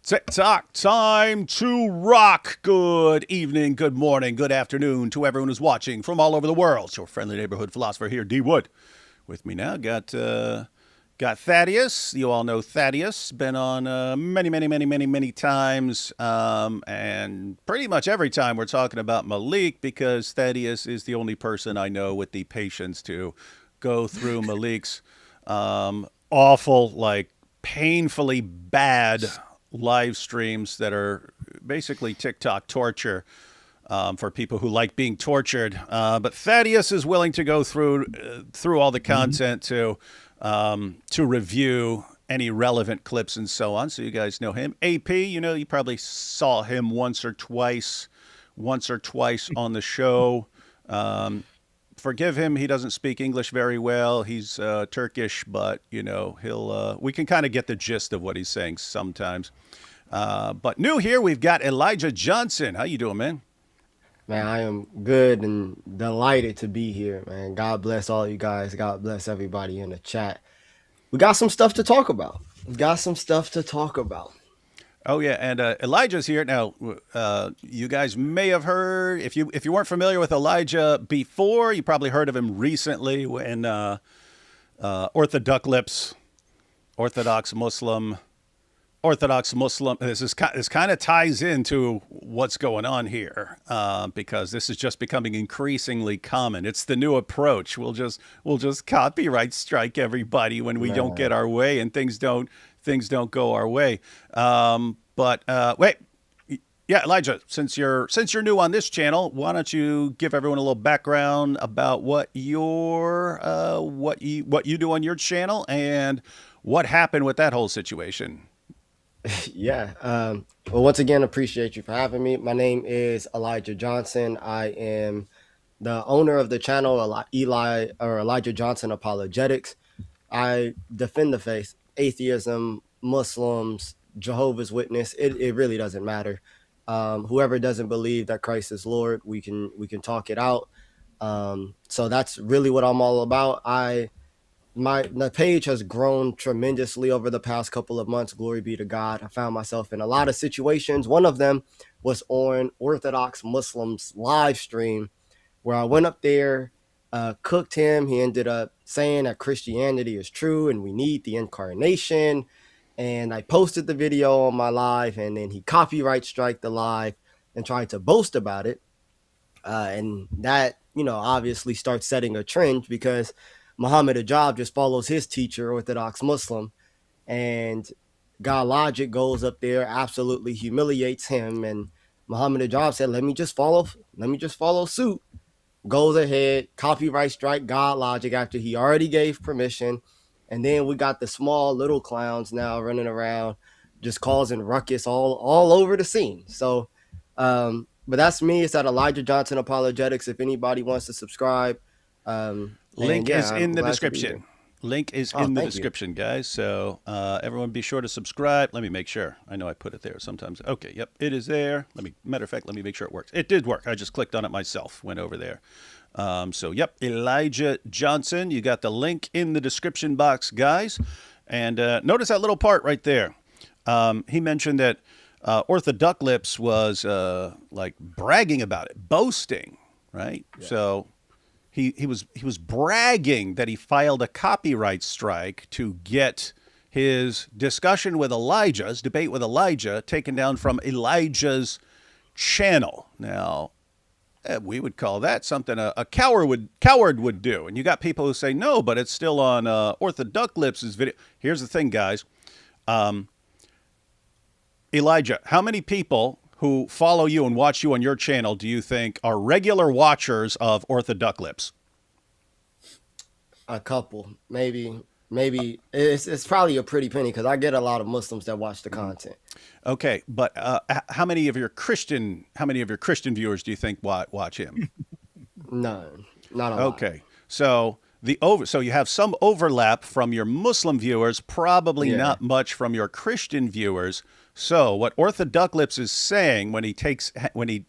TikTok time to rock. Good evening, good morning, good afternoon to everyone who's watching from all over the world. It's your friendly neighborhood philosopher here, D Wood. With me now, got Thaddeus. You all know Thaddeus. Been on many times, and pretty much every time we're talking about Malik because Thaddeus is the only person I know with the patience to go through Malik's awful, like painfully bad live streams that are basically TikTok torture for people who like being tortured. But Thaddeus is willing to go through all the content to review any relevant clips and so on. So you guys know him. AP, you probably saw him once or twice on the show. Forgive him. He doesn't speak English very well. He's Turkish, but we can kind of get the gist of what he's saying sometimes. But new here, we've got Elijah Johnson. How you doing, man? Man, I am good and delighted to be here, man. God bless all you guys. God bless everybody in the chat. We got some stuff to talk about. Oh yeah, and Elijah's here now. You guys may have heard if you weren't familiar with Elijah before, you probably heard of him recently when Orthodox Muslim. This kind of ties into what's going on here because this is just becoming increasingly common. It's the new approach. We'll just copyright strike everybody when we don't get our way and things don't go our way. Wait, yeah, Elijah, since you're new on this channel, why don't you give everyone a little background about what you do on your channel and what happened with that whole situation? Yeah. Well, once again, appreciate you for having me. My name is Elijah Johnson. I am the owner of the channel, Elijah Johnson Apologetics. I defend the faith, atheism, Muslims, Jehovah's Witness. It really doesn't matter. Whoever doesn't believe that Christ is Lord, we can talk it out. So that's really what I'm all about. The page has grown tremendously over the past couple of months. Glory be to God. I found myself in a lot of situations. One of them was on Orthodox Muslims live stream where I went up there, cooked him. He ended up saying that Christianity is true and we need the incarnation. And I posted the video on my live, and then he copyright striked the live and tried to boast about it. And that, obviously starts setting a trend because Muhammad Ajab just follows his teacher, Orthodox Muslim, and God Logic goes up there, absolutely humiliates him, and Muhammad Ajab said, let me just follow suit. Goes ahead, copyright strike God Logic after he already gave permission. And then we got the small little clowns now running around just causing ruckus all over the scene. So, but that's me. It's at Elijah Johnson Apologetics. If anybody wants to subscribe, Link is in the description. Guys. So everyone be sure to subscribe. Let me make sure. I know I put it there sometimes. Okay, yep, it is there. Matter of fact, let me make sure it works. It did work. I just clicked on it myself, went over there. So, yep, Elijah Johnson. You got the link in the description box, guys. And notice that little part right there. He mentioned that Orthodox was like bragging about it, boasting, right? Yeah. So he was bragging that he filed a copyright strike to get his discussion with Elijah's debate with Elijah taken down from Elijah's channel. Now, we would call that something a coward would do. And you got people who say, no, but it's still on Orthodox video. Here's the thing, guys. Elijah, how many people who follow you and watch you on your channel do you think are regular watchers of Orthodox? A couple, maybe. It's probably a pretty penny because I get a lot of Muslims that watch the content. Okay, but how many of your Christian viewers do you think watch him? None, not a lot. Okay, so so you have some overlap from your Muslim viewers, probably not much from your Christian viewers. So what Orthodox is saying when he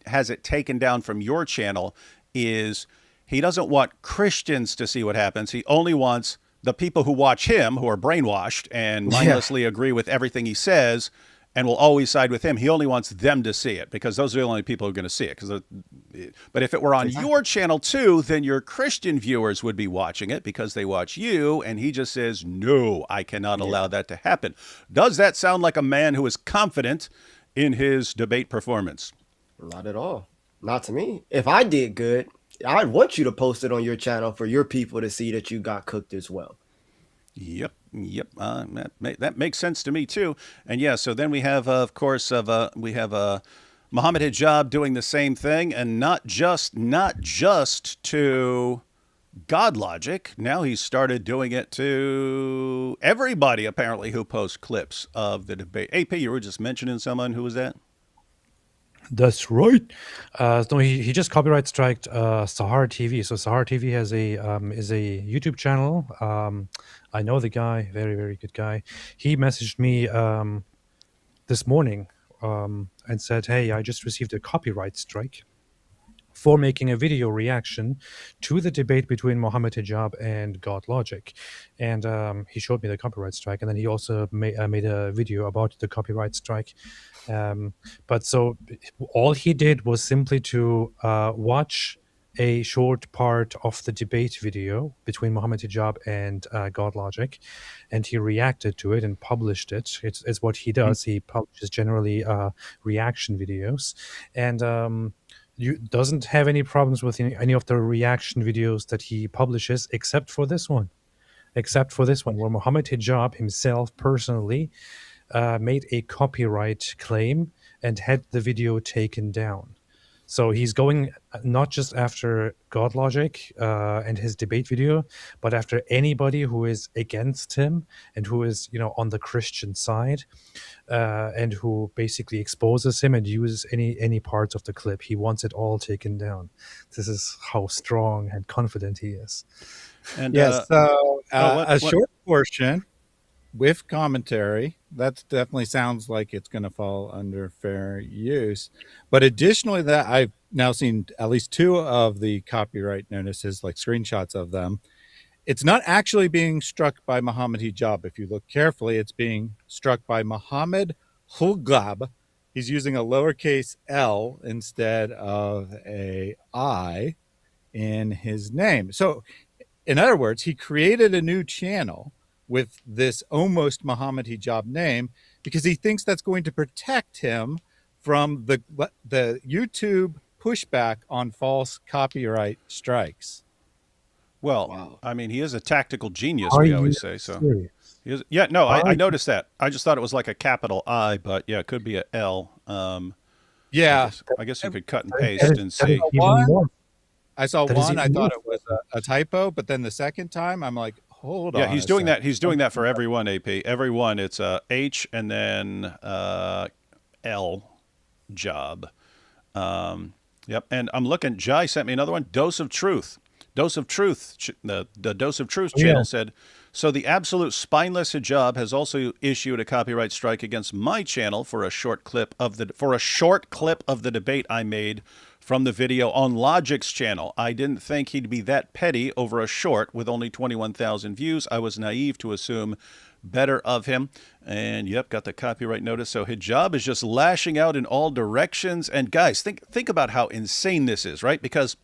has it taken down from your channel is he doesn't want Christians to see what happens. He only wants the people who watch him, who are brainwashed and mindlessly agree with everything he says, and will always side with him. He only wants them to see it because those are the only people who are going to see it. But if it were on your channel too, then your Christian viewers would be watching it because they watch you, and he just says, no, I cannot allow that to happen. Does that sound like a man who is confident in his debate performance? Not at all. Not to me. If I did good, I want you to post it on your channel for your people to see that you got cooked as well. Yep. That makes sense to me too. And yeah, so then we have, of course, we have Muhammad Hijab doing the same thing, and not just to God Logic. Now he's started doing it to everybody apparently who posts clips of the debate. AP, you were just mentioning someone. Who was that? That's right. No, he just copyright striked Sahara TV. So Sahara TV has is a YouTube channel. I know the guy, very very good guy. He messaged me this morning and said, "Hey, I just received a copyright strike for making a video reaction to the debate between Mohammed Hijab and God Logic." And he showed me the copyright strike, and then he also made a video about the copyright strike. But so all he did was simply to watch a short part of the debate video between Mohammed Hijab and God Logic, and he reacted to it and published it. It's what he does. He publishes generally reaction videos, and you doesn't have any problems with any of the reaction videos that he publishes, except for this one, where Mohammed Hijab himself personally made a copyright claim and had the video taken down. So he's going not just after God Logic and his debate video, but after anybody who is against him and who is, on the Christian side, and who basically exposes him and uses any parts of the clip. He wants it all taken down. This is how strong and confident he is. And yes, so a short portion with commentary, that definitely sounds like it's going to fall under fair use. But additionally, that I've now seen at least 2 of the copyright notices, like screenshots of them. It's not actually being struck by Muhammad Hijab. If you look carefully, it's being struck by Muhammad Hujab. He's using a lowercase l instead of a I in his name. So in other words, he created a new channel with this almost Muhammad Hijab name because he thinks that's going to protect him from the YouTube pushback on false copyright strikes. Well, wow. I mean, he is a tactical genius, we always say. So, he is, I noticed that. I just thought it was like a capital I, but yeah, it could be a L. Yeah, I guess you could cut and paste and see. I saw one. I thought it was a typo, but then the second time, I'm like, hold on. Yeah, he's doing that. He's doing that for everyone. AP, everyone. It's a H and then L job. Yep. And I'm looking. Jai sent me another one. Dose of Truth. Dose of Truth. The Dose of Truth channel said, so the absolute spineless hijab has also issued a copyright strike against my channel for a short clip of the debate I made from the video on Logic's channel. I didn't think he'd be that petty over a short with only 21,000 views. I was naive to assume better of him. And yep, got the copyright notice. So hijab is just lashing out in all directions. And guys, think about how insane this is, right? Because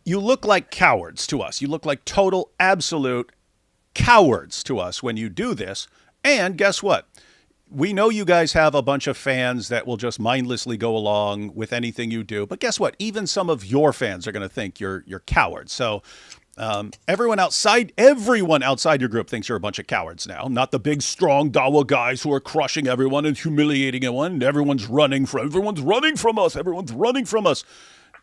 you look like cowards to us. You look like total, absolute cowards to us when you do this. And guess what? We know you guys have a bunch of fans that will just mindlessly go along with anything you do. But guess what? Even some of your fans are going to think you're cowards. So everyone outside your group thinks you're a bunch of cowards now. Not the big, strong Dawa guys who are crushing everyone and humiliating everyone. And everyone's running from us. Everyone's running from us.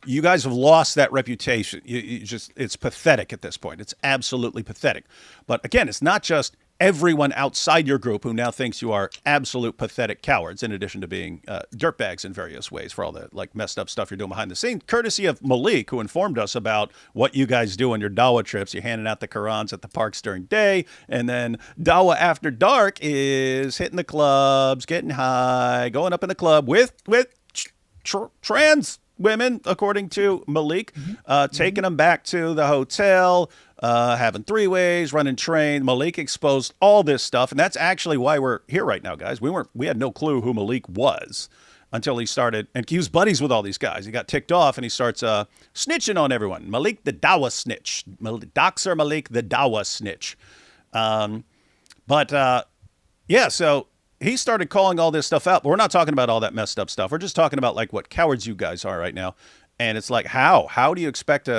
You guys have lost that reputation. It's pathetic at this point. It's absolutely pathetic. But again, it's not just everyone outside your group who now thinks you are absolute pathetic cowards, in addition to being dirtbags in various ways for all the messed up stuff you're doing behind the scenes, courtesy of Malik, who informed us about what you guys do on your Dawa trips. You're handing out the Qurans at the parks during day, and then Dawa after dark is hitting the clubs, getting high, going up in the club with trans women, according to Malik, taking them back to the hotel, having three-ways, running train. Malik exposed all this stuff, and that's actually why we're here right now, guys. We had no clue who Malik was until he started, and he was buddies with all these guys. He got ticked off, and he starts snitching on everyone. Malik the Dawa snitch. Doxer Malik the Dawa snitch. Yeah, so he started calling all this stuff out. But we're not talking about all that messed up stuff. We're just talking about like what cowards you guys are right now. And it's like, how do you expect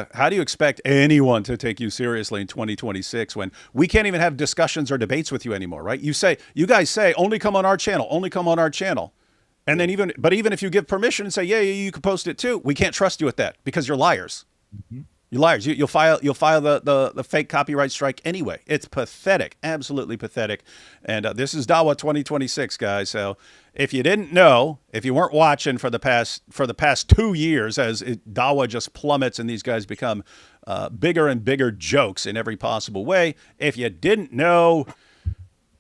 anyone to take you seriously in 2026 when we can't even have discussions or debates with you anymore, right? You guys say, only come on our channel, only come on our channel. And then even if you give permission and say, yeah, you can post it too, we can't trust you with that because you're liars. Mm-hmm. You're liars. You'll file the fake copyright strike anyway. It's pathetic, absolutely pathetic. And this is Dawa 2026, guys. So if you didn't know, if you weren't watching for the past 2 years, as Dawa just plummets and these guys become bigger and bigger jokes in every possible way, if you didn't know,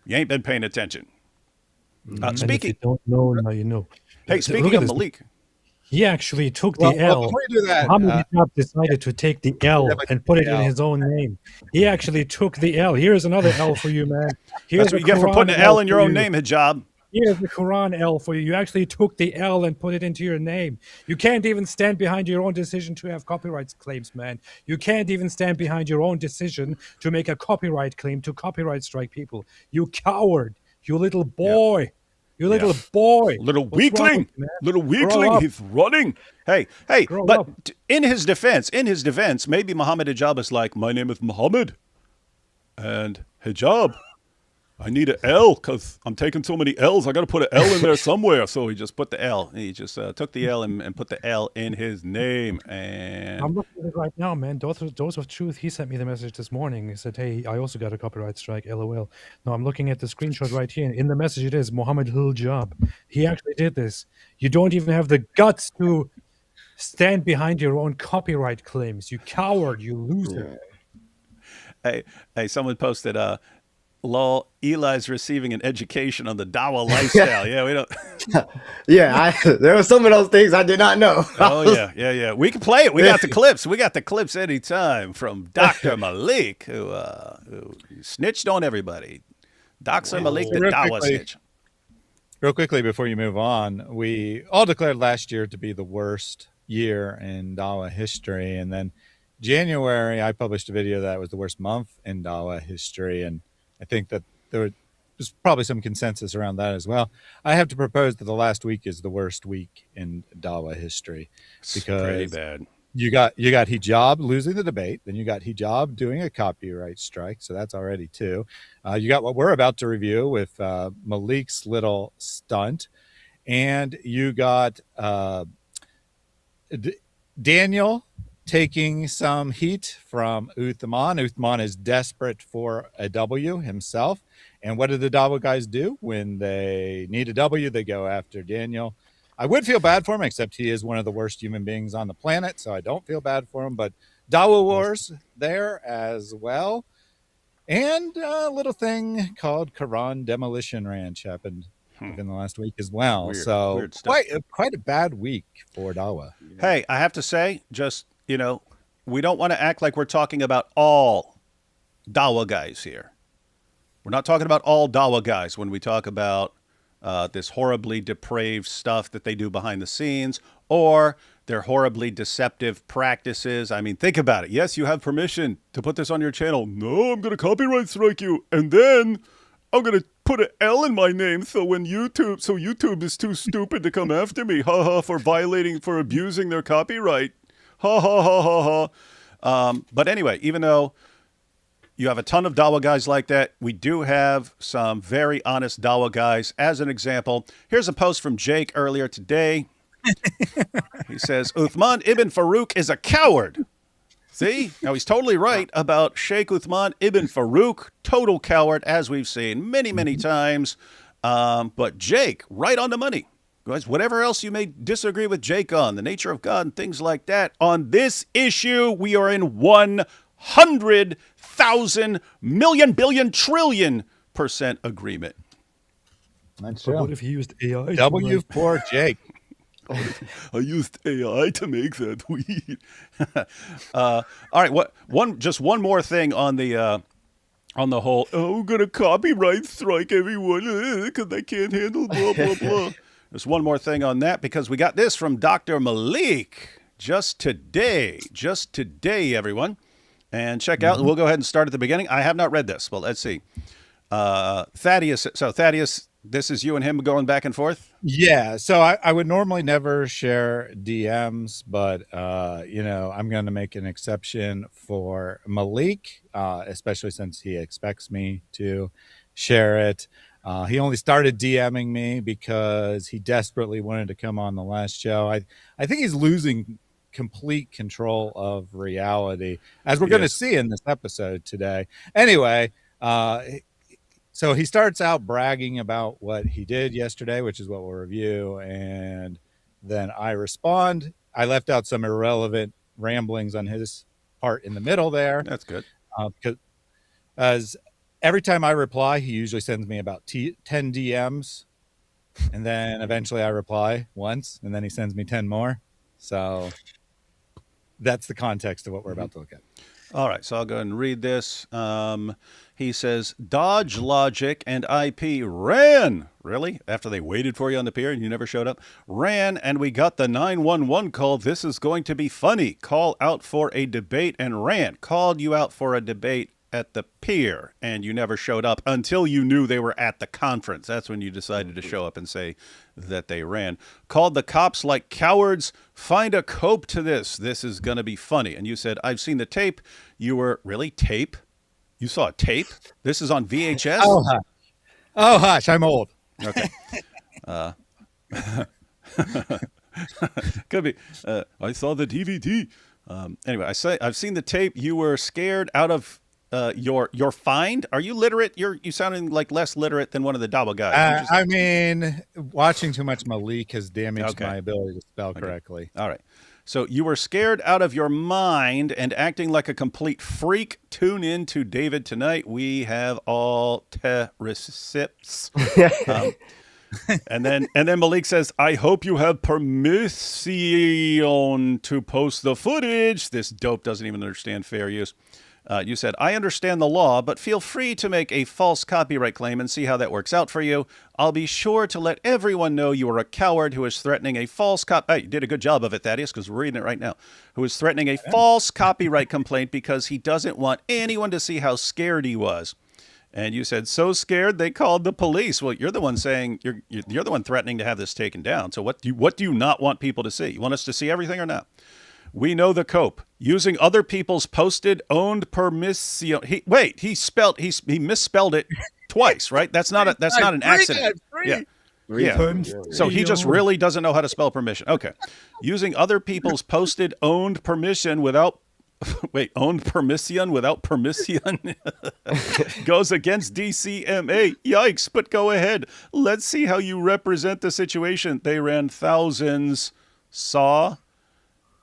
you ain't been paying attention. Speaking, if you don't know, now you know. Hey, speaking of Malik. He actually took the L. Before you do that, Muhammad Hijab decided to take the L and put it in his own name. He actually took the L. Here's another L for you, man. That's what you get for putting an L in your own name, Hijab. Here's the Quran L for you. You actually took the L and put it into your name. You can't even stand behind your own decision to have copyright claims, man. You can't even stand behind your own decision to make a copyright claim to copyright strike people. You coward. You little boy. Yeah. You little boy. Little weakling. Little weakling. He's running. Hey, but in his defense, maybe Muhammad Hijab is like, my name is Muhammad. And Hijab, I need an L because I'm taking so many L's. I got to put an L in there somewhere. So he just put the L. He just took the L and put the L in his name. And I'm looking at it right now, man. Dose of Truth, he sent me the message this morning. He said, hey, I also got a copyright strike, LOL. No, I'm looking at the screenshot right here. In the message it is, Muhammad Hijab. He actually did this. You don't even have the guts to stand behind your own copyright claims. You coward, you loser. Hey, someone posted, lol, Eli's receiving an education on the Dawa lifestyle. Yeah, we don't. There were some of those things I did not know. Yeah. We can play it. We got the clips. We got the clips anytime from Dr. Malik, who snitched on everybody. Dr. Malik, the Dawa snitch. Real quickly before you move on, we all declared last year to be the worst year in Dawa history, and then January I published a video that was the worst month in Dawa history, and I think that there's probably some consensus around that as well. I have to propose that the last week is the worst week in Dawa history because pretty bad. You got Hijab losing the debate, then you got Hijab doing a copyright strike, so that's already 2. You got what we're about to review with Malik's little stunt, and you got Daniel taking some heat from Uthman. Uthman is desperate for a W himself. And what do the Dawa guys do? When they need a W, they go after Daniel. I would feel bad for him, except he is one of the worst human beings on the planet, so I don't feel bad for him. But Dawa wars there as well. And a little thing called Quran Demolition Ranch happened within the last week as well. Weird quite a bad week for Dawa. Hey, I have to say, just we don't want to act like we're talking about all Dawa guys here. We're not talking about all Dawa guys when we talk about this horribly depraved stuff that they do behind the scenes or their horribly deceptive practices. I mean, think about it. Yes, you have permission to put this on your channel. No, I'm going to copyright strike you. And then I'm going to put an L in my name so YouTube is too stupid to come after me. For abusing their copyright. But anyway, even though you have a ton of Dawa guys like that, we do have some very honest Dawa guys. As an example, here's a post from Jake earlier today. He says, Uthman ibn Farouk is a coward. See? Now, he's totally right about Sheikh Uthman ibn Farouk. Total coward, as we've seen many, many times. But Jake, right on the money. Guys, whatever else you may disagree with Jake on, the nature of God and things like that, on this issue, we are in 100,000 million, billion, trillion% agreement. That's but what if he used AI? W for Jake. I used AI to make that tweet. All right, just one more thing on the whole. Oh, we're gonna copyright strike everyone because they can't handle blah blah blah. There's one more thing on that because we got this from Dr. Malik just today, everyone. And check out. We'll go ahead and start at the beginning. I have not read this. Well, let's see. Thaddeus. So Thaddeus, this is you and him going back and forth? Yeah. So I would normally never share DMs, but, I'm going to make an exception for Malik, especially since he expects me to share it. He only started DMing me because he desperately wanted to come on the last show. I think he's losing complete control of reality, as we're going to see in this episode today. Anyway, so he starts out bragging about what he did yesterday, which is what we'll review. And then I respond. I left out some irrelevant ramblings on his part in the middle there. That's good. Because as every time I reply, he usually sends me about 10 DMs. And then eventually I reply once, and then he sends me 10 more. So that's the context of what we're about to look at. All right, so I'll go ahead and read this. He says, Dodge Logic and IP ran. Really? After they waited for you on the pier and you never showed up? Ran, and we got the 911 call. This is going to be funny. Call out for a debate and ran. Called you out for a debate at the pier, and you never showed up until you knew they were at the conference. That's when you decided to show up and say that they ran. Called the cops like cowards. Find a cope to this. This is going to be funny. And you said, I've seen the tape. You were, really? Tape? You saw a tape? This is on VHS? Oh, hush. I'm old. Okay. Could be. I saw the DVD. Anyway, I've seen the tape. You were scared out of your find. Are you literate? You sounding like less literate than one of the Daba guys. I mean, watching too much Malik has damaged my ability to spell correctly. All right. So you were scared out of your mind and acting like a complete freak. Tune in to David tonight. We have all receipts. And then Malik says, I hope you have permission to post the footage. This dope doesn't even understand fair use. You said, I understand the law, but feel free to make a false copyright claim and see how that works out for you. I'll be sure to let everyone know you are a coward who is threatening a false Hey, you did a good job of it, Thaddeus, because we're reading it right now. Who is threatening a false copyright complaint because he doesn't want anyone to see how scared he was. And you said, so scared they called the police. Well, you're the one saying, you're the one threatening to have this taken down. So what do you not want people to see? You want us to see everything or not? We know the cope. Using other people's posted, owned permission. He misspelled it twice, right? That's not an accident. Yeah. So he just really doesn't know how to spell permission. Okay. Using other people's posted, owned permission without owned permission without permission goes against DCMA. Yikes, but go ahead. Let's see how you represent the situation. They ran thousands, saw,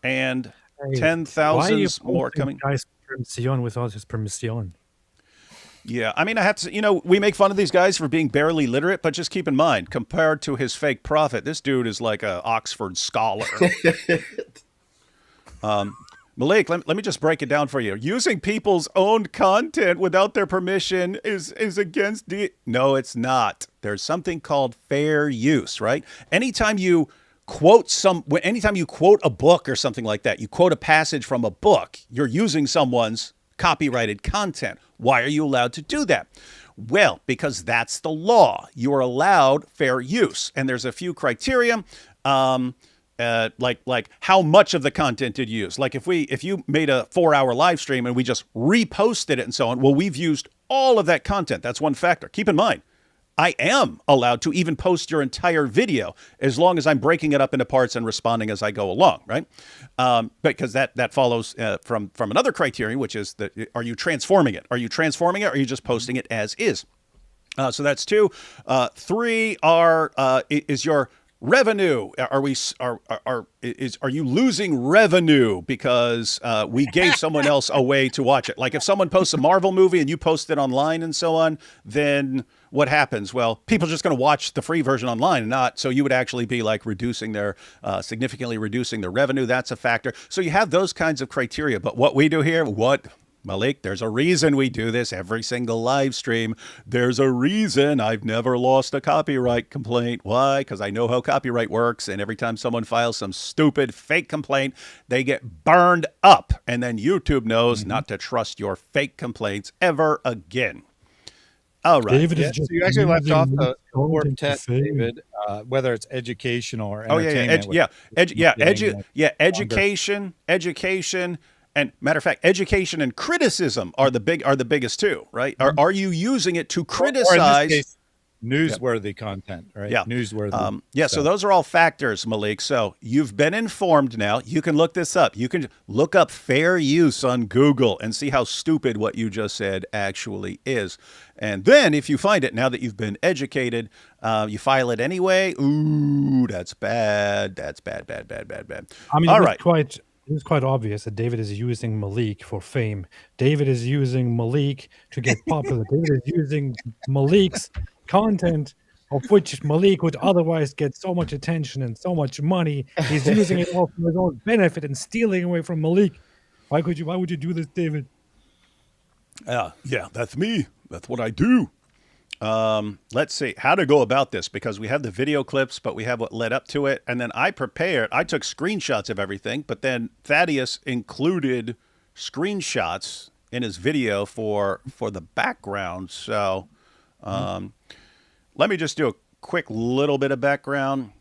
and 10,000 more coming. Guys, permission without his permission. Yeah, I mean, I have to, we make fun of these guys for being barely literate, but just keep in mind, compared to his fake prophet, this dude is like an Oxford scholar. Malik, let me just break it down for you. Using people's own content without their permission is against No, it's not. There's something called fair use, right? Anytime you quote a book or something like that, you quote a passage from a book, you're using someone's copyrighted content. Why are you allowed to do that? Well, because that's the law. You are allowed fair use. And there's a few criteria, like how much of the content did you use? Like if you made a 4-hour live stream and we just reposted it and so on, well, we've used all of that content. That's one factor. Keep in mind, I am allowed to even post your entire video as long as I'm breaking it up into parts and responding as I go along, right? Because that follows from another criterion, which is that are you transforming it? Are you transforming it, or are you just posting it as is? So that's 2. 3 is your revenue. Are you losing revenue because we gave someone else a way to watch it? Like if someone posts a Marvel movie and you post it online and so on, then what happens? Well, people are just going to watch the free version online and not. So you would actually be like significantly reducing their revenue. That's a factor. So you have those kinds of criteria. But what we do here, Malik, there's a reason we do this every single live stream. There's a reason I've never lost a copyright complaint. Why? Because I know how copyright works. And every time someone files some stupid fake complaint, they get burned up. And then YouTube knows not to trust your fake complaints ever again. All right. David is So you actually left off the quartet, fame. David, whether it's educational or Oh, entertainment. Education. And matter of fact, education and criticism are the biggest too, right? Are you using it to criticize? Or in this case, newsworthy content, right? Yeah. Newsworthy. So those are all factors, Malik. So you've been informed now. You can look this up. You can look up fair use on Google and see how stupid what you just said actually is. And then if you find it, now that you've been educated, you file it anyway. Ooh, that's bad. That's bad. I mean, all it was right. it's quite obvious that David is using Malik for fame. David is using Malik to get popular. David is using Malik's content, of which Malik would otherwise get so much attention and so much money. He's using it all for his own benefit and stealing away from Malik. Why would you do this, David? Yeah, that's me. That's what I do. Let's see how to go about this, because we have the video clips, but we have what led up to it. And then I took screenshots of everything, but then Thaddeus included screenshots in his video for the background. So, let me just do a quick little bit of background.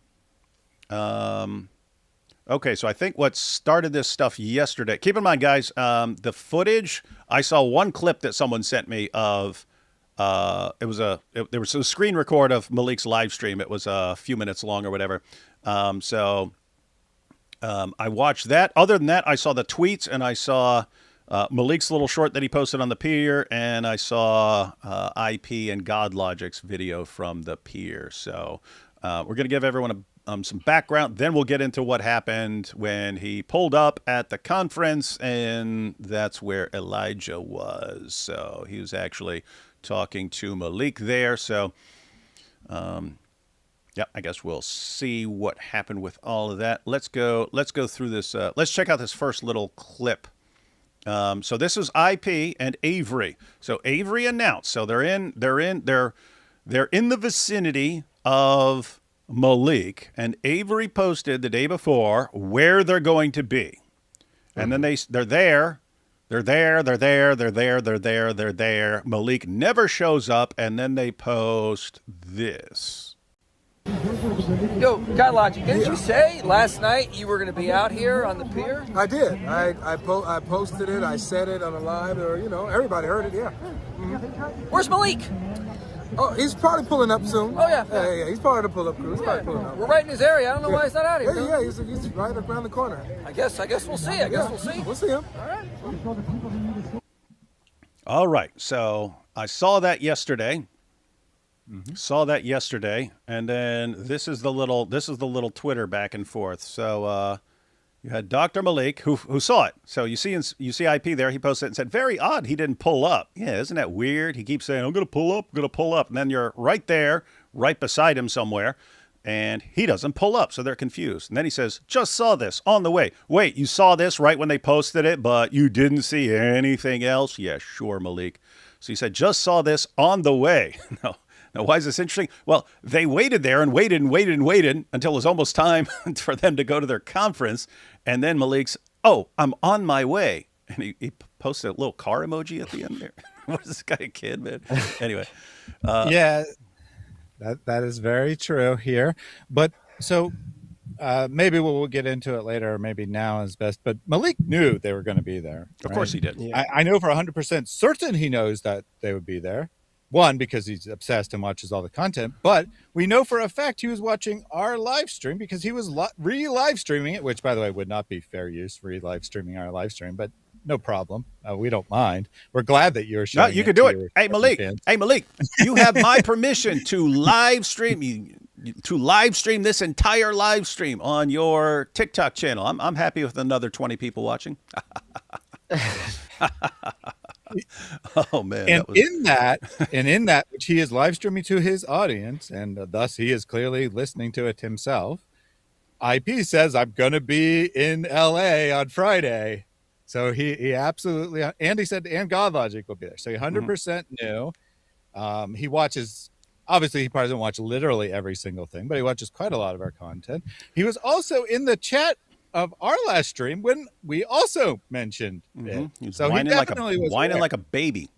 Okay, so I think what started this stuff yesterday, keep in mind, guys, the footage, I saw one clip that someone sent me of, there was a screen record of Malik's live stream. It was a few minutes long or whatever. I watched that. Other than that, I saw the tweets and I saw Malik's little short that he posted on the pier, and I saw IP and GodLogic's video from the pier. So we're going to give everyone some background. Then we'll get into what happened when he pulled up at the conference, and that's where Elijah was. So he was actually talking to Malik there. So, I guess we'll see what happened with all of that. Let's go through this. Let's check out this first little clip. So this is IP and Avery. So Avery announced. So they're in the vicinity of Malik, and Avery posted the day before where they're going to be. And then they're there. They're there. Malik never shows up, and then they post this. Yo, GodLogic, didn't you say last night you were going to be out here on the pier? I did. I posted it. I said it on the live. Or everybody heard it. Yeah. Where's Malik? Oh, he's probably pulling up soon. Oh yeah. Yeah. He's part of the pull-up crew. He's probably pulling up. We're right in his area. I don't know why he's not out here. Yeah. He's right around the corner. I guess we'll see. We'll see. We'll see him. All right. So I saw that yesterday. And then this is the little Twitter back and forth. So you had Dr. Malik who saw it. So you see IP there. He posted it and said, very odd he didn't pull up. Yeah, isn't that weird? He keeps saying, I'm going to pull up. And then you're right there, right beside him somewhere, and he doesn't pull up. So they're confused. And then he says, just saw this on the way. Wait, you saw this right when they posted it, but you didn't see anything else? Yeah, sure, Malik. So he said, just saw this on the way. No. Now, why is this interesting? Well, they waited there and waited until it was almost time for them to go to their conference. And then Malik's, I'm on my way. And he posted a little car emoji at the end there. What is this guy, a kid, man? Anyway. Yeah, that is very true here. But so maybe we'll get into it later, or maybe now is best. But Malik knew they were going to be there. Of course he did. Yeah. I know for 100% certain he knows that they would be there. One, because he's obsessed and watches all the content, but we know for a fact he was watching our live stream because he was re-live streaming it, which, by the way, would not be fair use, re-live streaming our live stream, but no problem. We don't mind. We're glad that you're showing. No, you can do it. Hey, Malik, you have my permission to live stream. to live stream this entire live stream on your TikTok channel. I'm happy with another 20 people watching. Oh man! And in that, which he is live streaming to his audience, and thus he is clearly listening to it himself. IP says, I'm going to be in LA on Friday. So he absolutely, and he said, and God Logic will be there. So he 100% knew. He watches, obviously, he probably doesn't watch literally every single thing, but he watches quite a lot of our content. He was also in the chat of our last stream when we also mentioned it. He's So whining he definitely was whining aware. like a baby.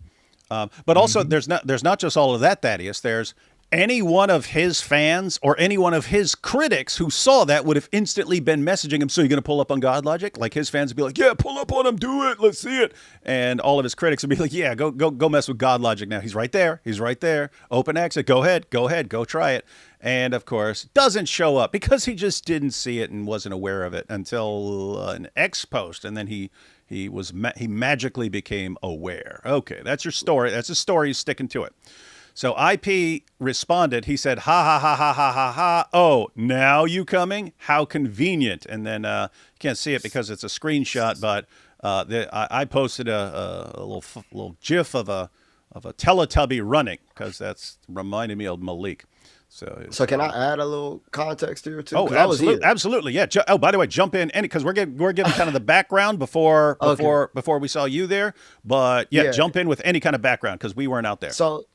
But also, there's not just all of that, Thaddeus. There's any one of his fans or any one of his critics who saw that would have instantly been messaging him. So you're going to pull up on God Logic? Like his fans would be like, yeah, pull up on him, do it, let's see it. And all of his critics would be like, yeah, go mess with God Logic now. He's right there. He's right there. Open exit. Go ahead. Go try it. And of course, doesn't show up because he just didn't see it and wasn't aware of it until an X post, and then he magically became aware. Okay, that's your story. That's a story. He's sticking to it. So IP responded. He said, ha, ha, ha, ha, ha, ha, ha. Oh, now you coming? How convenient. And then you can't see it because it's a screenshot, but I posted a little GIF of a Teletubby running because that's reminded me of Malik. So can I add a little context here too? Oh, absolutely, yeah. Oh, by the way, jump in, because we're giving kind of the background before we saw you there. But yeah, jump in with any kind of background because we weren't out there. So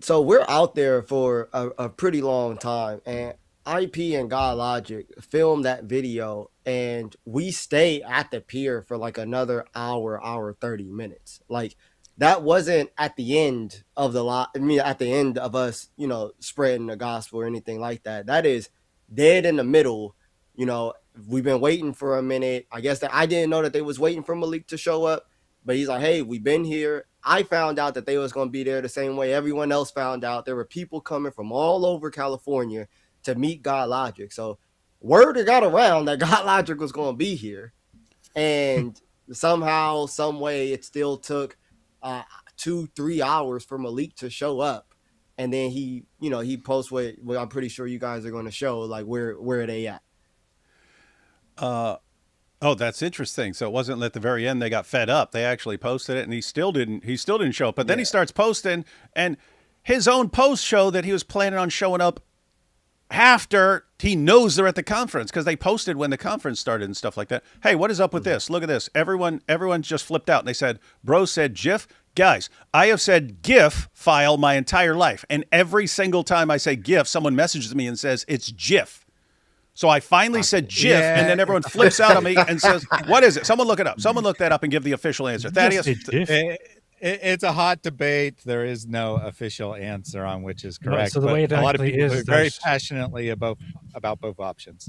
so we're out there for a pretty long time, and IP and God Logic filmed that video, and we stay at the pier for like another hour 30 minutes. Like, that wasn't at the end of at the end of us, spreading the gospel or anything like that. That is dead in the middle. We've been waiting for a minute. I guess that I didn't know that they was waiting for Malik to show up, but he's like, hey, we've been here. I found out that they was going to be there the same way everyone else found out. There were people coming from all over California to meet God Logic. So word got around that God Logic was going to be here. And somehow, some way, it still took 2-3 hours for Malik to show up, and then he posts what I'm pretty sure you guys are going to show, like where are they at. Oh, that's interesting. So it wasn't at the very end they got fed up. They actually posted it, and he still didn't show up. But then he starts posting, and his own posts show that he was planning on showing up after he knows they're at the conference, because they posted when the conference started and stuff like that. Hey, what is up with this? Look at this. Everyone just flipped out, and they said, bro said GIF. Guys, I have said GIF file my entire life, and every single time I say GIF, someone messages me and says it's GIF. So I finally said GIF, and then everyone flips out on me and says, what is it? Someone look it up. Someone look that up and give the official answer. Thaddeus? It's a hot debate. There is no official answer on which is correct. So the way it a lot of actually people is are very passionately about both options.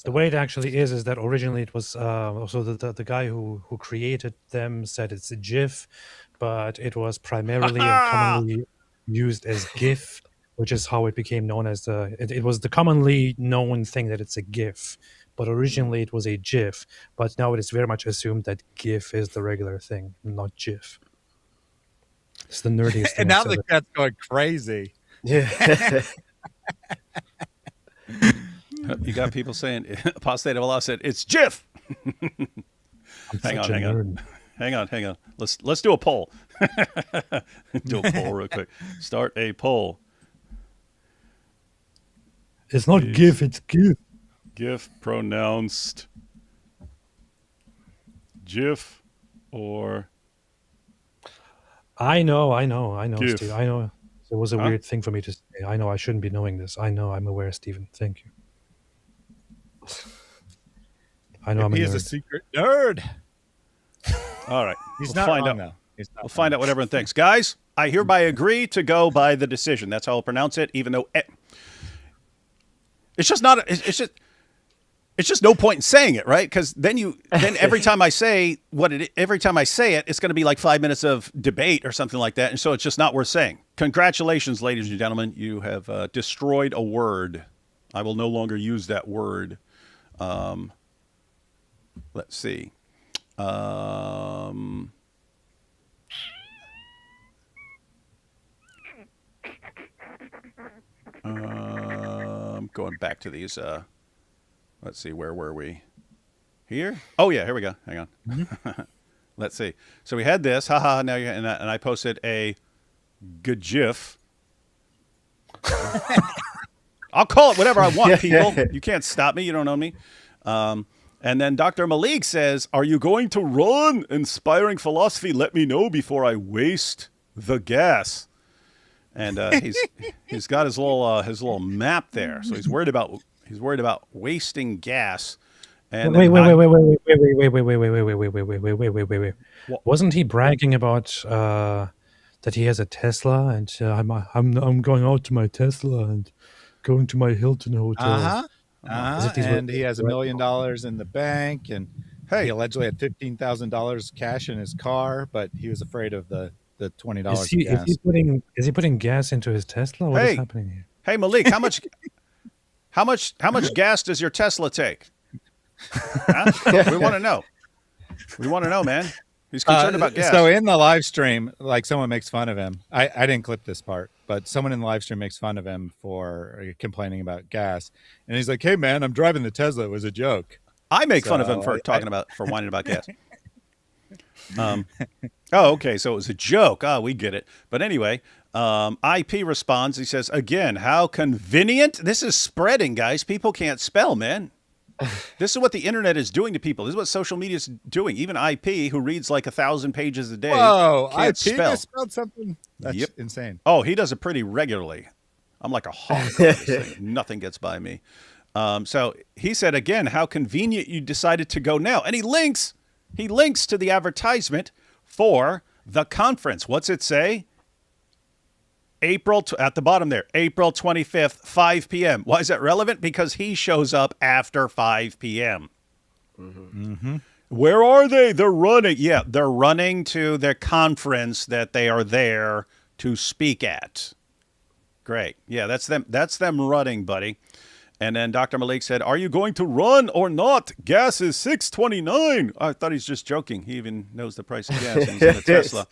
The way it actually is that originally it was also the guy who created them said it's a GIF, but it was primarily and commonly used as GIF, which is how it became known as it was the commonly known thing that it's a GIF, but originally it was a GIF. But now it is very much assumed that GIF is the regular thing, not GIF. It's the nerdiest thing. And now the chat's going crazy. Yeah. You got people saying, Apostate of Allah said, it's GIF. Hang on. Let's do a poll. Do a poll real quick. Start a poll. It's not GIF, it's GIF. GIF pronounced GIF or I know, GIF. Steve. I know. It was a weird thing for me to say. I know I shouldn't be knowing this. I know I'm aware, Stephen. Thank you. I know He is a secret nerd. All right. He's not wrong, though. We'll find out what everyone thinks. Guys, I hereby agree to go by the decision. That's how I'll pronounce it, even though it's just not. It's just no point in saying it, right? Because then every time I say it, it's going to be like 5 minutes of debate or something like that, and so it's just not worth saying. Congratulations, ladies and gentlemen, you have destroyed a word. I will no longer use that word. Let's see. going back to these. Let's see, where were we? Here? Oh yeah, here we go. Hang on. Mm-hmm. Let's see. So we had this. Haha. Now and I posted a GIF. I'll call it whatever I want, people. You can't stop me. You don't know me. And then Dr. Malik says, "Are you going to run? Inspiring philosophy. Let me know before I waste the gas." And he's got his little map there. So he's worried about wasting gas. And wait. Wasn't he bragging about that he has a Tesla and I'm going out to my Tesla and going to my Hilton hotel? And he has $1 million in the bank, and he allegedly had $15,000 cash in his car, but he was afraid of the $20 of gas. Is he putting gas into his Tesla? What is happening here? Hey Malik, how much gas does your Tesla take? Huh? We want to know. We want to know, man. He's concerned about gas. So in the live stream, like someone makes fun of him. I didn't clip this part, but someone in the live stream makes fun of him for complaining about gas. And he's like, "Hey man, I'm driving the Tesla. It was a joke." I make fun of him for whining about gas. Oh, okay. So it was a joke. We get it. But anyway, IP responds. He says, "Again, how convenient. This is spreading, guys. People can't spell, man. This is what the internet is doing to people. This is what social media is doing. Even IP, who reads like 1,000 pages a day, can't spell. Spelled something. That's insane. Oh, he does it pretty regularly. I'm like a hawk. On this thing. Nothing gets by me. So he said, again, how convenient you decided to go now. And he links to the advertisement for the conference. What's it say? At the bottom there, April 25th, 5 p.m. Why is that relevant? Because he shows up after 5 p.m. Mm-hmm. Where are they? They're running. Yeah, they're running to their conference that they are there to speak at. Great. Yeah, that's them. That's them running, buddy. And then Dr. Malik said, "Are you going to run or not? Gas is $6.29. I thought he's just joking. He even knows the price of gas and he's in a Tesla.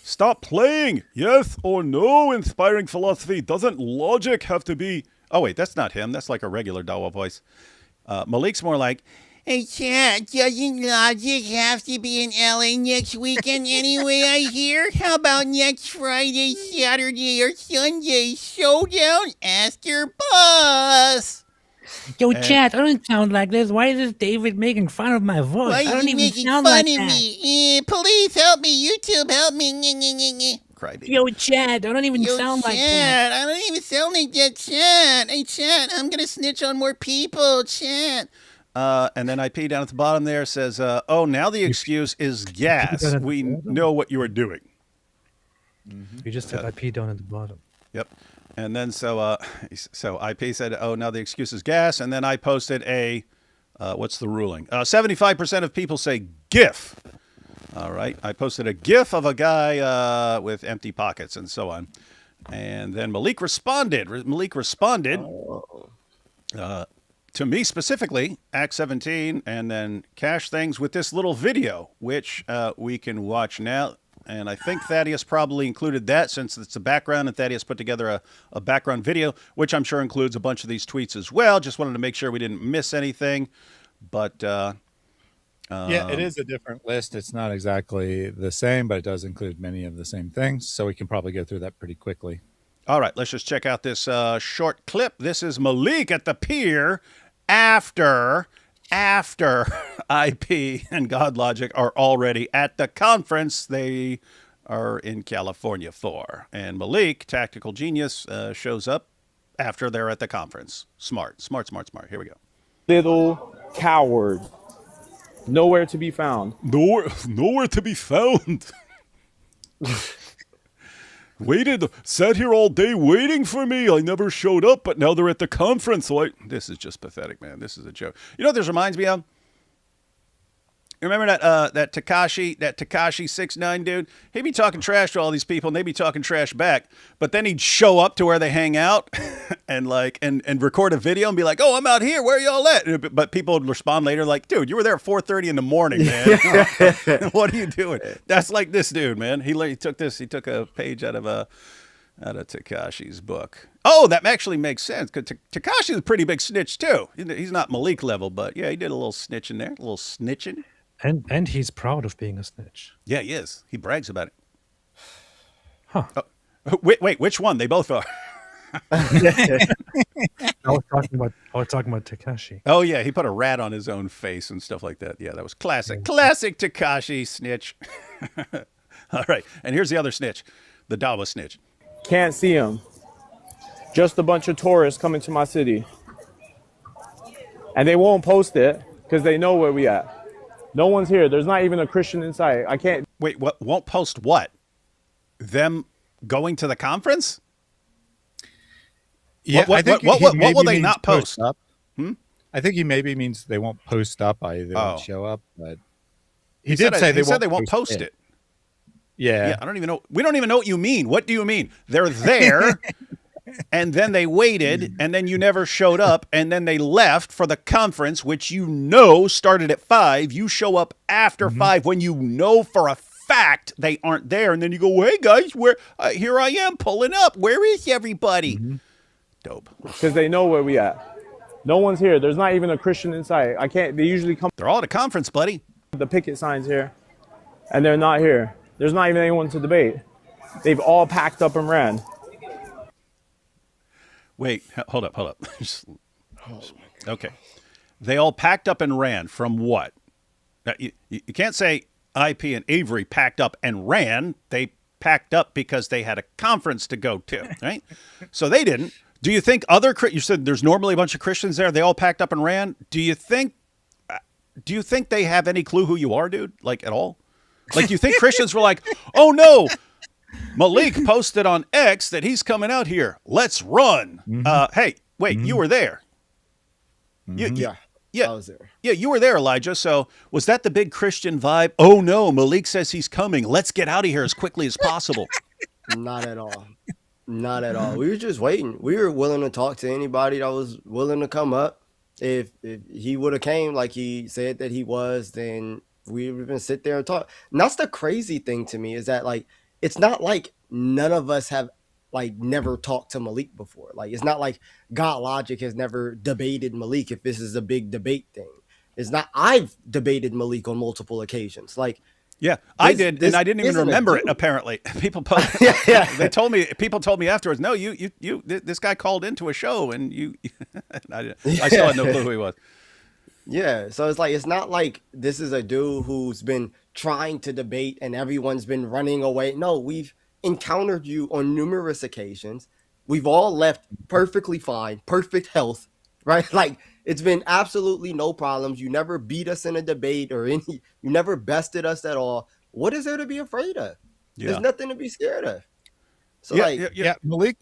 Stop playing. Yes or no, inspiring philosophy. Doesn't logic have to be... Oh, wait, that's not him. That's like a regular Dawa voice. Malik's more like, "Hey, Chad, doesn't logic have to be in LA next weekend anyway, I hear? How about next Friday, Saturday, or Sunday? Showdown after bus." Yo, Chad, I don't sound like this. Why is this David making fun of my voice? Why I is don't he even making sound fun like of that. me? Police, help me. YouTube, help me. crybaby. Yo, Chad, I don't even sound like that. Chad, I don't even sound like that, Chad. Hey, Chad, I'm going to snitch on more people, Chad. And then IP down at the bottom there says, "Oh, now the excuse is gas. We know what you are doing." You just said IP down at the bottom. Yep. And then so IP said, "Oh, now the excuse is gas." And then I posted a, what's the ruling? 75% of people say GIF. All right. I posted a GIF of a guy with empty pockets and so on. And then Malik responded. To me specifically, Act 17, and then cache things with this little video, which we can watch now. And I think Thaddeus probably included that since it's a background, and Thaddeus put together a background video, which I'm sure includes a bunch of these tweets as well. Just wanted to make sure we didn't miss anything. But yeah, it is a different list. It's not exactly the same, but it does include many of the same things. So we can probably go through that pretty quickly. All right, let's just check out this short clip. This is Malik at the pier after IP and God Logic are already at the conference they are in California for. And Malik, tactical genius, shows up after they're at the conference. Smart. Here we go. Little coward. Nowhere to be found. Nowhere to be found. Sat here all day waiting for me. I never showed up, but now they're at the conference. So this is just pathetic, man. This is a joke. You know what this reminds me of? You remember that Tekashi 6ix9ine dude? He'd be talking trash to all these people, and they'd be talking trash back. But then he'd show up to where they hang out, and record a video and be like, "Oh, I'm out here. Where y'all at?" But people would respond later like, "Dude, you were there at 4:30 in the morning, man. What are you doing?" That's like this dude, man. He took a page out of out of Tekashi's book. Oh, that actually makes sense because Tekashi's a pretty big snitch too. He's not Malik level, but yeah, he did a little snitching there, a little snitching. And he's proud of being a snitch. Yeah, he is. He brags about it. Huh. Oh, wait, which one? They both are. I was talking about Tekashi. Oh yeah, he put a rat on his own face and stuff like that. Yeah, that was classic. Classic Tekashi snitch. All right, and here's the other snitch, the Dawa snitch. Can't see him. Just a bunch of tourists coming to my city. And they won't post it because they know where we at. No one's here. There's not even a Christian in sight. I can't. Wait, what? Won't post what? Them going to the conference? Yeah, what will they not post? Up. I think he maybe means they won't post up. They won't show up. But he did say they won't post it. Yeah. I don't even know. We don't even know what you mean. What do you mean? They're there, and then they waited, and then you never showed up, and then they left for the conference, which you know started at 5. You show up after 5 when you know for a fact they aren't there, and then you go, "Hey guys, where? Here I am pulling up. Where is everybody?" Dope. Because they know where we at. No one's here. There's not even a Christian in sight. I can't. They usually come. They're all at a conference, buddy. The picket signs here, and they're not here. There's not even anyone to debate. They've all packed up and ran. Wait, hold up. Okay. They all packed up and ran from what? Now, you can't say IP and Avery packed up and ran. They packed up because they had a conference to go to, right? So they didn't. Do you think you said there's normally a bunch of Christians there. They all packed up and ran. Do you think they have any clue who you are, dude? Like at all? Like, do you think Christians were like, oh no, Malik posted on X that he's coming out here. Let's run. Hey, wait, you were there. Yeah, I was there. Yeah, you were there, Elijah. So was that the big Christian vibe? Oh no, Malik says he's coming. Let's get out of here as quickly as possible. Not at all. Not at all. We were just waiting. We were willing to talk to anybody that was willing to come up. If he would have came like he said that he was, then we would have been sit there and talk. And that's the crazy thing to me is that, like, it's not like none of us have, like, never talked to Malik before. Like, it's not like God Logic has never debated Malik if this is a big debate thing. It's not. I've debated Malik on multiple occasions. Like, yeah, I did, and I didn't even remember it. Apparently, people people told me afterwards. No, you this guy called into a show, and I still had no clue who he was. Yeah, so it's like, it's not like this is a dude who's been trying to debate and everyone's been running away. No, we've encountered you on numerous occasions. We've all left perfectly fine, perfect health, right? Like, it's been absolutely no problems. You never beat us in a debate you never bested us at all. What is there to be afraid of? Yeah. There's nothing to be scared of. So Malik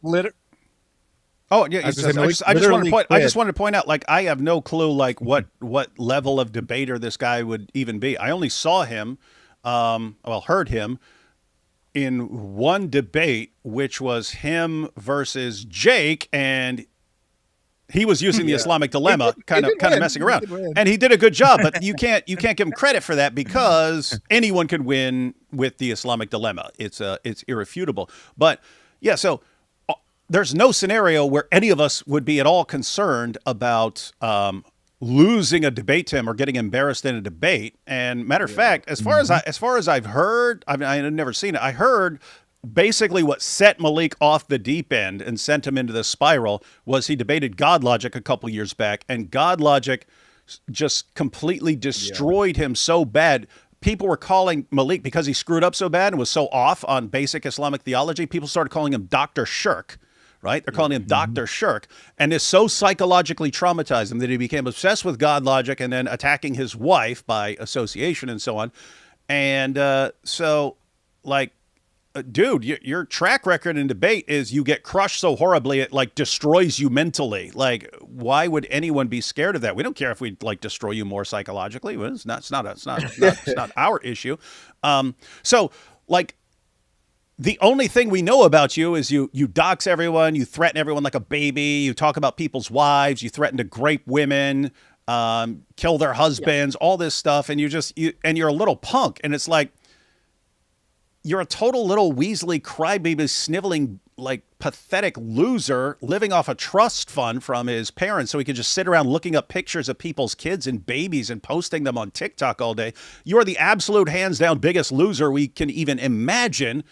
Oh yeah, I just wanted to point out, like, I have no clue, like, what level of debater this guy would even be. I only saw him, heard him in one debate, which was him versus Jake, and he was using the Islamic dilemma, kind of messing around, and he did a good job. But you can't give him credit for that because anyone could win with the Islamic dilemma. It's irrefutable. But yeah, so there's no scenario where any of us would be at all concerned about losing a debate to him or getting embarrassed in a debate. And matter of fact, as far as I've heard, I've never seen it. I heard basically what set Malik off the deep end and sent him into the spiral was he debated God Logic a couple years back, and God Logic just completely destroyed him so bad. People were calling Malik, because he screwed up so bad and was so off on basic Islamic theology, people started calling him Dr. Shirk. Right? They're calling him Dr. Shirk. And this so psychologically traumatized him that he became obsessed with God Logic and then attacking his wife by association and so on. And so, like, dude, your track record in debate is you get crushed so horribly it, like, destroys you mentally. Like, why would anyone be scared of that? We don't care if we, like, destroy you more psychologically. Well, it's not our issue. So, like, the only thing we know about you is you dox everyone, you threaten everyone like a baby, you talk about people's wives, you threaten to grape women, kill their husbands, all this stuff, and you're a little punk, and it's like you're a total little Weasley crybaby sniveling like pathetic loser living off a trust fund from his parents so he could just sit around looking up pictures of people's kids and babies and posting them on TikTok all day. You are the absolute hands down biggest loser we can even imagine.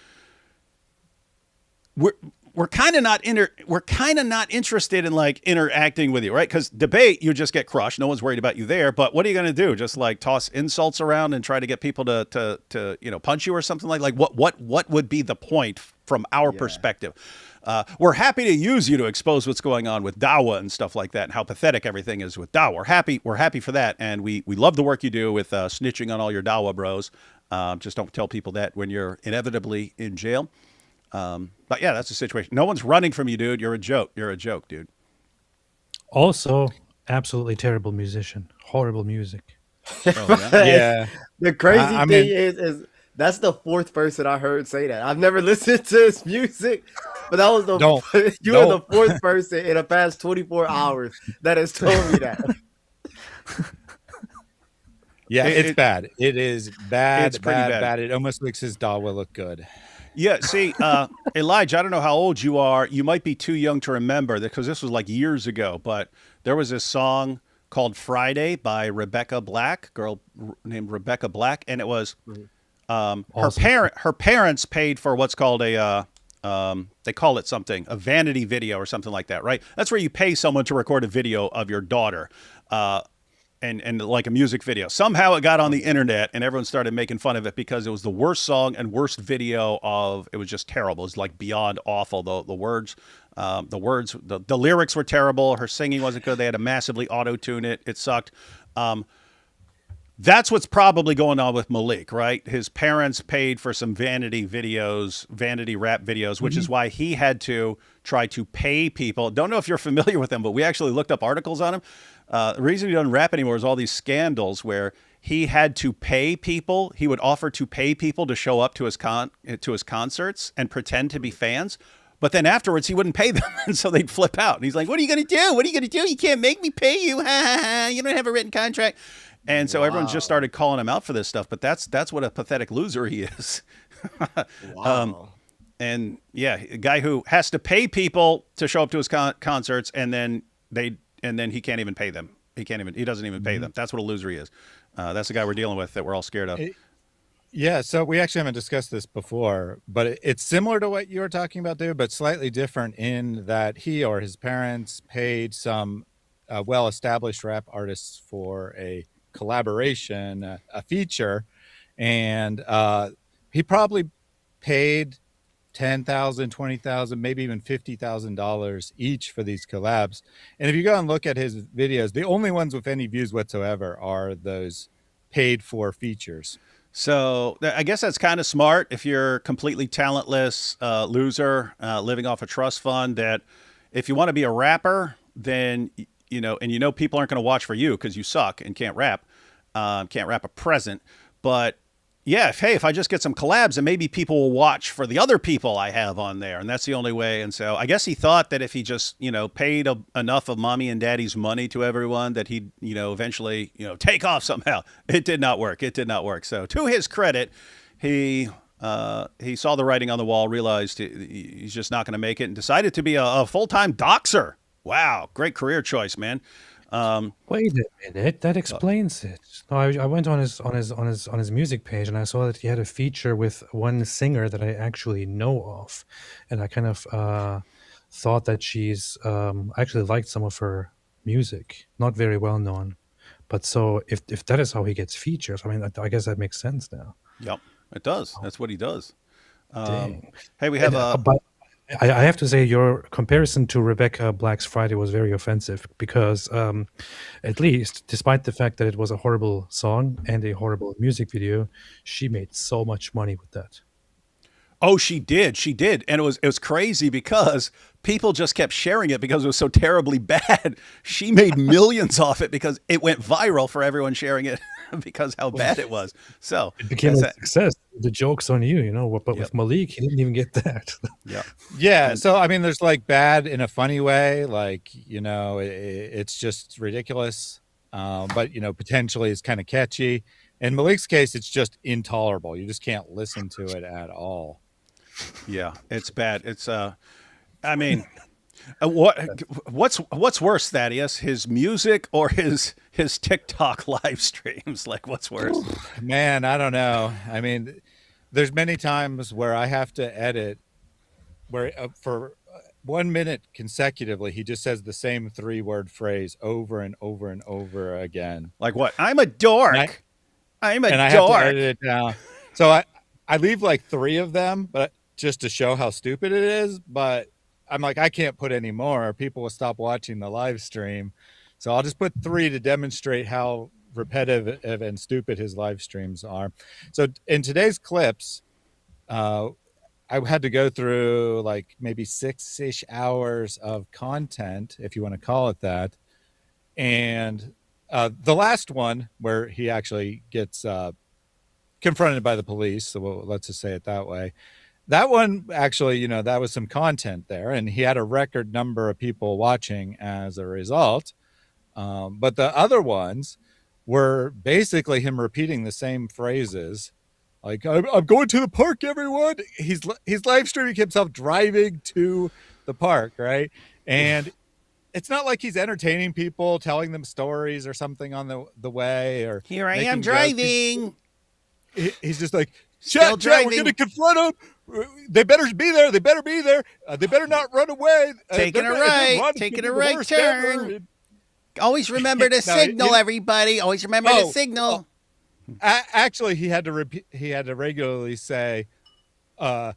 We're kind of not interested in like interacting with you, right? Because debate, you just get crushed. No one's worried about you there. But what are you going to do? Just like toss insults around and try to get people to punch you or something like what would be the point from our perspective? We're happy to use you to expose what's going on with Dawa and stuff like that, and how pathetic everything is with Dawa. We're happy for that, and we love the work you do with snitching on all your Dawa bros. Just don't tell people that when you're inevitably in jail. But yeah, that's the situation. No one's running from you, dude. You're a joke. You're a joke, dude. Also, absolutely terrible musician. Horrible music. Oh, yeah. The crazy thing is that's the fourth person I heard say that. I've never listened to his music, but that was the you are the fourth person in the past 24 hours that has told me that. Yeah, it's bad. It is bad. It's pretty bad. It almost makes his Dawa look good. Yeah, see, Elijah, I don't know how old you are. You might be too young to remember that because this was like years ago, but there was this song called Friday by Rebecca Black, girl named Rebecca Black, and it was her parents paid for what's called they call it something, a vanity video or something like that, right? That's where you pay someone to record a video of your daughter. And like a music video. Somehow it got on the internet and everyone started making fun of it because it was the worst song and worst video it was just terrible. It was like beyond awful. The lyrics were terrible. Her singing wasn't good. They had to massively auto-tune it. It sucked. That's what's probably going on with Malik, right? His parents paid for some vanity rap videos, which is why he had to try to pay people. Don't know if you're familiar with him, but we actually looked up articles on him. The reason he doesn't rap anymore is all these scandals where he had to pay people. He would offer to pay people to show up to his concerts and pretend to be fans. But then afterwards, he wouldn't pay them. And so they'd flip out. And he's like, what are you going to do? What are you going to do? You can't make me pay you. You don't have a written contract. And so everyone just started calling him out for this stuff. But that's what a pathetic loser he is. Wow. And yeah, a guy who has to pay people to show up to his concerts and then he can't even pay them. He doesn't even pay them. That's what a loser he is. That's the guy we're dealing with that we're all scared of. Yeah, so we actually haven't discussed this before, but it's similar to what you were talking about, David, but slightly different in that he or his parents paid some well-established rap artists for a collaboration, a feature, and he probably paid $10,000, $20,000, maybe even $50,000 each for these collabs. And if you go and look at his videos, the only ones with any views whatsoever are those paid for features. So I guess that's kind of smart if you're completely talentless loser living off a trust fund, that if you want to be a rapper, then, and people aren't going to watch for you because you suck and can't rap a present. But yeah, if I just get some collabs and maybe people will watch for the other people I have on there. And that's the only way. And so I guess he thought that if he just, paid enough of mommy and daddy's money to everyone that he'd, eventually, take off somehow. It did not work. So to his credit, he saw the writing on the wall, realized he's just not going to make it, and decided to be a full-time doxer. Wow. Great career choice, man. Wait a minute, that explains it. No, I went on his music page and I saw that he had a feature with one singer that I actually know of, and I kind of thought that she's I actually liked some of her music, not very well known, but so if that is how he gets features, I mean, I guess that makes sense now. Yep, it does. That's what he does. Dang. Hey, we have but I have to say your comparison to Rebecca Black's Friday was very offensive because at least, despite the fact that it was a horrible song and a horrible music video, she made so much money with that. Oh, she did. And it was crazy because people just kept sharing it because it was so terribly bad. She made millions off it because it went viral for everyone sharing it because how bad it was. So it became a success. The joke's on you, but with Malik, he didn't even get that. Yeah. So, I mean, there's like bad in a funny way, like, it's just ridiculous. But, potentially it's kind of catchy. In Malik's case, it's just intolerable. You just can't listen to it at all. Yeah, it's bad. It's I mean, what's worse, Thaddeus? His music or his TikTok live streams? Like, what's worse? Man, I don't know. I mean, there's many times where I have to edit where for 1 minute consecutively, he just says the same 3-word phrase over and over and over again. Like what? I'm a dork. I'm a and I dork. have to edit it down. So I leave like 3 of them, but just to show how stupid it is. But I'm like, I can't put any more, or people will stop watching the live stream. So I'll just put 3 to demonstrate how repetitive and stupid his live streams are. So in today's clips, I had to go through like maybe 6-ish hours of content, if you want to call it that. And the last one where he actually gets confronted by the police, so let's just say it that way. That one actually, that was some content there, and he had a record number of people watching as a result. But the other ones were basically him repeating the same phrases. Like, I'm going to the park, everyone. He's live streaming himself driving to the park, right? And it's not like he's entertaining people, telling them stories or something on the way. Or here I am driving. He's just like, chat, we're going to confront them. They better be there. They better be there. They better not run away. Taking a right turn. Always remember to signal, everybody. Always remember to signal. Actually, he had to repeat. He had to regularly say, "I'm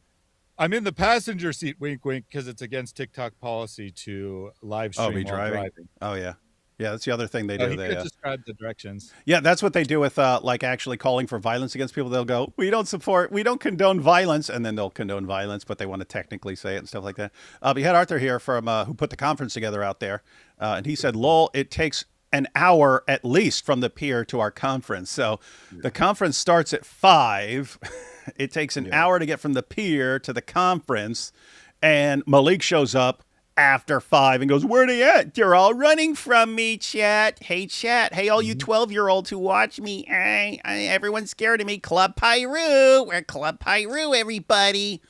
in the passenger seat." Wink, wink, because it's against TikTok policy to live stream while driving. Oh yeah, that's the other thing they do. He they could describe the directions. Yeah, that's what they do with like actually calling for violence against people. They'll go, we don't condone violence, and then they'll condone violence, but they want to technically say it and stuff like that. We had Arthur here from who put the conference together out there, and he said, "Lol, it takes an hour at least from the pier to our conference. So the conference starts at 5. It takes an hour to get from the pier to the conference. And Malik shows up after 5 and goes, where they at? They're all running from me, chat. Hey, chat. Hey, all you 12-year-olds who watch me. Everyone's scared of me. Club Pyru. We're Club Pyru, everybody.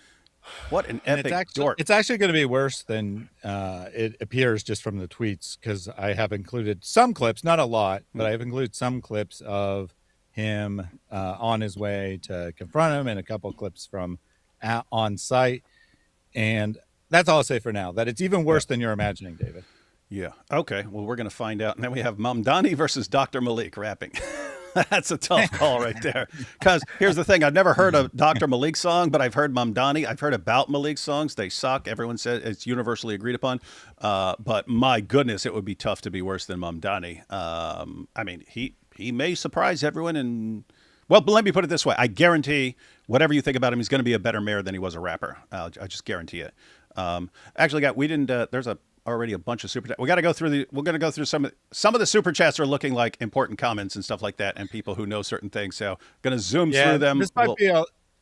What an epic dork. It's actually going to be worse than it appears just from the tweets, because I have included some clips, not a lot, but I have included some clips of him on his way to confront him and a couple of clips from on site. And that's all I'll say for now, that it's even worse than you're imagining, David. Yeah. Okay. Well, we're going to find out. And then we have Mamdani versus Dr. Malik rapping. That's a tough call right there. Because here's the thing. I've never heard a Dr. Malik song, but I've heard Mamdani. I've heard about Malik songs. They suck. Everyone says it's universally agreed upon. But my goodness, it would be tough to be worse than Mamdani. I mean, he may surprise everyone. And well, but let me put it this way. I guarantee whatever you think about him, he's going to be a better mayor than he was a rapper. I just guarantee it. Actually, we didn't. There's already a bunch of super chats. We're going to go through some of the super chats are looking like important comments and stuff like that, and people who know certain things. So going to zoom through them. This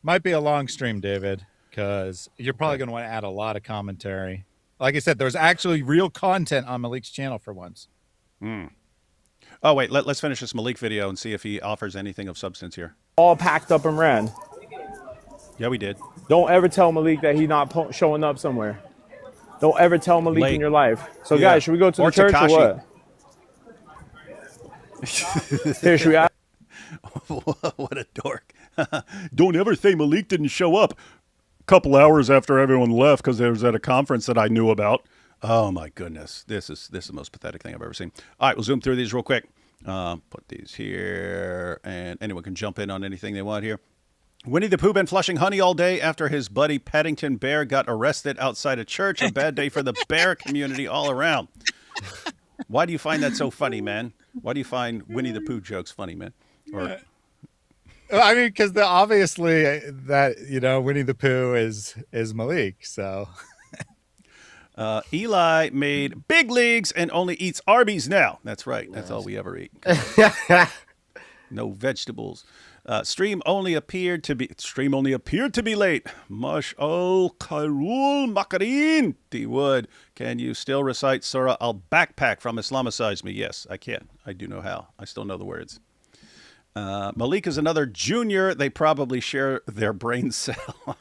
might be a long stream, David, because you're probably going to want to add a lot of commentary. Like I said, there's actually real content on Malik's channel for once. Oh wait, let's finish this Malik video and see if he offers anything of substance here. All packed up and ran. Yeah, we did. Don't ever tell Malik that he's not showing up somewhere. Don't ever tell Malik in your life. So, guys, should we go to the church Takashi. or what? Here, should we ask? What a dork. Don't ever say Malik didn't show up a couple hours after everyone left because they was at a conference that I knew about. Oh, my goodness. This is the most pathetic thing I've ever seen. All right, we'll zoom through these real quick. Put these here, and anyone can jump in on anything they want here. Winnie the Pooh been flushing honey all day after his buddy Paddington Bear got arrested outside a church. A bad day for the bear community all around. Why do you find that so funny, man? Why do you find Winnie the Pooh jokes funny, man? I mean, because obviously that, Winnie the Pooh is Malik, so. Eli made big leagues and only eats Arby's now. That's right. That's all we ever eat. No vegetables. Stream only appeared to be late. Mush Kairul Makarin. D Wood. Can you still recite Surah Al Backpack from Islamicize Me? Yes, I can. I do know how. I still know the words. Malik is another junior. They probably share their brain cell.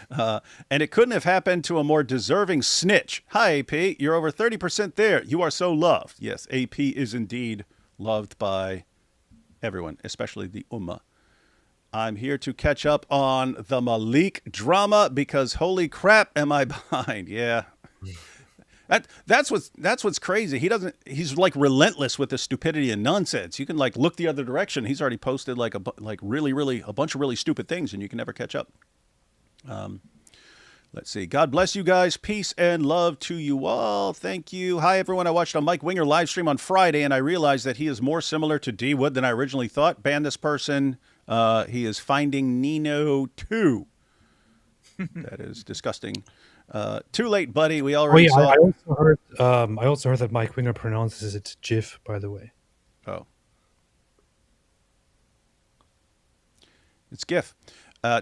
And it couldn't have happened to a more deserving snitch. Hi, AP. You're over 30% there. You are so loved. Yes, AP is indeed loved by everyone, especially the Ummah. I'm here to catch up on the Malik drama because holy crap, am I behind? Yeah. That's what's crazy. He's like relentless with the stupidity and nonsense. You can like look the other direction. He's already posted like a bunch of really stupid things, and you can never catch up. Let's see. God bless you guys. Peace and love to you all. Thank you. Hi everyone. I watched a Mike Winger live stream on Friday, and I realized that he is more similar to D Wood than I originally thought. Ban this person. He is Finding Nino 2. That is disgusting. Too late, buddy. We already saw. I also heard that Mike Winger pronounces it GIF, by the way. Oh, it's GIF.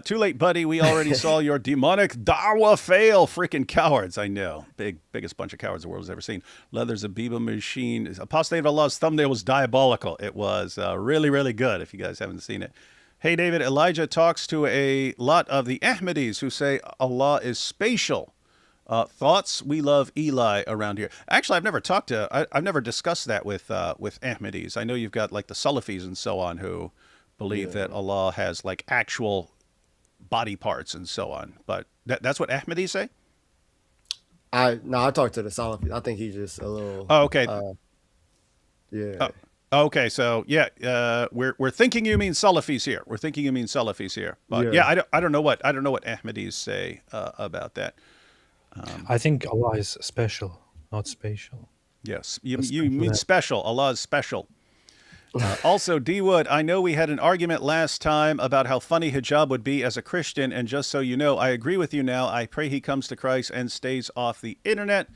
Too late, buddy. We already saw your demonic Dawa fail. Freaking cowards. I know. Biggest bunch of cowards the world has ever seen. Leather's Abiba machine. Apostate of Allah's thumbnail was diabolical. It was really, really good if you guys haven't seen it. Hey, David, Elijah talks to a lot of the Ahmadis who say Allah is spatial. Thoughts? We love Eli around here. Actually, I've never discussed that with Ahmadis. I know you've got like the Salafis and so on who believe that Allah has like actual body parts and so on. But that's what Ahmadis say? I talked to the Salafis. I think he's just a little. Oh, okay. Yeah. Okay, so yeah, we're thinking you mean Salafis here. But yeah, I don't know what Ahmadis say about that. I think Allah is special, not spatial. Yes, you mean special. Allah is special. Also, D Wood, I know we had an argument last time about how funny hijab would be as a Christian, and just so you know, I agree with you now. I pray he comes to Christ and stays off the internet.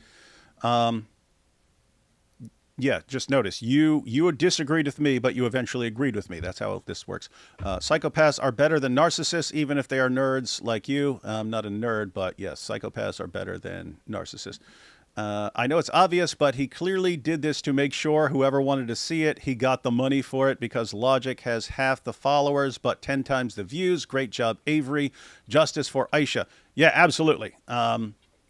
Yeah, just notice, you disagreed with me, but you eventually agreed with me. That's how this works. Psychopaths are better than narcissists, even if they are nerds like you. I'm not a nerd, but yes, psychopaths are better than narcissists. I know it's obvious, but he clearly did this to make sure whoever wanted to see it, he got the money for it, because Logic has half the followers, but 10 times the views. Great job, Avery. Justice for Aisha. Yeah, absolutely.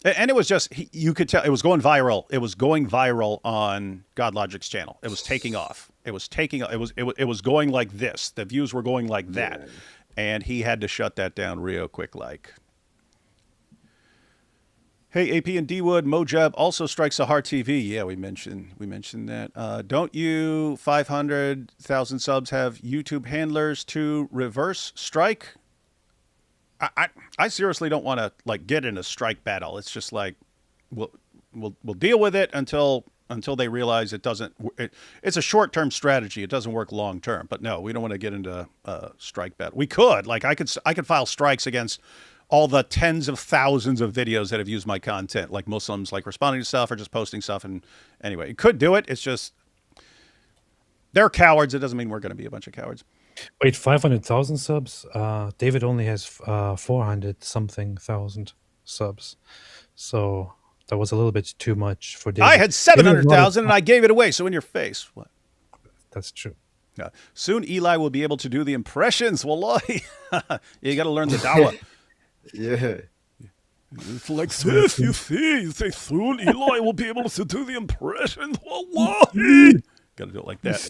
And it was just, you could tell it was going viral. It was going viral on God Logic's channel. It was taking off. It was going like this. The views were going like that. Yeah. And he had to shut that down real quick like. Hey, AP and D Wood, Mojab also strikes Sahar TV. Yeah, we mentioned that. Don't you 500,000 subs have YouTube handlers to reverse strike? I seriously don't want to like get in a strike battle. It's just like we'll deal with it until they realize it doesn't. It's a short-term strategy. It doesn't work long-term. But no, we don't want to get into a strike battle. We could I could file strikes against all the tens of thousands of videos that have used my content, like Muslims like responding to stuff or just posting stuff. And anyway, it could do it. It's just they're cowards. It doesn't mean we're going to be a bunch of cowards. Wait, 500,000 subs? David only has 400-something thousand subs. So that was a little bit too much for David. I had 700,000 and I gave it away. So in your face. What? That's true. Yeah. Soon Eli will be able to do the impressions. Wallahi. You got to learn the dawah. Yeah. It's like this, you see. You say soon Eli will be able to do the impressions. Wallahi. Got to do it like that.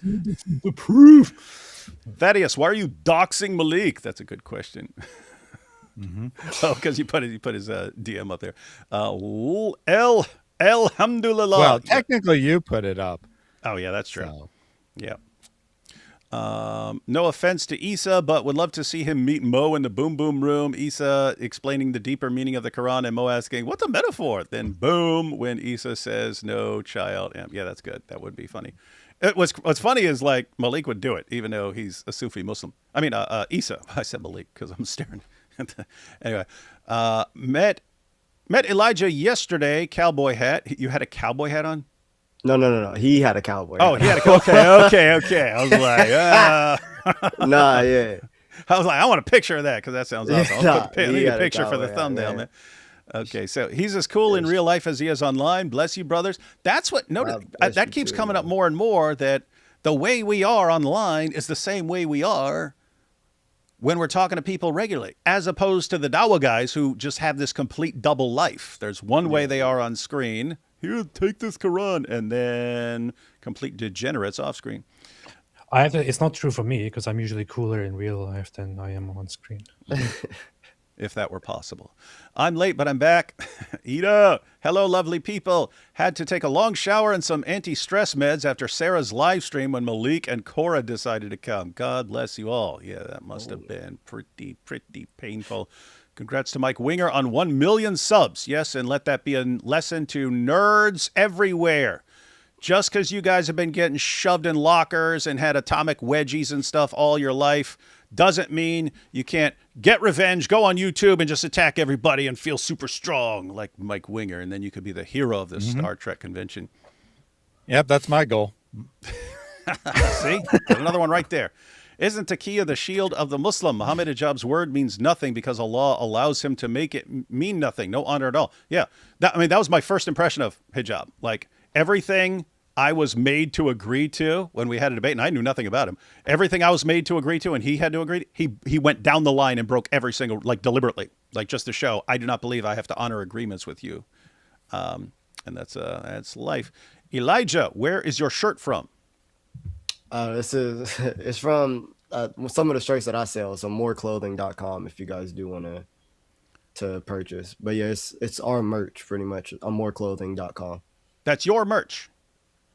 The proof. Thaddeus, why are you doxing Malik? That's a good question. Mm-hmm. Oh, because he put his DM up there. Alhamdulillah. Well, technically you put it up. Oh, yeah, that's true. So. Yeah. No offense to Isa, but would love to see him meet Mo in the Boom Boom room. Isa explaining the deeper meaning of the Quran and Mo asking, what's a metaphor? Then boom, when Isa says, no child. Yeah, that's good. That would be funny. What's funny is like Malik would do it, even though he's a Sufi Muslim. I mean, Isa. I said Malik because I'm staring. Anyway, met Elijah yesterday. Cowboy hat. You had a cowboy hat on? No. He had a cowboy hat. Oh, he had a okay. I was like, nah, yeah. I was like, I want a picture of that because that sounds awesome. I'll put a picture for the thumbnail, man. Okay, so he's as cool in real life as he is online. Bless you, brothers. That's what that keeps coming up more and more, that the way we are online is the same way we are when we're talking to people regularly, as opposed to the Dawa guys who just have this complete double life. There's one way they are on screen. Here, take this Quran, and then complete degenerates off screen. It's not true for me because I'm usually cooler in real life than I am on screen. If that were possible. I'm late, but I'm back. Ida, hello, lovely people. Had to take a long shower and some anti-stress meds after Sarah's live stream when Malik and Cora decided to come. God bless you all. Yeah, that must have been pretty painful. Congrats to Mike Winger on 1 million subs. Yes, and let that be a lesson to nerds everywhere. Just because you guys have been getting shoved in lockers and had atomic wedgies and stuff all your life doesn't mean you can't get revenge, go on YouTube and just attack everybody and feel super strong like Mike Winger, and then you could be the hero of the Star Trek convention. Yep, that's my goal. See? Got another one right there. Isn't Taqiyya the shield of the Muslim? Muhammad Hijab's word means nothing because Allah allows him to make it mean nothing. No honor at all. Yeah. That was my first impression of hijab. Like, everything I was made to agree to when we had a debate, and I knew nothing about him. Everything I was made to agree to and he had to agree to, he went down the line and broke every single, like, deliberately, like, just to show I do not believe I have to honor agreements with you. And that's life. Elijah, where is your shirt from? It's from some of the shirts that I sell. So moreclothing.com if you guys do want to purchase. But yeah, it's our merch pretty much on moreclothing.com. That's your merch.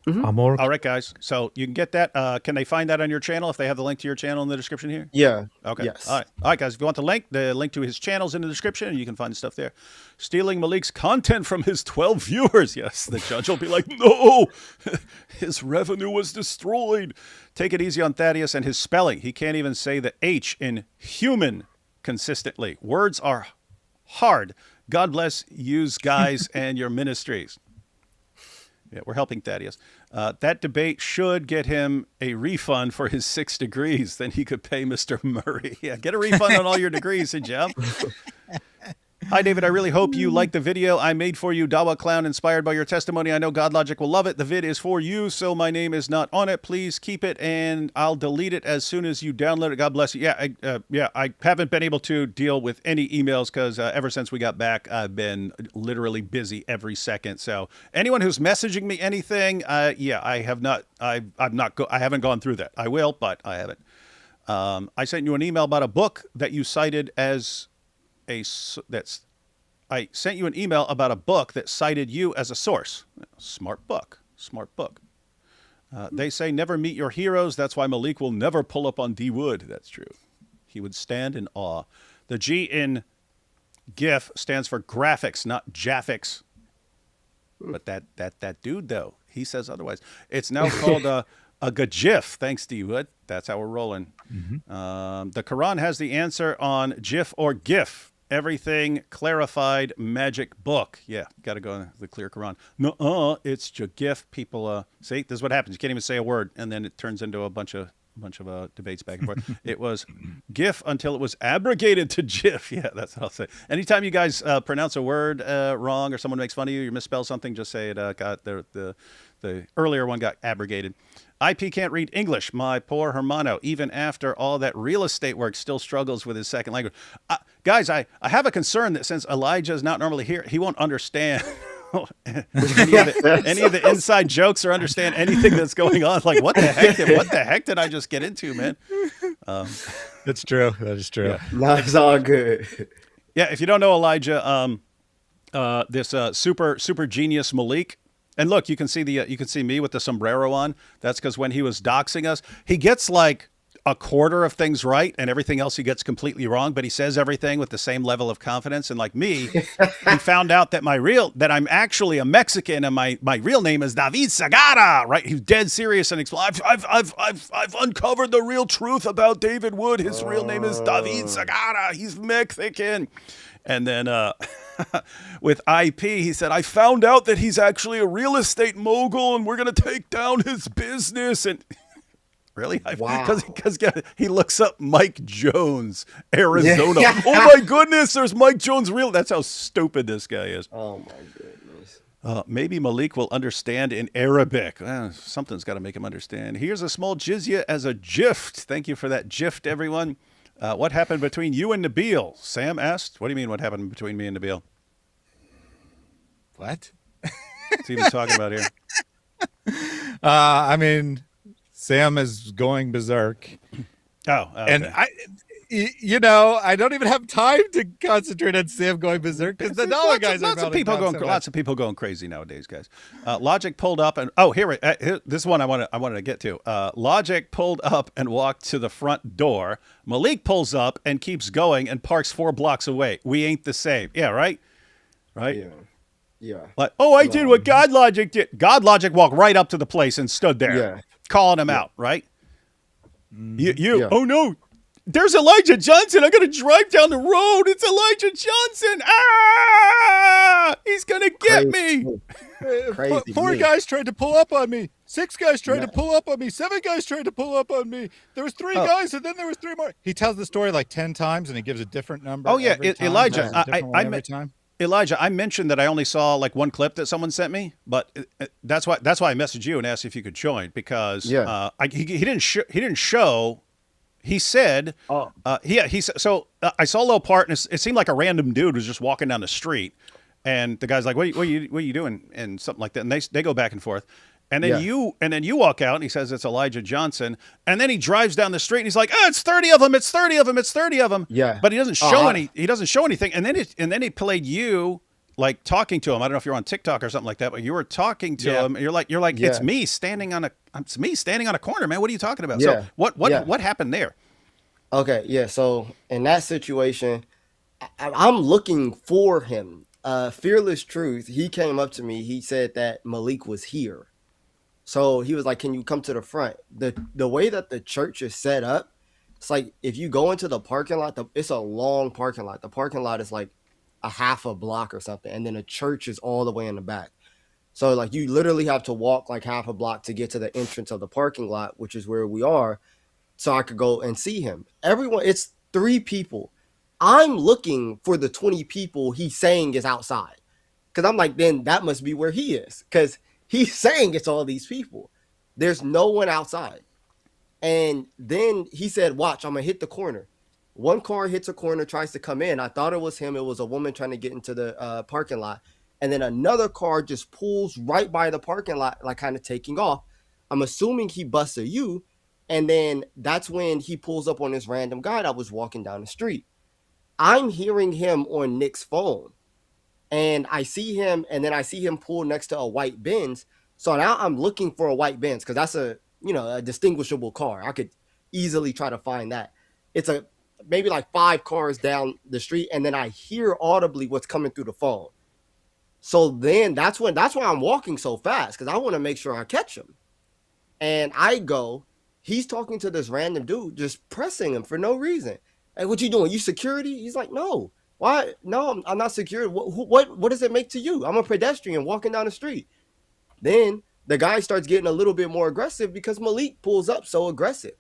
Amor. All right, guys. So you can get that. Can they find that on your channel if they have the link to your channel in the description here? Yeah. Okay. Yes. All right, guys. If you want the link to his channel's in the description, and you can find stuff there. Stealing Malik's content from his 12 viewers. Yes, the judge will be like, no, his revenue was destroyed. Take it easy on Thaddeus and his spelling. He can't even say the H in human consistently. Words are hard. God bless yous guys and your ministries. Yeah, we're helping Thaddeus. That debate should get him a refund for his 6 degrees. Then he could pay Mr. Murray. Yeah, get a refund on all your degrees, Hijab. Hi, David. I really hope you like the video I made for you. Dawa Clown, inspired by your testimony. I know God Logic will love it. The vid is for you, so my name is not on it. Please keep it, and I'll delete it as soon as you download it. God bless you. Yeah, I haven't been able to deal with any emails because ever since we got back, I've been literally busy every second. So anyone who's messaging me anything, I have not. I haven't gone through that. I will, but I haven't. I sent you an email about a book that you cited as. I sent you an email about a book that cited you as a source. Smart book. They say never meet your heroes. That's why Malik will never pull up on D Wood. That's true. He would stand in awe. The G in GIF stands for graphics, not Jaffics. But that dude though, he says otherwise. It's now called a GIF. Thanks, D Wood. That's how we're rolling. The Quran has the answer on GIF or GIF. Everything clarified magic book. Yeah, got to go in the clear Quran. No, it's GIF. People, see, this is what happens. You can't even say a word, and then it turns into a bunch of debates back and forth. It was GIF until it was abrogated to GIF. Yeah, that's what I'll say. Anytime you guys pronounce a word wrong or someone makes fun of you, you misspell something, just say it got the earlier one got abrogated. IP can't read English. My poor Hermano, even after all that real estate work, still struggles with his second language. Guys, I have a concern that since Elijah is not normally here, he won't understand any of the inside jokes or understand anything that's going on. Like, what the heck did I just get into, man? That's true. That is true. Yeah. No, it's all good. Yeah, if you don't know Elijah, this super genius Malik. And look, you can see me with the sombrero on. That's because when he was doxing us, he gets like a quarter of things right and everything else he gets completely wrong, but he says everything with the same level of confidence. And like me, he found out that that I'm actually a Mexican and my real name is David Sagara, right? He's dead serious and I've uncovered the real truth about David Wood. His real name is David Sagara. He's Mexican. And then with IP, he said, I found out that he's actually a real estate mogul and we're going to take down his business. And really? Wow. Because he looks up Mike Jones, Arizona. Yeah. Oh, my goodness, there's Mike Jones real. That's how stupid this guy is. Oh, my goodness. Maybe Malik will understand in Arabic. Something's got to make him understand. Here's a small jizya as a gift. Thank you for that gift, everyone. What happened between you and Nabil? Sam asked. What do you mean what happened between me and Nabil? What? What's he even talking about here? I mean, Sam is going berserk. Oh, okay. And I don't even have time to concentrate on Sam going berserk because the dollar guys are lots of people going. Lots of people going crazy nowadays, guys. Logic pulled up and here this one I wanted to get to. Logic pulled up and walked to the front door. Malik pulls up and keeps going and parks 4 blocks away. We ain't the same. Yeah, right. Yeah. Like, I did what God Logic did. God Logic walked right up to the place and stood there, calling him out. Right. Oh no. There's Elijah Johnson. I got to drive down the road. It's Elijah Johnson. He's going to get me. Crazy. 4 guys tried to pull up on me. 6 guys tried to pull up on me. 7 guys tried to pull up on me. There was 3 guys, and then there was 3 more. He tells the story like 10 times, and he gives a different number. Oh, yeah. Elijah, every time. Elijah, I mentioned that I only saw like one clip that someone sent me, but that's why I messaged you and asked if you could join because he didn't show. He said, so I saw a little part, and it seemed like a random dude was just walking down the street, and the guy's like, "What are you doing?" and something like that, and they go back and forth, and then you walk out, and he says it's Elijah Johnson, and then he drives down the street, and he's like, "It's 30 of them, it's 30 of them, it's 30 of them." Yeah, but he doesn't show He doesn't show anything, and then he played you. Like talking to him, I don't know if you're on TikTok or something like that, but you were talking to him. And you're like, it's me standing on a corner, man. What are you talking about? Yeah. So what happened there? Okay, yeah. So in that situation, I'm looking for him. Fearless Truth. He came up to me. He said that Malik was here, so he was like, "Can you come to the front?" The way that the church is set up, it's like if you go into the parking lot, it's a long parking lot. The parking lot is like a half a block or something, and then the church is all the way in the back. So like you literally have to walk like half a block to get to the entrance of the parking lot, which is where we are, so I could go and see him. It's 3 people. I'm looking for the 20 people he's saying is outside, because I'm like, then that must be where he is, because he's saying it's all these people. There's no one outside. And then he said, "Watch, I'm gonna hit the corner." One car hits a corner, tries to come in. I thought it was him. It was a woman trying to get into the parking lot. And then another car just pulls right by the parking lot, like kind of taking off. I'm assuming he busts a U. And then that's when he pulls up on this random guy that was walking down the street. I'm hearing him on Nick's phone. And I see him, and then I see him pull next to a white Benz. So now I'm looking for a white Benz, because that's a distinguishable car. I could easily try to find that. It's maybe like 5 cars down the street, and then I hear audibly what's coming through the phone. So then that's why I'm walking so fast, because I want to make sure I catch him. And he's talking to this random dude, just pressing him for no reason. "Hey, what you doing? You security?" He's like, "No. Why? No, I'm not security. What does it make to you? I'm a pedestrian walking down the street." Then the guy starts getting a little bit more aggressive because Malik pulls up so aggressive.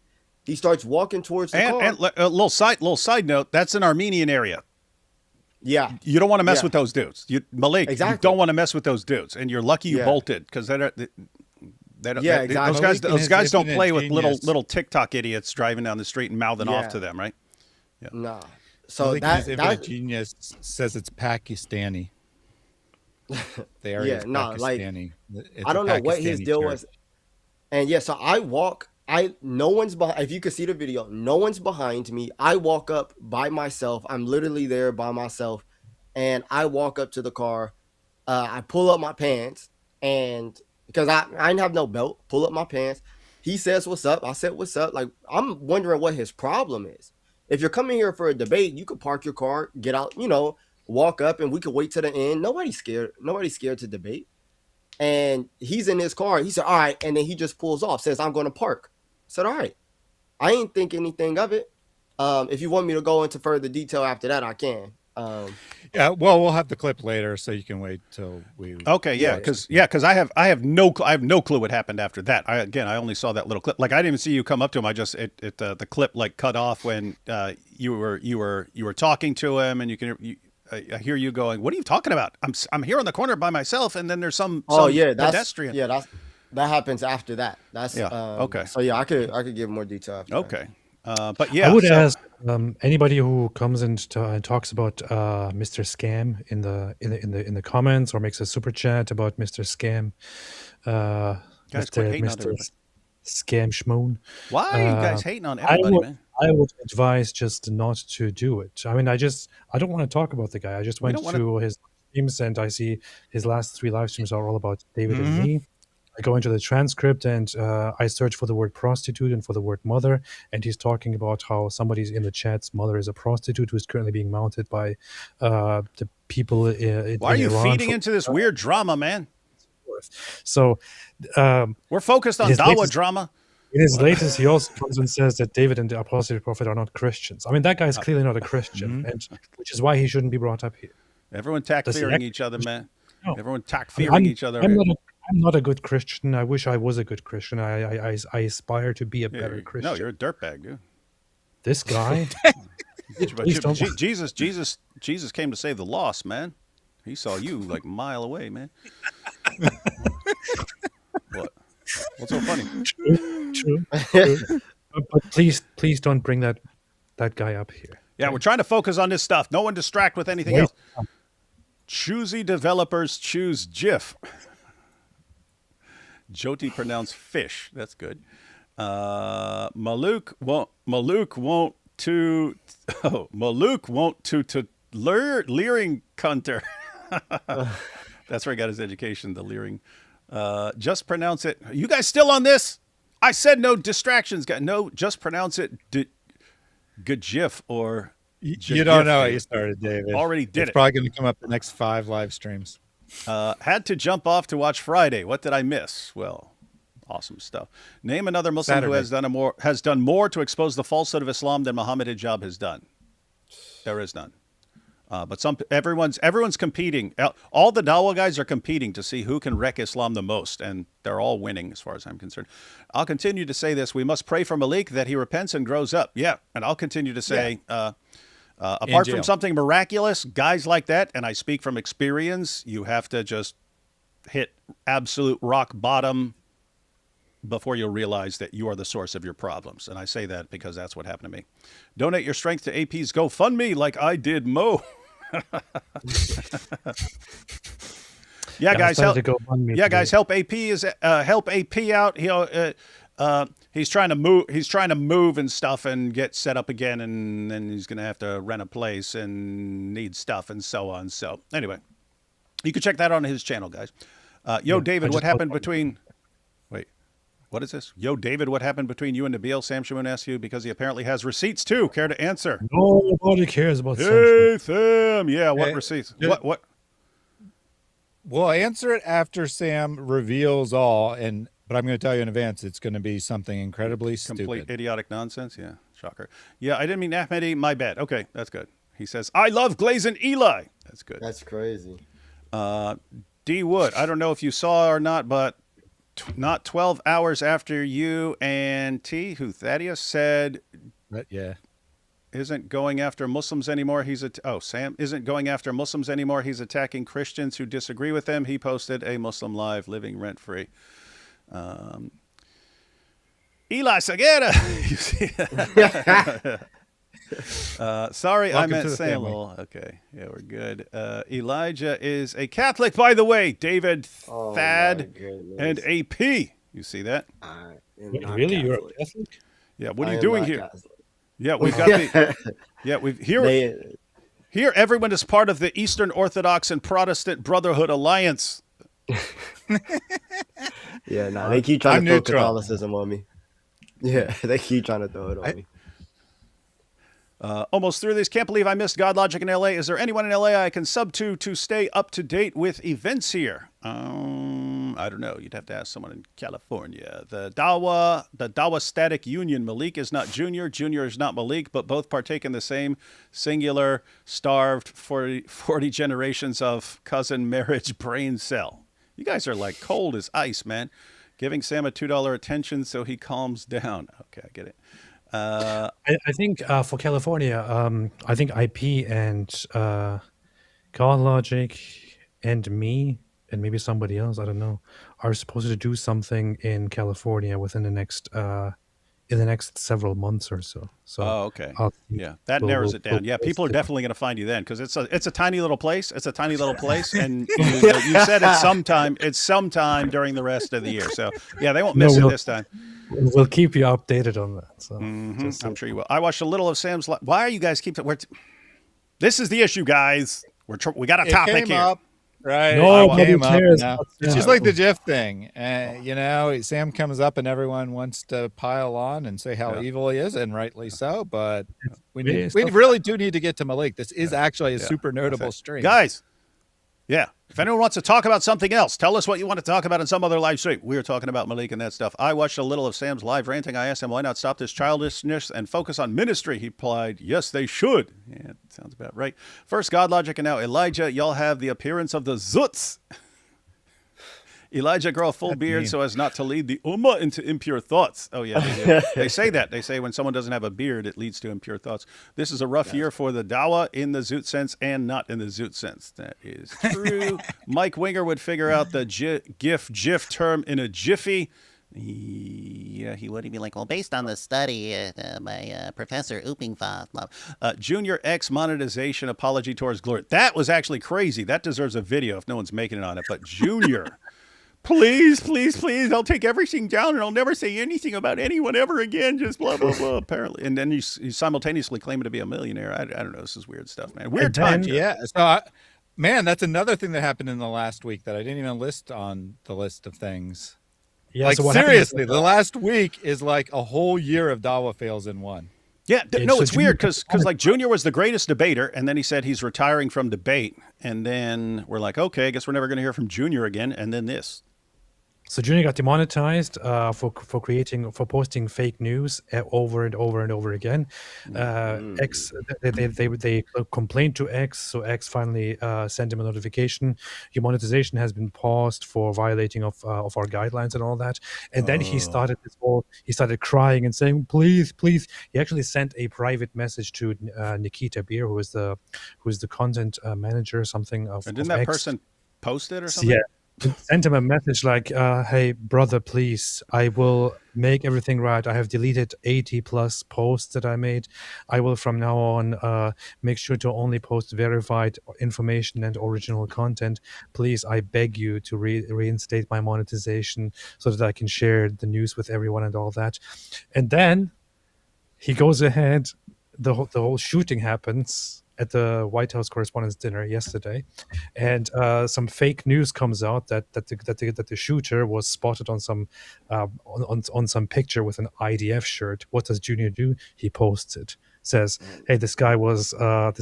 He starts walking towards the car. And a little side note, that's an Armenian area. Yeah. You don't want to mess with those dudes. Malik, exactly. You don't want to mess with those dudes. And you're lucky you bolted, because exactly. Those guys don't play with little TikTok idiots driving down the street and mouthing off to them, right? Yeah. Nah. So that genius says it's Pakistani. They are Pakistani. I don't know what his deal was. And so I walk. No one's behind. If you could see the video, no one's behind me. I walk up by myself. I'm literally there by myself, and I walk up to the car. I pull up my pants, and because I didn't have no belt, pull up my pants. He says, "What's up?" I said, "What's up?" Like, I'm wondering what his problem is. If you're coming here for a debate, you could park your car, get out, walk up, and we could wait to the end. Nobody's scared. Nobody's scared to debate. And he's in his car. He said, "All right," and then he just pulls off. Says, "I'm going to park." I said, "All right." I ain't think anything of it. If you want me to go into further detail after that, I can. We'll have the clip later, so you can wait till we. Okay, because I have no clue what happened after that. I only saw that little clip. Like, I didn't even see you come up to him. I just the clip like cut off when you were talking to him, and I hear you going, what are you talking about? I'm here on the corner by myself, and then there's some that's pedestrian. that happens after that. That's okay. So yeah, I could give more detail after okay. But yeah, I would ask anybody who comes and talks about Mr. Scam in the comments, or makes a super chat about Mr. Scam, guys, quit hating on Mr. everybody. Scam Schmoon. Why are you guys hating on everybody, man? I would advise just not to do it. I mean, I don't want to talk about the guy. I just went to his streams, and I see his last 3 live streams are all about David and me. I go into the transcript, and I search for the word prostitute and for the word mother, and he's talking about how somebody's in the chat's mother is a prostitute who is currently being mounted by the people in Why are you Iran feeding into this weird drama, man? So we're focused on Dawa drama. In his latest, he also comes and says that David and the apostate prophet are not Christians. I mean, that guy is clearly not a Christian, and which is why he shouldn't be brought up here. Everyone takfiring each other, man. No. Everyone takfiring each other. I'm not a good Christian. I wish I was a good Christian. I aspire to be a better Christian. No, you're a dirtbag, dude. This guy. Jesus came to save the lost, man. He saw you like a mile away, man. What? What's so funny? True. But please don't bring that guy up here. Yeah, we're trying to focus on this stuff. No one distract with anything else. Choosy developers choose GIF. Jyoti pronounced fish. That's good. Maluk won't to leering cunter. That's where he got his education, the leering. Just pronounce it. You guys still on this? I said no distractions. No, just pronounce it Gajif or You don't know what you started, David. Already did it's it. Probably going to come up the next 5 live streams. Had to jump off to watch Friday. What did I miss? Well, awesome stuff. Name another Muslim Saturday. who has done more to expose the falsehood of Islam than Muhammad Hijab has done. There is none. But everyone's competing. All the Dawah guys are competing to see who can wreck Islam the most, and they're all winning as far as I'm concerned. I'll continue to say this. We must pray for Malik that he repents and grows up. Yeah, and I'll continue to say, apart from something miraculous, guys like that, and I speak from experience, you have to just hit absolute rock bottom before you'll realize that you are the source of your problems. And I say that because that's what happened to me. Donate your strength to AP's GoFundMe like I did Mo. Guys, help. Help AP help AP out. He's trying to move. He's trying to move and stuff and get set up again, and then he's going to have to rent a place and need stuff and so on. So anyway, you can check that on his channel, guys. David, what happened between? Wait, what is this? David, what happened between you and Nabil? Sam Shamoon asked you because he apparently has receipts too. Care to answer? Nobody cares about Sam. Yeah, what receipts? What? We'll answer it after Sam reveals all, but I'm going to tell you in advance, it's going to be something incredibly stupid. Complete idiotic nonsense. Yeah, shocker. Yeah, I didn't mean Ahmedi. My bad. Okay, that's good. He says, I love Glazin Eli. That's good. That's crazy. D. Wood, I don't know if you saw or not, but not 12 hours after you and Thaddeus said, isn't going after Muslims anymore. Sam isn't going after Muslims anymore. He's attacking Christians who disagree with him. He posted a Muslim live living rent free. Eli Segura. You see? Sorry, I meant Samuel. Okay, yeah, we're good. Elijah is a Catholic, by the way. David, Thad, and AP. You see that? Really, you're a Catholic? Yeah. What are you doing here? Catholic. Yeah, we've got here. Everyone is part of the Eastern Orthodox and Protestant Brotherhood Alliance. They keep trying to throw Catholicism on me. Yeah, they keep trying to throw it on me. Almost through this. Can't believe I missed God Logic in LA. Is there anyone in LA I can sub to stay up to date with events here? I don't know. You'd have to ask someone in California. The Dawa Static Union. Malik is not Junior. Junior is not Malik, but both partake in the same singular, starved 40 generations of cousin marriage brain cell. You guys are like cold as ice, man. Giving Sam a $2 attention so he calms down. Okay, I get it. I think for California, I think IP and God Logic and me and maybe somebody else, I don't know, are supposed to do something in California within the next in the next several months or so. So Oh, okay. I'll see. Yeah, that narrows it down. Yeah, people are post it. definitely going to find you then because it's a tiny little place. It's a tiny little place, and you said it's sometime during the rest of the year. So yeah, they won't miss it this time. We'll keep you updated on that. So I'm sure you will. I watched a little of Sam's. Why are you guys this is the issue, guys. We got a topic here. Up, right? Nobody cares. It's just like the GIF thing. You know, Sam comes up and everyone wants to pile on and say how evil he is, and rightly so. But we really do need to get to Malik. This is actually a super notable stream, guys. Yeah. If anyone wants to talk about something else, tell us what you want to talk about in some other live stream. We were talking about Malik and that stuff. I watched a little of Sam's live ranting. I asked him, why not stop this childishness and focus on ministry? He replied, yes, they should. Yeah, sounds about right. First, God Logic, and now Elijah. Y'all have the appearance of the Zutz. Elijah grow a full beard so as not to lead the Ummah into impure thoughts. Oh, yeah. They say that. They say when someone doesn't have a beard, it leads to impure thoughts. This is a rough year for the Dawah in the Zoot sense and not in the Zoot sense. That is true. Mike Winger would figure out the GIF term in a jiffy. Yeah, he would. He'd be like, well, based on the study by Professor Oopingfa. Junior X monetization apology towards glory. That was actually crazy. That deserves a video if no one's making it on it. But Junior... Please, please, please, I'll take everything down and I'll never say anything about anyone ever again, just blah, blah, blah, apparently. And then he's simultaneously claiming to be a millionaire. I don't know. This is weird stuff, man. Weird times. Yeah. So, man, that's another thing that happened in the last week that I didn't even list on the list of things. Yeah, like, so seriously, the last week is like a whole year of Dawah fails in one. Yeah, no, it's weird because like Junior was the greatest debater, and then he said he's retiring from debate. And then we're like, okay, I guess we're never going to hear from Junior again. And then this. So Junior got demonetized for posting fake news over and over and over again. X they complained to X, so X finally sent him a notification. Your monetization has been paused for violating of our guidelines and all that. And then he started crying and saying, please, please. He actually sent a private message to Nikita Beer, who is the content manager or something of. And didn't of that X. person post it or something? Yeah. Sent him a message like, hey, brother, please, I will make everything right. I have deleted 80 plus posts that I made. I will from now on make sure to only post verified information and original content. Please, I beg you to reinstate my monetization so that I can share the news with everyone and all that. And then he goes ahead. The whole shooting happens at the White House Correspondents' Dinner yesterday, and some fake news comes out that the shooter was spotted on some on some picture with an IDF shirt. What does Junior do? He posts it. Says, hey, this guy is an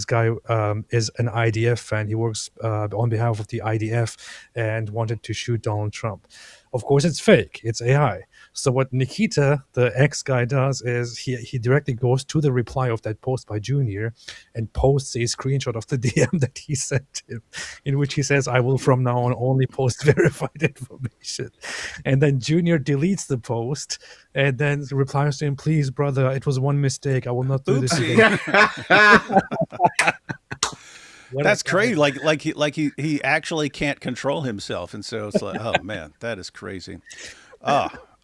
IDF fan. He works on behalf of the IDF and wanted to shoot Donald Trump. Of course, it's fake. It's AI. So what Nikita, the X guy, does is he directly goes to the reply of that post by Junior and posts a screenshot of the DM that he sent him, in which he says, I will from now on only post verified information. And then Junior deletes the post and then replies to him, please, brother, it was one mistake. I will not do this again. That's crazy. Like he actually can't control himself, and so it's like, oh man, that is crazy.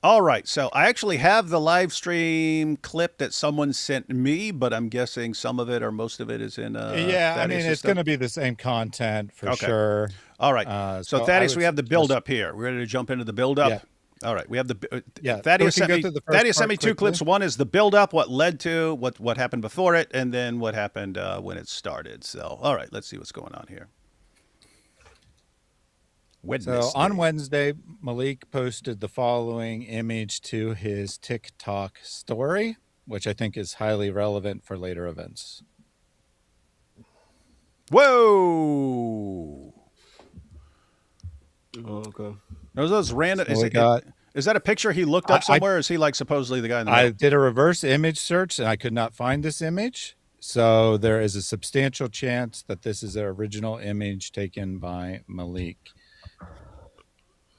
All right, so I actually have the live stream clip that someone sent me, but I'm guessing some of it or most of it is in. Yeah, I mean it's going to be the same content for sure. All right, so Thaddeus, we have the build up here. We're ready to jump into the build up. Yeah. All right, we have the Thaddeus sent me two clips. One is the build up, what led to what happened before it, and then what happened when it started. So, all right, let's see what's going on here. Wednesday. So on Wednesday, Malik posted the following image to his TikTok story, which I think is highly relevant for later events. Whoa! Oh, okay. Those random. Is that a picture he looked up somewhere? Or is he like supposedly the guy in the middle? I did a reverse image search and I could not find this image. So there is a substantial chance that this is an original image taken by Malik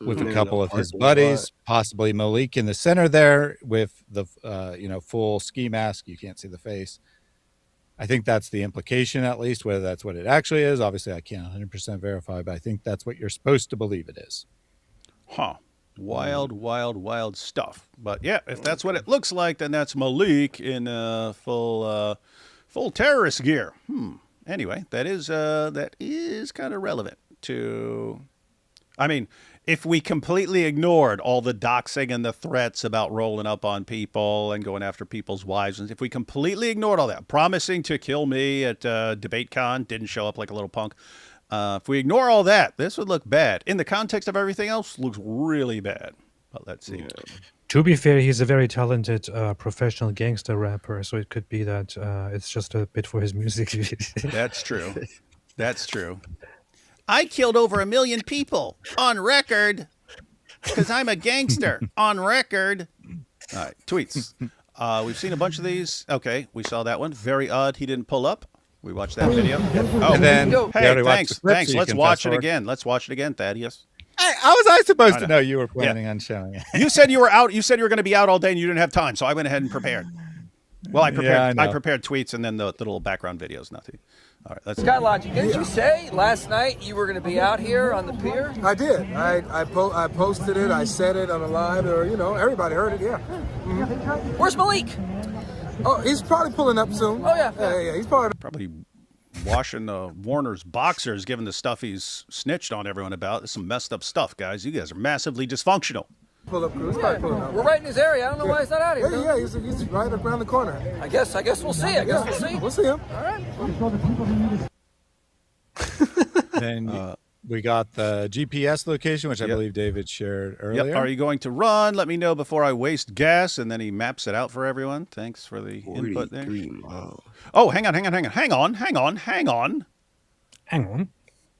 with a couple of his buddies, possibly Malik in the center there with the full ski mask. You can't see the face. I think that's the implication, at least. Whether that's what it actually is, obviously I can't 100% verify, but I think that's what you're supposed to believe it is. Huh. Wild, wild, wild stuff. But yeah, if that's what it looks like, then that's Malik in full terrorist gear. Anyway, that is kind of relevant to. I mean, if we completely ignored all the doxing and the threats about rolling up on people and going after people's wives, and if we completely ignored all that, promising to kill me at DebateCon, didn't show up like a little punk. If we ignore all that, this would look bad. In the context of everything else, looks really bad. But let's see. To be fair, he's a very talented professional gangster rapper, so it could be that it's just a bit for his music. That's true. That's true. I killed over 1 million people on record because I'm a gangster on record. All right, tweets. We've seen a bunch of these. Okay, we saw that one. Very odd he didn't pull up. We watched that video. Oh, And then hey, thanks. so you Let's can watch fast it forward. again. Let's watch it again, Thaddeus. Hey, how was I supposed I to know. know you were planning on showing it? You said you were out. You said you were going to be out all day and you didn't have time, so I went ahead and prepared. Well, I prepared. Yeah, I I know. prepared tweets and then the little background videos. Nothing. All right, let's. Skylogic, didn't you say last night you were going to be out here on the pier? I did. I posted it. I said it on a live, or everybody heard it. Yeah. Where's Malik? Oh, he's probably pulling up soon. Oh, yeah. Yeah. He's probably. Probably washing the Warner's boxers, given the stuff he's snitched on everyone about. There's some messed up stuff, guys. You guys are massively dysfunctional. Pull up crew. He's probably pulling up. We're right in his area. I don't know why he's not out here. Yeah, he's right around the corner. I guess we'll see. We'll see. We'll see him. All right. Then we got the GPS location, which I believe David shared earlier. Yep. Are you going to run? Let me know before I waste gas. And then he maps it out for everyone. Thanks for the input there. 43 miles. Oh, hang on. Hang on.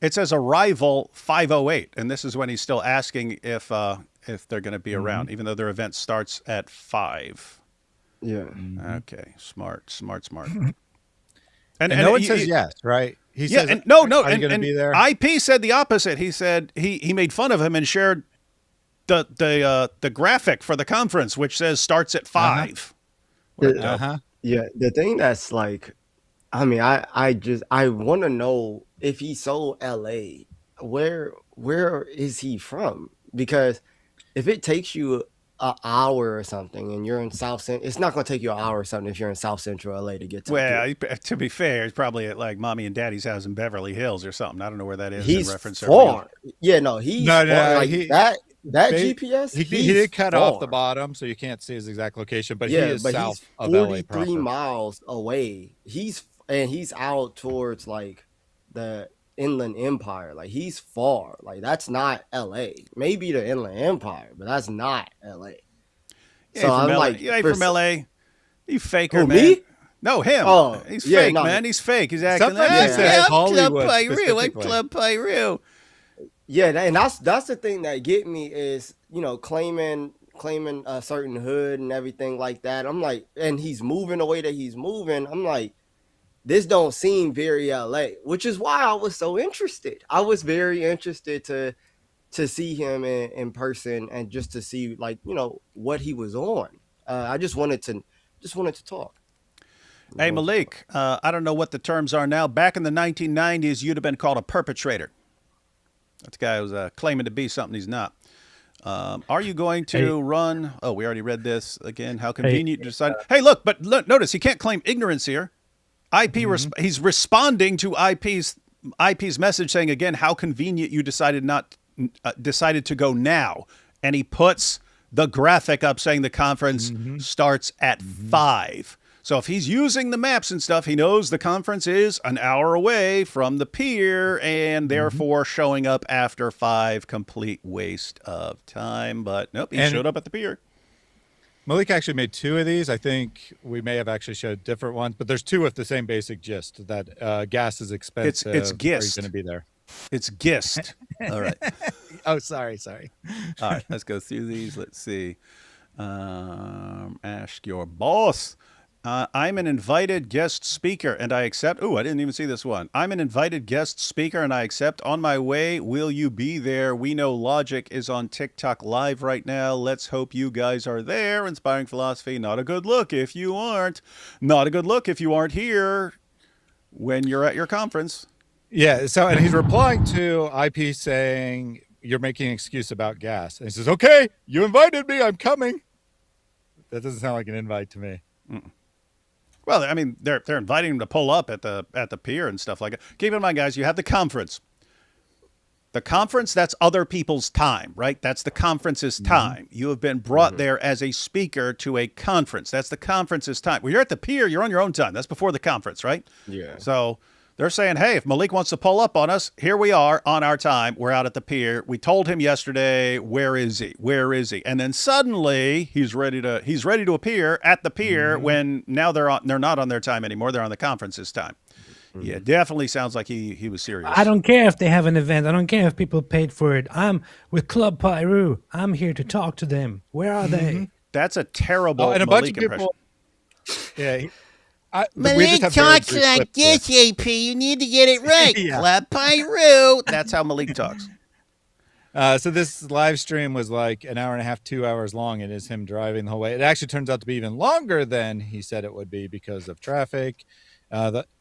It says arrival 5:08, and this is when he's still asking if they're going to be around, even though their event starts at 5. Yeah. Okay, smart. And no one says yes, right? He Yeah, says, and no, Are you going to be there? IP said the opposite. He said he made fun of him and shared the graphic for the conference, which says starts at 5. Yeah, the thing that's like, I mean, I want to know if he's so LA, where is he from? Because if it takes you an hour or something and you're in South Central, it's not going to take you an hour or something if you're in South Central LA to get to. Well, to be fair, he's probably at like mommy and daddy's house in Beverly Hills or something. I don't know where that is. He's in reference to far. Yeah, no, he's No, far. Like he- that He GPS. he did cut off the far. bottom, so you can't see his exact location, but Yeah, he is but south he's of LA 43 proper. miles away. He's out towards like the Inland Empire. Like he's far. Like that's not LA. Maybe the Inland Empire, but that's not LA. Yeah, So from I'm LA. like, You ain't for from LA. You faker, Who, man. me? No, him. Oh, He's yeah, fake, no. man. He's fake. He's acting Sometimes like he says I'm Club Hollywood Pyru. I'm specifically. Club Pyru. Yeah, and that's the thing that get me is claiming a certain hood and everything like that. I'm like, and he's moving the way that he's moving. I'm like, this don't seem very LA, which is why I was so interested. I was very interested to see him in person and just to see what he was on. I just wanted to talk. Hey, Malik, I don't know what the terms are now. Back in the 1990s, you'd have been called a perpetrator. That guy was claiming to be something he's not. Are you going to run? Oh, we already read this again. How convenient to decide. Hey, look, but notice he can't claim ignorance here. He's responding to IP's message saying again, how convenient you decided to go now. And he puts the graphic up saying the conference starts at 5. So if he's using the maps and stuff, he knows the conference is an hour away from the pier and therefore showing up after 5, complete waste of time. But nope, he showed up at the pier. Malik actually made 2 of these. I think we may have actually showed different ones, but there's 2 with the same basic gist that gas is expensive. It's Are you gist. going to be there? It's gist. All right. Oh, sorry. All right, let's go through these. Let's see. Ask your boss. I'm an invited guest speaker and I accept. Oh, I didn't even see this one. I'm an invited guest speaker and I accept. On my way. Will you be there? We know Logic is on TikTok live right now. Let's hope you guys are there. Inspiring philosophy. Not a good look if you aren't. Not a good look if you aren't here. when you're at your conference. Yeah. So, and he's replying to IP saying, "You're making an excuse about gas." And he says, "Okay, you invited me. I'm coming." That doesn't sound like an invite to me. Well, I mean, they're inviting him to pull up at the pier and stuff like that. Keep in mind, guys, you have the conference. The conference, that's other people's time, right? That's the conference's time. You have been brought there as a speaker to a conference. That's the conference's time. When you're at the pier, you're on your own time. That's before the conference, right? Yeah. So they're saying, hey, if Malik wants to pull up on us, here we are on our time. We're out at the pier. We told him yesterday, where is he? Where is he? And then suddenly he's ready to appear at the pier when now they're not on their time anymore. They're on the conference's time. Yeah, definitely sounds like he was serious. I don't care if they have an event. I don't care if people paid for it. I'm with Club Pyru. I'm here to talk to them. Where are they? That's a terrible and a Malik bunch of impression. people. Yeah. Malik talks like this, AP. You need to get it right. Yeah. Club Pyru. That's how Malik talks. So this live stream was like an hour and a half, 2 hours long. It is him driving the whole way. It actually turns out to be even longer than he said it would be because of traffic.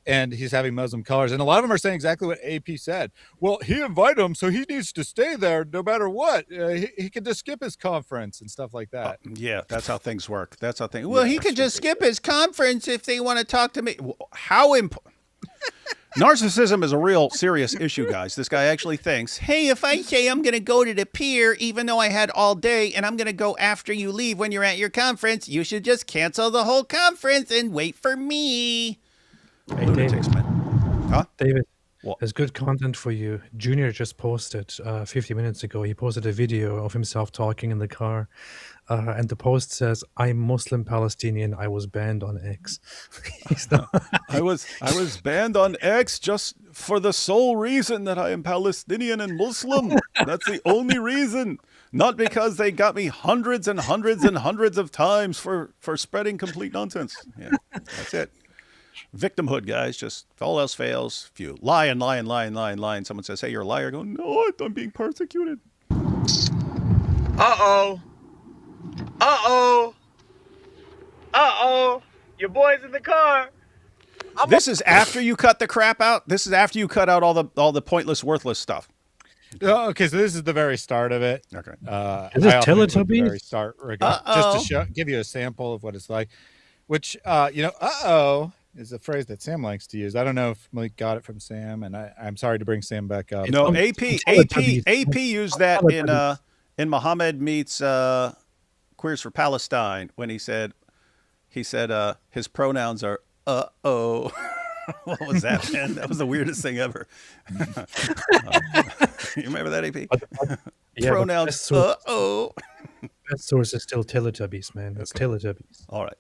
And he's having Muslim colors. And a lot of them are saying exactly what AP said. Well, he invited him, so he needs to stay there no matter what. He can just skip his conference and stuff like that. Yeah, that's how things work. That's how things. Well, he could just skip his conference if they want to talk to me. How important? Narcissism is a real serious issue, guys. This guy actually thinks, hey, if I say I'm going to go to the pier, even though I had all day, and I'm going to go after you leave when you're at your conference, you should just cancel the whole conference and wait for me. Hey, David. Huh? David, what? There's good content for you. Junior just posted 50 minutes ago. He posted a video of himself talking in the car. And the post says, I'm Muslim Palestinian. I was banned on X. I was banned on X just for the sole reason that I am Palestinian and Muslim. That's the only reason. Not because they got me hundreds and hundreds and hundreds of times for spreading complete nonsense. Yeah, that's it. Victimhood, guys. Just if all else fails, if you lie and lie and lie and lie and lie, and someone says, hey, you're a liar, go, no, I'm being persecuted. Uh-oh. Uh-oh. Uh-oh. Your boy's in the car. This is after you cut the crap out? This is after you cut out all the pointless, worthless stuff? Oh, okay, so this is the very start of it. Okay. Is this Teletubbies? Very start, just to give you a sample of what it's like. Which, uh-oh is a phrase that Sam likes to use. I don't know if Malik got it from Sam, and I'm sorry to bring Sam back up. No, AP used that in Muhammad Meets Queers for Palestine when he said his pronouns are uh-oh. What was that, man? That was the weirdest thing ever. You remember that, AP? Yeah, pronouns uh-oh. Best source is still Teletubbies, man. It's Teletubbies. All right.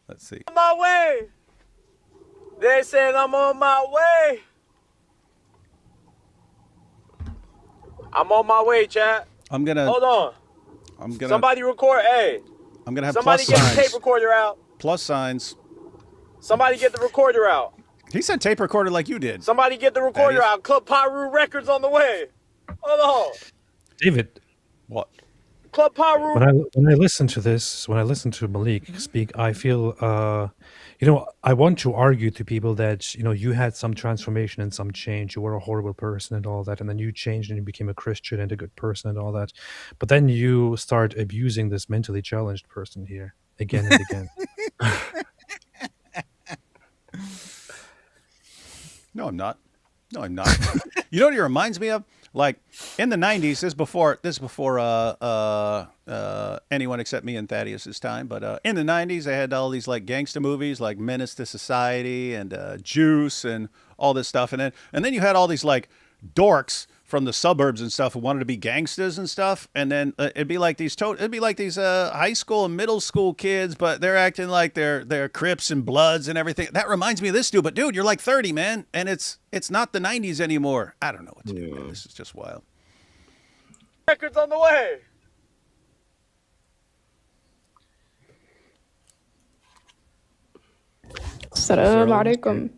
Let's see. On my way. They said I'm on my way. I'm on my way, chat. I'm gonna hold on. Somebody record. Hey, I'm gonna have somebody plus get signs. the tape recorder out. Plus signs. Somebody get the recorder out. He said tape recorder like you did. Somebody get the recorder out. Club Pyru Records on the way. Hold on. David. What? Club Pyru. When I listen to this, when I listen to Malik speak, I feel, I want to argue to people that, you had some transformation and some change. You were a horrible person and all that, and then you changed and you became a Christian and a good person and all that. But then you start abusing this mentally challenged person here again and again. No, I'm not. You know what it reminds me of? Like in the 90s, this is before anyone except me and Thaddeus's time. But in the 90s, they had all these like gangster movies like Menace to Society and Juice and all this stuff. And then you had all these like dorks from the suburbs and stuff who wanted to be gangsters and stuff. And then it'd be like these high school and middle school kids, but they're acting like they're Crips and Bloods and everything. That reminds me of this dude. But dude, you're like 30, man, and it's not the 90s anymore. I don't know what to do, man. This is just wild. Records on the way. Assalamu alaikum.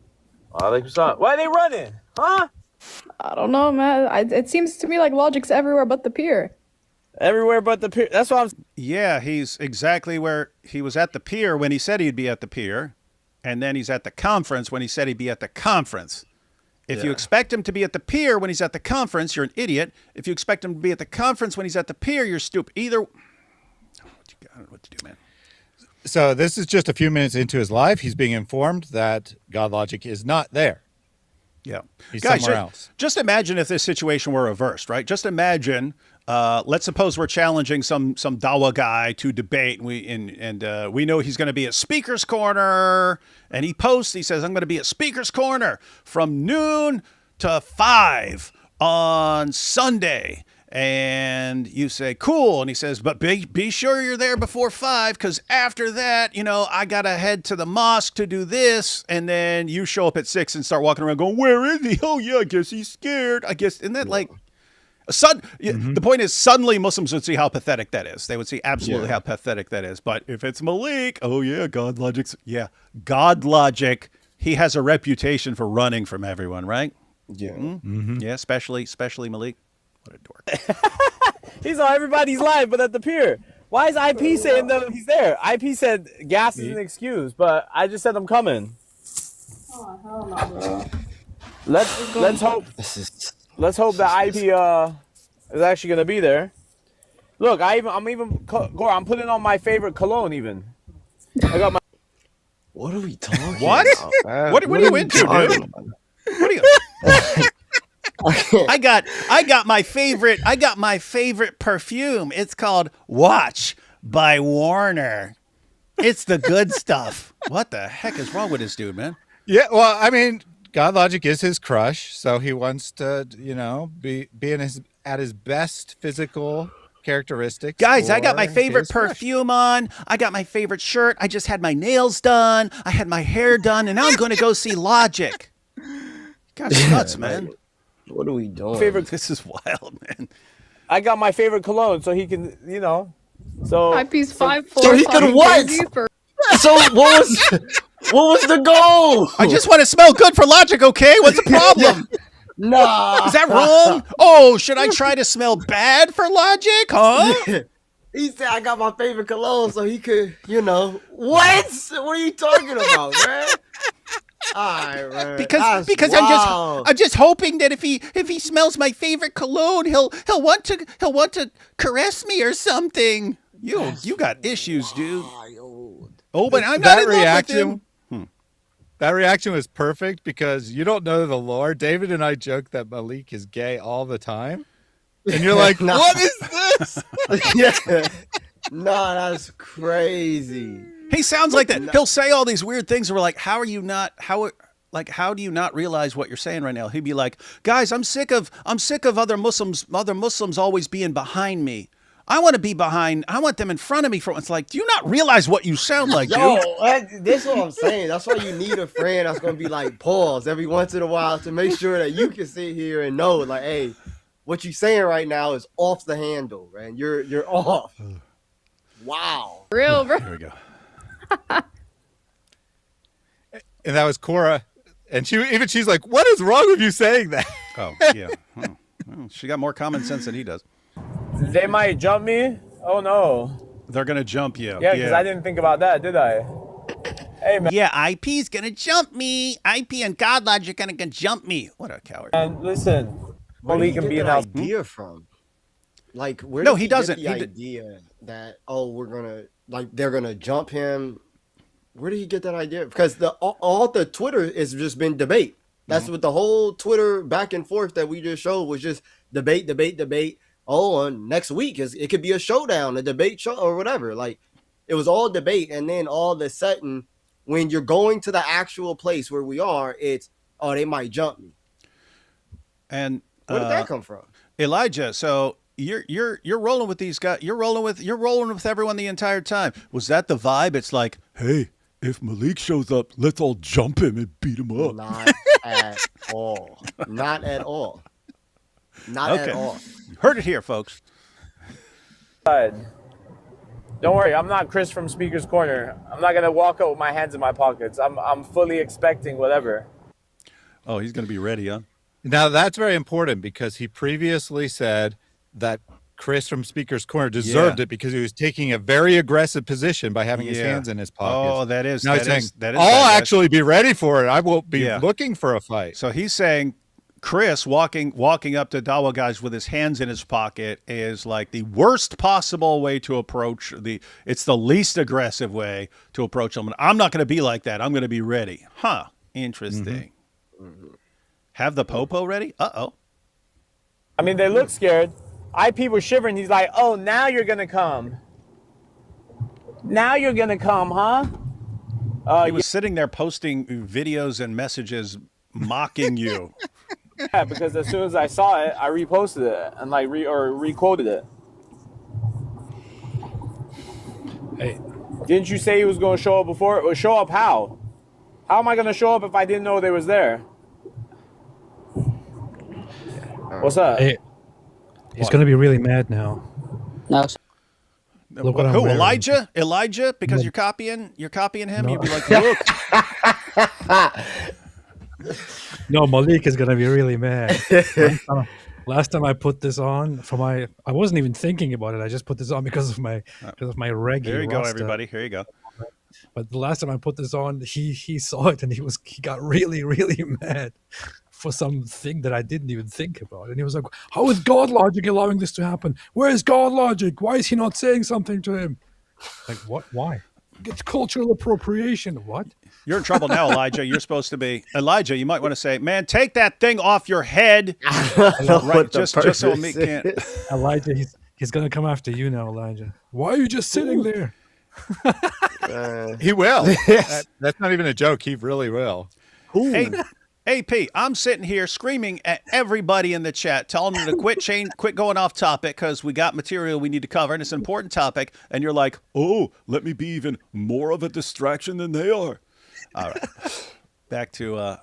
Alaikum salam. Why are they running? Huh? I don't know, man. It seems to me like logic's everywhere but the pier. Everywhere but the pier. That's what I'm. Yeah, he's exactly where he was at the pier when he said he'd be at the pier. and then he's at the conference when he said he'd be at the conference. If you Yeah. expect him to be at the pier when he's at the conference, you're an idiot. If you expect him to be at the conference when he's at the pier, you're stupid. I don't know what to do, man. So this is just a few minutes into his live. He's being informed that God Logic is not there. Yeah. He's Guys, somewhere else. Just imagine if this situation were reversed, right? Just imagine, let's suppose we're challenging some Dawa guy to debate, and we know he's going to be at Speaker's Corner, and he says, I'm going to be at Speaker's Corner from noon to 5 on Sunday. And you say, cool. And he says, but be sure you're there before 5, because after that, I got to head to the mosque to do this. And then you show up at 6 and start walking around going, where is he? Oh, yeah, I guess he's scared. I guess, isn't that like, the point is suddenly Muslims would see how pathetic that is. They would see absolutely how pathetic that is. But if it's Malik, oh, yeah, God Logic, he has a reputation for running from everyone, right? Yeah. Mm-hmm. Yeah, especially Malik. What a dork. He's on everybody's live, but at the pier. Why is IP saying that he's there? IP said gas is an excuse, but I just said I'm coming. Oh, hell no, bro. Let's hope. Let's hope that IP is actually gonna be there. Look, I'm putting on my favorite cologne. Even I got my. What are we talking What? about? What are you into, dude? What are you? I got my favorite perfume. It's called Watch by Warner. It's the good stuff. What the heck is wrong with this dude, man? Yeah, well, I mean, God Logic is his crush, so he wants to, be at his best physical characteristics. Guys, I got my for favorite his crush. perfume on. I got my favorite shirt. I just had my nails done. I had my hair done, and now I'm going to go see Logic. God's nuts, man. What are we doing? This is wild, man. I got my favorite cologne, so he can, So IP's 5'4". So he could what? So what was the goal? I just want to smell good for Logic, okay? What's the problem? Nah. Is that wrong? Oh, should I try to smell bad for Logic, huh? He said I got my favorite cologne so he could, What? What are you talking about, man? Alright, man. Because I'm just hoping that if he smells my favorite cologne, he'll want to caress me or something. You got issues, dude. Oh, but I'm not in love with him. That reaction was perfect because you don't know the lore. David and I joke that Malik is gay all the time. And you're like, what is this? Yeah. Nah, that's crazy. He sounds like that. He'll say all these weird things and we're like, how do you not realize what you're saying right now? He'd be like, guys, I'm sick of other Muslims always being behind me. I want to be behind. I want them in front of me. It's like, do you not realize what you sound like, Yo, dude? this is what I'm saying. That's why you need a friend that's going to be like, pause every once in a while to make sure that you can sit here and know, like, hey, what you're saying right now is off the handle, man. You're off. Wow. Real, bro. Here we go. And that was Cora. And she's like, what is wrong with you saying that? Oh, yeah. Well, she got more common sense than he does. They might jump me. Oh no. They're going to jump you. Yeah, because I didn't think about that, did I? Hey, man. Yeah, IP's gonna jump me. IP and God Logic are gonna jump me. What a coward. And listen, Where did Malik he can get be an that house. idea from? Like, where No, did he get doesn't. the idea that, they're gonna jump him? Where did he get that idea? Because all the Twitter has just been debate. That's what the whole Twitter back and forth that we just showed was just debate. Oh, and next week it could be a showdown, a debate show or whatever. Like, it was all debate, and then all of a sudden, when you're going to the actual place where we are, it's they might jump me. And Where did that come from? Elijah, so you're rolling with these guys. You're rolling with everyone the entire time. Was that the vibe? It's like, hey, if Malik shows up, let's all jump him and beat him up. Not at all. Not at all. Not at all. You heard it here, folks. Don't worry, I'm not Chris from Speaker's Corner. I'm not gonna walk out with my hands in my pockets. I'm fully expecting whatever. Oh, he's gonna be ready, huh? Now, that's very important because he previously said that Chris from Speaker's Corner deserved it because he was taking a very aggressive position by having his hands in his pockets. Oh, that is. Now that he's is, saying, that is I'll bad, actually be ready for it. I won't be Yeah. looking for a fight. So he's saying Chris walking up to Dawa guys with his hands in his pocket is like the worst possible way to approach it's the least aggressive way to approach them. And I'm not going to be like that. I'm going to be ready. Huh. Interesting. Have the popo ready? Uh-oh. I mean, they look scared. IP was shivering. He's like, oh, now you're going to come. Now you're going to come, huh? He was sitting there posting videos and messages mocking you. Yeah, because as soon as I saw it, I reposted it and like re-quoted it. Hey, Didn't you say he was going to show up before? Or show up how? How am I going to show up if I didn't know they was there? What's up? hey, he's going to be really mad now. No. Look what I'm Who? wearing. Elijah? Elijah? Because you're copying him. You'd be like, look. No, Malik is going to be really mad. Last time I put this on I wasn't even thinking about it. I just put this on because of my reggae. There you go, Rasta. everybody. Here you go. But the last time I put this on, he saw it and he got really, really mad for something that I didn't even think about. And he was like, how is God Logic allowing this to happen? Where is God Logic? Why is he not saying something to him? Like, what? Why? It's cultural appropriation. What? You're in trouble now, Elijah. You're supposed to be Elijah. You might want to say, "Man, take that thing off your head." Right, just so me can't. Elijah, he's gonna come after you now, Elijah. Why are you just sitting there? He will. That's not even a joke. He really will. Hey, AP, I'm sitting here screaming at everybody in the chat, telling them to quit going off topic because we got material we need to cover, and it's an important topic. And you're like, "Oh, let me be even more of a distraction than they are." All right, back to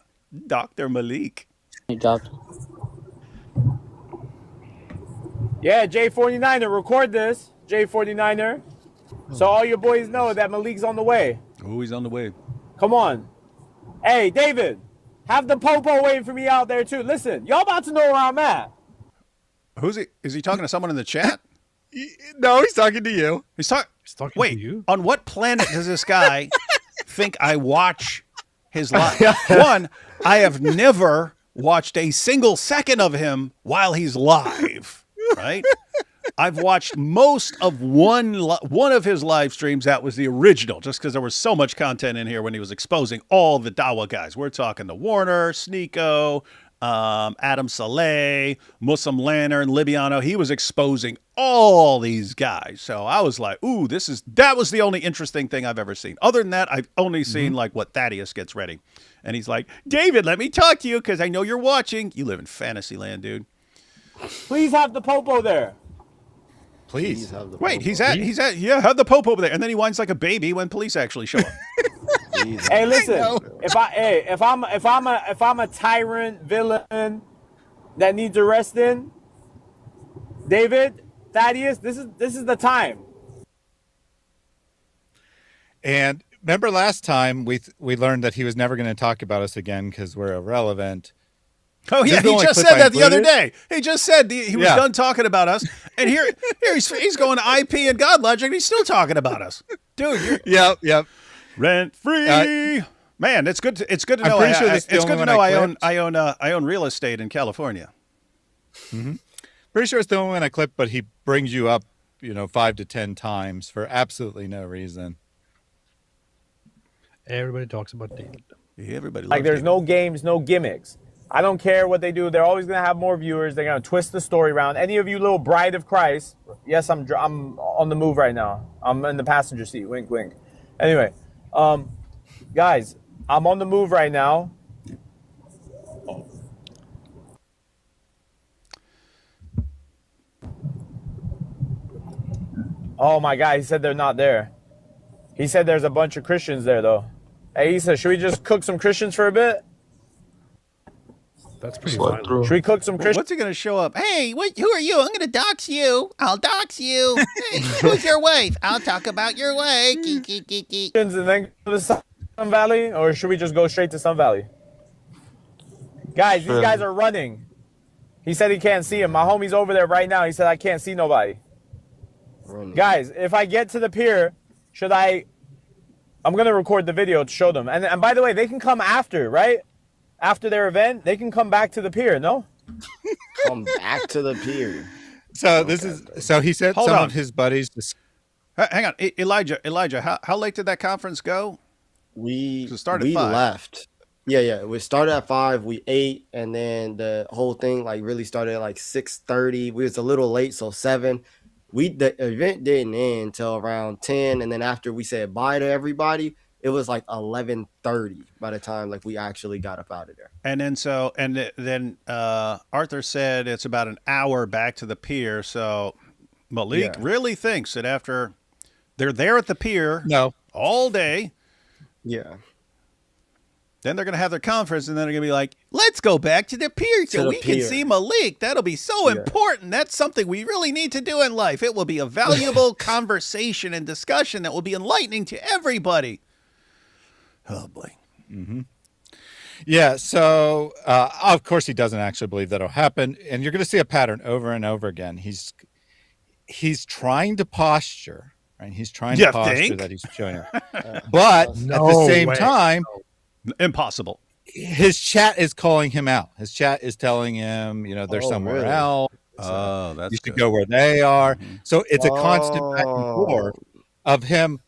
Dr. Malik. He dropped. Yeah, J49er, record this. J49er. So all your boys know that Malik's on the way. Oh, he's on the way. Come on. Hey, David, have the popo waiting for me out there too. Listen, y'all about to know where I'm at. Who's he? Is he talking to someone in the chat? No, he's talking to you. He's talking to you. On what planet does this guy think I watch his live? One, I have never watched a single second of him while he's live, right? I've watched most of one of his live streams. That was the original, just because there was so much content in here when he was exposing all the Dawa guys. We're talking the Warner, Sneeko, Adam Saleh, Muslim Lantern, Libiano. He was exposing all these guys. So I was like, ooh, that was the only interesting thing I've ever seen. Other than that, I've only seen like what Thaddeus gets ready. And he's like, David, let me talk to you because I know you're watching. You live in fantasy land, dude. Please have the popo there. Please. Wait, he's at have the Pope over there. And then he whines like a baby when police actually show up. Hey, listen. If I'm a tyrant villain that needs arresting, David, Thaddeus, this is the time. And remember last time we learned that he was never going to talk about us again because we're irrelevant. Oh yeah, he just said that the other day. He just said he was done talking about us, and here he's going to IP and God Logic, and he's still talking about us, dude. Yep. Rent free, man. It's good to know. I'm pretty sure it's good to know I own real estate in California. Mm-hmm. Pretty sure it's the only one I clipped, but he brings you up, 5 to 10 times for absolutely no reason. Everybody talks about David. Yeah, everybody. Like there's no games, no gimmicks. I don't care what they do. They're always going to have more viewers. They're going to twist the story around. Any of you little bride of Christ. Yes, I'm on the move right now. I'm in the passenger seat. Wink, wink. Anyway, guys, I'm on the move right now. Oh, my God. He said they're not there. He said there's a bunch of Christians there, though. Hey, Issa, should we just cook some Christians for a bit? That's pretty violent. Should we cook some Christians? What's he going to show up? Hey, who are you? I'm going to dox you. I'll dox you. Hey, who's your wife? I'll talk about your wife. And then go to Sun Valley, or should we just go straight to Sun Valley? Guys, these guys are running. He said he can't see him. My homie's over there right now. He said I can't see nobody. Guys, if I get to the pier, should I? I'm gonna record the video to show them. And by the way, they can come after, right? After their event, they can come back to the pier. No? Come back to the pier. So this is so he said some of his buddies. Hang on, Elijah. How late did that conference go? We started at 5. left. Yeah. We started at 5. We ate, and then the whole thing like really started at like 6:30. We was a little late, so 7. The event didn't end until around 10, and then after we said bye to everybody, it was like 11:30 by the time like we actually got up out of there. And then Arthur said it's about an hour back to the pier. So Malik really thinks that after they're there at the pier all day, then they're going to have their conference, and then they're going to be like, let's go back to the pier so we can see Malik. That'll be so important. That's something we really need to do in life. It will be a valuable conversation and discussion that will be enlightening to everybody. Oh, boy. Mm-hmm. Yeah, so of course he doesn't actually believe that'll happen, and you're going to see a pattern over and over again. He's trying to posture, right? He's trying to posture that he's showing it. But at the same time... Impossible. His chat is calling him out. His chat is telling him, they're somewhere else. Oh, that's you should go where they are. Mm-hmm. So it's a constant back and forth of him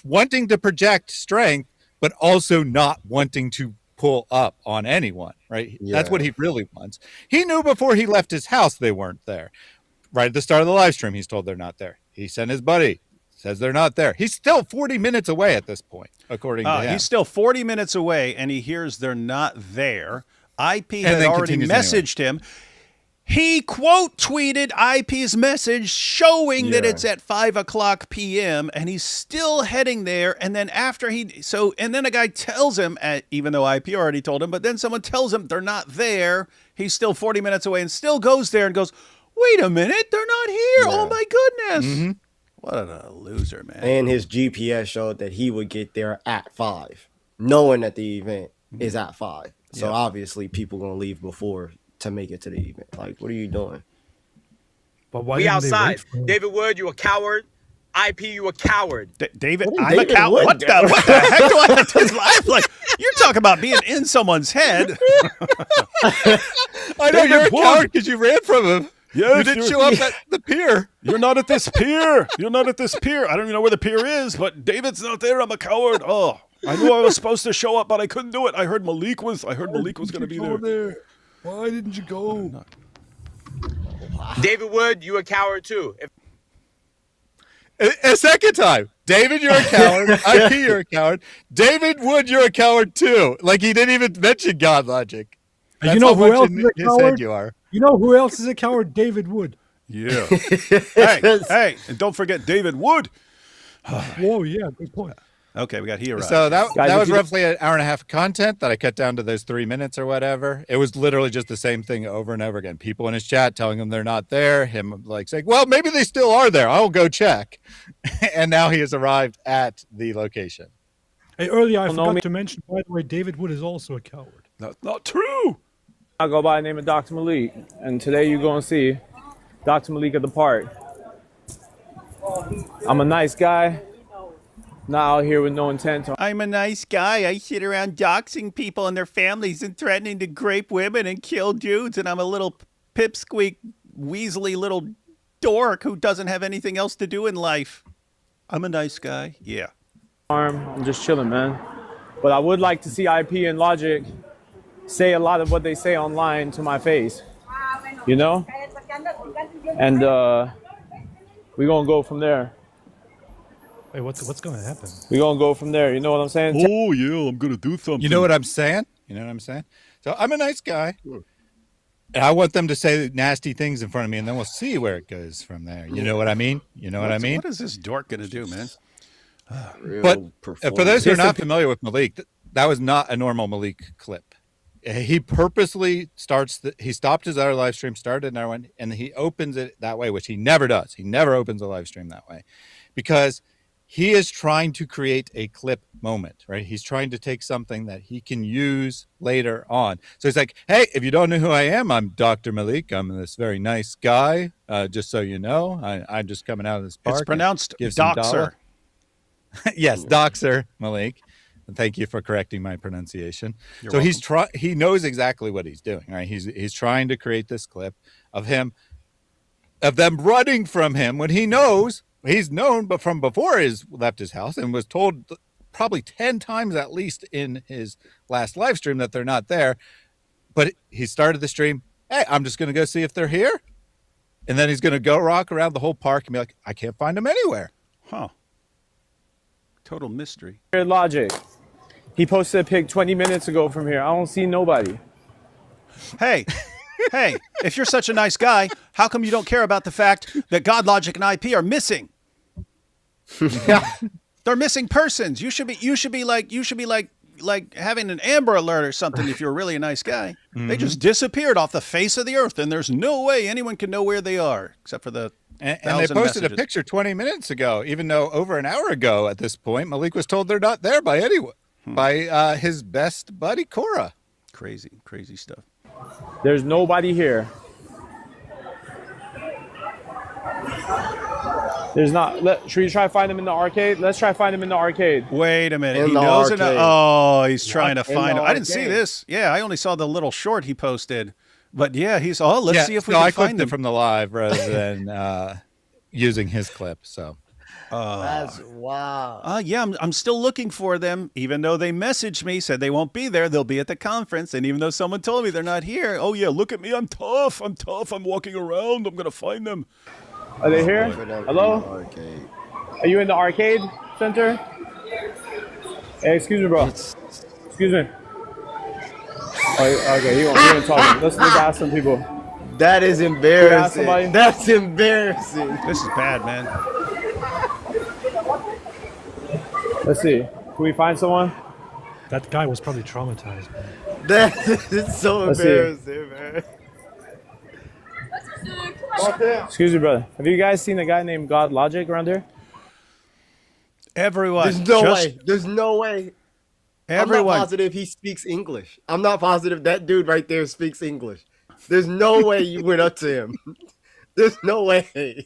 wanting to project strength, but also not wanting to pull up on anyone, right? Yeah. That's what he really wants. He knew before he left his house they weren't there. Right at the start of the live stream, he's told they're not there. He sent his buddy. Says they're not there. He's still 40 minutes away at this point, according to him. He's still 40 minutes away, and he hears they're not there. IP had already messaged him. He quote tweeted IP's message showing that it's at 5:00 p.m. and he's still heading there. And then and then a guy tells him, even though IP already told him, but then someone tells him they're not there. He's still 40 minutes away and still goes there and goes, wait a minute, they're not here. Yeah. Oh my goodness. Mm-hmm. What a loser, man. And his GPS showed that he would get there at 5, knowing that the event is at 5. So obviously people going to leave before to make it to the event. Like, what are you doing? But why we outside. David Wood, you a coward. IP, you a coward. David, I'm a coward. What the heck do I have to life? Like, you're talking about being in someone's head. I know you're a coward because you ran from him. Yes, you didn't show up at the pier. You're not at this pier. You're not at this pier. I don't even know where the pier is, but David's not there. I'm a coward. Oh, I knew I was supposed to show up, but I couldn't do it. I heard Malik was going to be there. Why didn't you go? David Wood, you a coward too. A second time. David, you're a coward. IP, you're a coward. David Wood, you're a coward too. Like he didn't even mention God Logic. You know who else is a coward? You are. You know who else is a coward? David Wood. Yeah. hey, and don't forget David Wood. Whoa, yeah, good point. Okay, we got here. So that was roughly an hour and a half of content that I cut down to those 3 minutes or whatever. It was literally just the same thing over and over again. People in his chat telling him they're not there. Him like saying, well, maybe they still are there. I'll go check. And now he has arrived at the location. Hey, earlier I forgot to mention, by the way, David Wood is also a coward. That's not true. I go by the name of Dr. Malik, and today you're going to see Dr. Malik at the park. I'm a nice guy, not out here with no intent. I'm a nice guy. I sit around doxing people and their families and threatening to grape women and kill dudes, and I'm a little pipsqueak, weaselly little dork who doesn't have anything else to do in life. I'm a nice guy. Yeah. I'm just chilling, man. But I would like to see IP and Logic say a lot of what they say online to my face, you know? And we're going to go from there. Wait, what's going to happen? We're going to go from there. You know what I'm saying? Oh, yeah, I'm going to do something. You know what I'm saying? So I'm a nice guy. And I want them to say nasty things in front of me, and then we'll see where it goes from there. You know what I mean? What is this dork going to do, man? But for those who are not familiar with Malik, that was not a normal Malik clip. He purposely he stopped his other live stream, started another one, and he opens it that way, which he never does. He never opens a live stream that way because he is trying to create a clip moment, right? He's trying to take something that he can use later on. So he's like, hey, if you don't know who I am, I'm Dr. Malik. I'm this very nice guy. Just so you know, I'm just coming out of this park. It's pronounced Doxer. Yes, Doxer Malik. And thank you for correcting my pronunciation. You're so welcome. he knows exactly what he's doing, right? He's trying to create this clip of them running from him when he knows he's known, but from before he's left his house and was told probably 10 times at least in his last live stream that they're not there. But he started the stream. Hey, I'm just going to go see if they're here. And then he's going to go rock around the whole park and be like, I can't find them anywhere. Huh. Total mystery. Logic. He posted a pic 20 minutes ago from here. I don't see nobody. Hey, if you're such a nice guy, how come you don't care about the fact that God Logic and IP are missing? They're missing persons. You should be like having an Amber Alert or something if you're really a nice guy. Mm-hmm. They just disappeared off the face of the earth, and there's no way anyone can know where they are except for the and they posted messages. A picture 20 minutes ago, even though over an hour ago at this point, Malik was told they're not there by anyone, by his best buddy, Cora. Crazy stuff. There's nobody here. There's not. Should we try to find him in the arcade? Let's try to find him in the arcade. Wait a minute. He knows it. Oh, he's trying to find him. I didn't see this. Yeah, I only saw the little short he posted. But yeah, let's see if we can find him. I from the live rather than using his clip. So that's wow. Yeah, I'm still looking for them, even though they messaged me, said they won't be there. They'll be at the conference. And even though someone told me they're not here, oh yeah, look at me. I'm tough. I'm walking around. I'm going to find them. Are they here? Hello? Are you in the arcade center? Hey, excuse me, bro. Excuse me. Oh, okay, he won't talk. Let's ask some people. That is embarrassing. That's embarrassing. This is bad, man. Let's see. Can we find someone? That guy was probably traumatized. That's so embarrassing, man. Excuse me, brother. Have you guys seen a guy named God Logic around here? Everyone. There's no way. Everyone. I'm not positive he speaks English. I'm not positive that dude right there speaks English. There's no way you went up to him. There's no way.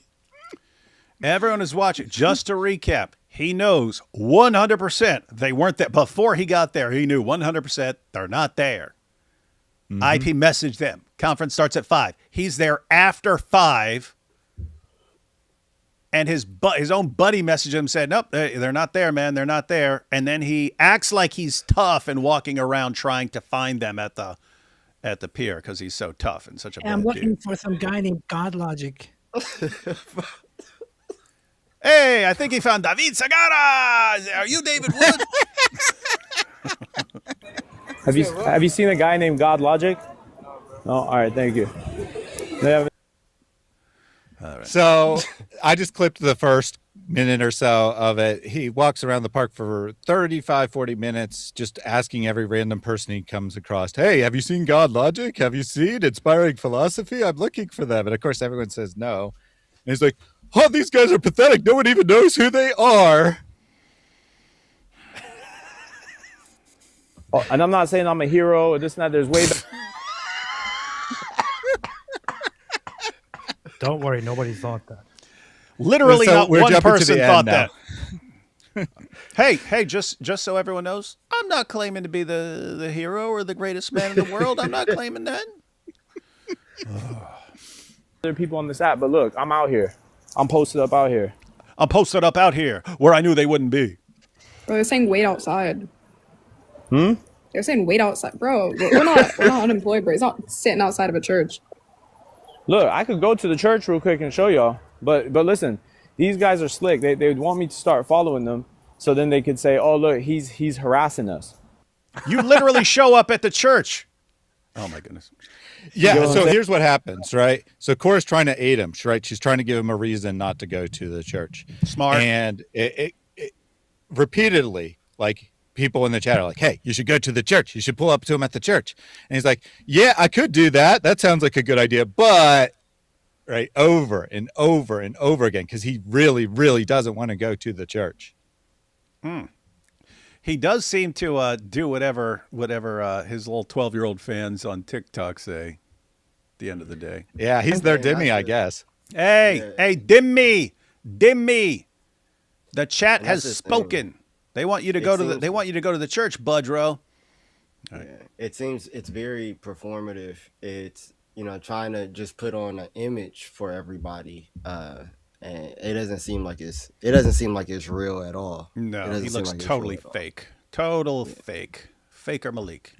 Everyone is watching. Just to recap, he knows 100% they weren't there. Before he got there, he knew 100% they're not there. Mm-hmm. IP messaged them. Conference starts at 5. He's there after 5. And his own buddy messaged him and said, nope, they're not there, man. They're not there. And then he acts like he's tough and walking around trying to find them at the pier because he's so tough and such a bad I'm looking dude. for some guy named God Logic. Hey, I think he found David Sagara. Are you David Wood? Have you seen a guy named God Logic? No? All right, thank you. All right. So I just clipped the first minute or so of it. He walks around the park for 35, 40 minutes, just asking every random person he comes across, hey, have you seen God Logic? Have you seen Inspiring Philosophy? I'm looking for them. And of course, everyone says no. And he's like, oh, these guys are pathetic. No one even knows who they are. Oh, and I'm not saying I'm a hero or this and that. There's way better. Don't worry, nobody thought that. Literally, not one person thought that. Hey, just so everyone knows, I'm not claiming to be the hero or the greatest man in the world. I'm not claiming that. There are people on this app, but look, I'm out here. I'm posted up out here. I'm posted up out here where I knew they wouldn't be. Bro, they're saying wait outside. They're saying wait outside. Bro, we're not unemployed, bro. It's not sitting outside of a church. Look, I could go to the church real quick and show y'all. But listen, these guys are slick. They would want me to start following them so then they could say, oh, look, he's harassing us. You literally show up at the church. Oh, my goodness. Yeah, so here's what happens, right? So Cora's trying to aid him, right? She's trying to give him a reason not to go to the church. Smart. And it repeatedly, like, people in the chat are like, hey, you should go to the church. You should pull up to him at the church. And he's like, yeah, I could do that. That sounds like a good idea. But, right, over and over and over again, because he really, really doesn't want to go to the church. He does seem to do whatever his little 12-year-old fans on TikTok say at the end of the day. Yeah, he's their Dimmy, I guess. Hey, Dimmy. The chat has spoken. They want you to go to the church, Budro. Yeah, it seems it's very performative. It's, trying to just put on an image for everybody. And it doesn't seem like it's real at all. No, he looks totally fake. Fake. Faker Malik.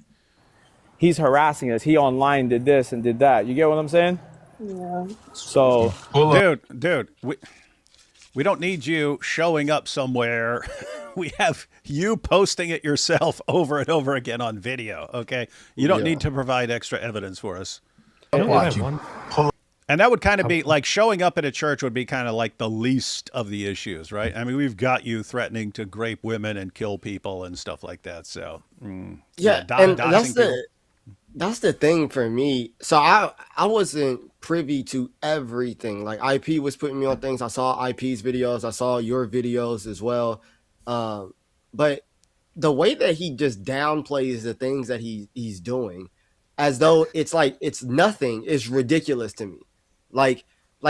He's harassing us. He online did this and did that. You get what I'm saying? Yeah. So, dude, we don't need you showing up somewhere. We have you posting it yourself over and over again on video, okay? You don't need to provide extra evidence for us. And that would kind of be like showing up at a church would be kind of like the least of the issues, right? I mean, we've got you threatening to grape women and kill people and stuff like that. So, and that's the thing for me. So I wasn't privy to everything. Like IP was putting me on things. I saw IP's videos. I saw your videos as well. But the way that he just downplays the things that he's doing, as though it's like it's nothing, is ridiculous to me. Like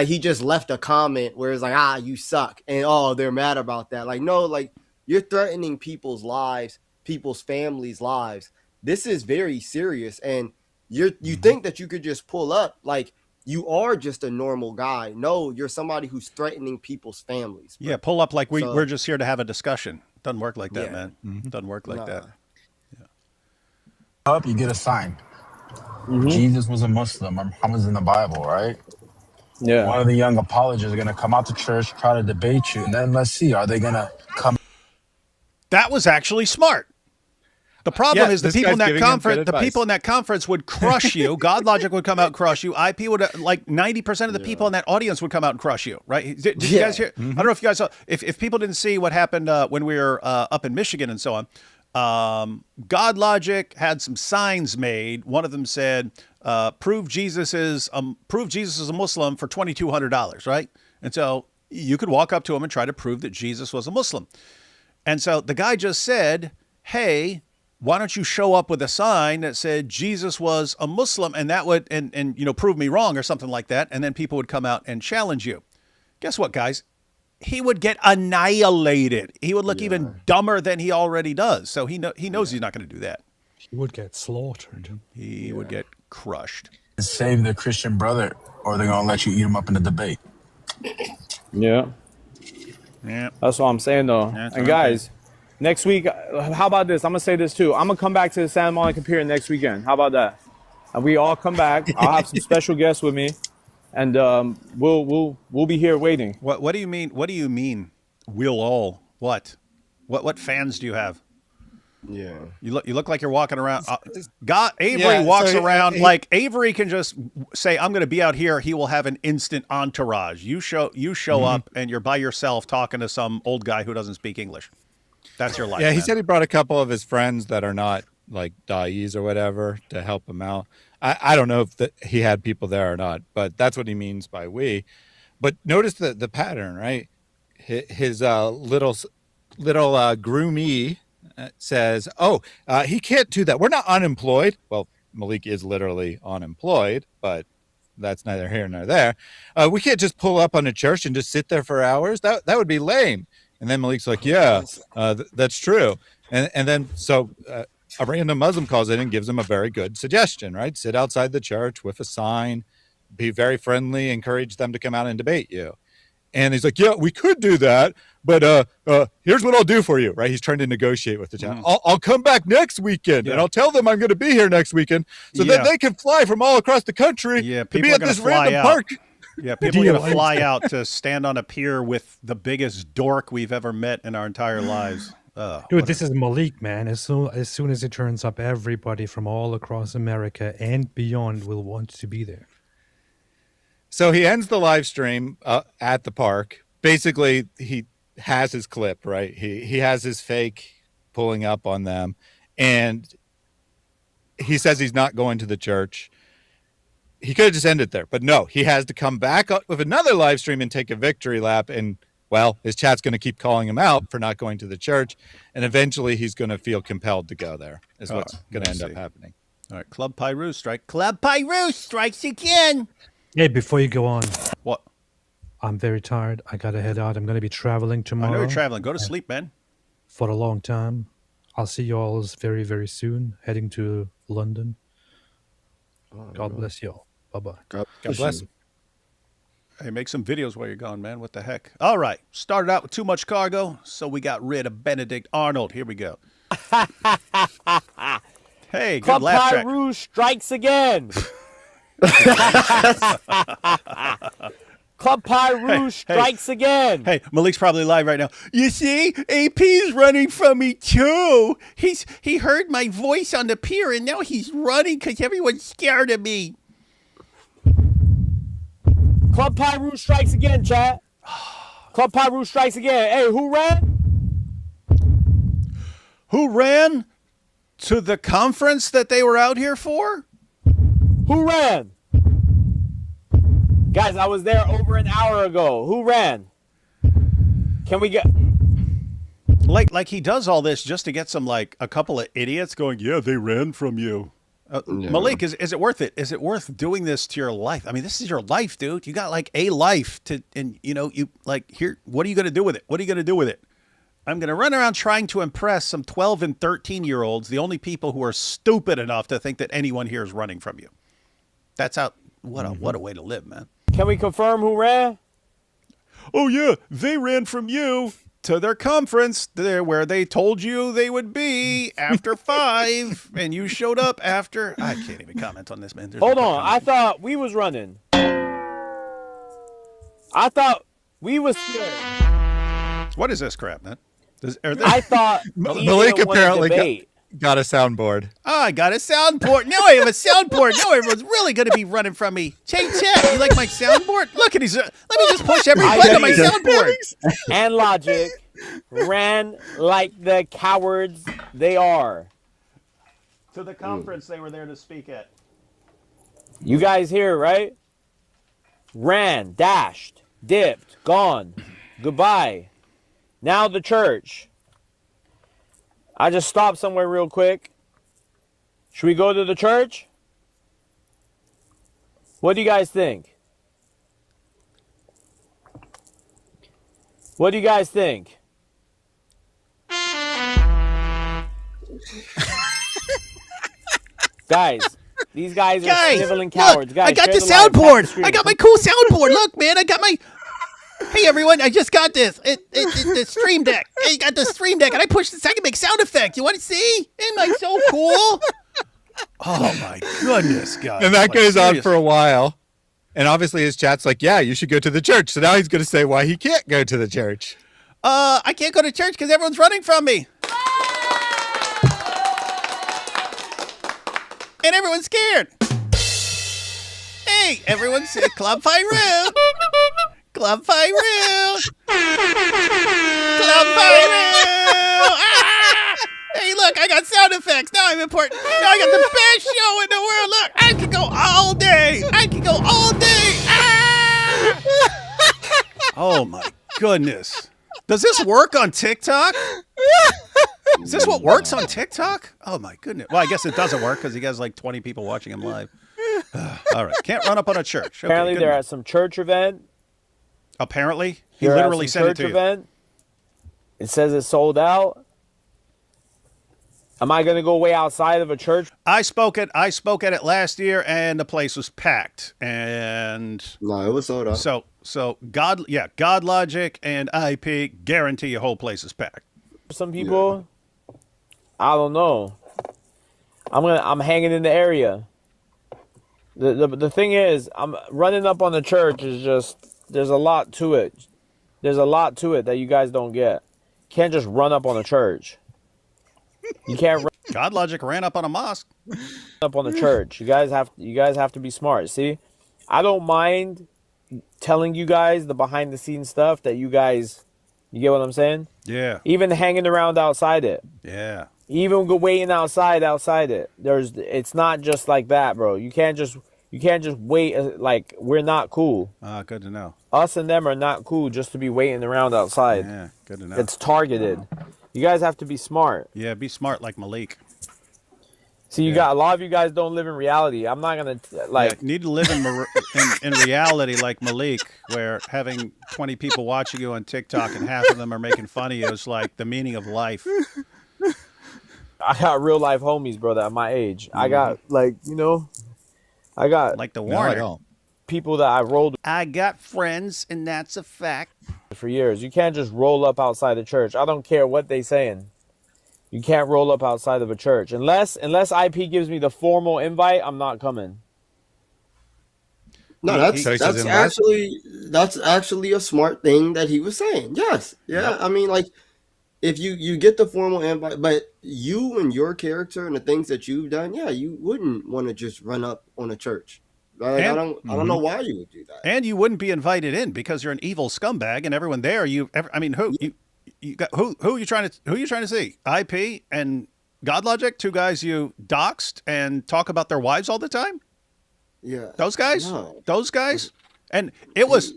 he just left a comment where it's like, you suck, and they're mad about that. Like, no, like you're threatening people's lives, people's families' lives. This is very serious, and you think that you could just pull up like you are just a normal guy. No, you're somebody who's threatening people's families. Bro. Yeah, pull up like we're just here to have a discussion. Doesn't work like that, man. Doesn't work like that. Yeah. Up, you get a sign. Jesus was a Muslim, or Muhammad's in the Bible, right? Yeah. One of the young apologists are going to come out to church, try to debate you, and then let's see, are they going to come? That was actually smart. The problem is the people in that conference would crush you. God Logic would come out and crush you. IP would, like 90% of the people in that audience would come out and crush you, right? Did you guys hear? I don't know if you guys saw, if people didn't see what happened when we were up in Michigan and so on. God Logic had some signs made. One of them said, prove Jesus is a Muslim for $2,200, right? And so you could walk up to him and try to prove that Jesus was a Muslim. And so the guy just said, hey, why don't you show up with a sign that said Jesus was a Muslim, and that would and prove me wrong or something like that, and then people would come out and challenge you. Guess what, guys? He would get annihilated. He would look even dumber than he already does. So he knows he's not going to do that. He would get slaughtered. He would get crushed. Save their Christian brother, or they're going to let you eat him up in a debate. Yeah. That's what I'm saying, though. And guys, next week, how about this? I'm going to say this, too. I'm going to come back to the Santa Monica Pier next weekend. How about that? And we all come back. I'll have some special guests with me. And we'll be here waiting. What do you mean? What do you mean? We'll all what fans do you have? Yeah, you look like you're walking around. Avery walks around like Avery can just say, "I'm going to be out here." He will have an instant entourage. You show up and you're by yourself talking to some old guy who doesn't speak English. That's your life. Yeah, he said he brought a couple of his friends that are not like da'is or whatever to help him out. I don't know if he had people there or not, but that's what he means by we. But notice the pattern, right? His little groomie says, he can't do that. We're not unemployed. Well, Malik is literally unemployed, but that's neither here nor there. We can't just pull up on a church and just sit there for hours. That would be lame. And then Malik's like, that's true. And then a random Muslim calls in and gives him a very good suggestion, right? Sit outside the church with a sign, be very friendly, encourage them to come out and debate you. And he's like, yeah, we could do that, but here's what I'll do for you, right? He's trying to negotiate with the channel. I'll come back next weekend, and I'll tell them I'm going to be here next weekend so that they can fly from all across the country to be at this random park. Yeah, people are going to fly out to stand on a pier with the biggest dork we've ever met in our entire lives. Dude, this is Malik, man. As soon as it turns up, everybody from all across America and beyond will want to be there. So he ends the live stream at the park. Basically, he has his clip, right? He has his fake pulling up on them, and he says he's not going to the church. He could have just ended there, but no, he has to come back up with another live stream and take a victory lap and Well, his chat's going to keep calling him out for not going to the church, and eventually he's going to feel compelled to go there. Is what's going to end up happening. All right, Club Pyru strike. Club Pyru strikes again. Hey, before you go on, What? I'm very tired. I gotta head out. I'm gonna be traveling I tomorrow. know you're traveling. Go to sleep, man. For a long time. I'll see you all very, very soon. Heading to London. God bless you all. Bye-bye. God bless. Hey, make some videos while you're gone, man. What the heck? All right. Started out with too much cargo, so we got rid of Benedict Arnold. Here we go. Hey, good Club laugh track. Pyru strikes again. Club Pyru strikes again. Hey, Malik's probably live right now. You see, AP's running from me too. He heard my voice on the pier, and now he's running because everyone's scared of me. Club Pyru strikes again, chat. Club Pyru strikes again. Hey, who ran? Who ran to the conference that they were out here for? Who ran? Guys, I was there over an hour ago. Who ran? Can we get... Like he does all this just to get some, like, a couple of idiots going, yeah, they ran from you. Malik, is it worth it? Is it worth doing this to your life? I mean, this is your life, dude. You got, like, a life to, and, you know, you, like, here, what are you going to do with it? What are you going to do with it? I'm going to run around trying to impress some 12 and 13-year-olds, the only people who are stupid enough to think that anyone here is running from you. That's how, what a way to live, man. Can we confirm who ran? Oh, yeah, they ran from you to their conference there where they told you they would be after 5, and you showed up after. I can't even comment on this, man. Hold on. I thought we was running. I thought we was scared. What is this crap, man? I thought Malik apparently got a soundboard. Oh, I got a soundboard. Now I have a soundboard. Now everyone's really going to be running from me. Chat, you like my soundboard? Look at these. Let me just push every button on my soundboard. And Logic ran like the cowards they are. To the conference they were there to speak at. You guys here, right? Ran, dashed, dipped, gone, goodbye. Now the church. I just stopped somewhere real quick. Should we go to the church? What do you guys think? What do you guys think? Guys, these guys are sniveling cowards. Look, Guys, I got the share the soundboard. I got my cool soundboard. Look, man, I got my... Hey, everyone, I just got this. It's the Stream Deck. I got the Stream Deck, and I pushed this. I can make sound effects. You want to see? Am I so cool? Oh, my goodness, guys. And that Like, goes on serious. for a while. And obviously his chat's like, yeah, you should go to the church. So now he's going to say why he can't go to the church. I can't go to church because everyone's running from me. And everyone's scared. Hey, everyone's Club Pyru. Club Pyru. Club Pyru. Ah! Hey, look, I got sound effects. Now I'm important. Now I got the best show in the world. Look, I can go all day. I can go all day. Ah! Oh, my goodness. Does this work on TikTok? Is this what works on TikTok? Oh, my goodness. Well, I guess it doesn't work because he has like 20 people watching him live. All right. Can't run up on a church. Okay, Apparently good they're enough. at some church event. Apparently? He They're at literally some sent it church to you. event. It says it's sold out. Am I going to go way outside of a church? I spoke at it last year, and the place was packed. And No, it was sold out. so God Logic and IP guarantee your whole place is packed. Some people, I don't know. I'm hanging in the area. The thing is, I'm running up on the church is just, there's a lot to it. There's a lot to it that you guys don't get. Can't just run up on a church. You can't run God Logic ran up on a mosque. up on the church. You guys have to be smart. See, I don't mind telling you guys the behind the scenes stuff that you guys, you get what I'm saying? Yeah. Even hanging around outside it. Yeah. Even waiting outside it. It's not just like that, bro. You can't just You can't just wait. Like, we're not cool. Good to know. Us and them are not cool just to be waiting around outside. Yeah, good to know. It's targeted. You guys have to be smart. Yeah, be smart like Malik. See, you got a lot of you guys don't live in reality. I'm not gonna like need to live in reality like Malik, where having 20 people watching you on TikTok and half of them are making fun of you is like the meaning of life. I got real life homies, bro, that are my age. I got like I got like the Warner people that I rolled with. I got friends, and that's a fact. For years, you can't just roll up outside the church. I don't care what they saying. You can't roll up outside of a church unless IP gives me the formal invite. I'm not coming. No, that's actually a smart thing that he was saying. Yes, yeah. Yep. I mean, like, if you get the formal invite, but you and your character and the things that you've done, yeah, you wouldn't want to just run up on a church. Like, I don't know why you would do that. And you wouldn't be invited in because you're an evil scumbag, and everyone there. You got who are you trying to see? IP and Godlogic, two guys you doxed and talk about their wives all the time. Yeah, those guys. And it was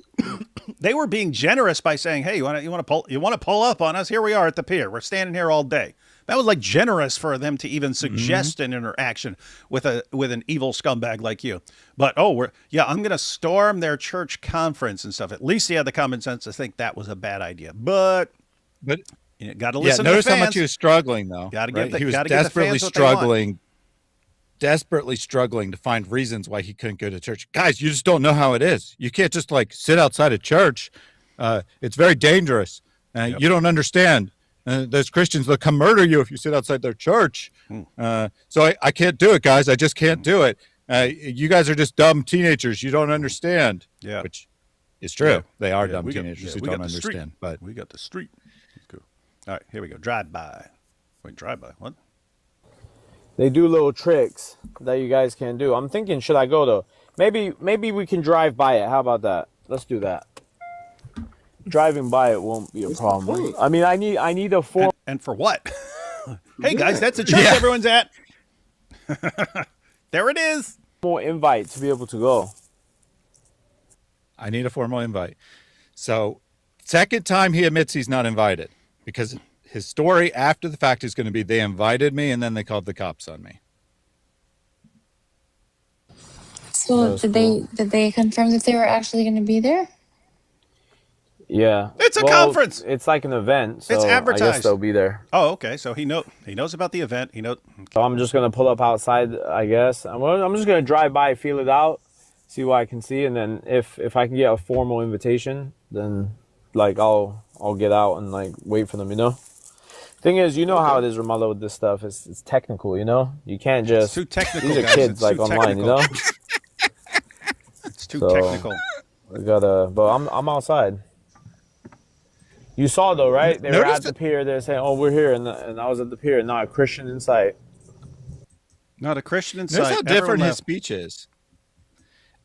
they were being generous by saying, "Hey, you want to pull up on us? Here we are at the pier. We're standing here all day." That was like generous for them to even suggest an interaction with an evil scumbag like you. But I'm going to storm their church conference and stuff. At least he had the common sense to think that was a bad idea. But you got to listen. Notice to the fans. How much he was struggling, though. He was desperately struggling to find reasons why he couldn't go to church. Guys, you just don't know how it is. You can't just like sit outside a church. It's very dangerous. You don't understand. Those Christians, they'll come murder you if you sit outside their church. So I can't do it, guys. I just can't do it. You guys are just dumb teenagers. You don't understand. Yeah, which is true. Yeah. They are dumb teenagers who don't understand. But we got the street. Let's go. All right, here we go. Drive-by. Wait, drive-by. What? They do little tricks that you guys can do. I'm thinking, should I go though? Maybe we can drive by it. How about that? Let's do that. Driving by it won't be a problem. I mean, I need a form. And for what? Hey guys, that's the church everyone's at. There it is. More invite to be able to go. I need a formal invite. So, second time he admits he's not invited because his story after the fact is going to be they invited me and then they called the cops on me. So did they confirm that they were actually going to be there? Yeah, it's a conference. It's like an event. So it's advertised. I guess they'll be there. Oh, okay. So he knows about the event. He knows. So I'm just gonna pull up outside. I guess I'm just gonna drive by, feel it out, see what I can see, and then if I can get a formal invitation, then like I'll get out and like wait for them. You know. Thing is, you know how it is, Ramallah, with this stuff. It's technical. You know, you can't just. It's too technical. These are kids like online. Technical. You know. It's too technical. I but I'm outside. You saw though, right? They were at the pier. They're saying, "Oh, we're here," and I was at the pier. Not a Christian in sight. Not a Christian in sight. Notice how different his speech is.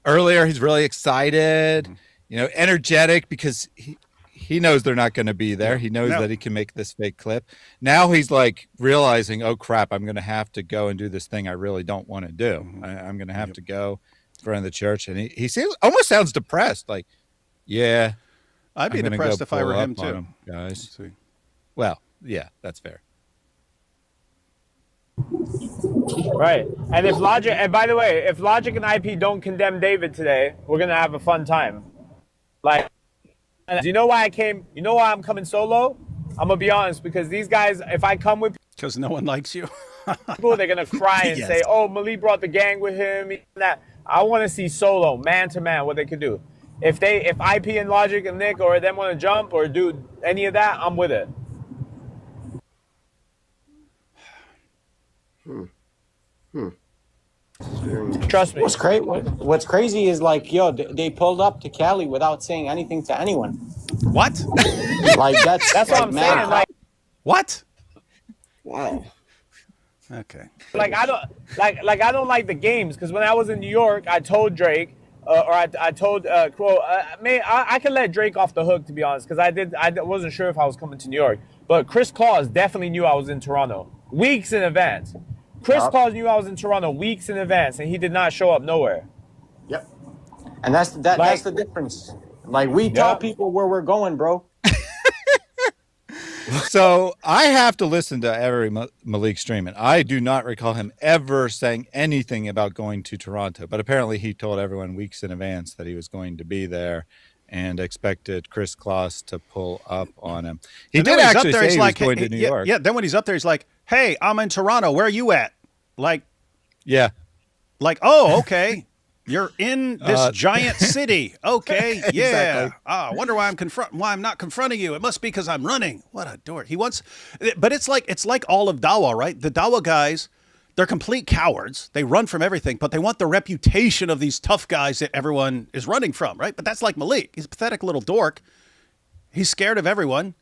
Earlier, he's really excited, energetic because he knows they're not going to be there. He knows that he can make this fake clip. Now he's like realizing, "Oh crap! I'm going to have to go and do this thing I really don't want to do. I'm going to have to go in front of the church." And he almost sounds depressed. Like, yeah. I'd be depressed if I were him too, guys. Well, yeah, that's fair. Right, and if Logic, and by the way, if Logic and IP don't condemn David today, we're gonna have a fun time. Like, do you know why I came? You know why I'm coming solo? I'm gonna be honest, because these guys, if I come with, because no one likes you, people, they're gonna cry and say, "Oh, Malik brought the gang with him." That I want to see solo, man to man, what they could do. If IP and Logic and Nick or them want to jump or do any of that, I'm with it. Trust me. What's crazy is like, they pulled up to Cali without saying anything to anyone. What? Like that's what I'm saying. Like, what? Wow. Okay. Like I don't like the games because when I was in New York, I told Drake. I told Crow, I can let Drake off the hook, to be honest, because I wasn't sure if I was coming to New York. But Chris Claus definitely knew I was in Toronto weeks in advance. Chris Claus knew I was in Toronto weeks in advance, and he did not show up nowhere. Yep. And that's the difference. Like we tell people where we're going, bro. So I have to listen to every Malik stream, and I do not recall him ever saying anything about going to Toronto. But apparently, he told everyone weeks in advance that he was going to be there, and expected Chris Kloss to pull up on him. He did actually say he was going to New York. Yeah. Then when he's up there, he's like, "Hey, I'm in Toronto. Where are you at?" Like, oh, okay. You're in this giant city. Okay, yeah. Exactly. I wonder why I'm not confronting you. It must be because I'm running. What a dork. But it's like all of Dawa, right? The Dawa guys, they're complete cowards. They run from everything, but they want the reputation of these tough guys that everyone is running from, right? But that's like Malik. He's a pathetic little dork. He's scared of everyone,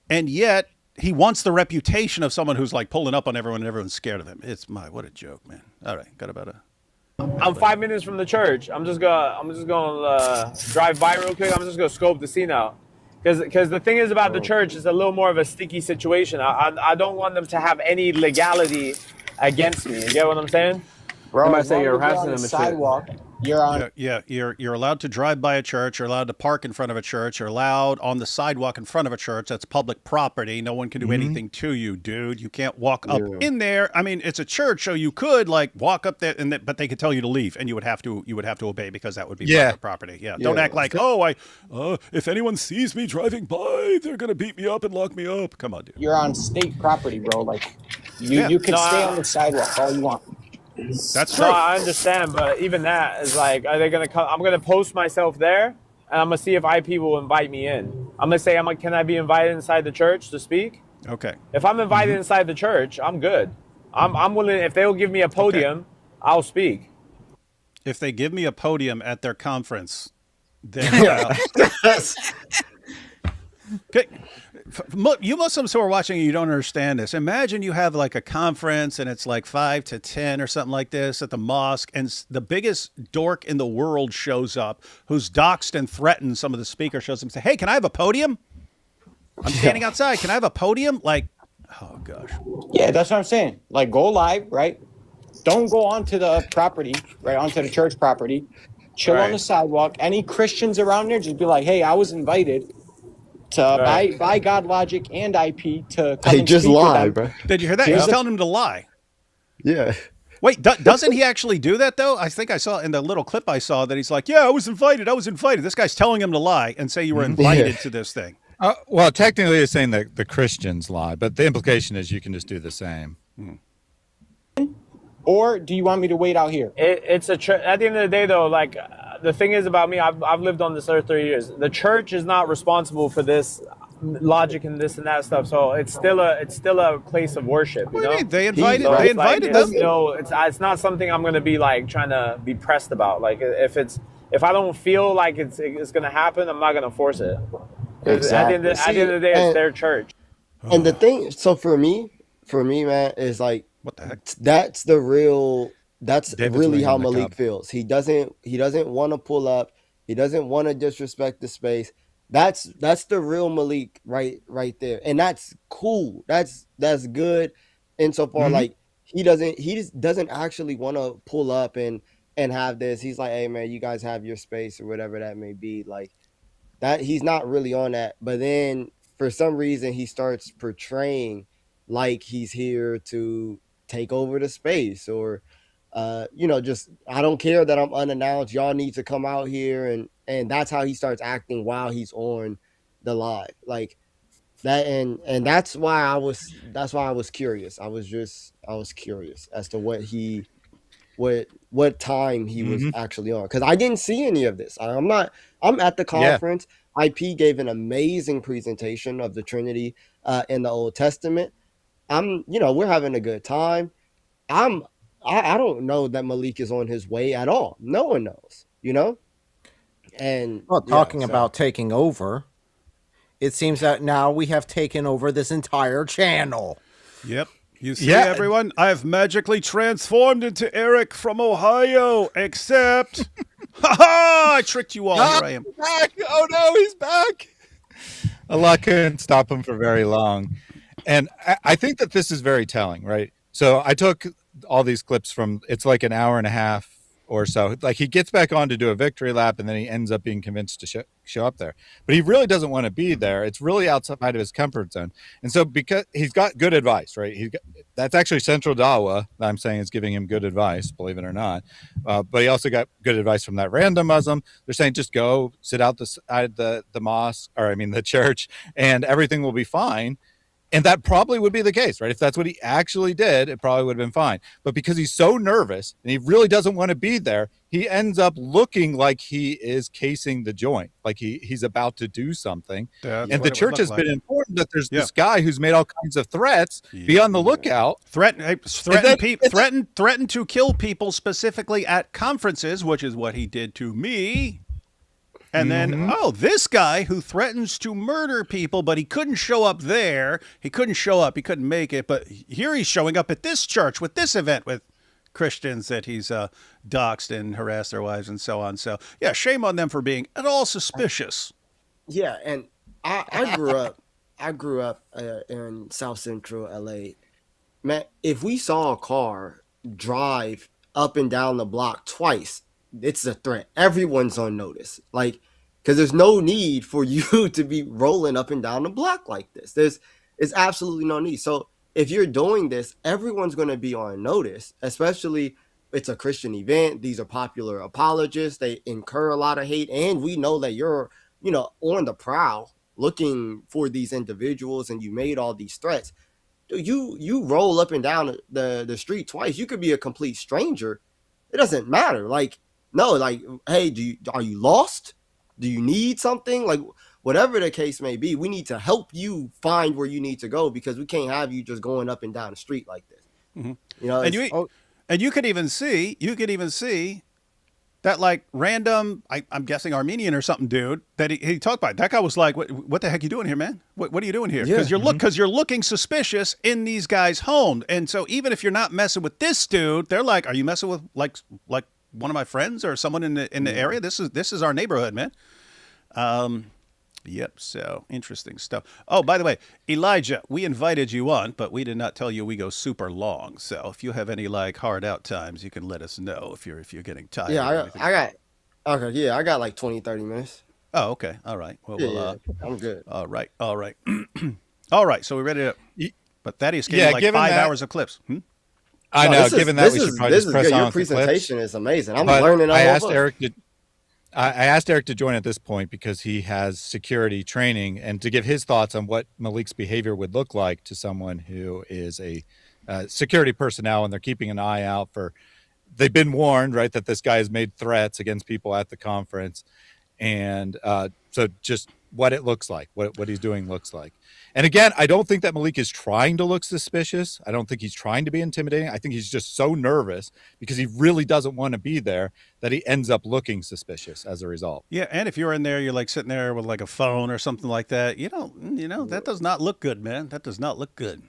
and yet he wants the reputation of someone who's like pulling up on everyone and everyone's scared of him. What a joke, man. All right, got about a... I'm 5 minutes from the church. I'm just gonna drive by real quick. I'm just gonna scope the scene out, because the thing is about the church is a little more of a sticky situation. I don't want them to have any legality against me. You get what I'm saying? Bro, I might as say long you're as harassing on them the and shit. sidewalk. You're on. You're allowed to drive by a church. You're allowed to park in front of a church. You're allowed on the sidewalk in front of a church. That's public property. No one can do anything to you, dude. You can't walk up in there. I mean, it's a church, so you could like walk up there, but they could tell you to leave, and you would have to obey because that would be private property. Yeah. Don't act like if anyone sees me driving by, they're gonna beat me up and lock me up. Come on, dude. You're on state property, bro. Like you can stay on the sidewalk all you want. That's true. No, I understand, but even that is like, are they gonna come? I'm gonna post myself there, and I'm gonna see if IP will invite me in. I'm gonna say, can I be invited inside the church to speak? Okay. If I'm invited inside the church, I'm good. I'm willing. If they'll give me a podium, I'll speak. If they give me a podium at their conference, then okay. You Muslims who are watching, you don't understand this. Imagine you have like a conference and it's like 5 to 10 or something like this at the mosque, and the biggest dork in the world shows up who's doxed and threatened. Some of the speakers shows up and say, "Hey, can I have a podium? I'm standing outside. Can I have a podium?" Like, oh gosh. Yeah, that's what I'm saying. Like, go live, right? Don't go onto the property, right? Onto the church property. Chill on the sidewalk. Any Christians around there, just be like, "Hey, I was invited to by God Logic and IP to come and just speak with lie, them." bro. Did you hear that? He's telling him to lie. Yeah. Wait, doesn't he actually do that though? I think I saw in the little clip I saw that he's like, "Yeah, I was invited. This guy's telling him to lie and say you were invited to this thing. Well, technically, it's saying that the Christians lie, but the implication is you can just do the same. Or do you want me to wait out here? It's at the end of the day, though, like the thing is about me, I've lived on this earth 30 years. The church is not responsible for this logic and this and that stuff. So it's still a place of worship. You know? They invited them. It's not something I'm going to be like trying to be pressed about. Like if I don't feel like it's going to happen, I'm not going to force it. Exactly. At the end of the day, it's their church. And the thing, so for me, man, is like, what the heck? That's really how Malik cup. feels. He doesn't want to pull up. He doesn't want to disrespect the space. That's the real Malik right there. And that's cool. That's good insofar like he just doesn't actually want to pull up and have this. He's like, "Hey man, you guys have your space," or whatever that may be. Like that, he's not really on that. But then for some reason he starts portraying like he's here to take over the space, or just, "I don't care that I'm unannounced. Y'all need to come out here," and that's how he starts acting while he's on the live, like that. And that's why I was curious. I was curious as to what time he was actually on, because I didn't see any of this. I'm at the conference. IP gave an amazing presentation of the Trinity in the Old Testament. We're having a good time. I don't know that Malik is on his way at all. No one knows, And talking about taking over, it seems that now we have taken over this entire channel. Yep. You see, everyone, I've magically transformed into Eric from Ohio, except, I tricked you all. Here I am. Back. Oh no, he's back. Allah couldn't stop him for very long. And I think that this is very telling, right? So I took all these clips from, it's like an hour and a half or so. Like he gets back on to do a victory lap, and then he ends up being convinced to show up there. But he really doesn't want to be there. It's really outside of his comfort zone. And so because he's got good advice, right? That's actually Central Dawa that I'm saying is giving him good advice, believe it or not. But he also got good advice from that random Muslim. They're saying just go sit out the mosque, or I mean the church, and everything will be fine. And that probably would be the case, right? If that's what he actually did, it probably would have been fine. But because he's so nervous and he really doesn't want to be there, he ends up looking like he is casing the joint, like he's about to do something. And the church has been informed that there's this guy who's made all kinds of threats. Be on the lookout. Threaten to kill people specifically at conferences, which is what he did to me. And then, this guy who threatens to murder people, but he couldn't show up there. He couldn't show up. He couldn't make it. But here he's showing up at this church with this event with Christians that he's doxed and harassed their wives and so on. So, yeah, shame on them for being at all suspicious. Yeah, and I grew up in South Central LA. Man, if we saw a car drive up and down the block twice, it's a threat. Everyone's on notice. Like, because there's no need for you to be rolling up and down the block like this. There's absolutely no need. So if you're doing this, everyone's going to be on notice, especially it's a Christian event. These are popular apologists. They incur a lot of hate. And we know that you're, on the prowl looking for these individuals and you made all these threats. You roll up and down the street twice. You could be a complete stranger. It doesn't matter. Like, no, like, hey, are you lost? Do you need something? Like, whatever the case may be, we need to help you find where you need to go because we can't have you just going up and down the street like this. Mm-hmm. And you could even see that like random, I'm guessing Armenian or something, dude, that he talked about. That guy was like, what the heck are you doing here, man? What are you doing here? Because you're looking suspicious in these guys' home. And so even if you're not messing with this dude, they're like, are you messing with like one of my friends or someone in the area? This is our neighborhood, man. Yep. So interesting stuff. Oh, by the way, Elijah, we invited you on, but we did not tell you we go super long. So if you have any like hard out times, you can let us know if you're getting tired. Yeah, I got like 20, 30 minutes. Oh, okay. All right. Well, I'm good. All right. All right. So we're ready to. But Thaddeus gave me like 5 hours of clips. I know. Given that, we should probably just press on. Your presentation is amazing. I'm learning all over. I asked Eric to join at this point because he has security training and to give his thoughts on what Malik's behavior would look like to someone who is a security personnel and they're keeping an eye out for. They've been warned, right, that this guy has made threats against people at the conference, and so just what it looks like, what he's doing looks like. And again, I don't think that Malik is trying to look suspicious. I don't think he's trying to be intimidating. I think he's just so nervous because he really doesn't want to be there that he ends up looking suspicious as a result. Yeah, and if you're in there, you're like sitting there with like a phone or something like that. That does not look good, man. That does not look good.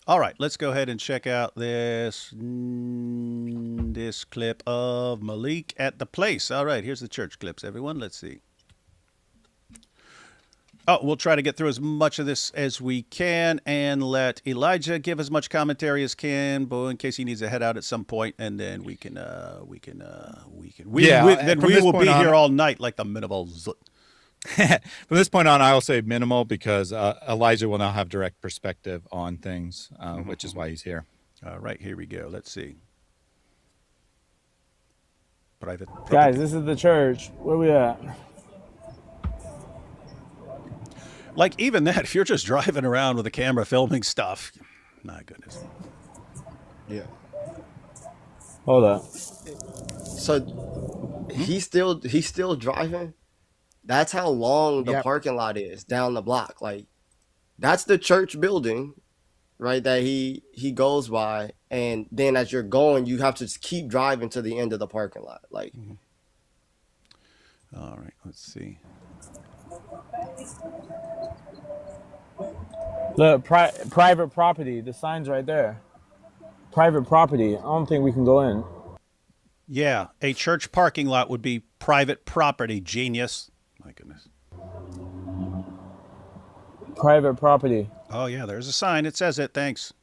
All right, let's go ahead and check out this clip of Malik at the place. All right, here's the church clips, everyone. Let's see. Oh, we'll try to get through as much of this as we can and let Elijah give as much commentary as can, but in case he needs to head out at some point, and then we will be here all night like the minimals. From this point on, I will say minimal because Elijah will now have direct perspective on things, which is why he's here. All right, here we go. Let's see. Private property. Guys, this is the church. Where we at? Like even that, if you're just driving around with a camera filming stuff, my goodness. Yeah. Hold up. So he's still driving. That's how long the parking lot is down the block. Like that's the church building, right? That he goes by, and then as you're going, you have to just keep driving to the end of the parking lot. Like. All right. Let's see. Look, private property. The sign's right there. Private property. I don't think we can go in. Yeah, a church parking lot would be private property, genius. My goodness. Private property. Oh, yeah, there's a sign. It says it. Thanks.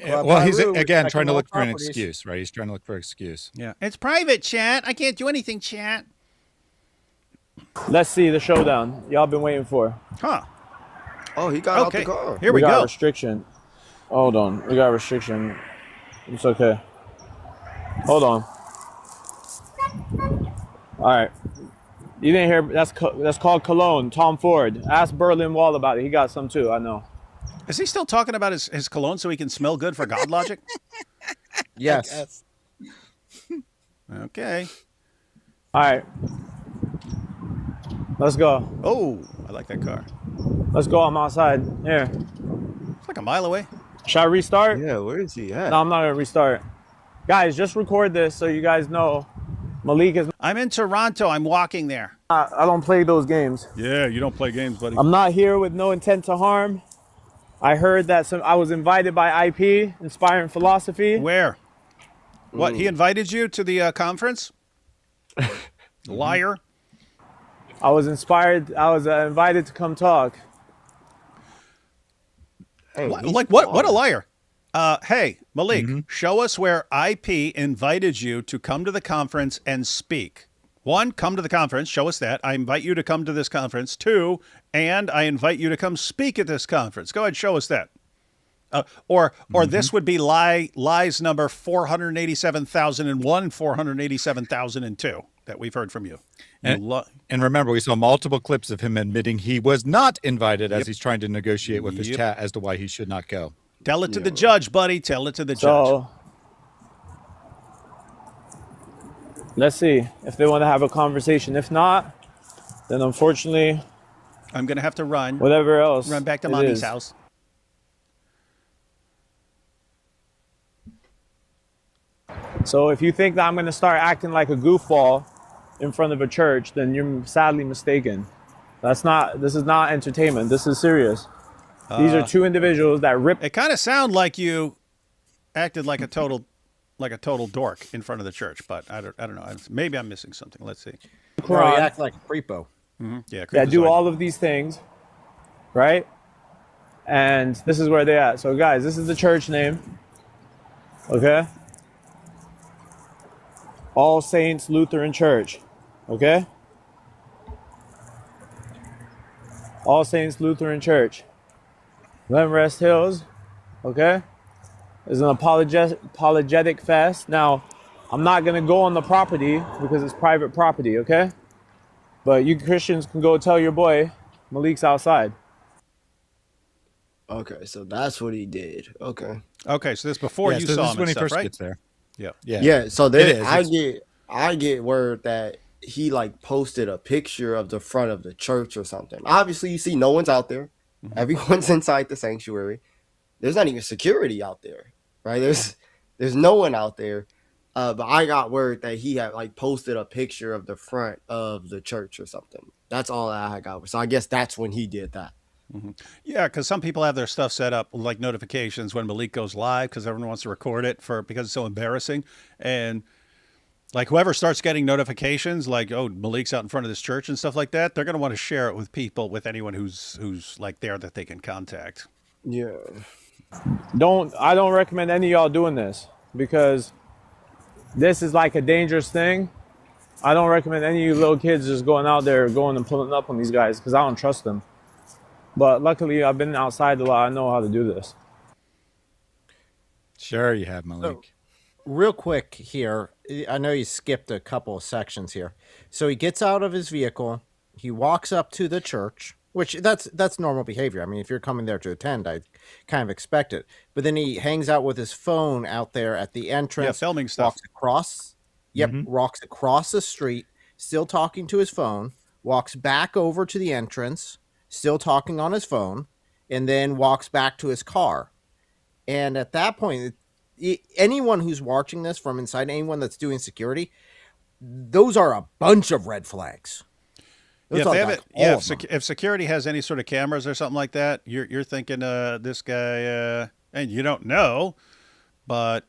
Well, he's Pyru was again checking trying to all look for an properties. excuse, right? He's trying to look for an excuse. Yeah. It's private, chat. I can't do anything, chat. Let's see the showdown y'all been waiting for. Huh. Oh, he got out the car. Here we got go. A restriction. Hold on. We got a restriction. It's okay. Hold on. All right. You didn't hear? That's called cologne. Tom Ford. Ask Berlin Wall about it. He got some too. I know. Is he still talking about his cologne so he can smell good for God logic? Yes. Okay. All right. Let's go. Oh, I like that car. Let's go. I'm outside. Here. It's like a mile away. Should I restart? Yeah, where is he at? No, I'm not gonna restart. Guys, just record this so you guys know. Malik is. I'm in Toronto. I'm walking there. I don't play those games. Yeah, you don't play games, buddy. I'm not here with no intent to harm. I heard that I was invited by IP, Inspiring Philosophy. Where? What? He invited you to the conference? Liar. I was inspired. I was invited to come talk. Hey, What a liar. Hey, Malik, show us where IP invited you to come to the conference and speak. 1, come to the conference. Show us that. I invite you to come to this conference. 2, and I invite you to come speak at this conference. Go ahead, show us that. Or this would be lies number 487,001 and 487,002 that we've heard from you. And remember, we saw multiple clips of him admitting he was not invited as he's trying to negotiate with his chat as to why he should not go. Tell it to the judge, buddy. Tell it to the judge. Let's see if they want to have a conversation. If not, then unfortunately, I'm going to have to run. Whatever else. Run back to mommy's house. So if you think that I'm going to start acting like a goofball in front of a church, then you're sadly mistaken. This is not entertainment. This is serious. These are two individuals that rip. It kind of sounded like you acted like a total dork in front of the church, but I don't know. Maybe I'm missing something. Let's see. Quran. You act like a creepo. Yeah, That do all of these things, right? And this is where they're at. So guys, this is the church name. Okay? All Saints Lutheran Church. Okay? All Saints Lutheran Church. Glenrest Hills. Okay? Is an apologetic fest. Now, I'm not going to go on the property because it's private property, okay? But you Christians can go tell your boy Malik's outside. Okay, so that's what he did. Okay. Okay, so this before you saw him when and he stuff, first right? gets there. Yeah. Yeah, so there I get word that he like posted a picture of the front of the church or something. Obviously, you see no one's out there. Everyone's inside the sanctuary. There's not even security out there, right? There's no one out there. But I got word that he had like posted a picture of the front of the church or something. That's all I got. So I guess that's when he did that. Yeah, because some people have their stuff set up like notifications when Malik goes live because everyone wants to record it because it's so embarrassing. And like whoever starts getting notifications like, oh, Malik's out in front of this church and stuff like that, they're going to want to share it with people, with anyone who's like there that they can contact. Yeah. I don't recommend any of y'all doing this because this is like a dangerous thing. I don't recommend any of you little kids just going out there, going and pulling up on these guys because I don't trust them. But luckily, I've been outside a lot. I know how to do this. Sure, you have, Malik. So, real quick here, I know you skipped a couple of sections here. So he gets out of his vehicle. He walks up to the church, which that's normal behavior. I mean, if you're coming there to attend, I kind of expect it. But then he hangs out with his phone out there at the entrance. Yeah, filming stuff. Walks across the street, still talking to his phone, walks back over to the entrance, still talking on his phone, and then walks back to his car. And at that point, anyone who's watching this from inside, anyone that's doing security, those are a bunch of red flags. If security has any sort of cameras or something like that, you're thinking this guy, and you don't know, but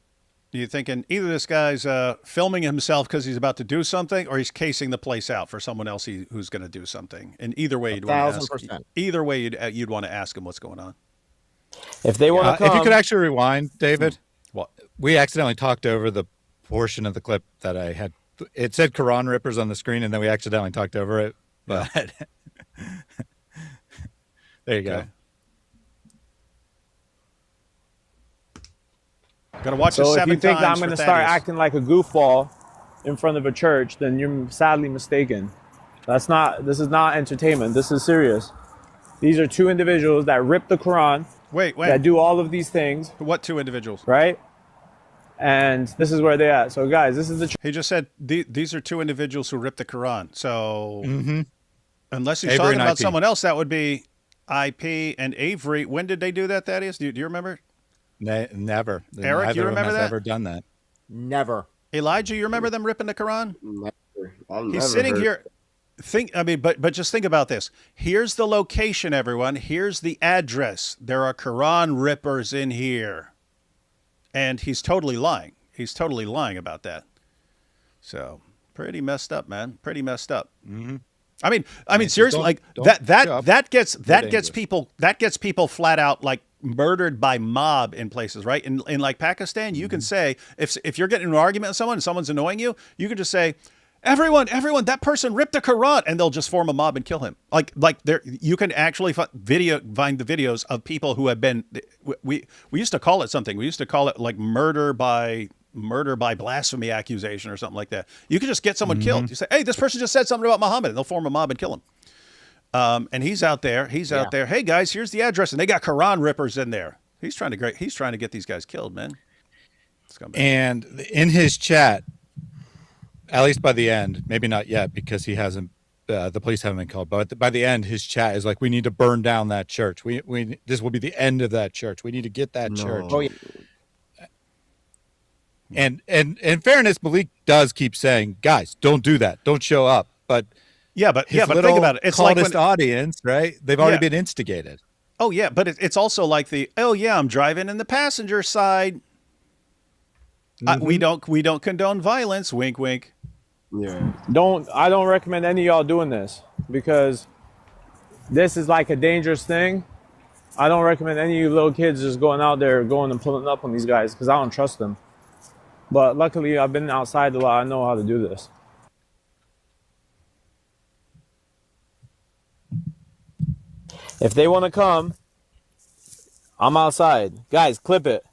you're thinking either this guy's filming himself because he's about to do something, or he's casing the place out for someone else who's going to do something. And either way, you'd want to ask. Either way, you'd want to ask him what's going on. If they want to come, if you could actually rewind, David. What? We accidentally talked over the portion of the clip that I had. It said Quran rippers on the screen, and then we accidentally talked over it. But there you go. Gotta watch so this 7 if you think times that I'm going to start acting like a goofball in front of a church, then you're sadly mistaken. This is not entertainment. This is serious. These are 2 individuals that rip the Quran. Wait. That do all of these things. What 2 individuals? Right? And this is where they're at. So, guys, this is the... He just said these are 2 individuals who ripped the Quran. So, unless he's Avery talking and about IP. someone else, that would be IP and Avery. When did they do that, Thaddeus? Do you remember? Never. Eric, Neither you of them remember has that? ever done that. Never. Elijah, you remember them ripping the Quran? Never. He's sitting here. But just think about this. Here's the location, everyone. Here's the address. There are Quran rippers in here. And he's totally lying. He's totally lying about that. So, pretty messed up, man. Pretty messed up. Mm-hmm. I mean, seriously, like that gets people flat out like murdered by mob in places, right? In like Pakistan, you can say if you're getting in an argument with someone and someone's annoying you, you can just say, everyone, that person ripped the Quran, and they'll just form a mob and kill him. Like there, you can actually find the videos of people who have been. We used to call it something. We used to call it like murder by blasphemy accusation or something like that. You could just get someone killed. You say, hey, this person just said something about Muhammad, and they'll form a mob and kill him. And he's out there. Out there. Hey guys, here's the address, and they got Quran rippers in there. He's trying to get these guys killed, man. And in his chat, at least by the end, maybe not yet because he hasn't. The police haven't been called, but by the end, his chat is like, "We need to burn down that church. This will be the end of that church. We need to get that church." Oh, yeah. And in fairness, Malik does keep saying, "Guys, don't do that. Don't show up." But but think about it. It's like when, audience, right? They've already been instigated. Oh yeah, but it's also like I'm driving in the passenger side. We don't condone violence. Wink, wink. Yeah. I don't recommend any of y'all doing this because this is like a dangerous thing. I don't recommend any of you little kids just going out there, going and pulling up on these guys because I don't trust them. But luckily, I've been outside a lot. I know how to do this. If they want to come, I'm outside. Guys, clip it.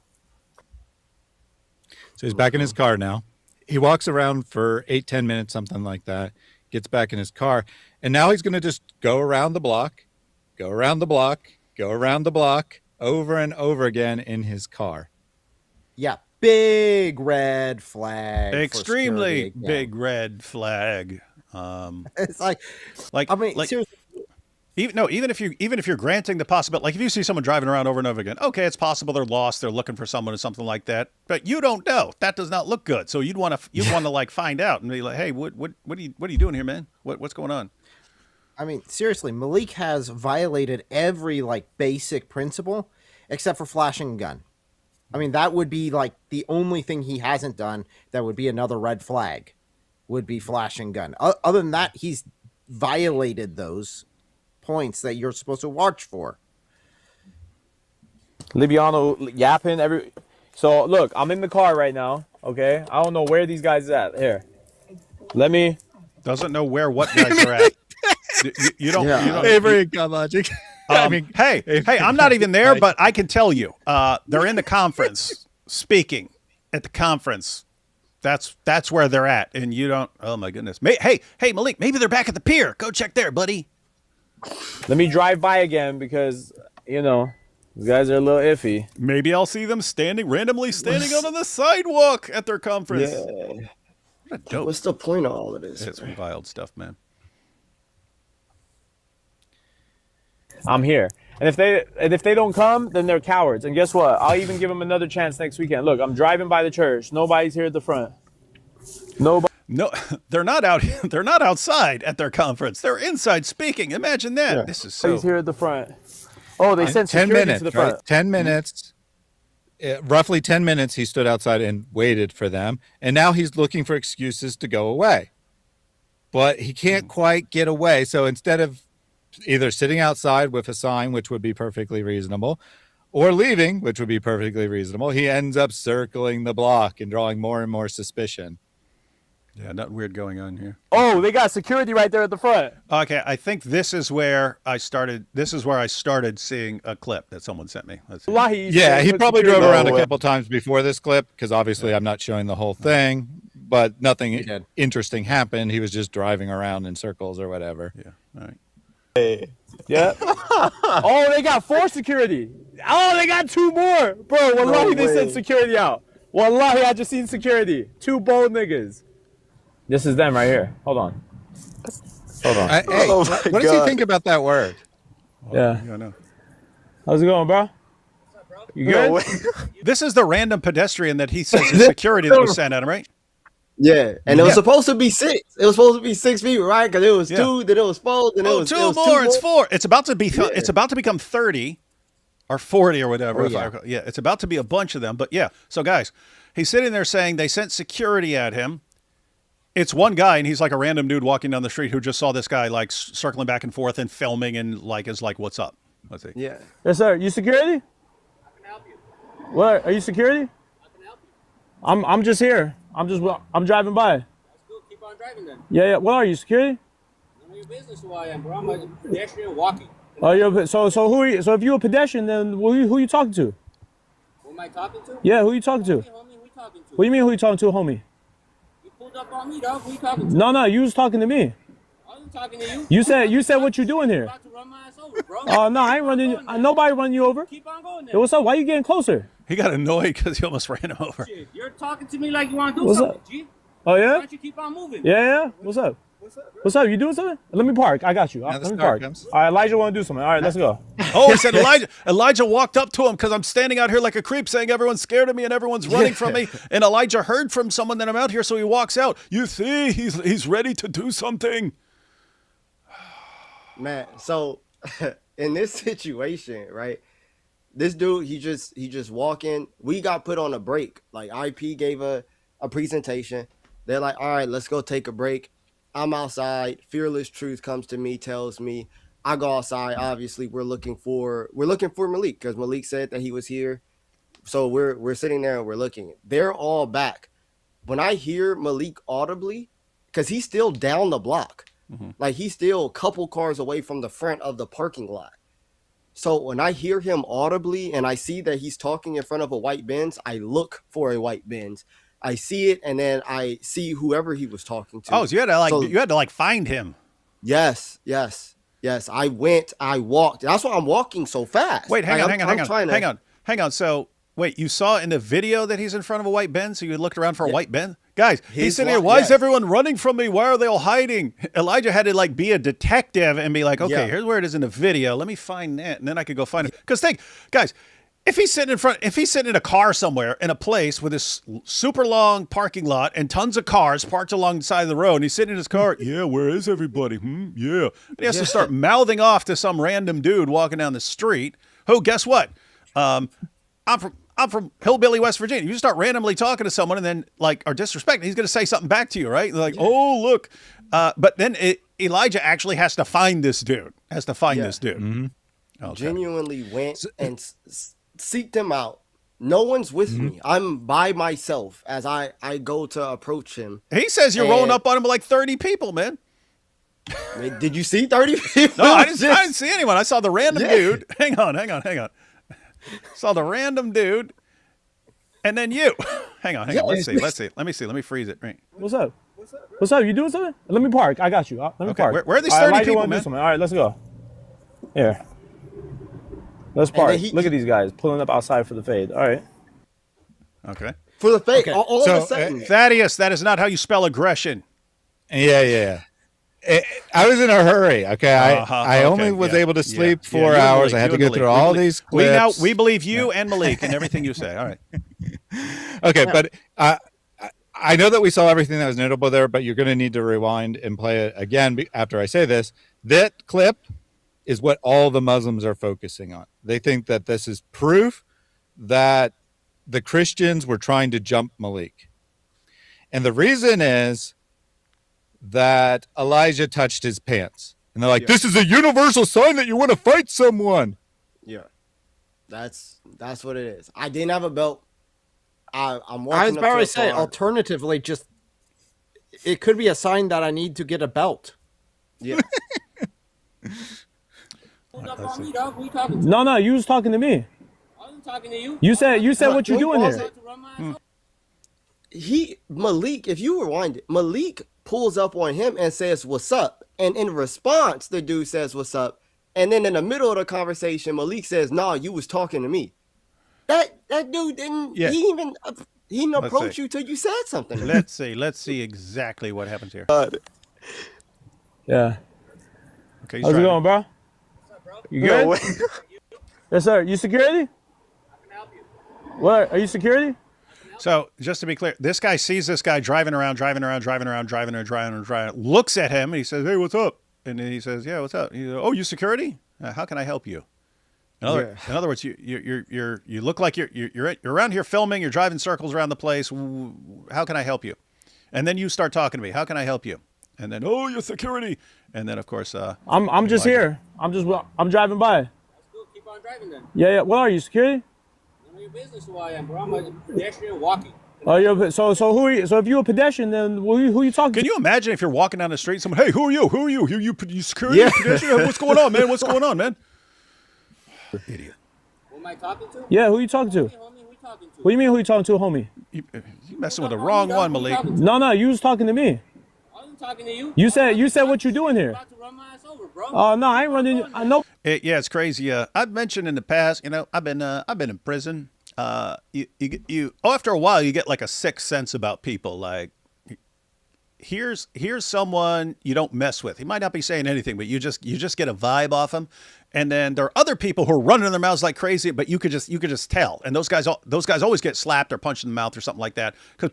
So he's back in his car now. He walks around for 8-10 minutes, something like that, gets back in his car, and now he's going to just go around the block, over and over again in his car. Yeah, big red flag. Extremely big red flag. It's like I mean, seriously. Even if you're granting the possibility, like if you see someone driving around over and over again, okay, it's possible they're lost, they're looking for someone or something like that, but you don't know. That does not look good. So you'd want to like find out and be like, hey, what are you doing here, man? What's going on? I mean, seriously, Malik has violated every like basic principle except for flashing a gun. I mean, that would be like the only thing he hasn't done that would be another red flag, would be flashing gun. Other than that, he's violated those points that you're supposed to watch for. Libiano yapping So look, I'm in the car right now. Okay, I don't know where these guys are at. Here, doesn't know where what guys are at. You don't. Avery and God Logic. Hey, I'm not even there, but I can tell you, they're in the conference speaking at the conference. That's where they're at, and you don't. Oh my goodness. Hey, Malik, maybe they're back at the pier. Go check there, buddy. Let me drive by again because these guys are a little iffy. Maybe I'll see them randomly standing out on the sidewalk at their conference. Yeah. What a dope. What's the point of all of this? It's wild stuff, man. I'm here. And if they don't come, then they're cowards. And guess what? I'll even give them another chance next weekend. Look, I'm driving by the church. Nobody's here at the front. Nobody. No, they're not out. They're not outside at their conference. They're inside speaking. Imagine that. Yeah. This is so. He's here at the front. Oh, they sent 10 minutes to the front. Right? 10 minutes. Roughly 10 minutes. He stood outside and waited for them, and now he's looking for excuses to go away. But he can't quite get away. So instead of either sitting outside with a sign, which would be perfectly reasonable, or leaving, which would be perfectly reasonable, he ends up circling the block and drawing more and more suspicion. Yeah, nothing weird going on here. Oh, they got security right there at the front. Okay, I think this is where I started. This is where I started seeing a clip that someone sent me. Let's see. Yeah, he probably drove around a couple times before this clip because obviously I'm not showing the whole thing, but nothing interesting happened. He was just driving around in circles or whatever. Yeah, all right. Hey. Yeah. Oh, they got 4 security. Oh, they got 2 more. Bro, wallahi, they sent security out. Wallahi, I just seen security. 2 bold niggas. This is them right here. Hold on. Hey, what does he think about that word? Yeah. I know. How's it going, bro? You good? This is the random pedestrian that he says is security that was sent at him, right? Yeah, and it was supposed to be 6. It was supposed to be 6 feet, right? Because it was 2, then it was 4, then it was 2 it was more. 2 It's 4. It's about to be. It's about to become 30 or 40 or whatever. Oh, yeah. It's about to be a bunch of them. But yeah, so guys, he's sitting there saying they sent security at him. It's one guy, and he's like a random dude walking down the street who just saw this guy like circling back and forth and filming and like is like, "What's up?" Let's see. Yeah. Yes, sir. You security? I can help you. What? Are you security? I can help you. I'm just here. I'm driving by. That's good. Keep on driving then. Yeah. What are you, security? None of your business who I am, bro. I'm a pedestrian walking. Oh, you're so who are you? So if you're a pedestrian, then who you talking to? Who am I talking to? Yeah, who you talking to? Homie, who you talking to? What do you mean who you talking to, homie? You pulled up on me, dog. Who you talking to? No, you was talking to me. I wasn't talking to you. You said what you doing here? About to run my ass over, bro. Oh no, I ain't running. Nobody running you over. Keep on going there. Hey, what's up? Why you getting closer? He got annoyed because he almost ran him over. Shit, you're talking to me like you want to do What's something, up? G. Oh Why yeah? don't you keep on moving? Yeah. What's up? What's up? You doing something? Let me park. I got you. Now the Let me star park. comes. All right, Elijah want to do something. All right, let's go. Oh, he said Elijah walked up to him because I'm standing out here like a creep saying everyone's scared of me and everyone's running from me. And Elijah heard from someone that I'm out here, so he walks out. You see, he's ready to do something. Man, so in this situation, right? This dude, he just walking. We got put on a break. Like IP gave a presentation. They're like, all right, let's go take a break. I'm outside. Fearless Truth comes to me, tells me. I go outside. Obviously, we're looking for Malik because Malik said that he was here. So we're sitting there and we're looking. They're all back. When I hear Malik audibly, because he's still down the block. Mm-hmm. Like he's still a couple cars away from the front of the parking lot. So when I hear him audibly and I see that he's talking in front of a white Benz, I look for a white Benz. I see it, and then I see whoever he was talking to. Oh, so you had to find him. Yes. I walked. That's why I'm walking so fast. Wait, hang on. So wait, you saw in the video that he's in front of a white Benz, so you looked around for a white Benz? Guys, he's sitting here, why is everyone running from me? Why are they all hiding? Elijah had to be a detective and be like, okay, here's where it is in the video. Let me find that, and then I could go find it. Because guys, if he's sitting in a car somewhere in a place with this super long parking lot and tons of cars parked along the side of the road, and he's sitting in his car, yeah, where is everybody? Yeah. And he has to start mouthing off to some random dude walking down the street who, guess what? I'm from hillbilly West Virginia. You start randomly talking to someone and then are disrespecting, he's going to say something back to you, right? Like, oh, look. But then Elijah actually has to find this dude. Mm-hmm. Okay. Genuinely went and seeked him out. No one's with me. I'm by myself as I go to approach him. He says you're rolling up on him like 30 people, man. Did you see 30 people? No, I didn't see anyone. I saw the random dude. Hang on. Saw the random dude, and then you. Hang on. Let's see. Let me see. Let me freeze it. Right. What's up? You doing something? Let me park. I got you. Let me park. Where are these 30 people, man? All right, let's go. Here. Let's park. Look at these guys pulling up outside for the fade. All right. Okay. For the fade. Okay. All of a sudden. Thaddeus, that is not how you spell aggression. Yeah. I was in a hurry. Okay. I only was able to sleep 4 hours. I had to go through all these clips. We believe you and Malik and everything you say. All right. Okay. But I know that we saw everything that was notable there, but you're going to need to rewind and play it again after I say this. That clip is what all the Muslims are focusing on. They think that this is proof that the Christians were trying to jump Malik. And the reason is that Elijah touched his pants. And they're like, this is a universal sign that you want to fight someone. Yeah. That's what it is. I didn't have a belt. I'm I was walking up about to to a say, car. alternatively, just it could be a sign that I need to get a belt. Yeah. No, you was talking to me. I wasn't talking to you. You said what you doing here? Malik, if you rewind it, Malik pulls up on him and says, "What's up?" And in response, the dude says, "What's up?" And then in the middle of the conversation, Malik says, "Nah, you was talking to me." That dude didn't. Yeah. He didn't Let's approach see. you till you said something. Let's see exactly what happens here. Yeah. Okay, how's it going, bro? You good? No way. Yes, sir. You security? I can help you. What? Are you security? So just to be clear, this guy sees this guy driving around, looks at him, and he says, "Hey, what's up?" And then he says, "Yeah, what's up?" He goes, "Oh, you security? How can I help you?" In other words, you look like you're around here filming. You're driving circles around the place. How can I help you? And then you start talking to me. How can I help you? And then, oh, you're security. And then of course, I'm just here. I'm driving by. That's cool. Keep on driving then. Yeah. What are you, security? None of your business who I am, bro. I'm a pedestrian walking. Oh, you're so who are you? So if you're a pedestrian, then who are you talking to? Can you imagine if you're walking down the street, someone, "Hey, who are you? Who are you? You security? Yeah. Pedestrian? What's going on, man? What's going on, man?" Idiot. Who am I talking to? Yeah, who are you talking to? Hey, homie, who you talking to? What do you mean who you talking to, homie? You messing with the wrong one, Malik. No, you was talking to me. I wasn't talking to you. You said what you doing here? About to run my ass over, bro. Oh no, I ain't running. I know. Yeah, it's crazy. I've mentioned in the past, I've been in prison. After a while, you get like a sixth sense about people. Like, here's someone you don't mess with. He might not be saying anything, but you just get a vibe off him. And then there are other people who are running their mouths like crazy, but you could just tell. And those guys always get slapped or punched in the mouth or something like that because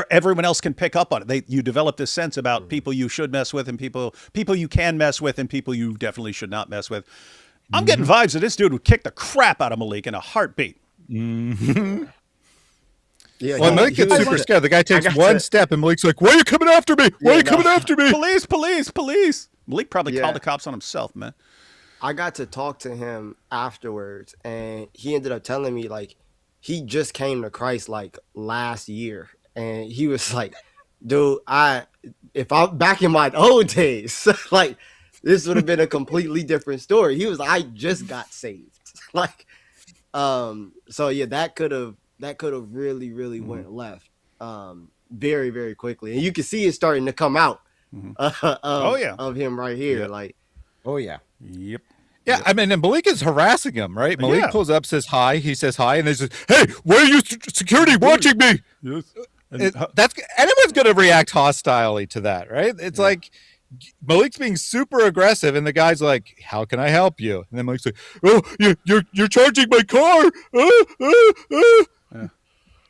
everyone else can pick up on it. You develop this sense about people you should mess with and people you can mess with and people you definitely should not mess with. I'm getting vibes that this dude would kick the crap out of Malik in a heartbeat. Mm-hmm. Yeah, well, Malik gets super scared. The guy takes one step, and Malik's like, "Why are you coming after me? Why are you coming after me? Police!" Malik probably called the cops on himself, man. I got to talk to him afterwards, and he ended up telling me like he just came to Christ like last year, and he was like, "Dude, if I'm back in my old days, like this would have been a completely different story." He was like, "I just got saved," like, so yeah, that could have really went left, very very quickly, and you can see it starting to come out. Of him right here, like, oh yeah. Yep. Yeah, I mean, and Malik is harassing him, right? Malik pulls up, says hi. He says hi, and he says, "Hey, why are you security watching me?" Yes. Anyone's going to react hostilely to that, right? It's like Malik's being super aggressive, and the guy's like, "How can I help you?" And then Malik's like, "Oh, you're charging my car." Yeah.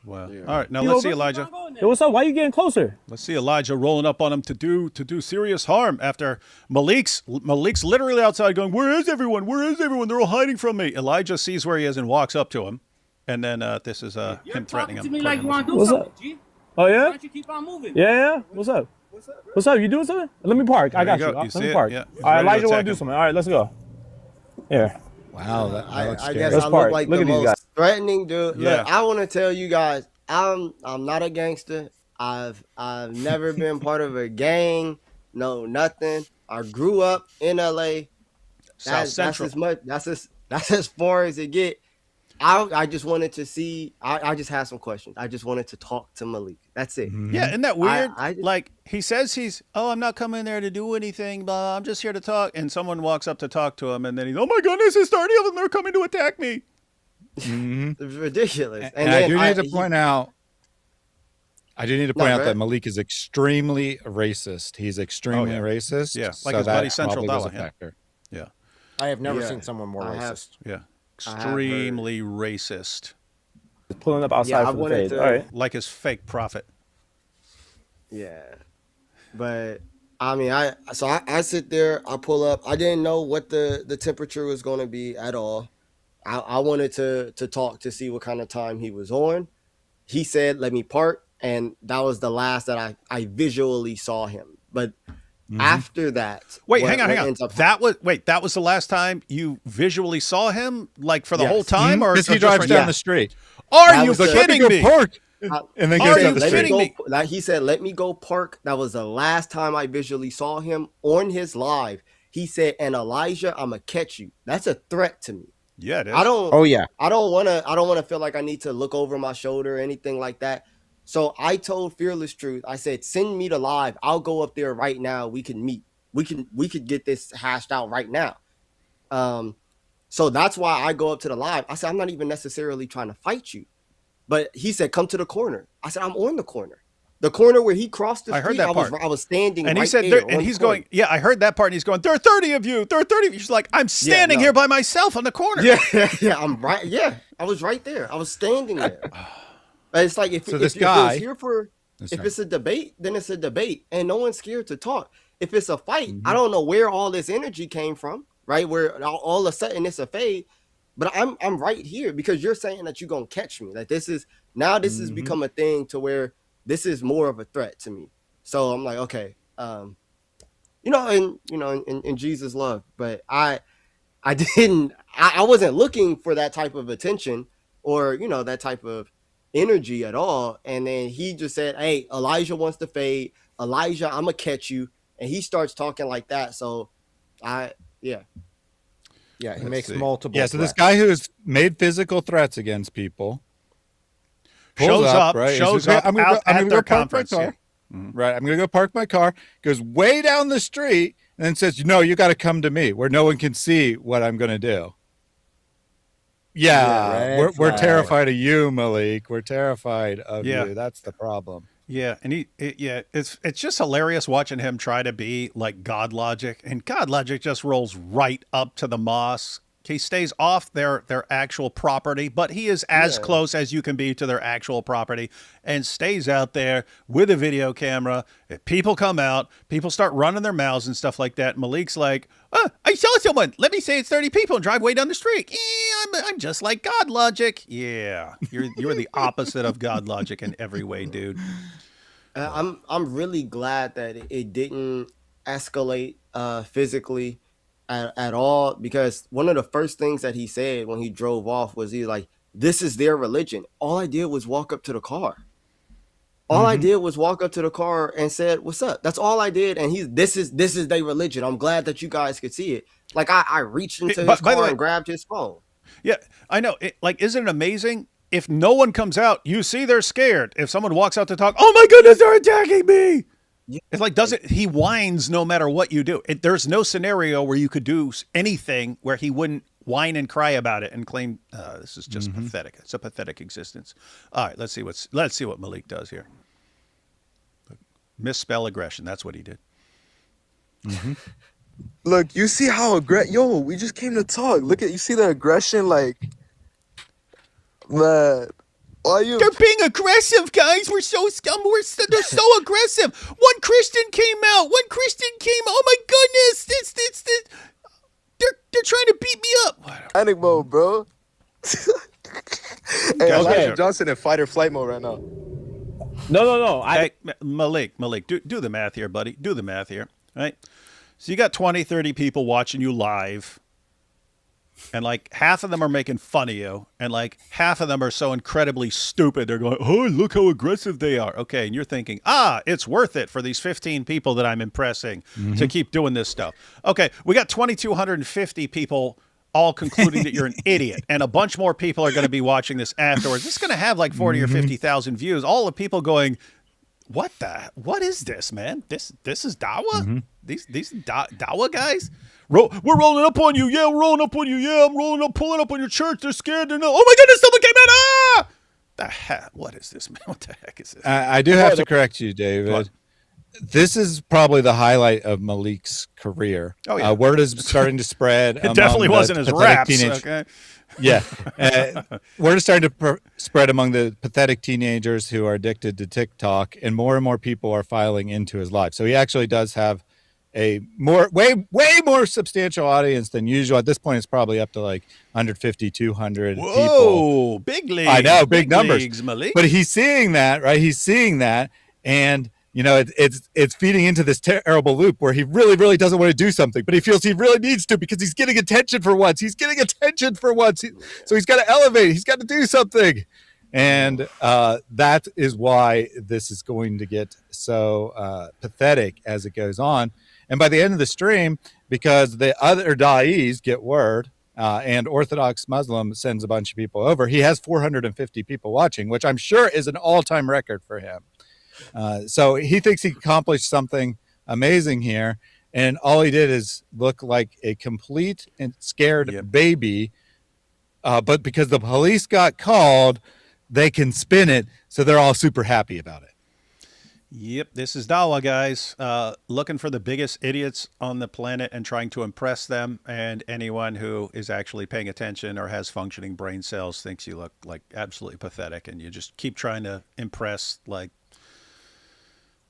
Wow. All right, now let's see Elijah. Hey, what's up? Why are you getting closer? Let's see Elijah rolling up on him to do serious harm after Malik's literally outside going, "Where is everyone? Where is everyone? They're all hiding from me." Elijah sees where he is and walks up to him, and then this is him threatening him. To me like you want to do What's something, up? G. Oh yeah? Why don't you keep on moving? Yeah. What's up? What's up? You doing something? Let me park. I got you you. go. You Let see me it? park. Yeah. He's All right, ready to Elijah want attack to do him. something. All right, let's go. Here. Wow, that looks I scary. guess Let's I park. look like Look the at these most guys. threatening dude. Yeah. Look, I want to tell you guys, I'm not a gangster. I've never been part of a gang. No, nothing. I grew up in LA. South Central. That's as far as it get. I just wanted to see. I just had some questions. I just wanted to talk to Malik. That's it. Yeah, isn't that weird? I Like he says I'm not coming there to do anything, blah, I'm just here to talk. And someone walks up to talk to him, and then he's, "Oh my goodness, there's 30 of them. They're coming to attack me." It's ridiculous. And then I do need to point out. I do need to point out go that ahead. Malik is extremely racist. He's extremely racist. Yeah, so like his that buddy Central probably was a Dollar, yeah. factor. Yeah. I have never Yeah, seen someone more I have. racist. Yeah. I have Extremely racist. Pulling up outside Yeah, I for the wanted fade. to- All right. Like his fake prophet. Yeah, but I mean, I sit there, I pull up. I didn't know what the temperature was going to be at all. I wanted to talk to see what kind of time he was on. He said, "Let me park," and that was the last that I visually saw him. But After that, wait, hang on. That was the last time you visually saw him, like for the whole time, or because he drives down the street. Are you kidding me? Park. And then goes down the street. Like he said, let me go park. That was the last time I visually saw him on his live. He said, and Elijah, I'm gonna catch you. That's a threat to me. Yeah, it is. I don't want to feel like I need to look over my shoulder or anything like that. So I told Fearless Truth, I said, send me the live. I'll go up there right now. We can meet. We could get this hashed out right now. So that's why I go up to the live. I said, I'm not even necessarily trying to fight you. But he said, come to the corner. I said, I'm on the corner. The corner where he crossed the street, I heard that part. I was standing and right he said, there. And he's going, yeah, I heard that part. And he's going, there are 30 of you. There are 30 of you. She's like, I'm standing here by myself on the corner. Yeah, I'm right. Yeah, I was right there. I was standing there. It's like if it's a debate, then it's a debate. And no one's scared to talk. If it's a fight, I don't know where all this energy came from, right? Where all of a sudden it's a fade. But I'm right here because you're saying that you're going to catch me. Like this has become a thing to where this is more of a threat to me. So I'm like, okay, in Jesus' love, but I wasn't looking for that type of attention or, that type of energy at all. And then he just said, hey, Elijah wants to fade. Elijah, I'm gonna catch you. And he starts talking like that. So he makes multiple. Yeah. So this guy who has made physical threats against people shows up I'm gonna go park my car. Right. I'm going to go park my car, goes way down the street and then says, no, you got to come to me where no one can see what I'm going to do. Yeah. We're terrified of you, Malik. We're terrified of you. That's the problem. Yeah. And it's just hilarious watching him try to be like God Logic, and God Logic just rolls right up to the mosque. He stays off their actual property, but he is as close as you can be to their actual property and stays out there with a video camera. If people come out, people start running their mouths and stuff like that. Malik's like, I saw someone. Let me say it's 30 people and drive way down the street. Yeah, I'm just like God Logic. Yeah, you're the opposite of God Logic in every way, dude. I'm really glad that it didn't escalate physically at all, because one of the first things that he said when he drove off was he's like, this is their religion. All I did was walk up to the car. All I did was walk up to the car and said, what's up? That's all I did. And this is their religion. I'm glad that you guys could see it. Like I reached into his car and grabbed his phone. Yeah, I know. Isn't it amazing? If no one comes out, you see they're scared. If someone walks out to talk, oh my goodness, they're attacking me. It's like, he whines no matter what you do. There's no scenario where you could do anything where he wouldn't whine and cry about it and claim this is just pathetic. It's a pathetic existence. All right, let's see what Malik does here. Misspell aggression. That's what he did. Look, you see how we just came to talk. You see the aggression, like, man. They're being aggressive, guys. We're so scum. They're so aggressive. One Christian came out. Oh my goodness! They're trying to beat me up. Panic mode, bro. Hey, Elijah Johnson in fight or flight mode right now. No. Hey, Malik, do the math here, buddy. Do the math here, right? So you got 20, 30 people watching you live. And like half of them are making fun of you, and like half of them are so incredibly stupid they're going, oh, look how aggressive they are. Okay, and you're thinking, it's worth it for these 15 people that I'm impressing to keep doing this stuff. Okay, we got 2,250 people all concluding that you're an idiot, and a bunch more people are going to be watching this afterwards. This is going to have like 40 or 50,000 views. All the people going, what is this, man? This is Dawa? These Dawa guys? We're rolling up on you. Yeah, we're rolling up on you. Yeah, I'm pulling up on your church. They're scared. Oh my goodness, someone came out. The heck? What is this, man? What the heck is this? I do have to correct you, David. What? This is probably the highlight of Malik's career. Oh, yeah. Word is starting to spread. It definitely wasn't his raps. Okay. Yeah. Word is starting to spread among the pathetic teenagers who are addicted to TikTok, and more people are filing into his live. So he actually does have a way more substantial audience than usual. At this point, it's probably up to like 150, 200 people. Whoa, big leagues. I know, big numbers. Leagues, Malik. But he's seeing that, right? He's seeing that, and you know, it's feeding into this terrible loop where he really, really doesn't want to do something, but he feels he really needs to because he's getting attention for once. So he's got to elevate. He's got to do something. And that is why this is going to get so pathetic as it goes on. And by the end of the stream, because the other da'is get word, and Orthodox Muslim sends a bunch of people over, he has 450 people watching, which I'm sure is an all-time record for him. So he thinks he accomplished something amazing here, and all he did is look like a complete and scared baby. But because the police got called, they can spin it, so they're all super happy about it. Yep, this is Dawa, guys. Looking for the biggest idiots on the planet and trying to impress them. And anyone who is actually paying attention or has functioning brain cells thinks you look like absolutely pathetic, and you just keep trying to impress like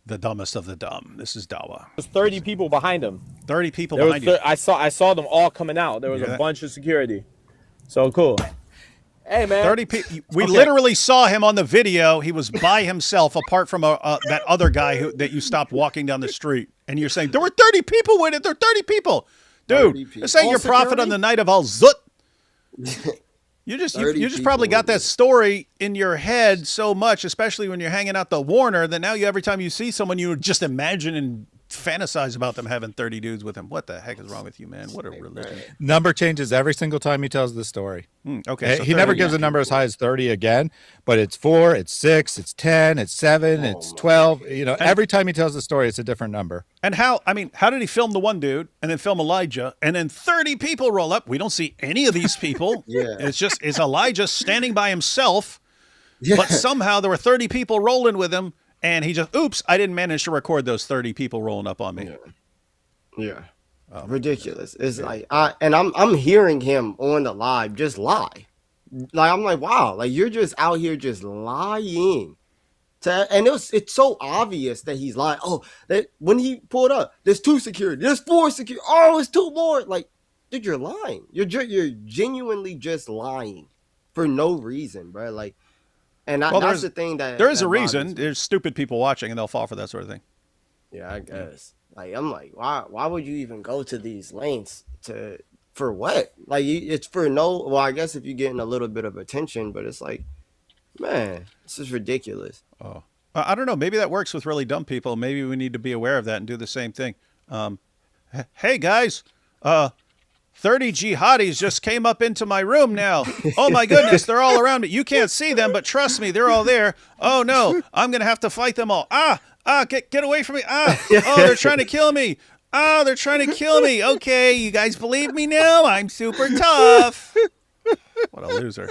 the dumbest of the dumb. This is Dawa. There's 30 people behind him. 30 people behind you. I saw them all coming out. There was a bunch of security. So cool. Hey, man. 30 people. We literally saw him on the video. He was by himself, apart from that other guy that you stopped walking down the street. And you're saying, there were 30 people with it. There are 30 people. Dude, this ain't your prophet on the night of Al-Zut. You just probably got that story in your head so much, especially when you're hanging out the Warner, that now every time you see someone, you just imagine and fantasize about them having 30 dudes with him. What the heck is wrong with you, man? What a religion. Number changes every single time he tells the story. Okay. So he never gives a number as high as 30 again, but it's 4, it's 6, it's 10, it's 7, it's 12. You know, every time he tells the story, it's a different number. And how did he film the one dude and then film Elijah and then 30 people roll up? We don't see any of these people. It's Elijah standing by himself, but somehow there were 30 people rolling with him. And he just, oops, I didn't manage to record those 30 people rolling up on me. Ridiculous. It's like, I'm hearing him on the live just lie. Like, I'm like, wow, like you're just out here just lying. And it's so obvious that he's lying. Oh, that when he pulled up, there's 2 security, there's 4 security. Oh, it's 2 more. Like, dude, you're lying. You're genuinely just lying for no reason, bro. Like, and that's the thing that there is a reason. There's stupid people watching, and they'll fall for that sort of thing. Yeah, I guess. Like, I'm like, why would you even go to these lengths for what? Like, it's for no. Well, I guess if you're getting a little bit of attention, but it's like, man, this is ridiculous. Oh, I don't know. Maybe that works with really dumb people. Maybe we need to be aware of that and do the same thing. Hey guys, 30 jihadis just came up into my room now. Oh my goodness, they're all around me. You can't see them, but trust me, they're all there. Oh no, I'm gonna have to fight them all. Get away from me. Oh, they're trying to kill me. Oh, they're trying to kill me. Okay, you guys believe me now? I'm super tough. What a loser.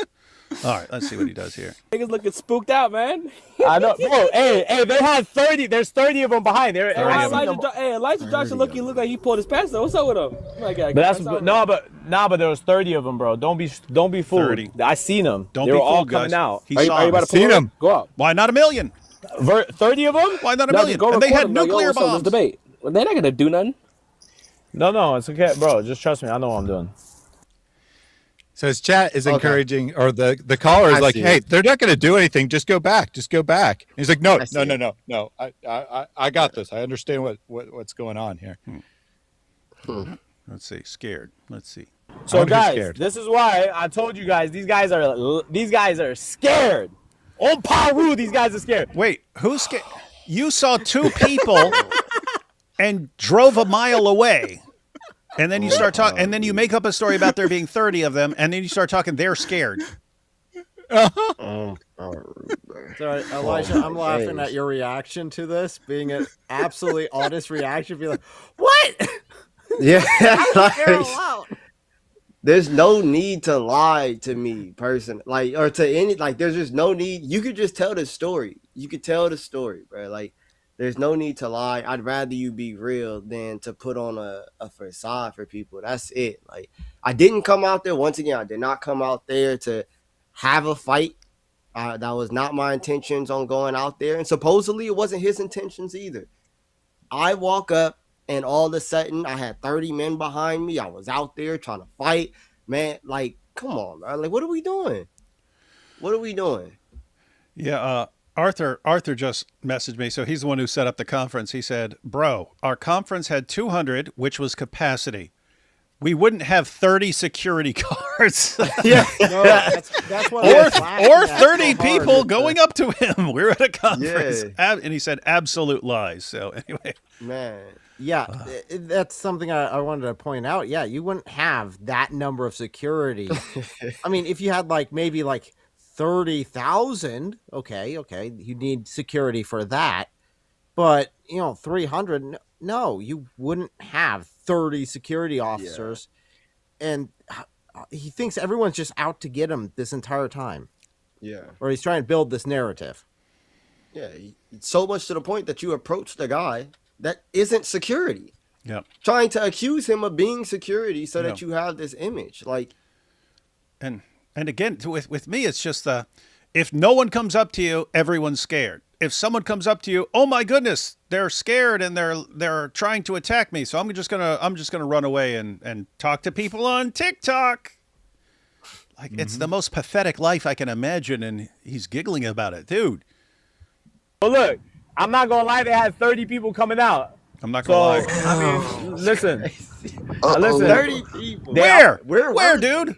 All right, let's see what he does here. Niggas looking spooked out, man. I know, bro. Hey, they had 30. There's 30 of them behind. Elijah Johnson look like he pulled his pants though. What's up with him? But there was 30 of them, bro. Don't be fooled. 30. I seen them. Don't they be were all fooled, coming guys. out. He saw them. I seen them. Go up. Why not a million? 30 of them? Why not a million? And they had nuclear bombs. Debate. Well, they're not gonna do nothing. No, it's okay, bro. Just trust me. I know what I'm doing. So his chat is encouraging, or the caller is like, "Hey, they're not going to do anything. Just go back. Just go back." And he's like, "No. I got this. I understand what's going on here." Let's see. Scared. Let's see. So guys, this is why I told you guys these guys are scared. On Paru, these guys are scared. Wait, who's scared? You saw 2 people and drove a mile away. And then you start talking, and then you make up a story about there being 30 of them, and then you start talking, they're scared. Sorry, Elijah, I'm laughing at your reaction to this, being an absolutely honest reaction. Be like, what? Yeah. There's no need to lie to me, person. Like, or to any, like, there's just no need. You could just tell the story. You could tell the story, bro. Like, there's no need to lie. I'd rather you be real than to put on a facade for people. That's it. Like, I didn't come out there. Once again, I did not come out there to have a fight. That was not my intentions on going out there. And supposedly it wasn't his intentions either. I walk up and all of a sudden I had 30 men behind me. I was out there trying to fight. Man, like, come on, man. Like, what are we doing? What are we doing? Yeah, Arthur just messaged me. So he's the one who set up the conference. He said, bro, our conference had 200, which was capacity. We wouldn't have 30 security guards. Yeah, no, that's what or 30 people going up to him. We're at a conference. Yeah. And he said absolute lies. So anyway. Man. Yeah, that's something I wanted to point out. Yeah, you wouldn't have that number of security. I mean, if you had maybe 30,000, okay, you need security for that. But 300, no, you wouldn't have 30 security officers. Yeah. And he thinks everyone's just out to get him this entire time. Yeah. Or he's trying to build this narrative. Yeah, so much to the point that you approach the guy that isn't security. Yeah. Trying to accuse him of being security so that you have this image. And again, with me, it's just if no one comes up to you, everyone's scared. If someone comes up to you, oh my goodness, they're scared and they're trying to attack me. So I'm just gonna run away and talk to people on TikTok. It's the most pathetic life I can imagine, and he's giggling about it, dude. But look, I'm not gonna lie, they had 30 people coming out. I'm not gonna lie. I mean, listen. Listen. 30 people. Where, dude?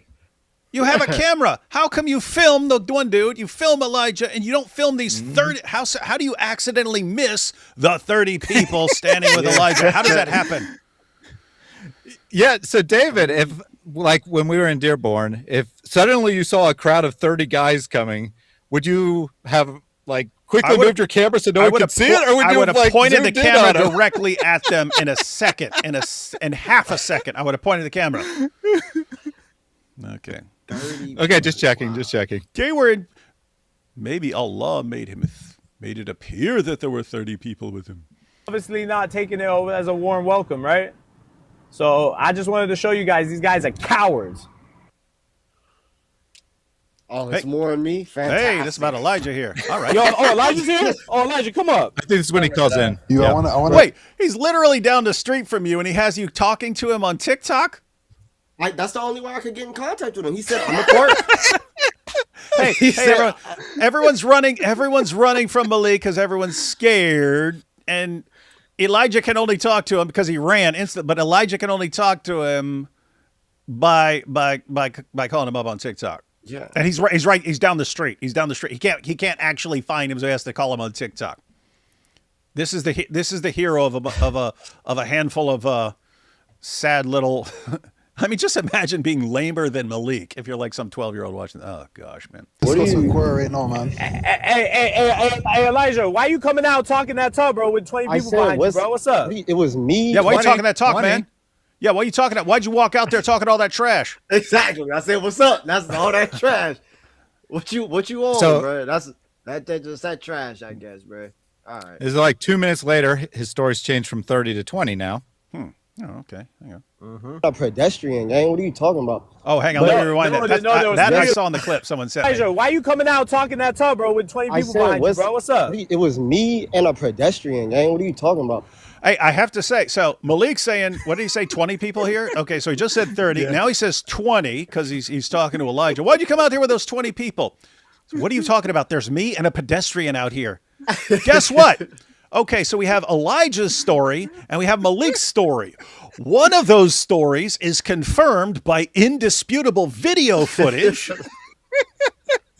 You have a camera. How come you film the one dude? You film Elijah, and you don't film these 30. How do you accidentally miss the 30 people standing with Elijah? How does that happen? Yeah. So David, if when we were in Dearborn, if suddenly you saw a crowd of 30 guys coming, would you have quickly moved your camera so no one could see it, or would you have pointed the camera directly at them in a second, in half a second? I would have pointed the camera. Okay. Okay, just checking. Keyword. Maybe Allah made it appear that there were 30 people with him. Obviously not taking it over as a warm welcome, right? So I just wanted to show you guys, these guys are cowards. Oh, it's more on me? Fantastic. Hey, this is about Elijah here. All right. Elijah's here? Oh, Elijah, come up. I think this is when he calls in. I want to. Wait, he's literally down the street from you, and he has you talking to him on TikTok? That's the only way I could get in contact with him. He said, I'm a part. Hey, everyone's running from Malik because everyone's scared, and Elijah can only talk to him because he ran instant. But Elijah can only talk to him by calling him up on TikTok. Yeah, and he's right. He's down the street. He can't actually find him, so he has to call him on TikTok. This is the hero of a handful of sad little. I mean, just imagine being lamer than Malik if you're like some 12-year-old watching. Oh gosh, man. What are you right now, man? Hey, Elijah, why you coming out talking that talk, bro, with 20 people behind you, bro? What's up? It was me. Yeah, why you talking that talk, man? Yeah, why you talking that? Why'd you walk out there talking all that trash? Exactly. I said, "What's up?" That's all that trash. What you on, bro? That's just that trash, I guess, bro. All right. It's 2 minutes later, his story's changed from 30 to 20 now. Oh, okay. Hang on. A pedestrian, gang. What are you talking about? Oh, hang on. Let me rewind that. That I saw in the clip. Someone said. Elijah, why you coming out talking that talk, bro, with 20 people behind you, bro? What's up? It was me and a pedestrian, gang. What are you talking about? Hey, I have to say, so Malik's saying, what did he say, 20 people here? Okay, so he just said 30. Yeah. Now he says 20 because he's talking to Elijah. Why'd you come out there with those 20 people? So what are you talking about? There's me and a pedestrian out here. Guess what? Okay, so we have Elijah's story and we have Malik's story. One of those stories is confirmed by indisputable video footage,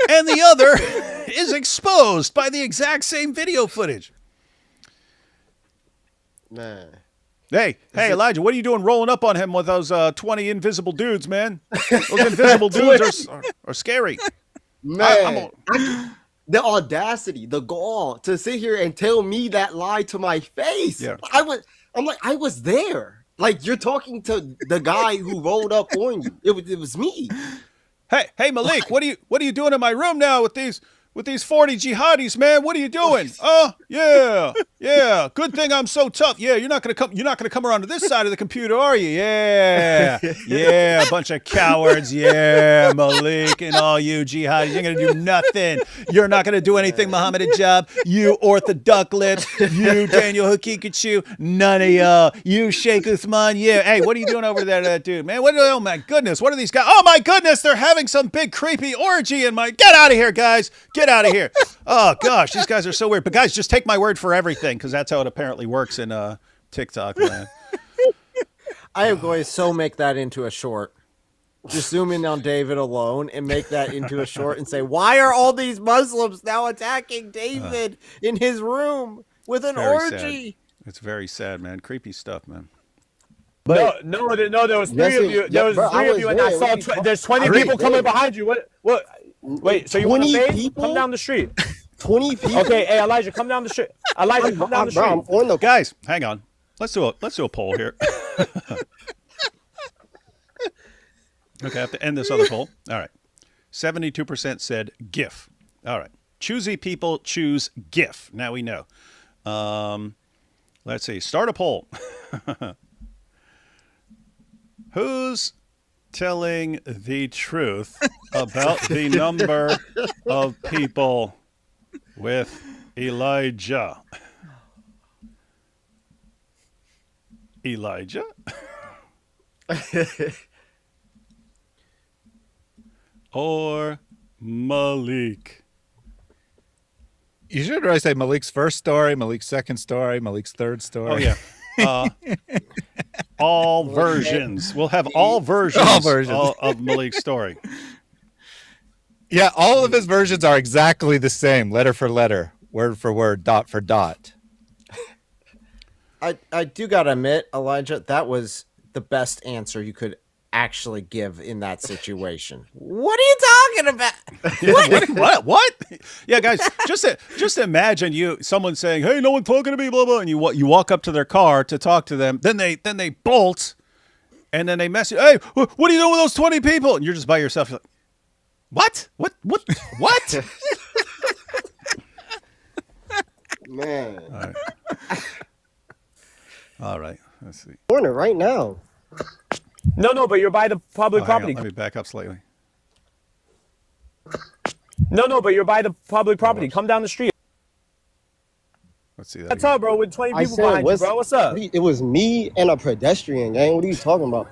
and the other is exposed by the exact same video footage. Man. Hey, Elijah, what are you doing rolling up on him with those 20 invisible dudes, man? Those invisible dudes are scary. Man, the audacity, the gall to sit here and tell me that lie to my face. Yeah. I was there. Like, you're talking to the guy who rolled up on you. It was me. Hey, Malik, what are you doing in my room now with these 40 jihadis, man? What are you doing? Oh, yeah. Good thing I'm so tough. Yeah, you're not gonna come around to this side of the computer, are you? Yeah, a bunch of cowards. Yeah, Malik and all you jihadis, you're gonna do nothing. You're not gonna do anything, Muhammad Hijab. You orthoducklets. You Daniel Hakikachu. None of y'all. You Sheikh Uthman. Yeah. Hey, what are you doing over there to that dude, man? Oh my goodness, what are these guys? Oh my goodness, they're having some big creepy orgy in my. Get out of here, guys. Get Get out of here. Oh, gosh, these guys are so weird. But, guys, just take my word for everything because that's how it apparently works in TikTok land. I am going to so make that into a short. Just zoom in on David alone and make that into a short and say, why are all these Muslims now attacking David in his room with an orgy? Sad. It's very sad, man. Creepy stuff, man. But no, there was three of you. There was three of you, and I saw there's 20 people coming behind you. What? Wait, so you want to fade? Come down the street. 20 people. Okay, hey Elijah, come down the street. Elijah, come down the street. Guys, hang on. Let's do a poll here. Okay, I have to end this other poll. All right. 72% said GIF. All right. Choosy people choose GIF. Now we know. Let's see. Start a poll. Who's telling the truth about the number of people with Elijah? Elijah? Or Malik? You should really say Malik's first story, Malik's second story, Malik's third story. Oh, yeah. All versions. We'll have all versions, of Malik's story. Yeah, all of his versions are exactly the same, letter for letter, word for word, dot for dot. I do got to admit, Elijah, that was the best answer you could actually give in that situation. What are you talking about? What? Yeah, guys, just imagine someone saying, "Hey, no one's talking to me," blah blah, and you walk up to their car to talk to them. Then they bolt, and then they message, "Hey, what are you doing with those 20 people?" And you're just by yourself. You're like, what? Man. All right. Let's see. Corner right now. No, but you're by the public property. Let me back up slightly. No, but you're by the public property. Come down the street. Let's see that. What's up, bro? With 20 people behind you, bro. What's up? It was me and a pedestrian, gang. What are you talking about?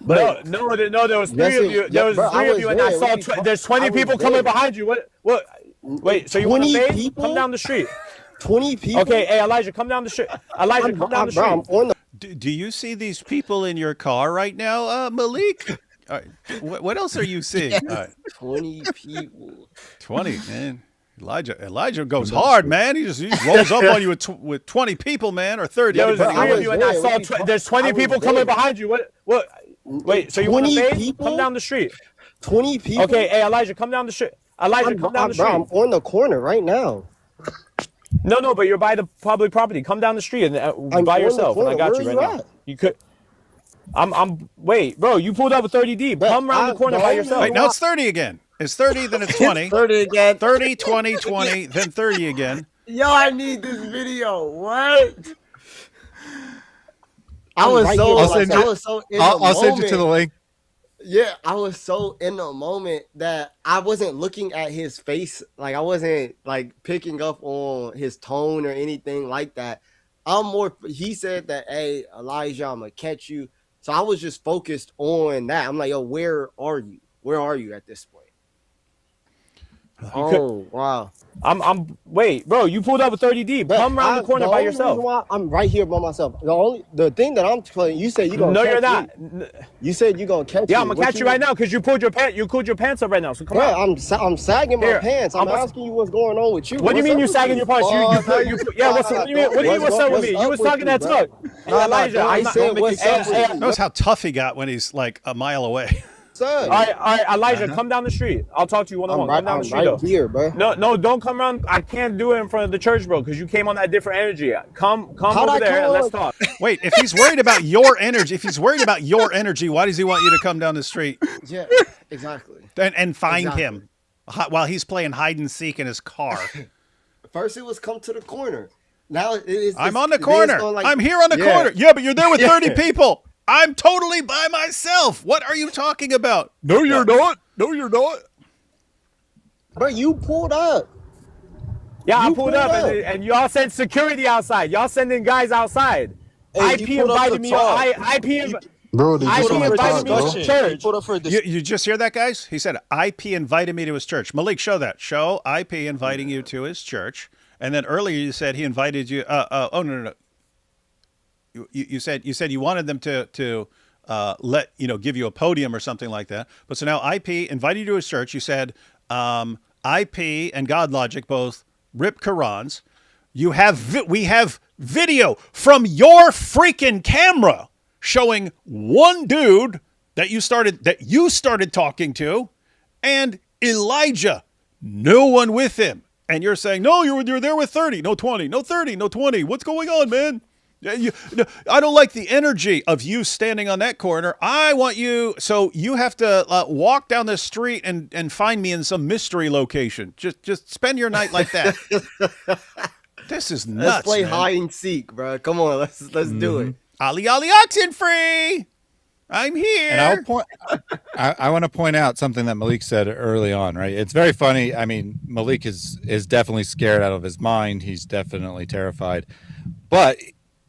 No, there was three of you. There was three of you, and I saw there's 20 people coming behind you. What? Wait, so you want to fade? Come down the street. 20 people? Okay, hey, Elijah, come down the street. Elijah, come down the street. Do you see these people in your car right now, Malik? All right. What else are you seeing? Yes. All right. 20 people. 20, man. Elijah goes hard, man. He rolls up on you with 20 people, man, or 30. There was three of you, and I saw there's 20 people coming behind you. What? Wait, so you want to fade? Come down the street. 20 people? Okay, hey, Elijah, come down the street. Elijah, come down the street. I'm on the corner right now. No, but you're by the public property. Come down the street and by yourself, and I got you right now. You could. Wait, bro. You pulled up with 30 deep. Come around the corner by yourself. Wait, now it's 30 again. It's 30, then it's 20. 30 again. 30, 20, 20, then 30 again. Yo, I need this video. What? I'll send you to the link. Yeah, I was so in the moment that I wasn't looking at his face. Like, I wasn't, like, picking up on his tone or anything like that. He said that, hey, Elijah, I'm going to catch you. So I was just focused on that. I'm like, yo, where are you? Where are you at this point? Wow. Wait, bro, you pulled up with 30 deep. Come around the corner by yourself. I'm right here by myself. The thing that I'm telling you said you're gonna catch me. Not. You said you're gonna catch me. Yeah, I'm gonna catch you right now because you pulled your pants up right now. So come on. I'm sagging my pants. I'm asking you what's going on with you. What do you mean you're sagging your pants? What do you mean what's up with me? You was talking that talk. Elijah, I said what's up. Notice how tough he got when he's like a mile away. All right, Elijah, come down the street. I'll talk to you one-on-one. Come down the street, though. Here, bro. No, don't come around. I can't do it in front of the church, bro, because you came on that different energy. Come over there and let's talk. Wait, if he's worried about your energy, why does he want you to come down the street? Yeah, exactly. And find him while he's playing hide and seek in his car. First, it was come to the corner. Now I'm on the corner. I'm here on the corner. Yeah, but you're there with 30 people. I'm totally by myself. What are you talking about? No, you're not. No, you're not. But you pulled up. Yeah, I pulled up. And y'all sent security outside. Y'all sending guys outside. Hey, IP invited me. Bro, they just IP want to invited talk, me to bro. his church. Put up for this. You just hear that, guys? He said IP invited me to his church. Malik, show that. Show IP inviting you to his church. And then earlier you said he invited you. Oh no. You said you wanted them to let give you a podium or something like that. But so now IP invited you to his church. You said IP and God Logic both rip Qurans. We have video from your freaking camera showing one dude that you started talking to, and Elijah, no one with him. And you're saying, no, you're there with 30, no 20, no 30, no 20. What's going on, man? I don't like the energy of you standing on that corner. I want you, so you have to walk down the street and find me in some mystery location. Just spend your night like that. This is nuts. Let's play man. hide and seek, bro. Come on, let's do it. Ali oxen free. I'm here. And I want to point out something that Malik said early on, right? It's very funny. I mean, Malik is definitely scared out of his mind. He's definitely terrified. But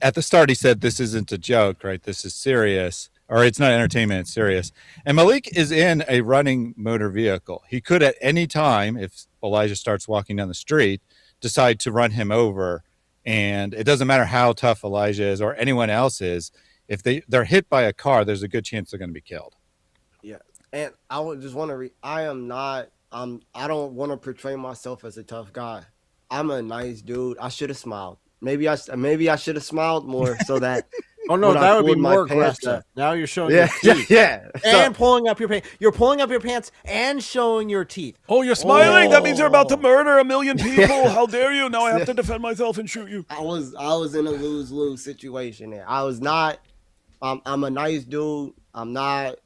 at the start, he said, this isn't a joke, right? This is serious, or it's not entertainment, it's serious. And Malik is in a running motor vehicle. He could at any time, if Elijah starts walking down the street, decide to run him over. And it doesn't matter how tough Elijah is or anyone else is. If they're hit by a car, there's a good chance they're going to be killed. Yeah. And I would just want to I don't want to portray myself as a tough guy. I'm a nice dude. I should have smiled. Maybe I should have smiled more so that Oh no, that would be more aggressive. Now you're showing your teeth. Yeah. And pulling up your pants. You're pulling up your pants and showing your teeth. Oh, you're smiling? That means you're about to murder 1 million people. How dare you? Now I have to defend myself and shoot you. I was in a lose-lose situation there. I was not I'm a nice dude. I'm not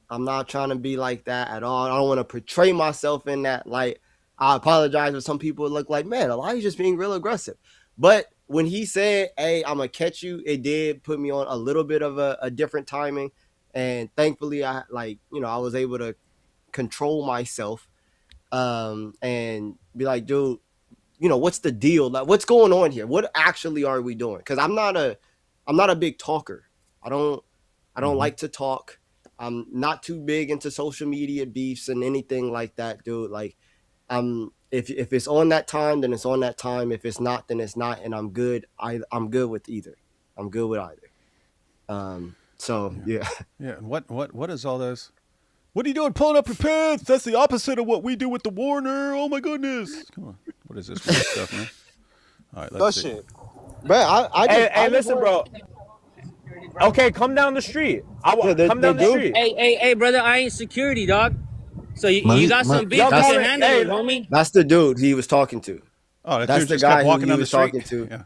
trying to be like that at all. I don't want to portray myself in that light. I apologize if some people look like, man, Elijah's just being real aggressive. But when he said, hey, I'm going to catch you, it did put me on a little bit of a different timing. And thankfully, I was able to control myself and be like, dude, what's the deal? Like, what's going on here? What actually are we doing? Because I'm not a big talker. I don't like to talk. I'm not too big into social media beefs and anything like that, dude. Like, if it's on that time, then it's on that time. If it's not, then it's not, and I'm good. I'm good with either. I'm good with either. So yeah. Yeah. What is all this? What are you doing pulling up your pants? That's the opposite of what we do with the Warner. Oh my goodness. Come on. What is this weird stuff, man? All right, let's see. Man, Hey, listen, bro. Okay, come down the street. Come down the street. Hey, brother, I ain't security, dog. So you got some beef, you can handle it, homie. That's the dude he was talking to. Oh, that's the guy who he was talking to.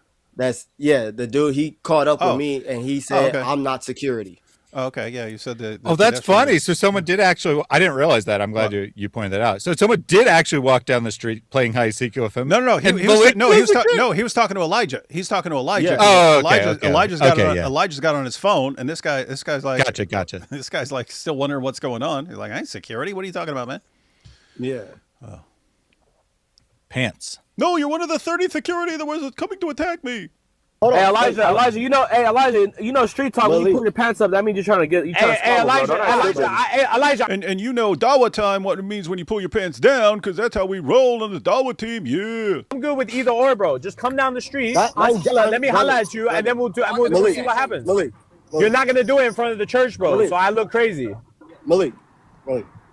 Yeah. The dude he caught up with me and he said, okay. I'm not security. Oh, okay, yeah, you said that. That's funny. So someone did actually. I didn't realize that. I'm glad you pointed that out. So someone did actually walk down the street playing high seek with him. No. He was talking to Elijah. He's talking to Elijah. Yeah. Oh, okay, Elijah's got on his phone, and this guy's like, gotcha. This guy's like still wondering what's going on. He's like, I ain't security. What are you talking about, man? Yeah. Oh. Pants. No, you're one of the 30 security that was coming to attack me. Hey Elijah, you know street talk. When you put your pants up, that means you're trying to get. Elijah. And you know Dawa time, what it means when you pull your pants down, because that's how we roll on the Dawa team. Yeah. I'm good with either or, bro. Just come down the street. Let me holler at you, and then we'll see what happens. Malik, you're not gonna do it in front of the church, bro. Malik. So I look crazy. Malik,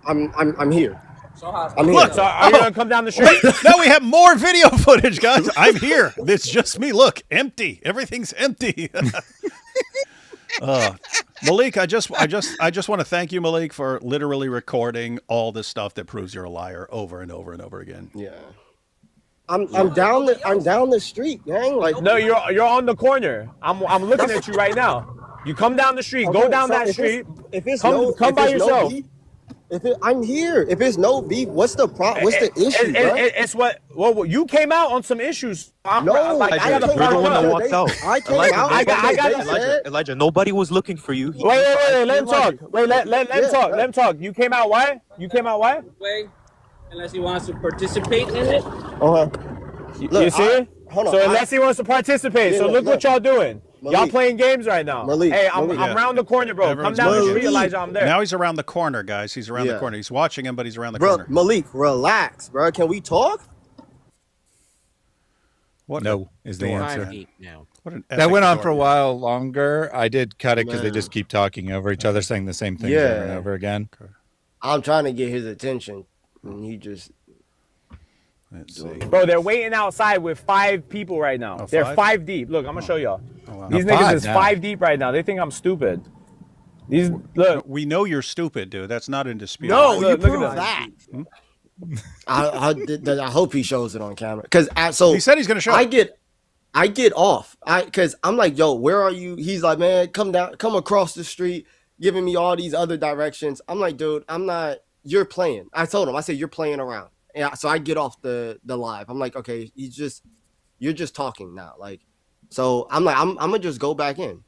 I'm here. Look, so are you gonna come down the street? Now we have more video footage, guys. I'm here. It's just me. Look, empty. Everything's empty. Malik, I just want to thank you, Malik, for literally recording all this stuff that proves you're a liar over and over and over again. Yeah. I'm down the street, gang. Like, no, you're on the corner. I'm looking at you right now. You come down the street. Go down that street. Come by yourself. I'm here. If it's no beef, what's the problem? What's the issue, bro? It's what. Well, you came out on some issues. You're the one that walked out. I came out. Elijah, nobody was looking for you. Wait. Let him talk. Let him talk. Let him talk. You came out why? Wait, unless he wants to participate in it. You see? So unless he wants to participate, so look what y'all doing. Y'all playing games right now. Hey, I'm around the corner, bro. Everyone's Come down the playing street, games. Elijah. I'm there. Now he's around the corner, guys. He's around the corner. He's watching him, but he's around the corner. Malik, relax, bro. Can we talk? What no is the answer. What an That went on epic for a story. while longer. I did cut it because they Man. just keep talking over each other, saying the same things over and over again. I'm trying to get his attention, and he just. Let's see. Bro, they're waiting outside with 5 people right now. Oh, They're five? 5 deep. Look, I'm gonna show y'all. wow. These Oh, niggas five is now. 5 deep right now. They think I'm stupid. These look. We know you're stupid, dude. That's not in dispute. No, Look, you look at prove them. that. I hope he shows it on camera because so he said he's gonna show. I get off. Because I'm like, yo, where are you? He's like, man, come across the street, giving me all these other directions. I'm like, dude, I'm not. You're playing. I told him. I said you're playing around. And so I get off the live. I'm like, okay, you're just talking now. Like, so I'm like, I'm gonna just go back in.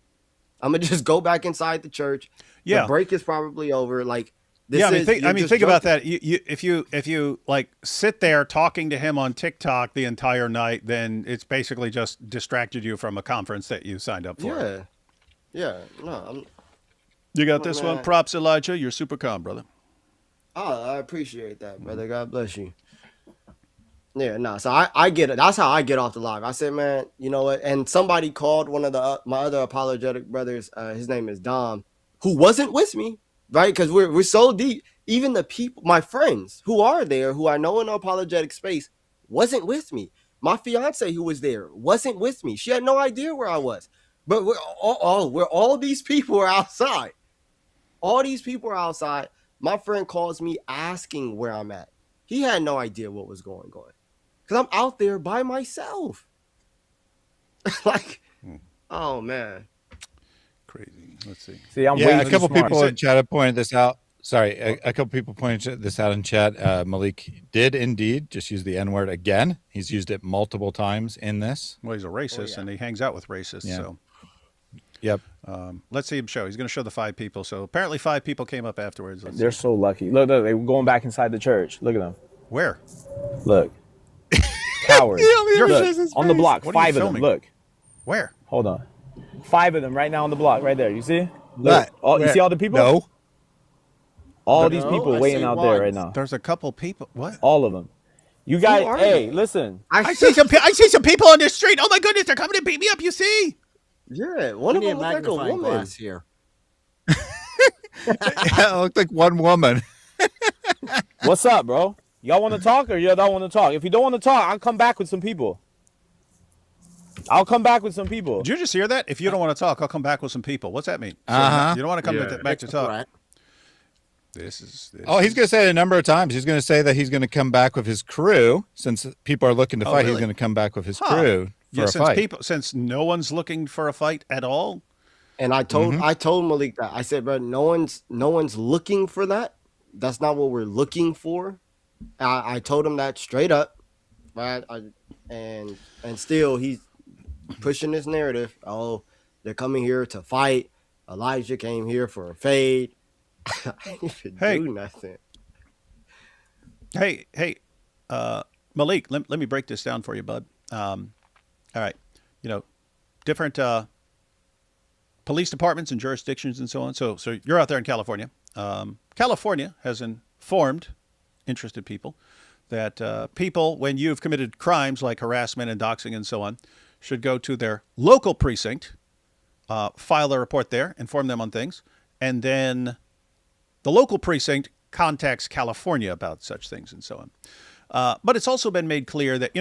I'm gonna just go back inside the church. Yeah. The break is probably over. Like, this Yeah, I is, mean, think about that. If you like sit there talking to him on TikTok the entire night, then it's basically just distracted you from a conference that you signed up for. Yeah. No, You got this one. Props, Elijah. You're super calm, brother. Oh, I appreciate that, brother. God bless you. Yeah, no. So I get it. That's how I get off the live. I said, man, you know what? And somebody called one of my other apologetic brothers. His name is Dom, who wasn't with me, right? Because we're so deep. Even the people, my friends who are there, who I know in the apologetic space, wasn't with me. My fiance who was there wasn't with me. She had no idea where I was. But all these people are outside. All these people are outside. My friend calls me asking where I'm at. He had no idea what was going on. Because I'm out there by myself. Like, oh, man. Crazy. Let's see. See, I'm a couple people in chat have pointed this out. Sorry, a couple people pointed this out in chat. Malik did indeed just use the N-word again. He's used it multiple times in this. Well, he's a racist, and he hangs out with racists, so. Yep. Let's see him show. He's going to show the 5 people. So apparently 5 people came up afterwards. They're so lucky. Look, they're going back inside the church. Look at them. Where? Look. Cowards. Look, on the block. What are you 5 of them. filming? Look. Where? Hold on. 5 of them right now on the block, right there. You see? What? Look. You see all the people? No. All these people waiting out there right now. There's a couple people. What? All of them. You guys, hey, listen. I see some people on the street. Oh my goodness, they're coming to beat me up. You see? Yeah, one of them looked like a woman. Glass here. Yeah, it looked like one woman. What's up, bro? Y'all want to talk or y'all don't want to talk? If you don't want to talk, I'll come back with some people. Did you just hear that? If you don't want to talk, I'll come back with some people. What's that mean? So you don't want to come back to talk. Right. This is He's going to say it a number of times. He's going to say that he's going to come back with his crew. Since people are looking to fight, really? he's going to come back with his crew for a fight. Since no one's looking for a fight at all. And I told Malik that. I said, bro, no one's looking for that. That's not what we're looking for. I told him that straight up, right? And still he's pushing this narrative. Oh, they're coming here to fight. Elijah came here for a fade. I didn't even do nothing. Hey, Malik, let me break this down for you, bud. All right. Different police departments and jurisdictions and so on. So you're out there in California. California has informed interested people that people, when you've committed crimes like harassment and doxing and so on, should go to their local precinct, file their report there, inform them on things, and then the local precinct contacts California about such things and so on. But it's also been made clear that,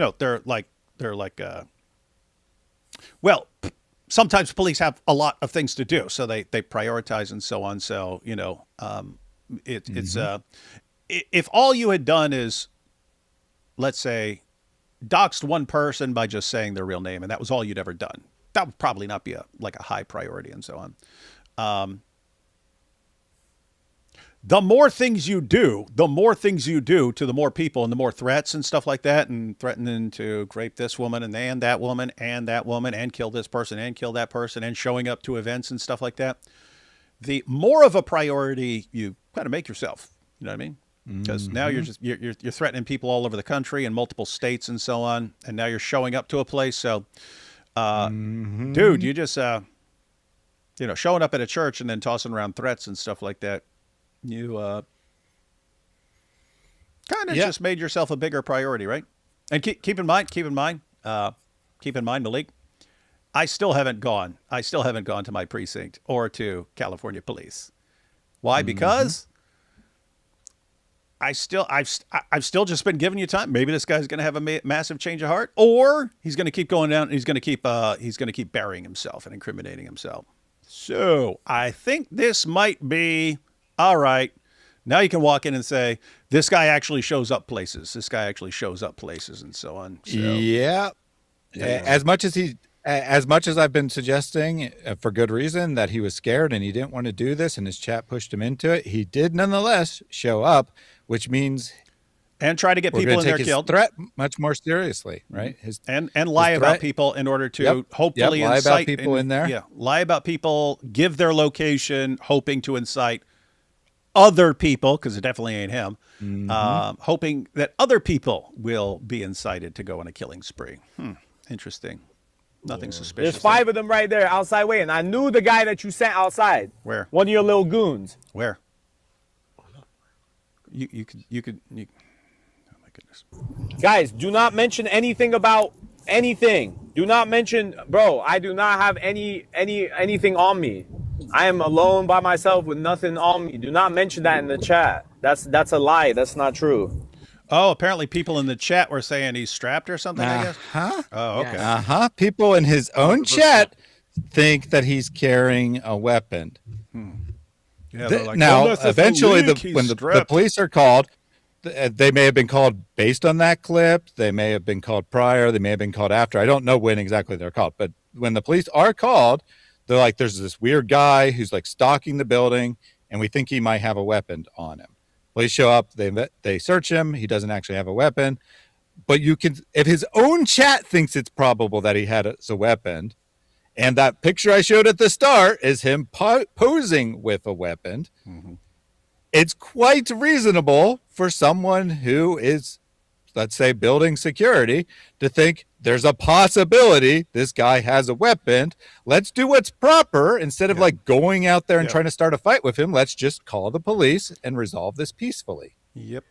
sometimes police have a lot of things to do, so they prioritize and so on. So, it's if all you had done is, let's say, doxed one person by just saying their real name, and that was all you'd ever done, that would probably not be a high priority and so on. The more things you do to the more people and the more threats and stuff like that, and threatening to rape this woman and that woman and kill this person and kill that person and showing up to events and stuff like that, the more of a priority you kind of make yourself. You know what I mean? Because now you're threatening people all over the country in multiple states and so on, and now you're showing up to a place. So Dude, you just showing up at a church and then tossing around threats and stuff like that. You kind of just made yourself a bigger priority, right? And keep in mind, Malik, I still haven't gone to my precinct or to California police. Why? Because I've still just been giving you time. Maybe this guy's going to have a massive change of heart, or he's going to keep going down. And he's going to keep burying himself and incriminating himself. So I think this might be all right. Now you can walk in and say, this guy actually shows up places. This guy actually shows up places, and so on. So, yeah. As much as I've been suggesting, for good reason, that he was scared and he didn't want to do this, and his chat pushed him into it, he did nonetheless show up, which means and try to get people in there killed. Threat much more seriously, right? And lie about people in order to hopefully lie incite about people in there. Yeah, lie about people, give their location, hoping to incite other people, because it definitely ain't him, hoping that other people will be incited to go on a killing spree. Interesting. Nothing suspicious. There's 5 of them right there outside waiting. I knew the guy that you sent outside. Where? One of your little goons. Where? You could. Oh my goodness. Guys, do not mention anything about anything. Do not mention, bro. I do not have anything on me. I am alone by myself with nothing on me. Do not mention that in the chat. That's a lie. That's not true. Oh, apparently people in the chat were saying he's strapped or something, I guess. Oh, okay. People in his own chat think that he's carrying a weapon. Yeah, like, now, eventually, when the police are called, they may have been called based on that clip. They may have been called prior. They may have been called after. I don't know when exactly they're called. But when the police are called, they're like, there's this weird guy who's like stalking the building, and we think he might have a weapon on him. Police show up, they search him. He doesn't actually have a weapon. But you can, if his own chat thinks it's probable that he had a weapon, and that picture I showed at the start is him posing with a weapon, it's quite reasonable for someone who is, let's say, building security to think there's a possibility this guy has a weapon. Let's do what's proper instead of like going out there and trying to start a fight with him. Let's just call the police and resolve this peacefully. Yep.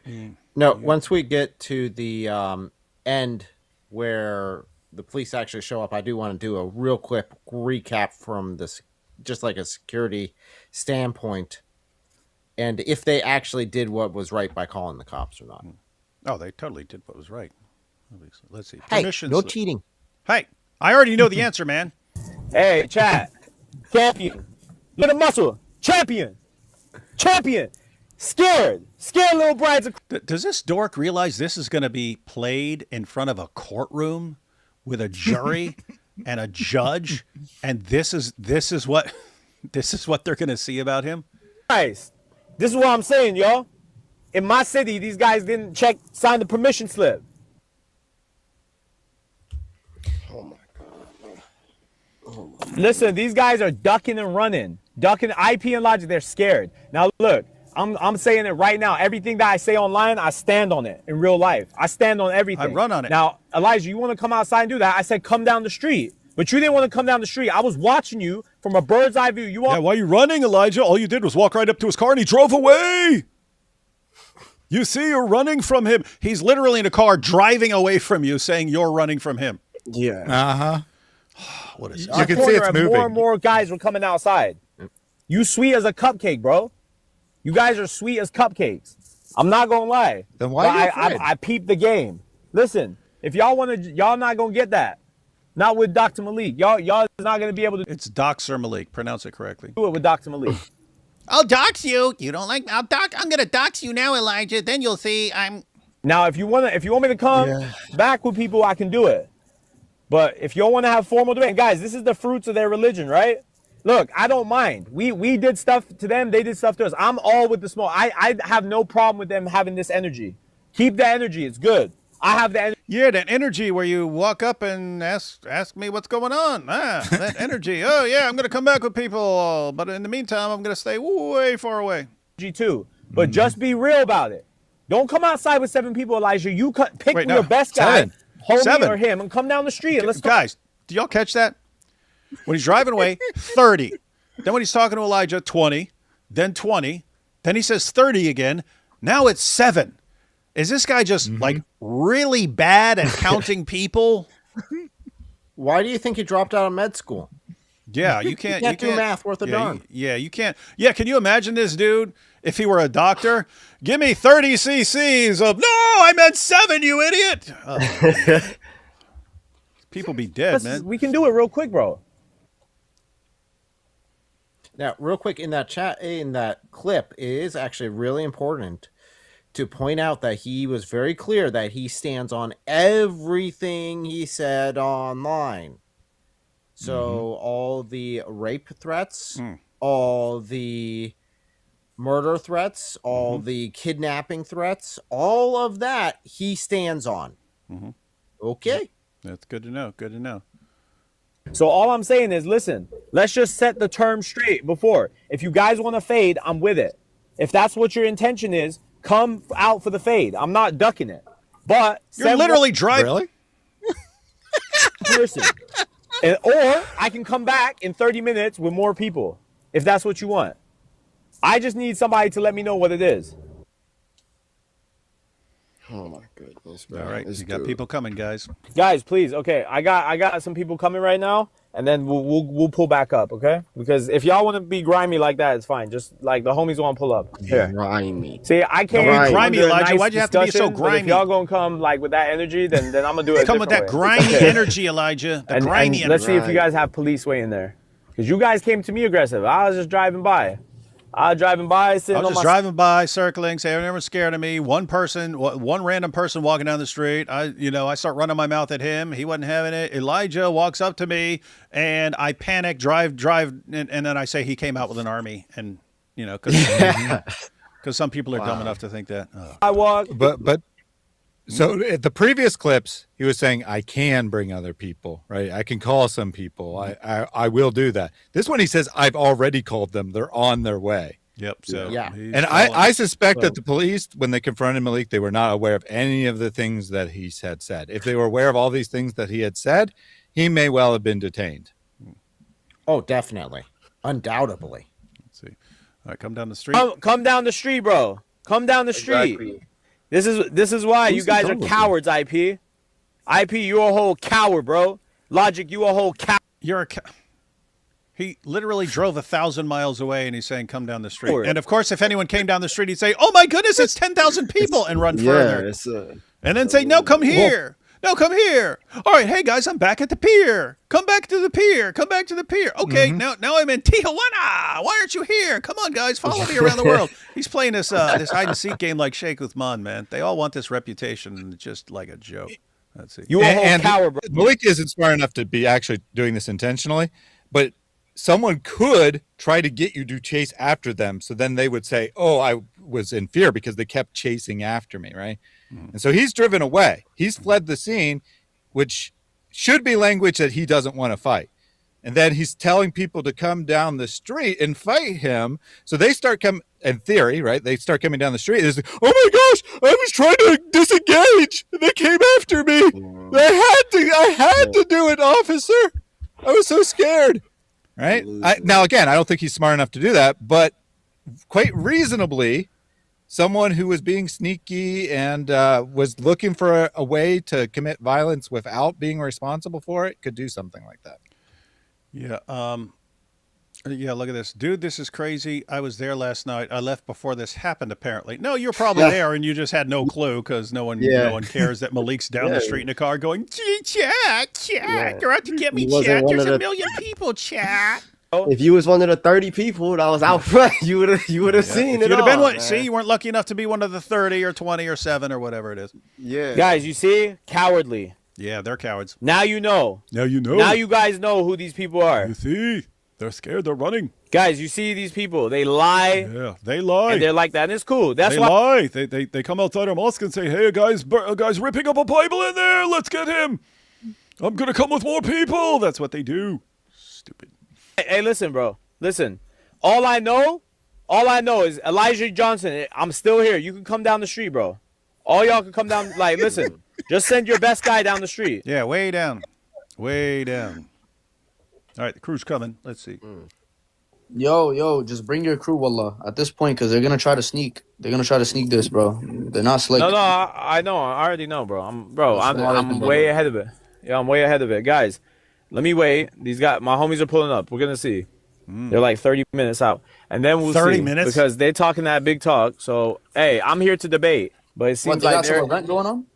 No, once we get to the end where the police actually show up, I do want to do a real quick recap from this, just like a security standpoint, and if they actually did what was right by calling the cops or not. Oh, they totally did what was right. Let's see. Hey, no cheating. Hey, I already know the answer, man. Hey, chat. Champion. Look at the muscle. Champion. Scared little brides. Does this dork realize this is going to be played in front of a courtroom with a jury and a judge, and this is what they're going to see about him? Guys, this is what I'm saying, y'all. In my city, these guys didn't sign the permission slip. Oh my God. Oh my. Listen, these guys are ducking and running. Ducking IP and logic, they're scared. Now look, I'm saying it right now. Everything that I say online, I stand on it in real life. I stand on everything. I run on it. Now, Elijah, you want to come outside and do that? I said come down the street. But you didn't want to come down the street. I was watching you from a bird's eye view. Yeah, why are you running, Elijah? All you did was walk right up to his car and he drove away. You see, you're running from him. He's literally in a car driving away from you, saying you're running from him. Yeah. What is You can see it's moving. More and more guys were coming outside. You sweet as a cupcake, bro. You guys are sweet as cupcakes. I'm not gonna lie. Then why are you afraid? I peeped the game. Listen, if y'all want to, y'all not gonna get that. Not with Dr. Malik. Y'all is not gonna be able to. It's Dr. Malik. Pronounce it correctly. Do it with Dr. Malik. I'll dox you. You don't like? I'm gonna dox you now, Elijah. Then you'll see. Now, if you want me to come back with people, I can do it. But if you don't want to have formal debate, guys, this is the fruits of their religion, right? Look, I don't mind. We did stuff to them. They did stuff to us. I'm all with the smoke. I have no problem with them having this energy. Keep the energy. It's good. I have the energy. Yeah, that energy where you walk up and ask me what's going on. That energy. Oh, yeah, I'm going to come back with people. But in the meantime, I'm going to stay way far away. Too. But just be real about it. Don't come outside with 7 people, Elijah. You pick your best guy, homie or him, and come down the street and let's guys. Do y'all catch that? When he's driving away, 30. Then when he's talking to Elijah, 20. Then 20. Then he says 30 again. Now it's 7. Is this guy just like really bad at counting people? Why do you think he dropped out of med school? Yeah, you can't. You can't do math worth a darn. Yeah, you can't. Yeah, can you imagine this dude if he were a doctor? Give me 30 cc's of, no, I meant 7, you idiot. Oh, people be dead, man. We can do it real quick, bro. Now, real quick, in that chat, in that clip, it is actually really important to point out that he was very clear that he stands on everything he said online. So all the rape threats, all the murder threats, all the kidnapping threats, all of that he stands on. Okay. That's good to know. Good to know. So all I'm saying is, listen, let's just set the term straight before. If you guys want to fade, I'm with it. If that's what your intention is, come out for the fade. I'm not ducking it. But you're literally driving. Really? Person. Or I can come back in 30 minutes with more people, if that's what you want. I just need somebody to let me know what it is. Oh my goodness, bro. All right, you got people coming, guys. Guys, please. Okay, I got some people coming right now, and then we'll pull back up, okay? Because if y'all want to be grimy like that, it's fine. Just like the homies want to pull up. Here. Grimy. See, I can't. Grimy, Elijah. Nice why'd you have to be so grimy? If y'all gonna come like with that energy, then I'm gonna do it. Come with that grimy energy, Elijah. The grimy energy. Let's see if you guys have police way in there, because you guys came to me aggressive. I was just driving by. Driving by, sitting I was on just driving by, circling, saying everyone's scared of me. One random person walking down the street. I start running my mouth at him. He wasn't having it. Elijah walks up to me, and I panic, drive, and then I say he came out with an army, and because some people are dumb enough to think that. Oh. I walk, but. So at the previous clips, he was saying, I can bring other people, right? I can call some people. I will do that. This one, he says, I've already called them. They're on their way. Yep. So yeah. And I suspect that the police, when they confronted Malik, they were not aware of any of the things that he had said. If they were aware of all these things that he had said, he may well have been detained. Oh, definitely. Undoubtedly. Let's see. All right, come down the street. Come down the street, bro. Come down the street. Exactly. This is why you guys are cowards, IP. IP, you a whole coward, bro. Logic, you a whole coward. You're a He literally drove 1,000 miles away, and he's saying, come down the street. And, of course, if anyone came down the street, he'd say, oh, my goodness, it's 10,000 people, and run further. And then say, no, come here. No, come here. All right, hey, guys, I'm back at the pier. Come back to the pier. Come back to the pier. Okay, now I'm in Tijuana. Why aren't you here? Come on, guys, follow me around the world. He's playing this hide-and-seek game like Shake with Mon, man. They all want this reputation, and it's just like a joke. Let's see. You a whole coward, bro. Malik isn't smart enough to be actually doing this intentionally, but someone could try to get you to chase after them. So then they would say, oh, I was in fear because they kept chasing after me, right? And so he's driven away. He's fled the scene, which should be language that he doesn't want to fight. And then he's telling people to come down the street and fight him. So they start coming, in theory, right? They start coming down the street. It's like, oh my gosh, I was trying to disengage. And they came after me. I had to do it, officer. I was so scared. Right? Now, again, I don't think he's smart enough to do that, but quite reasonably, someone who was being sneaky and was looking for a way to commit violence without being responsible for it could do something like that. Yeah. Yeah, look at this. Dude, this is crazy. I was there last night. I left before this happened, apparently. No, you're probably there, and you just had no clue because no one cares that Malik's down the street in a car going, gee, chat, you're out to get me, chat. There's a million people, chat. If you was one of the 30 people that was out front, you would have seen it. You'd have been one. Man. See, you weren't lucky enough to be one of the 30 or 20 or 7 or whatever it is. Yeah. Guys, you see? Cowardly. Yeah, they're cowards. Now you know. Now you know. Now you guys know who these people are. You see? They're scared. They're running. Guys, you see these people. They lie. Yeah, they lie. And they're like that. And it's cool. That's they why. Lie. They come outside our mosque and say, hey, a guy's ripping up a Bible in there. Let's get him. I'm going to come with more people. That's what they do. Stupid. Hey, listen, bro. Listen. All I know is Elijah Johnson. I'm still here. You can come down the street, bro. All y'all can come down. Like, listen. Just send your best guy down the street. Yeah, way down. Way down. All right, the crew's coming. Let's see. Yo, just bring your crew, wallah, at this point, because they're going to try to sneak. They're going to try to sneak this, bro. They're not slick. No, I know. I already know, bro. I'm Assalamualaikum, way brother. ahead of it. Yeah, I'm way ahead of it. Guys, let me wait. These guys, my homies are pulling up. We're going to see. They're like 30 minutes out. And then we'll 30 see. minutes? Because they're talking that big talk. So, hey, I'm here to debate. But it seems What, they like got some event going on?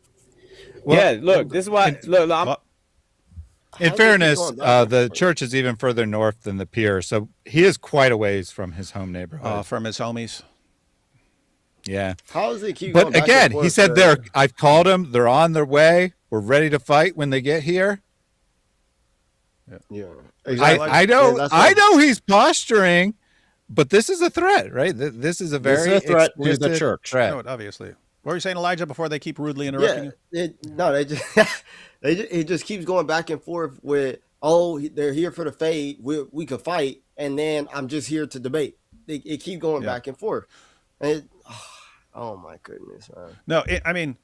yeah, look, this is why. Look, In fairness, the church is even further north than the pier, so he is quite a ways from his home neighborhood. From his homies. Yeah. How does it keep going But back again, and he forth said for- I've called them. They're on their way. We're ready to fight when they get here. Yeah. I know he's posturing, but this is a threat, right? This is a very threat to the explicit church. threat. No, obviously. What were you saying, Elijah, before they keep rudely interrupting you? They just it just keeps going back and forth with, they're here for the fade. We could fight, and then I'm just here to debate. It keep going back and forth. And oh my goodness, man. No, I mean,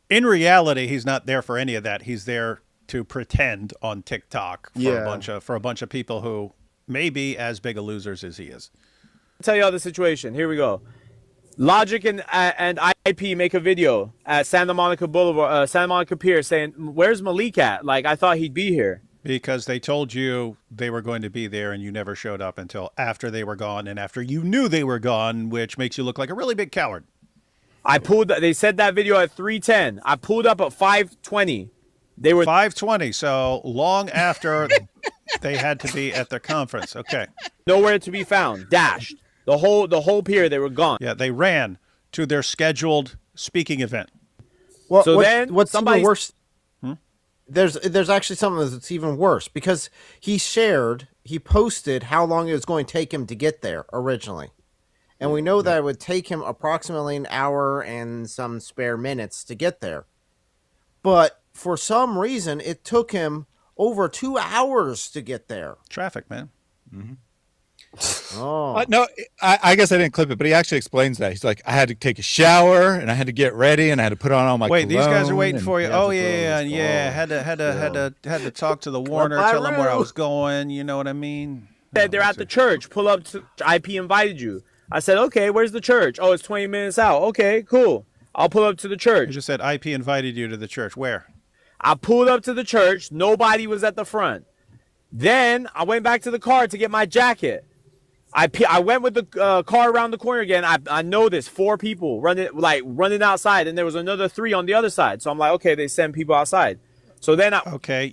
in reality, he's not there for any of that. He's there to pretend on TikTok for a bunch of people who may be as big a losers as he is. I'll tell y'all the situation. Here we go. Logic and IP make a video at Santa Monica Boulevard, Santa Monica Pier, saying, "Where's Malik at? Like, I thought he'd be here." Because they told you they were going to be there, and you never showed up until after they were gone, and after you knew they were gone, which makes you look like a really big coward. They said that video at 3:10. I pulled up at 5:20. They were 5:20, so long after they had to be at the conference. Okay. Nowhere to be found. Dashed. The whole pier, they were gone. Yeah, they ran to their scheduled speaking event. Well, So then what's somebody- even worse? There's actually something that's even worse, because he posted how long it was going to take him to get there originally. And we know that it would take him approximately an hour and some spare minutes to get there. But for some reason, it took him over 2 hours to get there. Traffic, man. Oh. No, I guess I didn't clip it, but he actually explains that. He's like, I had to take a shower and I had to get ready and I had to put on all my Wait, these guys are cologne waiting and- for you. Oh yeah. Had to talk to the Warner, tell them where I was going. You know what I mean? Said they're at the church. Pull up to IP invited you. I said, okay, where's the church? Oh, it's 20 minutes out. Okay, cool. I'll pull up to the church. You just said IP invited you to the church. Where? I pulled up to the church. Nobody was at the front. Then I went back to the car to get my jacket. I went with the car around the corner again. I noticed 4 people running outside, and there was another 3 on the other side. So I'm like, okay, they send people outside. So then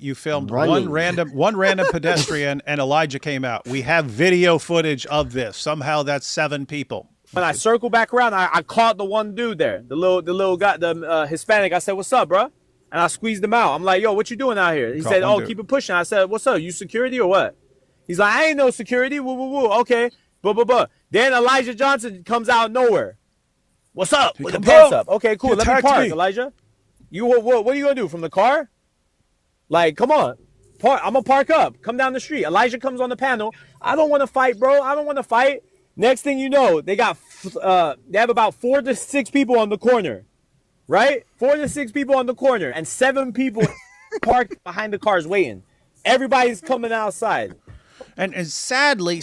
you filmed one random pedestrian, and Elijah came out. We have video footage of this. Somehow that's 7 people. When I circled back around, I caught the one dude there, the little guy, the Hispanic. I said, "What's up, bro?" And I squeezed him out. I'm like, "Yo, what you doing out here?" He said, "Oh, keep it pushing." I said, "What's up? You security or what?" He's like, "I ain't no security." Woo woo woo. Okay, but. Then Elijah Johnson comes out of nowhere. What's up? With the pants up. Okay, cool. Let me park, Elijah. What are you gonna do from the car? Like, come on. I'm gonna park up. Come down the street. Elijah comes on the panel. I don't want to fight, bro. I don't want to fight. Next thing you know, they have about 4 to 6 people on the corner, right? 4 to 6 people on the corner, and 7 people parked behind the cars waiting. Everybody's coming outside. And sadly,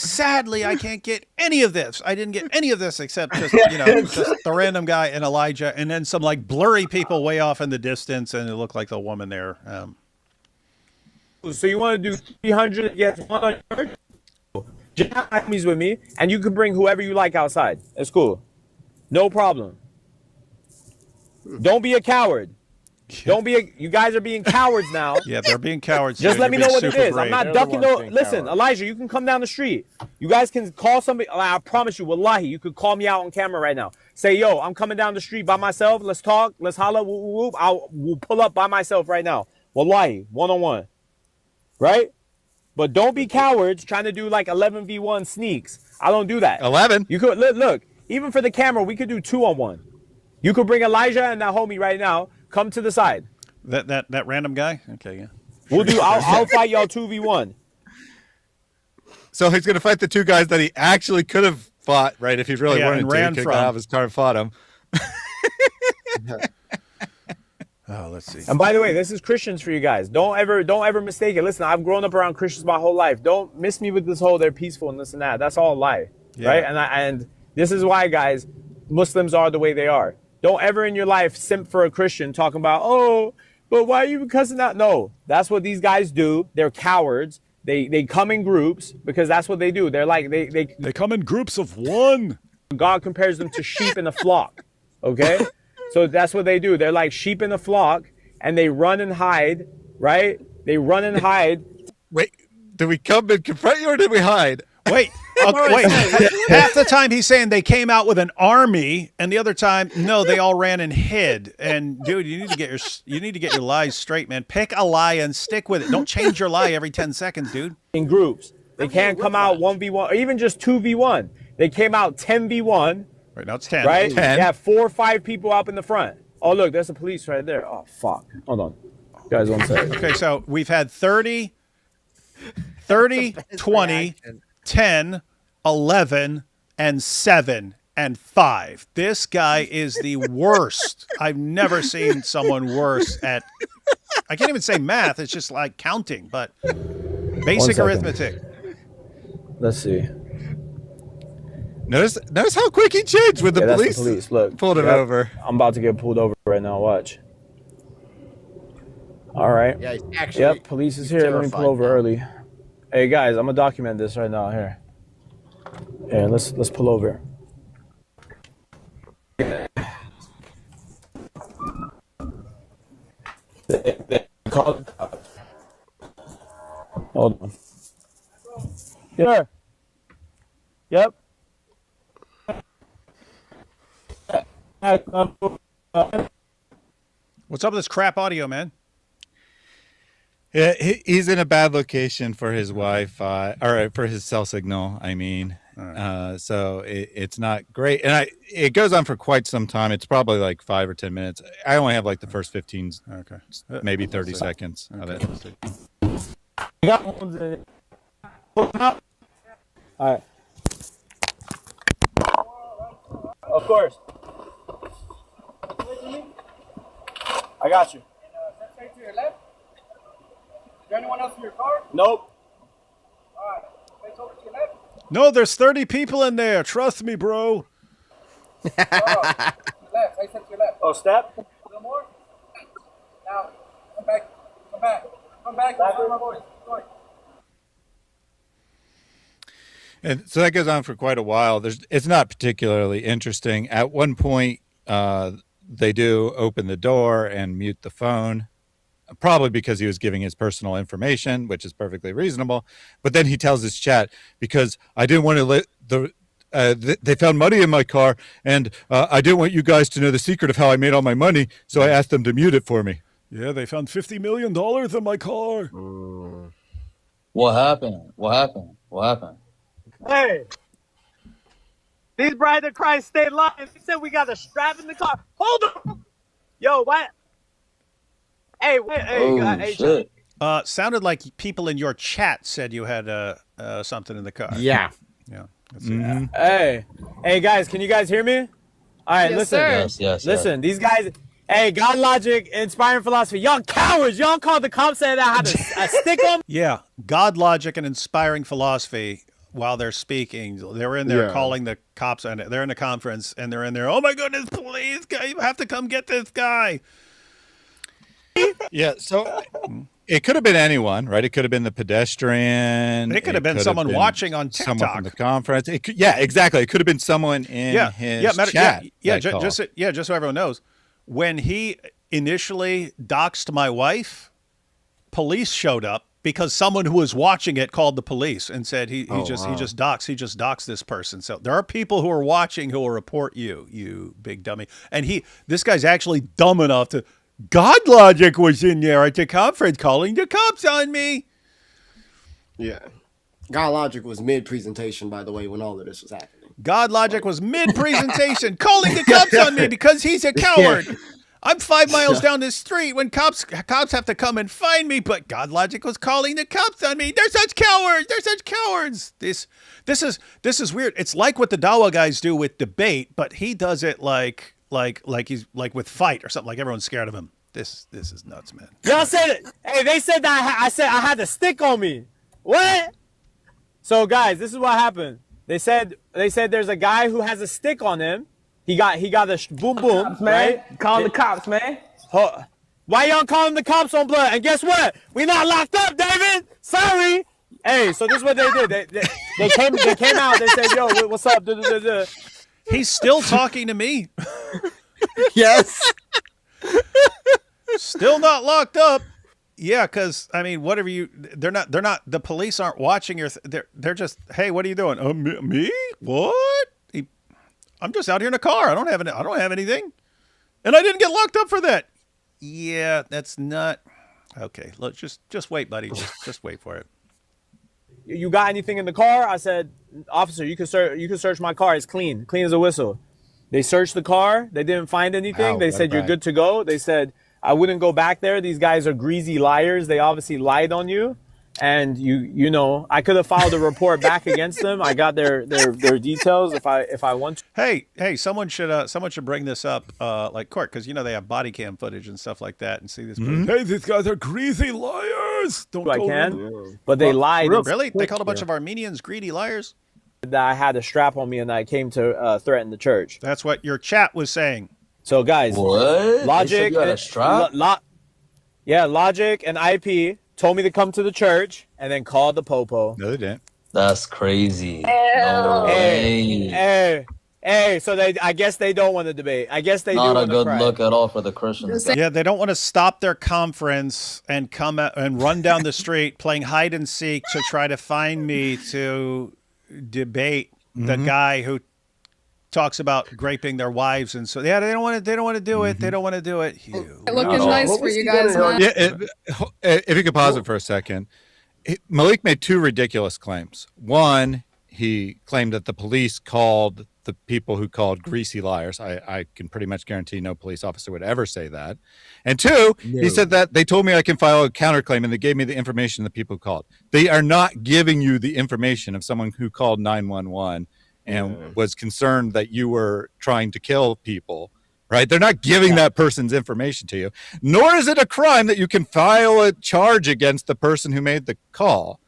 I can't get any of this. I didn't get any of this except just the random guy and Elijah, and then some like blurry people way off in the distance, and it looked like the woman there. So you want to do 300? Yes, 100. Just have my homies with me, and you can bring whoever you like outside. It's cool, no problem. Don't be a coward. You guys are being cowards now. Yeah, they're being cowards. Just let me know what it is. Brave. I'm not ducking no. Listen, Elijah, you can come down the street. You guys can call somebody. I promise you, wallahi, you could call me out on camera right now. Say, yo, I'm coming down the street by myself. Let's talk. Let's holla. Whoop, whoop, whoop. We'll pull up by myself right now. Wallahi, 1-on-1. Right? But don't be cowards trying to do like 11v1 sneaks. I don't do that. 11? You could look. Even for the camera, we could do 2-on-1. You could bring Elijah and that homie right now. Come to the side. That random guy? Okay, yeah. We'll do. I'll fight y'all 2v1. So he's going to fight the 2 guys that he actually could have fought, right? If he really wanted to, he could have got out of his car and fought him. Oh, let's see. And by the way, this is Christians for you guys. Don't ever mistake it. Listen, I've grown up around Christians my whole life. Don't miss me with this whole they're peaceful and this and that. That's all a lie, right? And this is why, guys, Muslims are the way they are. Don't ever in your life simp for a Christian talking about, oh, but why are you cussing out? No, that's what these guys do. They're cowards. They come in groups because that's what they do. They're like they come in groups of one. God compares them to sheep in a flock. Okay, so that's what they do. They're like sheep in a flock, and they run and hide. Right? They run and hide. Wait, did we come and confront you, or did we hide? Wait, wait. Half the time he's saying they came out with an army, and the other time, no, they all ran and hid. And dude, you need to get your lies straight, man. Pick a lie and stick with it. Don't change your lie every 10 seconds, dude. In groups, they can't come out 1v1 or even just 2v1. They came out 10v1. Right now it's 10. Right? 10. You have 4 or 5 people up in the front. Oh look, there's the police right there. Oh fuck. Hold on, guys, 1 second. Okay, so we've had 30, 20. 10, 11, and 7, and 5. This guy is the worst. I've never seen someone worse at, I can't even say math. It's just like counting, but basic arithmetic. Let's see. Notice how quick he changed with the police. The police. Look, pulled him over. I'm about to get pulled over right now. Watch. All right. Yeah, he's actually. Yep, police is here. Let me pull over early. Hey guys, I'm gonna document this right now. Here. Yeah, let's pull over. Hold on. Yeah. Yep. What's up with this crap audio, man? Yeah, he's in a bad location for his Wi-Fi, or for his cell signal, I mean. So it's not great. And it goes on for quite some time. It's probably like 5 or 10 minutes. I only have like the first 15, maybe 30 seconds of it. You got ones in it. All right. Of course. I got you. Straight to your left. Is there anyone else in your car? Nope. All right. Face over to your left. No, there's 30 people in there. Trust me, bro. Left. I said to your left. Oh, step. A little more. Now, come back. Come back. Come back. Listen to my voice. Go. And so that goes on for quite a while. It's not particularly interesting. At one point, they do open the door and mute the phone, probably because he was giving his personal information, which is perfectly reasonable. But then he tells his chat, because I didn't want to let they found money in my car, and I didn't want you guys to know the secret of how I made all my money, so I asked them to mute it for me. Yeah, they found $50 million in my car. What happened? What happened? What happened? Hey, these Bride of Christ stayed lying. They said we got a strap in the car. Hold on. Yo, what? Hey, wait, hey, shit. Sounded like people in your chat said you had something in the car. Yeah. Yeah. Hey, guys, can you guys hear me? All right, Yes, listen. sir. Yes. Listen, these guys. Hey, God Logic, Inspiring Philosophy. Y'all cowards. Y'all called the cops saying I had a stick on. Yeah, God Logic and Inspiring Philosophy. While they're speaking, they're in there calling the cops, and they're in a conference, and they're in there. Oh my goodness, police! You have to come get this guy. Yeah, so it could have been anyone, right? It could have been the pedestrian. It could have been someone watching on TikTok. Someone from the conference. Yeah, exactly. It could have been someone in his chat. Just so everyone knows, when he initially doxed my wife, police showed up. Because someone who was watching it called the police and said he just doxed this person. So there are people who are watching who will report you big dummy. And this guy's actually dumb enough to. God Logic was in there at the conference calling the cops on me. Yeah, God Logic was mid-presentation, by the way, when all of this was happening. God Logic was mid-presentation calling the cops on me because he's a coward. Yeah. I'm 5 miles down the street when cops have to come and find me, but God Logic was calling the cops on me. They're such cowards. They're such cowards. This is weird. It's like what the Dawa guys do with debate, but he does it like he's like with fight or something. Like everyone's scared of him. This is nuts, man. Y'all said it. Hey, they said that I said I had the stick on me. What? So guys, this is what happened. They said there's a guy who has a stick on him. He got a boom boom, Cops, man. right? Call the cops, man. Why y'all calling the cops on blood? And guess what? We not locked up, David. Sorry. Hey, so this is what they did. They came out. They said, "Yo, what's up?" He's still talking to me. Yes. Still not locked up. Yeah, because I mean, whatever they're not. The police aren't watching your. They're just, hey, what are you doing? Me? What? I'm just out here in a car. I don't have anything, and I didn't get locked up for that. Yeah, that's not okay. Look, just wait, buddy. Just wait for it. You got anything in the car? I said, officer, you can search my car. It's clean as a whistle. They searched the car. They didn't find anything. They said you're good to go. They said I wouldn't go back there. These guys are greasy liars. They obviously lied on you. And you know, I could have filed a report back against them. I got their details if I want to. Hey, someone should bring this up like court, because you know they have body cam footage and stuff like that, and see this. Hey, these guys are greasy liars. But they lied. Really? They called a bunch of Armenians greedy liars. That I had a strap on me and I came to threaten the church. That's what your chat was saying. So guys, what? Logic, you had a strap? Logic and IP told me to come to the church and then called the popo. No, they didn't. That's crazy. No way. Hey, so I guess they don't want to debate. I guess they not do a good look at all for the Christians. Yeah, they don't want to stop their conference and come out and run down the street playing hide and seek to try to find me to debate the guy who talks about raping their wives, and so they don't want to do it. They don't want to do it. Looking nice for you guys, man. Yeah, if you could pause it for a second. Malik made two ridiculous claims. One, he claimed that the police called the people who called greasy liars. I can pretty much guarantee no police officer would ever say that. And two, he said that they told me I can file a counterclaim and they gave me the information of the people who called. They are not giving you the information of someone who called 911 and was concerned that you were trying to kill people, right? They're not giving that person's information to you, nor is it a crime that you can file a charge against the person who made the call.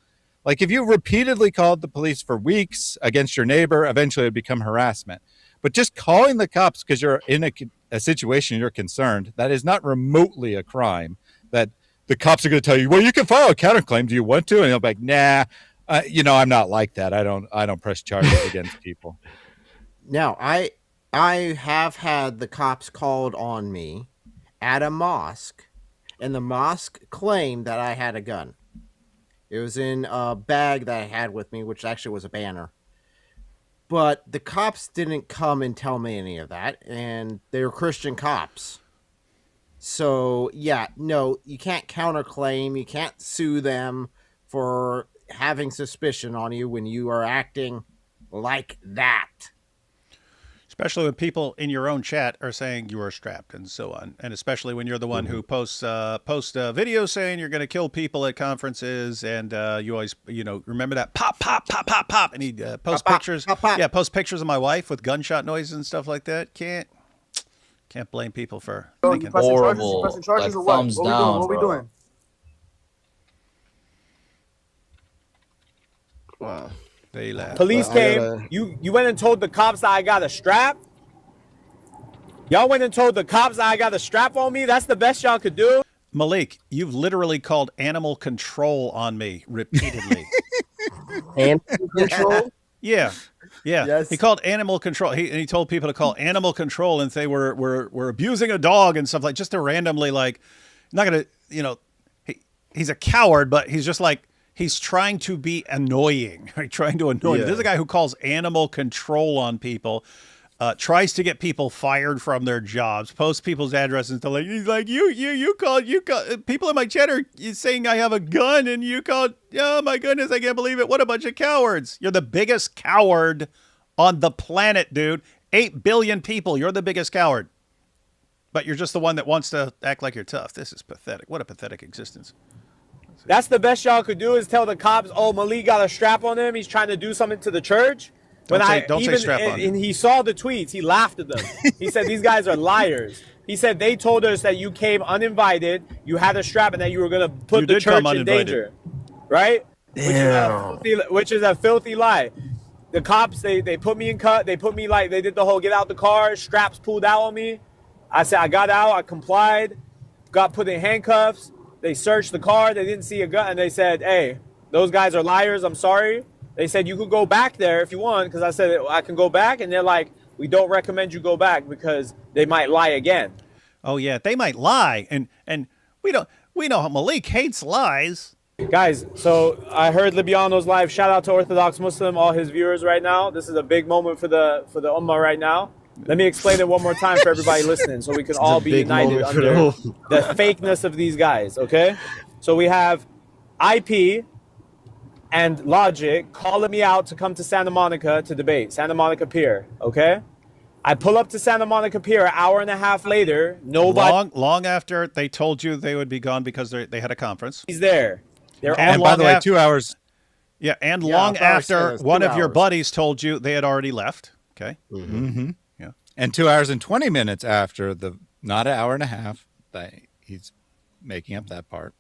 Like if you repeatedly called the police for weeks against your neighbor, eventually it would become harassment. But just calling the cops because you're in a situation you're concerned, that is not remotely a crime. That the cops are going to tell you, well, you can file a counterclaim. Do you want to? And they'll be like, nah, I'm not like that. I don't press charges against people. Now, I have had the cops called on me at a mosque, and the mosque claimed that I had a gun. It was in a bag that I had with me, which actually was a banner. But the cops didn't come and tell me any of that, and they were Christian cops. So, yeah, no, you can't counterclaim. You can't sue them for having suspicion on you when you are acting like that. Especially when people in your own chat are saying you are strapped and so on. And especially when you're the one who posts videos saying you're going to kill people at conferences. And you always, remember that pop, pop, pop, pop, pop. And he post pictures. Pop, pop. Yeah, post pictures of my wife with gunshot noises and stuff like that. Can't blame people for thinking. Horrible. Pressing charges like or what? thumbs What down, we doing? Wow. They laugh. Police came. You went and told the cops that I got a strap? Y'all went and told the cops that I got a strap on me? That's the best y'all could do? Malik, you've literally called animal control on me repeatedly. Animal control? Yeah. Yes. He called animal control. He told people to call animal control and say we're abusing a dog and stuff, like just to randomly, like, not gonna, he's a coward, but he's just like, he's trying to be annoying, right? Trying to annoy. Yeah. There's a guy who calls animal control on people, tries to get people fired from their jobs, posts people's addresses and stuff. Like, he's like, you called people in my chat are saying I have a gun, and you called. Oh my goodness, I can't believe it! What a bunch of cowards! You're the biggest coward on the planet, dude. 8 billion people. You're the biggest coward, but you're just the one that wants to act like you're tough. This is pathetic. What a pathetic existence. That's the best y'all could do is tell the cops, oh, Malik got a strap on him. He's trying to do something to the church. Don't say strap on. And he saw the tweets. He laughed at them. He said, these guys are liars. He said they told us that you came uninvited, you had a strap, and that you were going to put the church in danger, right? Which is a filthy lie. The cops, they put me in cut. They put me like, they did the whole get out the car, straps pulled out on me. I said I got out, I complied, got put in handcuffs. They searched the car, they didn't see a gun, and they said, hey, those guys are liars, I'm sorry. They said you could go back there if you want, because I said I can go back, and they're like, we don't recommend you go back because they might lie again. Oh yeah, they might lie, and we know Malik hates lies. Guys, so I heard Libiano's live. Shout out to Orthodox Muslim, all his viewers right now. This is a big moment for the Ummah right now. Let me explain it one more time for everybody listening, so we can all be united under the fakeness of these guys. Okay, so we have IP and Logic calling me out to come to Santa Monica to debate, Santa Monica Pier, okay? I pull up to Santa Monica Pier an hour and a half later, nobody... Long after they told you they would be gone because they had a conference. He's there. And by the way, 2 hours... Yeah, and long after one of your buddies told you they had already left, okay? Mm-hmm. Yeah. And 2 hours and 20 minutes after not an hour and a half, he's making up that part.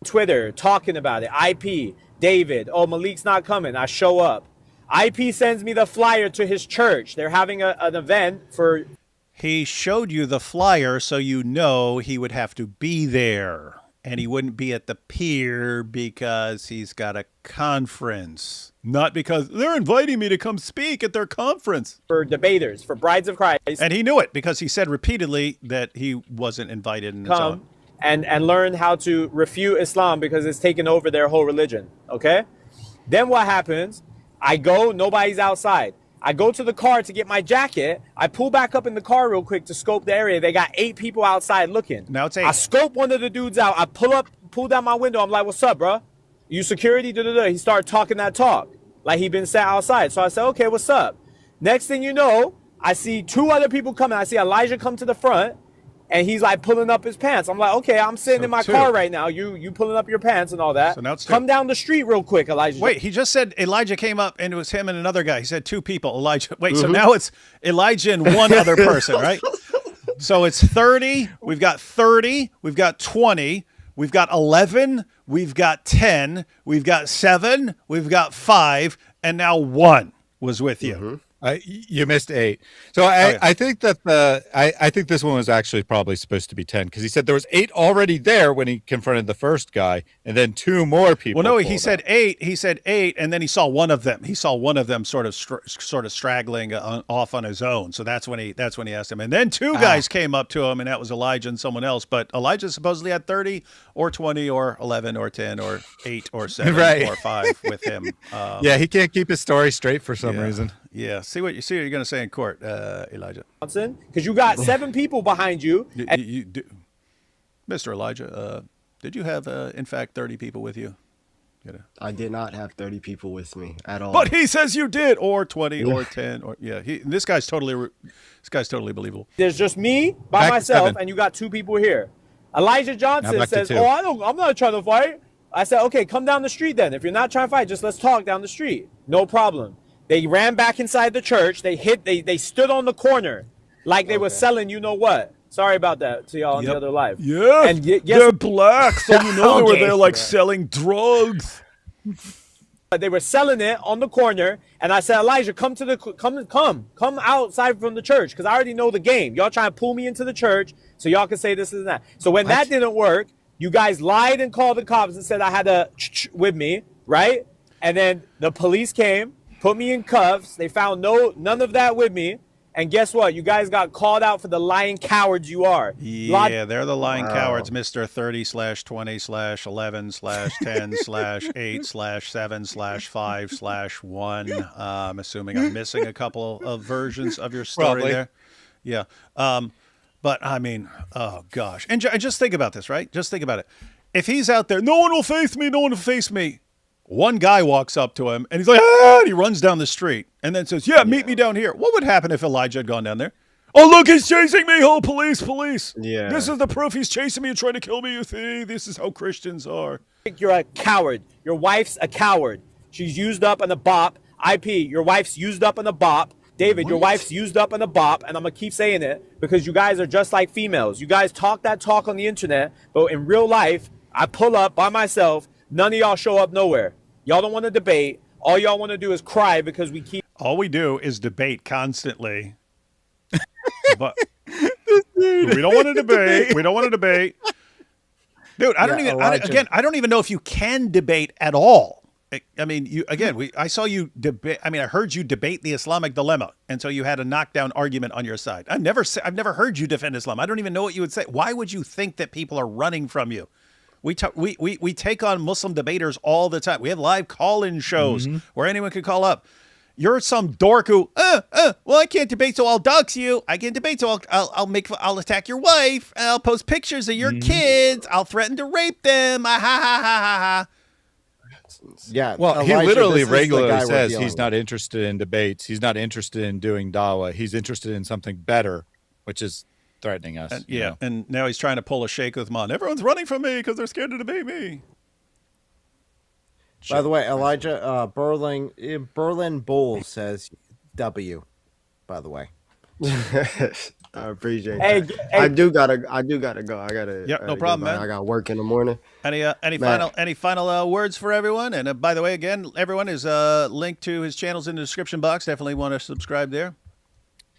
Twitter, talking about it, IP... David, oh, Malik's not coming. I show up. IP sends me the flyer to his church. They're having an event for... He showed you the flyer so you know he would have to be there. And he wouldn't be at the pier because he's got a conference. Not because they're inviting me to come speak at their conference. For debaters, for brides of Christ. And he knew it because he said repeatedly that he wasn't invited. And come and learn how to refute Islam because it's taken over their whole religion, okay? Then what happens? I go, nobody's outside. I go to the car to get my jacket. I pull back up in the car real quick to scope the area. They got 8 people outside looking. Now it's 8. I scope one of the dudes out. I pull down my window. I'm like, what's up, bro? You security? Da-da-da. He started talking that talk like he been sat outside. So I said, okay, what's up? Next thing you know, I see 2 other people coming. I see Elijah come to the front. And he's like pulling up his pants. I'm like, okay, I'm sitting in my car right now. You pulling up your pants and all that. So now it's 2. Come down the street real quick, Elijah. Wait, he just said Elijah came up and it was him and another guy. He said 2 people, Elijah. Wait, so now it's Elijah and one other person, right? So it's 30. We've got 30. We've got 20. We've got 11. We've got 10. We've got 7. We've got 5. And now 1 was with you. You missed 8. So I think that I think this one was actually probably supposed to be 10 because he said there was 8 already there when he confronted the first guy, and then 2 more people. Well, no, he said 8. He said 8, and then he saw one of them. He saw one of them sort of straggling off on his own. So that's when he asked him, and then 2 guys came up to him, and that was Elijah and someone else. But Elijah supposedly had 30 or 20 or 11 or 10 or 8 or 7 or 5 with him. Yeah, he can't keep his story straight for some reason. Yeah, see what you're going to say in court, Elijah. Because you got 7 people behind you. Mr. Elijah, did you have, in fact, 30 people with you? I did not have 30 people with me at all. But he says you did, or 20, or 10, or this guy's totally believable. There's just me by myself, and you got 2 people here. Elijah Johnson says, "Oh, I'm not trying to fight." I said, "Okay, come down the street then. If you're not trying to fight, just let's talk down the street. No problem." They ran back inside the church. They stood on the corner like they were selling you know what. Sorry about that to y'all on the other live. Yeah, and they're black, so you know they were there like selling drugs. They were selling it on the corner, and I said, Elijah, come outside from the church because I already know the game. Y'all trying to pull me into the church so y'all can say this and that. So when that didn't work, you guys lied and called the cops and said I had a with me, right? And then the police came. Put me in cuffs. They found none of that with me. And guess what? You guys got called out for the lying cowards you are. Yeah, they're the lying cowards, Mr. 30/20/11/10/8/7/5/1. I'm assuming I'm missing a couple of versions of your story there. Yeah. But I mean, oh gosh. And just think about this, right? Just think about it. If he's out there, no one will face me, no one will face me. One guy walks up to him, and he's like, and he runs down the street, and then says, meet me down here. What would happen if Elijah had gone down there? Oh, look, he's chasing me. Oh, police. Yeah. This is the proof he's chasing me and trying to kill me, you see. This is how Christians are. You're a coward. Your wife's a coward. She's used up on the bop. IP, your wife's used up on the bop. David, your wife's used up in a bop, and I'm gonna keep saying it because you guys are just like females. You guys talk that talk on the internet, but in real life, I pull up by myself. None of y'all show up nowhere. Y'all don't want to debate. All y'all want to do is cry because we keep. All we do is debate constantly. But we don't want to debate. We don't want to debate. Dude, I don't even know if you can debate at all. I mean, I saw you debate. I mean, I heard you debate the Islamic dilemma, and so you had a knockdown argument on your side. I've never heard you defend Islam. I don't even know what you would say. Why would you think that people are running from you? We take on Muslim debaters all the time. We have live call-in shows where anyone can call up. You're some dork who, well, I can't debate, so I'll dox you. I can't debate, so I'll attack your wife. I'll post pictures of your kids. I'll threaten to rape them. Ha ha ha ha ha. Yeah. Well, Elijah, he literally this is the regularly guy we're says dealing he's not interested in debates. He's not interested in doing dawah. He's interested in something better, which is threatening us. And, yeah, and now he's trying to pull a Sheikh Uthman. Everyone's running from me because they're scared to debate me. By the way, Elijah, Berlin Bull says W. By the way, I appreciate that. I do gotta go. I gotta. Yep, no problem, man. I got work in the morning. Any final words for everyone? And by the way, again, everyone is linked to his channels in the description box. Definitely want to subscribe there.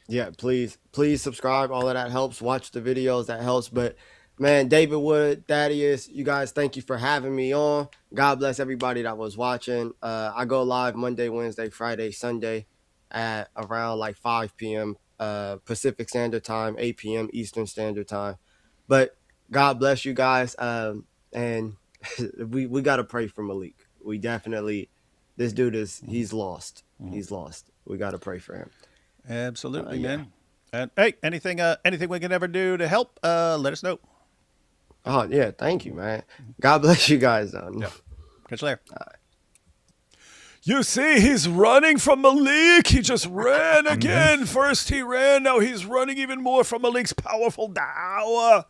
Yeah, please subscribe. All of that helps. Watch the videos. That helps. But man, David Wood, Thaddeus, you guys, thank you for having me on. God bless everybody that was watching. I go live Monday, Wednesday, Friday, Sunday at around like 5 p.m. Pacific Standard Time, 8 p.m. Eastern Standard Time. But God bless you guys. And we got to pray for Malik. We definitely, this dude he's lost. He's lost. We got to pray for him. Absolutely, man. And hey, anything we can ever do to help, let us know. Oh yeah, thank you, man. God bless you guys. Yep. Catch you later. You see, he's running from Malik. He just ran again. First he ran, now he's running even more from Malik's powerful dawah.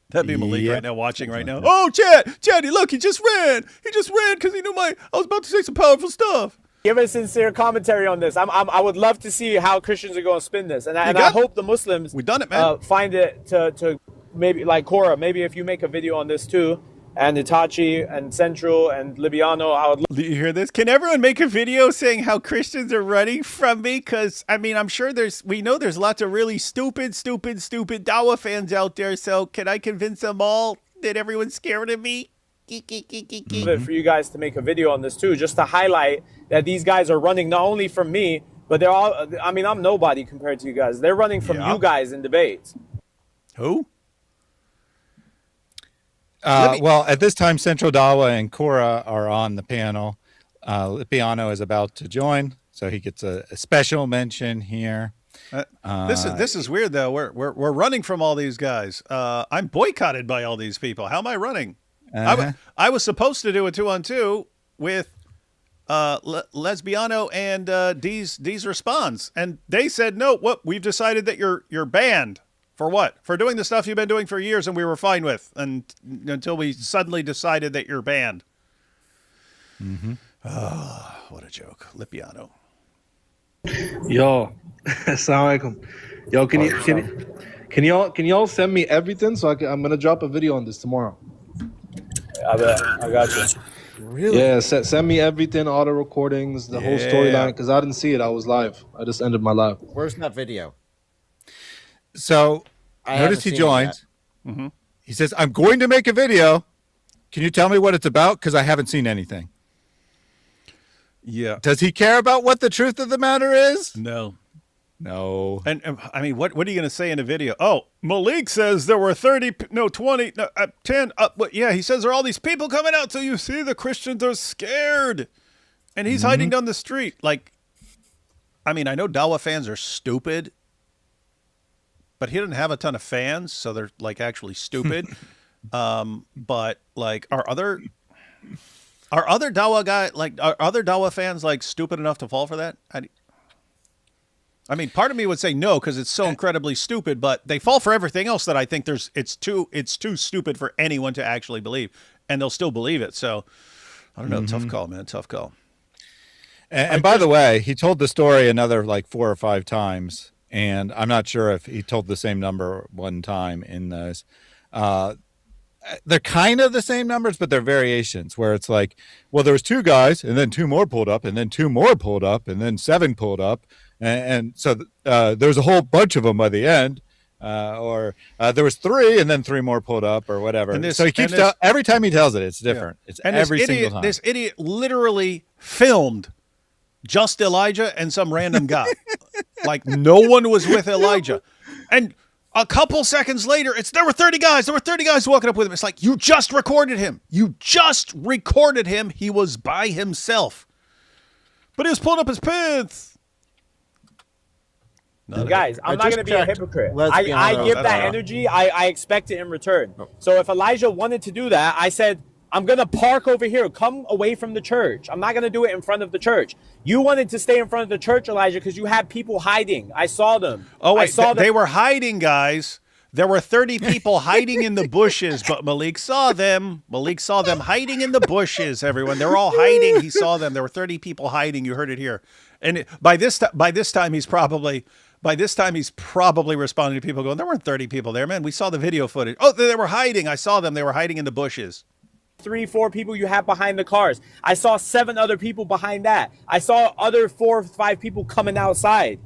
That'd be Malik right now, watching right now. Oh, Chad, look, he just ran. He just ran because he knew I was about to say some powerful stuff. Give a sincere commentary on this. I would love to see how Christians are going to spin this, and I hope the Muslims find it to maybe like Cora. Maybe if you make a video on this too, and Itachi and Central and Libiano, I would. Do you hear this? Can everyone make a video saying how Christians are running from me? Because I mean, I'm sure we know there's lots of really stupid Dawah fans out there. So can I convince them all that everyone's scared of me? For you guys to make a video on this too, just to highlight that these guys are running not only from me, but they're all. I mean, I'm nobody compared to you guys. They're running from you guys in debates. Who? Well, at this time, Central Dawah and Cora are on the panel. Lipiano is about to join, so he gets a special mention here. This is weird though. We're running from all these guys. I'm boycotted by all these people. How am I running? I was supposed to do a 2-on-2 with Lesbiano and D's Responds, and they said no. What we've decided that you're banned. For what? For doing the stuff you've been doing for years and we were fine with, and until we suddenly decided that you're banned. Oh, what a joke. Lipiano. Yo, assalamu alaikum. Yo, can y'all send me everything so I'm gonna drop a video on this tomorrow. I got you. Really? Yeah, send me everything, all the recordings, the whole storyline, because I didn't see it. I was live. I just ended my live. Where's that video? So notice he joins. He says, I'm going to make a video. Can you tell me what it's about? Because I haven't seen anything. Yeah. Does he care about what the truth of the matter is? No. And I mean, what are you going to say in a video? Oh, Malik says there were 20, 10. Yeah, he says there are all these people coming out. So you see the Christians are scared. And he's hiding down the street. Like, I mean, I know Dawah fans are stupid. But he doesn't have a ton of fans, so they're like actually stupid. But like, are other Dawah fans like stupid enough to fall for that? I mean, part of me would say no because it's so incredibly stupid. But they fall for everything else that I think it's too stupid for anyone to actually believe, and they'll still believe it. So I don't know. Tough call, man. Tough call. And by the way, he told the story another like 4 or 5 times, and I'm not sure if he told the same number one time in those. They're kind of the same numbers, but they're variations where it's like, well, there was 2 guys, and then 2 more pulled up, and then 2 more pulled up, and then 7 pulled up, and so there was a whole bunch of them by the end. Or there was 3 and then 3 more pulled up or whatever. So he keeps every time he tells it, it's different. Yeah. It's and every single time. This idiot literally filmed just Elijah and some random guy. Like no one was with Elijah. And a couple seconds later, there were 30 guys. There were 30 guys walking up with him. It's like, you just recorded him. You just recorded him. He was by himself. But he was pulling up his pants. Guys, I'm not going to be a hypocrite. I give that energy. I expect it in return. So if Elijah wanted to do that, I said, I'm going to park over here. Come away from the church. I'm not going to do it in front of the church. You wanted to stay in front of the church, Elijah, because you had people hiding. I saw them. Oh, wait. They were hiding, guys. There were 30 people hiding in the bushes, but Malik saw them. Malik saw them hiding in the bushes, everyone. They're all hiding. He saw them. There were 30 people hiding. You heard it here. And by this time, he's probably responding to people going, there weren't 30 people there, man. We saw the video footage. Oh, they were hiding. I saw them. They were hiding in the bushes. 3, 4 people you have behind the cars. I saw 7 other people behind that. I saw other 4 or 5 people coming outside.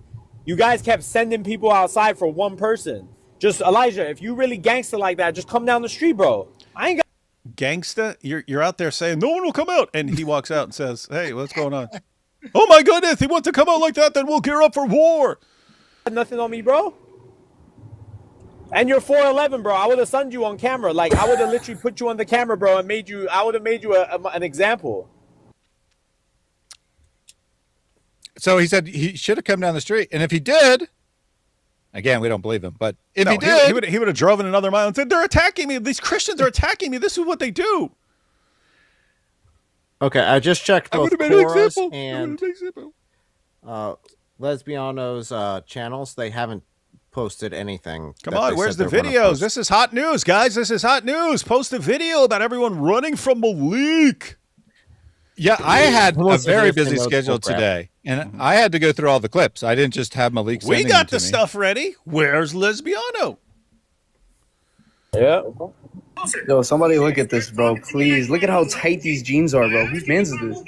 You guys kept sending people outside for one person. Just, Elijah, if you really gangster like that, just come down the street, bro. I ain't got... Gangsta? You're out there saying, no one will come out. And he walks out and says, hey, what's going on? Oh, my goodness. He wants to come out like that, then we'll gear up for war. Nothing on me, bro. And you're 4'11", bro. I would have sunned you on camera. Like, I would have literally put you on the camera, bro, and I would have made you an example. So he said he should have come down the street. And if he did, again, we don't believe him, but if he did, he would have driven another mile and said, they're attacking me. These Christians are attacking me. This is what they do. Okay, I just checked both Cora's and Lesbiano's channels. They haven't posted anything. Come on, where's the videos? This is hot news, guys. This is hot news. Post a video about everyone running from Malik. Yeah, I had a very busy schedule today, and I had to go through all the clips. I didn't just have Malik sending We got them the stuff ready. Where's Lesbiano? Yeah. Yo, somebody look at this, bro. Please. Look at how tight these jeans are, bro. Whose man's is this?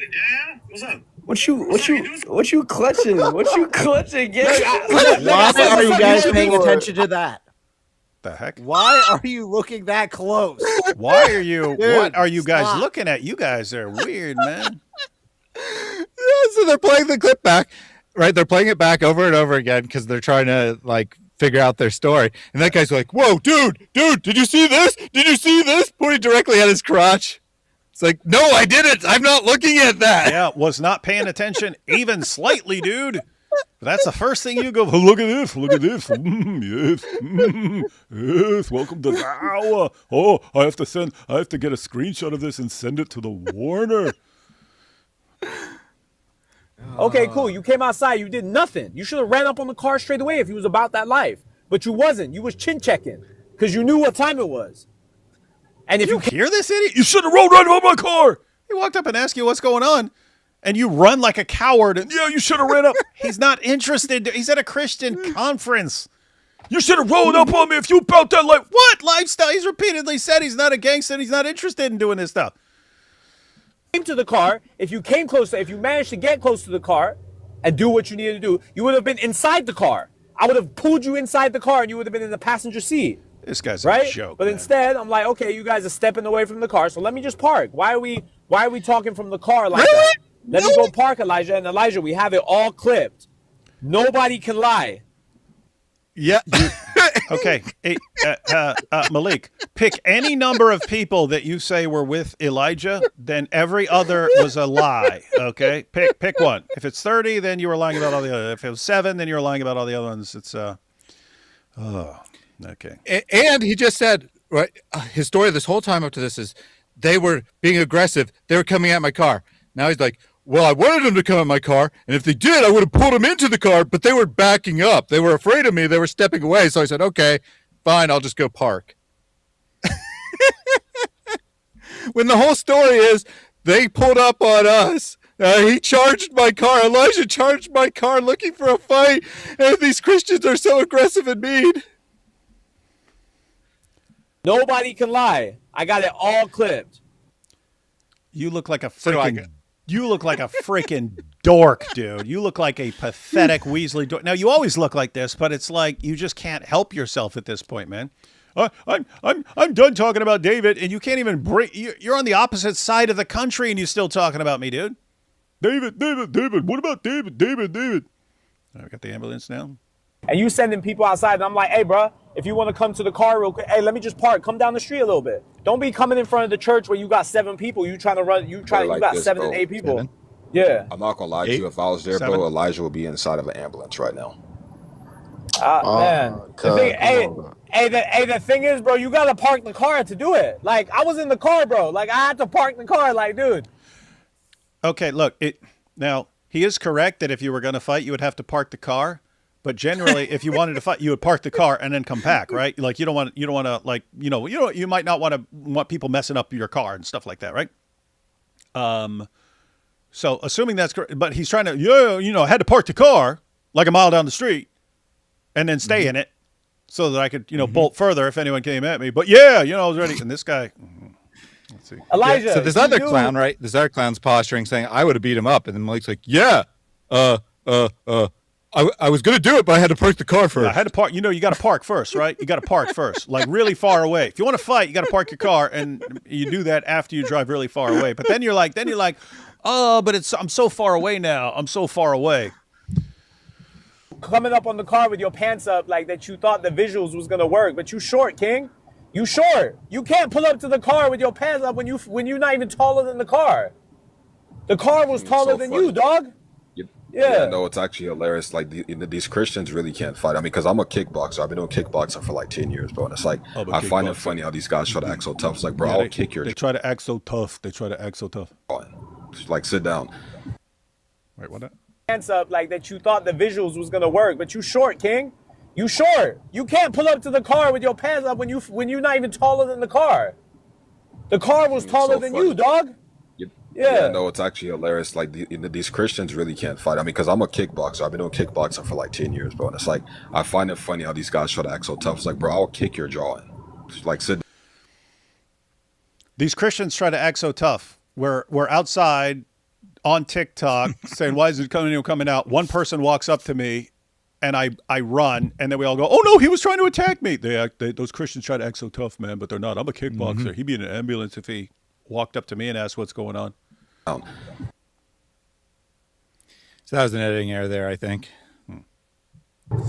What's up? What you clutching? What you clutching? Why are you guys paying attention to that? The heck? Why are you looking that close? Why are you? Dude, what are you guys stop. looking at? You guys are weird, man. So they're playing the clip back, right? They're playing it back over and over again because they're trying to like figure out their story. And that guy's like, "Whoa, dude, did you see this? Did you see this?" Pointing directly at his crotch. It's like, no, I didn't. I'm not looking at that. Yeah, was not paying attention even slightly, dude. That's the first thing you go, oh, look at this, look at this. Yes, yes, welcome to Dawa. Oh, I have to get a screenshot of this and send it to the Warner. Okay, cool. You came outside. You did nothing. You should have ran up on the car straight away if you was about that life. But you wasn't. You was chin checking because you knew what time it was. And if you hear this idiot, you should have rolled right over my car. He walked up and asked you what's going on. And you run like a coward. And yeah, you should have ran up. He's not interested. He's at a Christian conference. You should have rolled up on me if you built that life. What lifestyle? He's repeatedly said he's not a gangster. And he's not interested in doing this stuff. Came to the car, if you managed to get close to the car and do what you needed to do, you would have been inside the car. I would have pulled you inside the car and you would have been in the passenger seat. This guy's right? a joke. But man. instead, I'm like, okay, you guys are stepping away from the car, so let me just park. Why are we talking from the car like that? Let me go park, Elijah. And Elijah, we have it all clipped. Nobody can lie. Yeah. Okay. Hey, Malik, pick any number of people that you say were with Elijah, then every other was a lie. Okay? Pick one. If it's 30, then you were lying about all the other. If it was 7, then you were lying about all the other ones. It's okay. And he just said, right, his story this whole time up to this is they were being aggressive. They were coming at my car. Now he's like, well, I wanted them to come at my car, and if they did, I would have pulled them into the car, but they were backing up. They were afraid of me. They were stepping away. So I said, okay, fine, I'll just go park. When the whole story is they pulled up on us. He charged my car. Elijah charged my car looking for a fight, and these Christians are so aggressive and mean. Nobody can lie. I got it all clipped. You look like a freaking dork, dude. You look like a pathetic Weasley dork. Now you always look like this, but it's like you just can't help yourself at this point, man. I'm done talking about David, and you can't even bring. You're on the opposite side of the country, and you're still talking about me, dude. David. What about David? I got the ambulance now. And you sending people outside, and I'm like, hey, bro, if you want to come to the car real quick, hey, let me just park. Come down the street a little bit. Don't be coming in front of the church where you got 7 people. You got this, 7 bro. and 8 people. Kevin? Yeah. I'm not gonna lie to you. If I was there, bro, Elijah would be inside of an ambulance right now. Man. The thing is, bro, you gotta park the car to do it. Like, I was in the car, bro. Like, I had to park the car. Like, dude. Okay, look. Now he is correct that if you were going to fight, you would have to park the car. But generally, if you wanted to fight, you would park the car and then come back, right? Like you don't want to like you might not want people messing up your car and stuff like that, right? So assuming that's correct, but he's trying to I had to park the car like a mile down the street and then stay in it so that I could bolt further if anyone came at me. But I was ready. And this guy, let's see, Elijah. Yeah, so this other clown, right? This other clown's posturing, saying I would have beat him up, and then Malik's like, I was going to do it, but I had to park the car first. I had to park. You got to park first, right? You got to park first, like really far away. If you want to fight, you got to park your car, and you do that after you drive really far away. But then you're like, oh, but I'm so far away now. I'm so far away. Coming up on the car with your pants up like that you thought the visuals was going to work, but you short, King. You short. You can't pull up to the car with your pants up when you're not even taller than the car. The car was taller than you, dog. Yeah, no, it's actually hilarious. Like these Christians really can't fight. I mean, because I'm a kickboxer. I've been doing kickboxing for like 10 years, bro. And it's like I find it funny how these guys try to act so tough. It's like, bro, I'll kick your. They try to act so tough. Just like sit down. Wait, what? Pants up like that you thought the visuals was gonna work, but you short, King. You short. You can't pull up to the car with your pants up when you're not even taller than the car. The car was taller than you, dog. Yeah, no, it's actually hilarious. Like these Christians really can't fight. I mean, because I'm a kickboxer. I've been doing kickboxing for like 10 years, bro. And it's like I find it funny how these guys try to act so tough. It's like, bro, I'll kick your jaw in. Just like sit. These Christians try to act so tough. We're outside on TikTok saying, "Why is it coming out?" One person walks up to me, and I run, and then we all go, "Oh no, he was trying to attack me." Those Christians try to act so tough, man, but they're not. I'm a kickboxer. He'd be in an ambulance if he walked up to me and asked what's going on. So that was an editing error there, I think.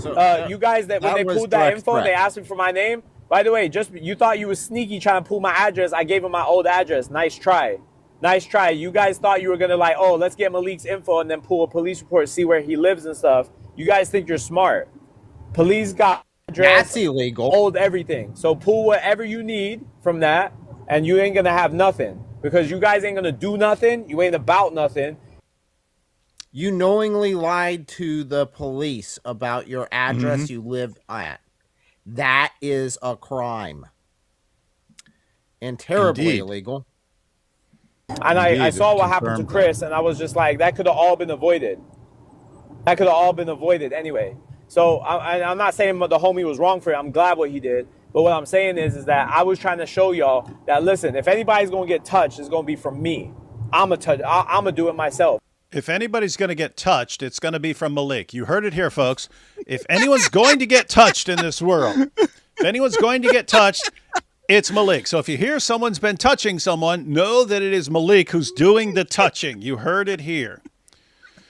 So, you guys when they pulled that info, they asked me for my name. By the way, you thought you was sneaky trying to pull my address. I gave him my old address. Nice try. You guys thought you were gonna let's get Malik's info and then pull a police report, see where he lives and stuff. You guys think you're smart. Police got address. That's illegal. Hold everything. So pull whatever you need from that, and you ain't gonna have nothing. Because you guys ain't gonna do nothing. You ain't about nothing. You knowingly lied to the police about your address you live at. That is a crime. And terribly illegal. And I saw what happened to Chris, and I was just like, that could have all been avoided. Anyway. So I'm not saying the homie was wrong for it. I'm glad what he did. But what I'm saying is that I was trying to show y'all that, listen, if anybody's going to get touched, it's going to be from me. I'm going to do it myself. If anybody's going to get touched, it's going to be from Malik. You heard it here, folks. If anyone's going to get touched in this world, it's Malik. So if you hear someone's been touching someone, know that it is Malik who's doing the touching. You heard it here.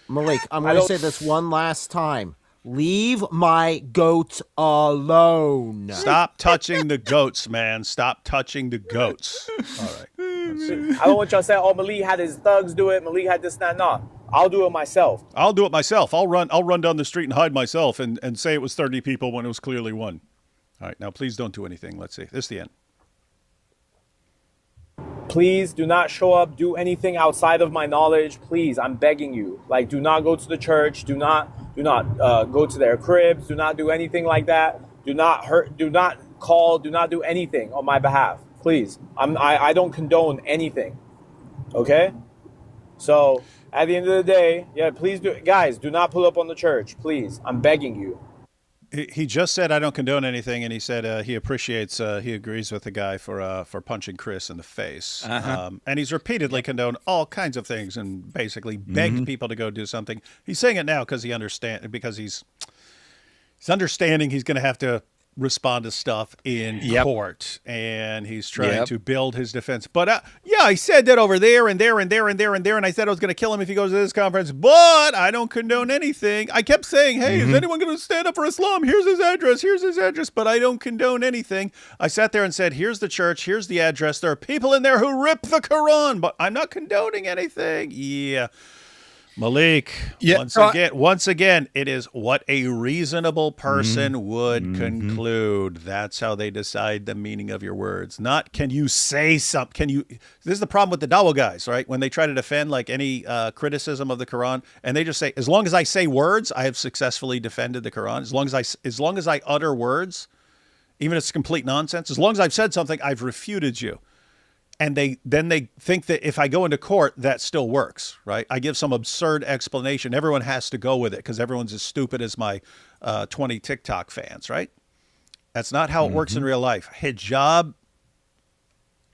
Malik, I'm going to say this one last time. Leave my goats alone. Stop touching the goats, man. Stop touching the goats. All right. I don't want y'all to say, oh, Malik had his thugs do it. Malik had this, that, no. I'll do it myself. I'll run down the street and hide myself and say it was 30 people when it was clearly one. All right. Now, please don't do anything. Let's see. This is the end. Please do not show up, do anything outside of my knowledge. Please, I'm begging you. Like, do not go to the church. Do not go to their cribs. Do not do anything like that. Do not hurt. Do not call. Do not do anything on my behalf. Please. I don't condone anything. Okay? So at the end of the day, yeah, please do, guys, do not pull up on the church, please. I'm begging you. He just said I don't condone anything, and he said he appreciates, he agrees with the guy for punching Chris in the face, and he's repeatedly condoned all kinds of things and basically begged people to go do something. He's saying it now because he's understanding he's going to have to respond to stuff in court, and he's trying to build his defense. But yeah, I said that over there and there and there and there and there, and I said I was going to kill him if he goes to this conference, but I don't condone anything. I kept saying, hey, is anyone going to stand up for Islam? Here's his address, but I don't condone anything. I sat there and said, here's the church, here's the address. There are people in there who rip the Quran, but I'm not condoning anything. Yeah. Malik, once again, it is what a reasonable person would conclude. That's how they decide the meaning of your words. Not can you say something? This is the problem with the Dawa guys, right? When they try to defend like any criticism of the Quran, and they just say, as long as I say words, I have successfully defended the Quran. As long as I utter words, even if it's complete nonsense, as long as I've said something, I've refuted you. And they think that if I go into court, that still works, right? I give some absurd explanation. Everyone has to go with it because everyone's as stupid as my 20 TikTok fans, right? That's not how it works in real life. Hijab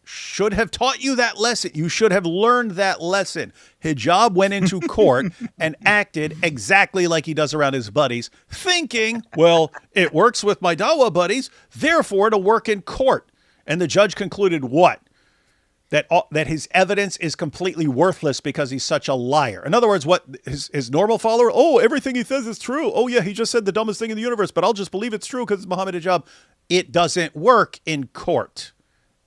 should have taught you that lesson. You should have learned that lesson. Hijab went into court and acted exactly like he does around his buddies, thinking, well, it works with my Dawa buddies, therefore it'll work in court. And the judge concluded what? That his evidence is completely worthless because he's such a liar. In other words, what his normal follower, everything he says is true. Oh yeah, he just said the dumbest thing in the universe, but I'll just believe it's true because it's Muhammad Hijab. It doesn't work in court.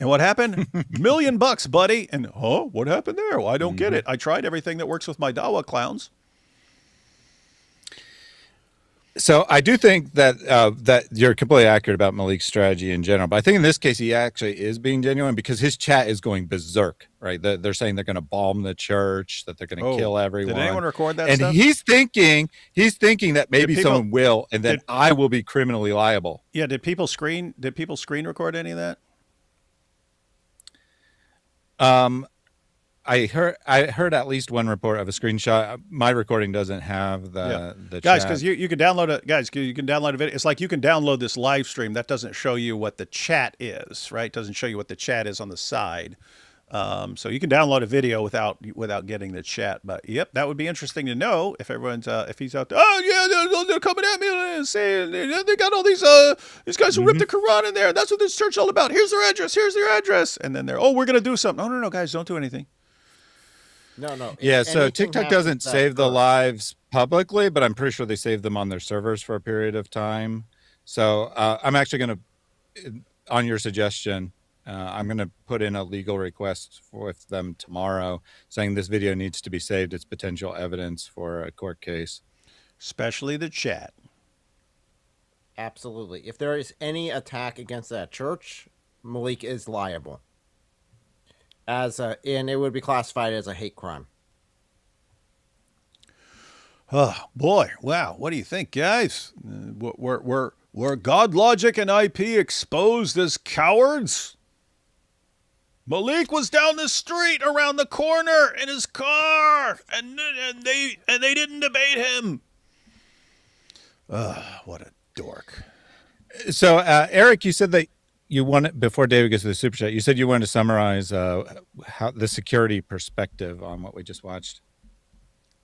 And what happened? $1 million, buddy. And what happened there? Well, I don't get it. I tried everything that works with my Dawa clowns. So I do think that that you're completely accurate about Malik's strategy in general, but I think in this case he actually is being genuine because his chat is going berserk. Right? They're saying they're going to bomb the church, that they're going to kill everyone. Did anyone record that? And stuff? he's thinking that maybe someone will, and then I will be criminally liable. Yeah. Did people screen record any of that? I heard at least one report of a screenshot. My recording doesn't have the guys, chat. because you can download it. Guys, you can download a video. It's like you can download this live stream. That doesn't show you what the chat is, right? It doesn't show you what the chat is on the side. So you can download a video without getting the chat. But yep, that would be interesting to know if everyone's if he's out there. Oh yeah, they're coming at me and saying they got all these guys who ripped the Quran in there. And that's what this church is all about. Here's their address. Here's their address. And then they're we're gonna do something. No, guys, don't do anything. No. Yeah, so TikTok doesn't save the lives publicly, but I'm pretty sure they save them on their servers for a period of time. So I'm actually going to, on your suggestion, I'm going to put in a legal request with them tomorrow saying this video needs to be saved. It's potential evidence for a court case. Especially the chat. Absolutely. If there is any attack against that church, Malik is liable. And it would be classified as a hate crime. Oh boy! Wow, what do you think, guys? Were God Logic and IP exposed as cowards? Malik was down the street, around the corner in his car, and they didn't debate him. What a dork! So Eric, you said that. You wanted, before David gets to the super chat, you said you wanted to summarize how the security perspective on what we just watched.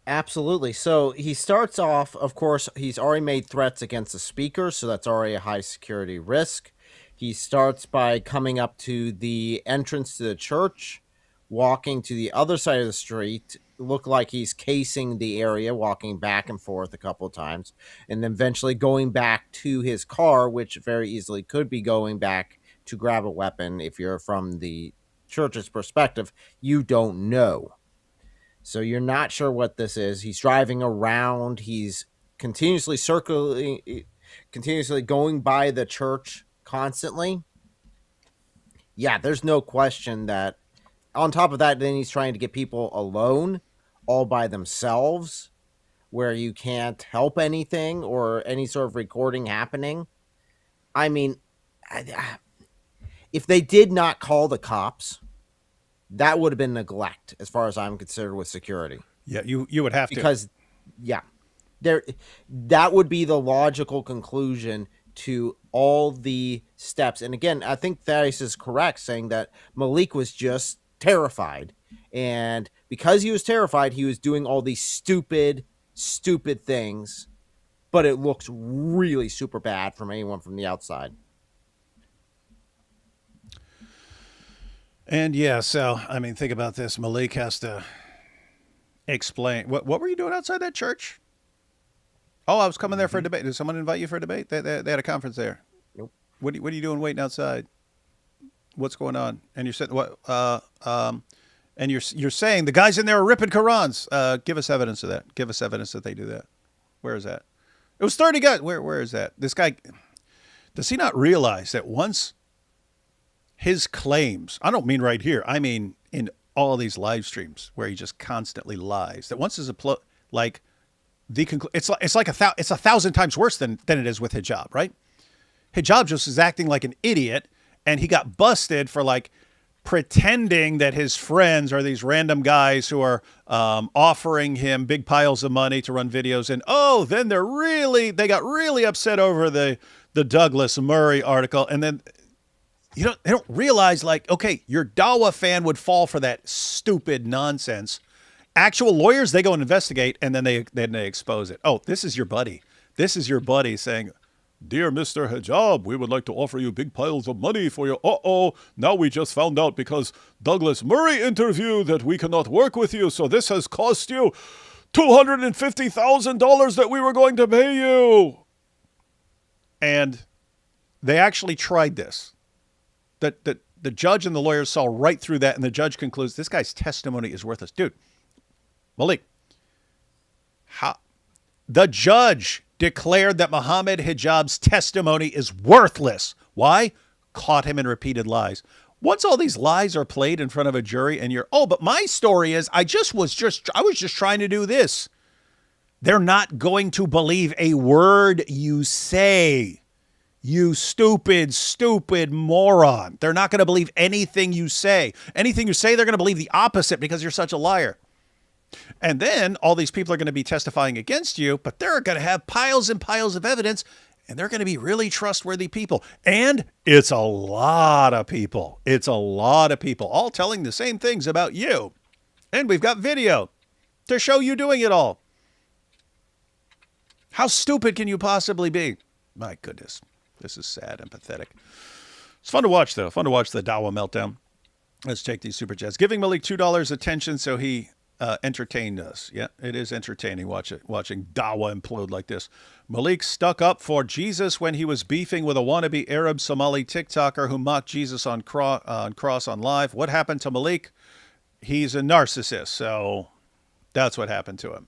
Absolutely. So he starts off, of course, he's already made threats against the speaker, so that's already a high security risk. He starts by coming up to the entrance to the church, walking to the other side of the street, look like he's casing the area, walking back and forth a couple of times, and then eventually going back to his car, which very easily could be going back to grab a weapon. If you're from the church's perspective, you don't know. So you're not sure what this is. He's driving around. He's continuously going by the church constantly. Yeah, there's no question that on top of that, then he's trying to get people alone all by themselves where you can't help anything or any sort of recording happening. I mean, if they did not call the cops, that would have been neglect as far as I'm concerned with security. Yeah, you would have to. Because, yeah, that would be the logical conclusion to all the steps. And again, I think Thaddeus is correct saying that Malik was just terrified. And because he was terrified, he was doing all these stupid things. But it looks really super bad from anyone from the outside. And yeah, so, I mean, think about this. Malik has to explain. What were you doing outside that church? Oh, I was coming there for a debate. Did someone invite you for a debate? They had a conference there. Nope. What are you doing waiting outside? What's going on? And you're saying what? And you're saying the guys in there are ripping Qurans. Give us evidence of that. Give us evidence that they do that. Where is that? It was 30 guys. Where is that? This guy, does he not realize that once his claims, I don't mean right here, I mean in all these live streams where he just constantly lies, that once is like it's like 1,000 times worse than it is with hijab, right? Hijab just is acting like an idiot, and he got busted for like pretending that his friends are these random guys who are offering him big piles of money to run videos. And then they got really upset over the Douglas Murray article. And then they don't realize, like, okay, your Dawa fan would fall for that stupid nonsense. Actual lawyers, they go and investigate, and then they expose it. Oh, this is your buddy. This is your buddy saying, "Dear Mr. Hijab, we would like to offer you big piles of money for your now we just found out because Douglas Murray interviewed that we cannot work with you, so this has cost you $250,000 that we were going to pay you." And they actually tried this. The judge and the lawyers saw right through that, and the judge concludes this guy's testimony is worthless. Dude, Malik, the judge declared that Muhammad Hijab's testimony is worthless. Why? Caught him in repeated lies. Once all these lies are played in front of a jury and but my story is I was just trying to do this. They're not going to believe a word you say. You stupid moron. They're not going to believe anything you say. Anything you say, they're going to believe the opposite because you're such a liar. And then all these people are going to be testifying against you, but they're going to have piles and piles of evidence, and they're going to be really trustworthy people. And it's a lot of people. It's a lot of people all telling the same things about you. And we've got video to show you doing it all. How stupid can you possibly be? My goodness. This is sad and pathetic. It's fun to watch, though. Fun to watch the Dawa meltdown. Let's take these super chats. Giving Malik $2 attention so he entertained us. Yeah, it is entertaining watching Dawa implode like this. Malik stuck up for Jesus when he was beefing with a wannabe Arab Somali TikToker who mocked Jesus on Cross on Live. What happened to Malik? He's a narcissist, so that's what happened to him.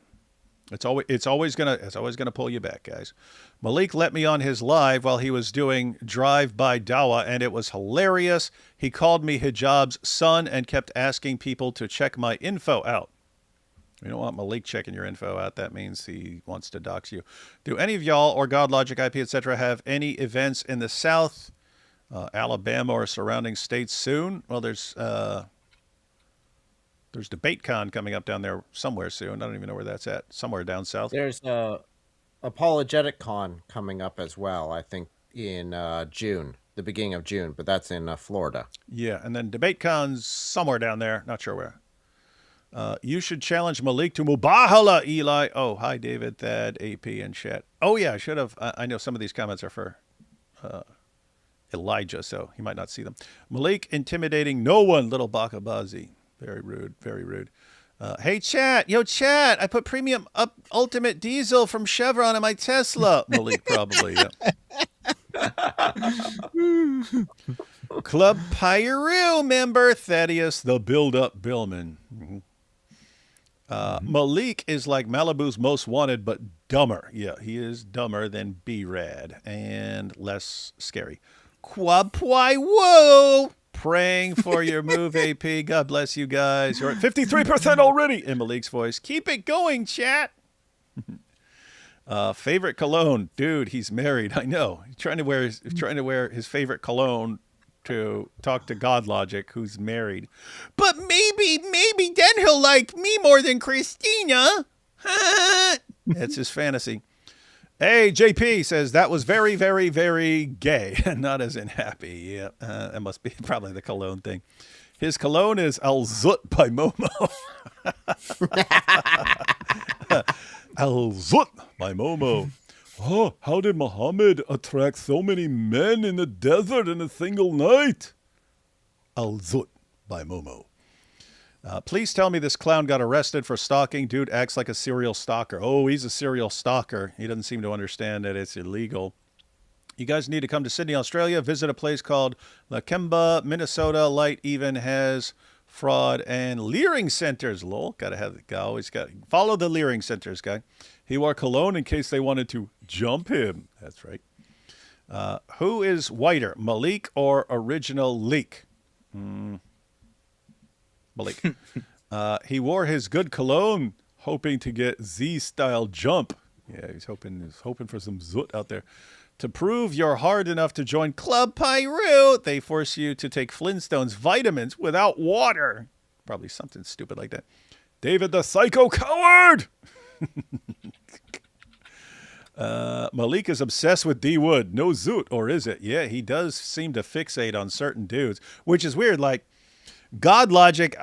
It's always gonna pull you back, guys. Malik let me on his live while he was doing drive-by Dawa, and it was hilarious. He called me Hijab's son and kept asking people to check my info out. We don't want Malik checking your info out. That means he wants to dox you. Do any of y'all or God Logic IP, etc., have any events in the South, Alabama, or surrounding states soon? Well, there's DebateCon coming up down there somewhere soon. I don't even know where that's at. Somewhere down south. There's Apologetic Con coming up as well, I think in June, the beginning of June, but that's in Florida. Yeah, and then DebateCon's somewhere down there. Not sure where. You should challenge Malik to Mubahala, Eli. Oh, hi, David, Thad, AP, and chat. Oh, yeah, I should have. I know some of these comments are for Elijah, so he might not see them. Malik intimidating no one, little Bakabazi. Very rude, very rude. Hey, chat. Yo, chat. I put premium ultimate diesel from Chevron in my Tesla. Malik, probably, yeah. Club Pyru member Thaddeus, the build-up Billman. Mm-hmm. Malik is like Malibu's most wanted, but dumber. Yeah, he is dumber than B-Rad and less scary. Quapwai whoa! Praying for your move, AP. God bless you guys. You're at 53% already in Malik's voice. Keep it going, chat. Favorite cologne, dude. He's married. I know. He's trying to wear his favorite cologne to God Logic, who's married. But maybe then he'll like me more than Christina. That's his fantasy. Hey, JP says that was very, very, very gay, not as in happy. Yeah, that must be probably the cologne thing. His cologne is Al Zut by Momo. Al Zut by Momo. Oh, how did Muhammad attract so many men in the desert in a single night? Al Zut by Momo. Please tell me this clown got arrested for stalking. Dude acts like a serial stalker. Oh, he's a serial stalker. He doesn't seem to understand that it's illegal. You guys need to come to Sydney, Australia. Visit a place called Lakemba, Minnesota. Light even has fraud and leering centers. Lol, always got to follow the leering centers, guy. He wore cologne in case they wanted to jump him. That's right. Who is whiter, Malik or Original Leak? Malik. He wore his good cologne, hoping to get Z-style jump. Yeah, he's hoping for some zoot out there. To prove you're hard enough to join Club Pyru, they force you to take Flintstones vitamins without water. Probably something stupid like that. David the Psycho Coward! Malik is obsessed with D Wood. No zoot, or is it? Yeah, he does seem to fixate on certain dudes, which is weird. Like, God Logic,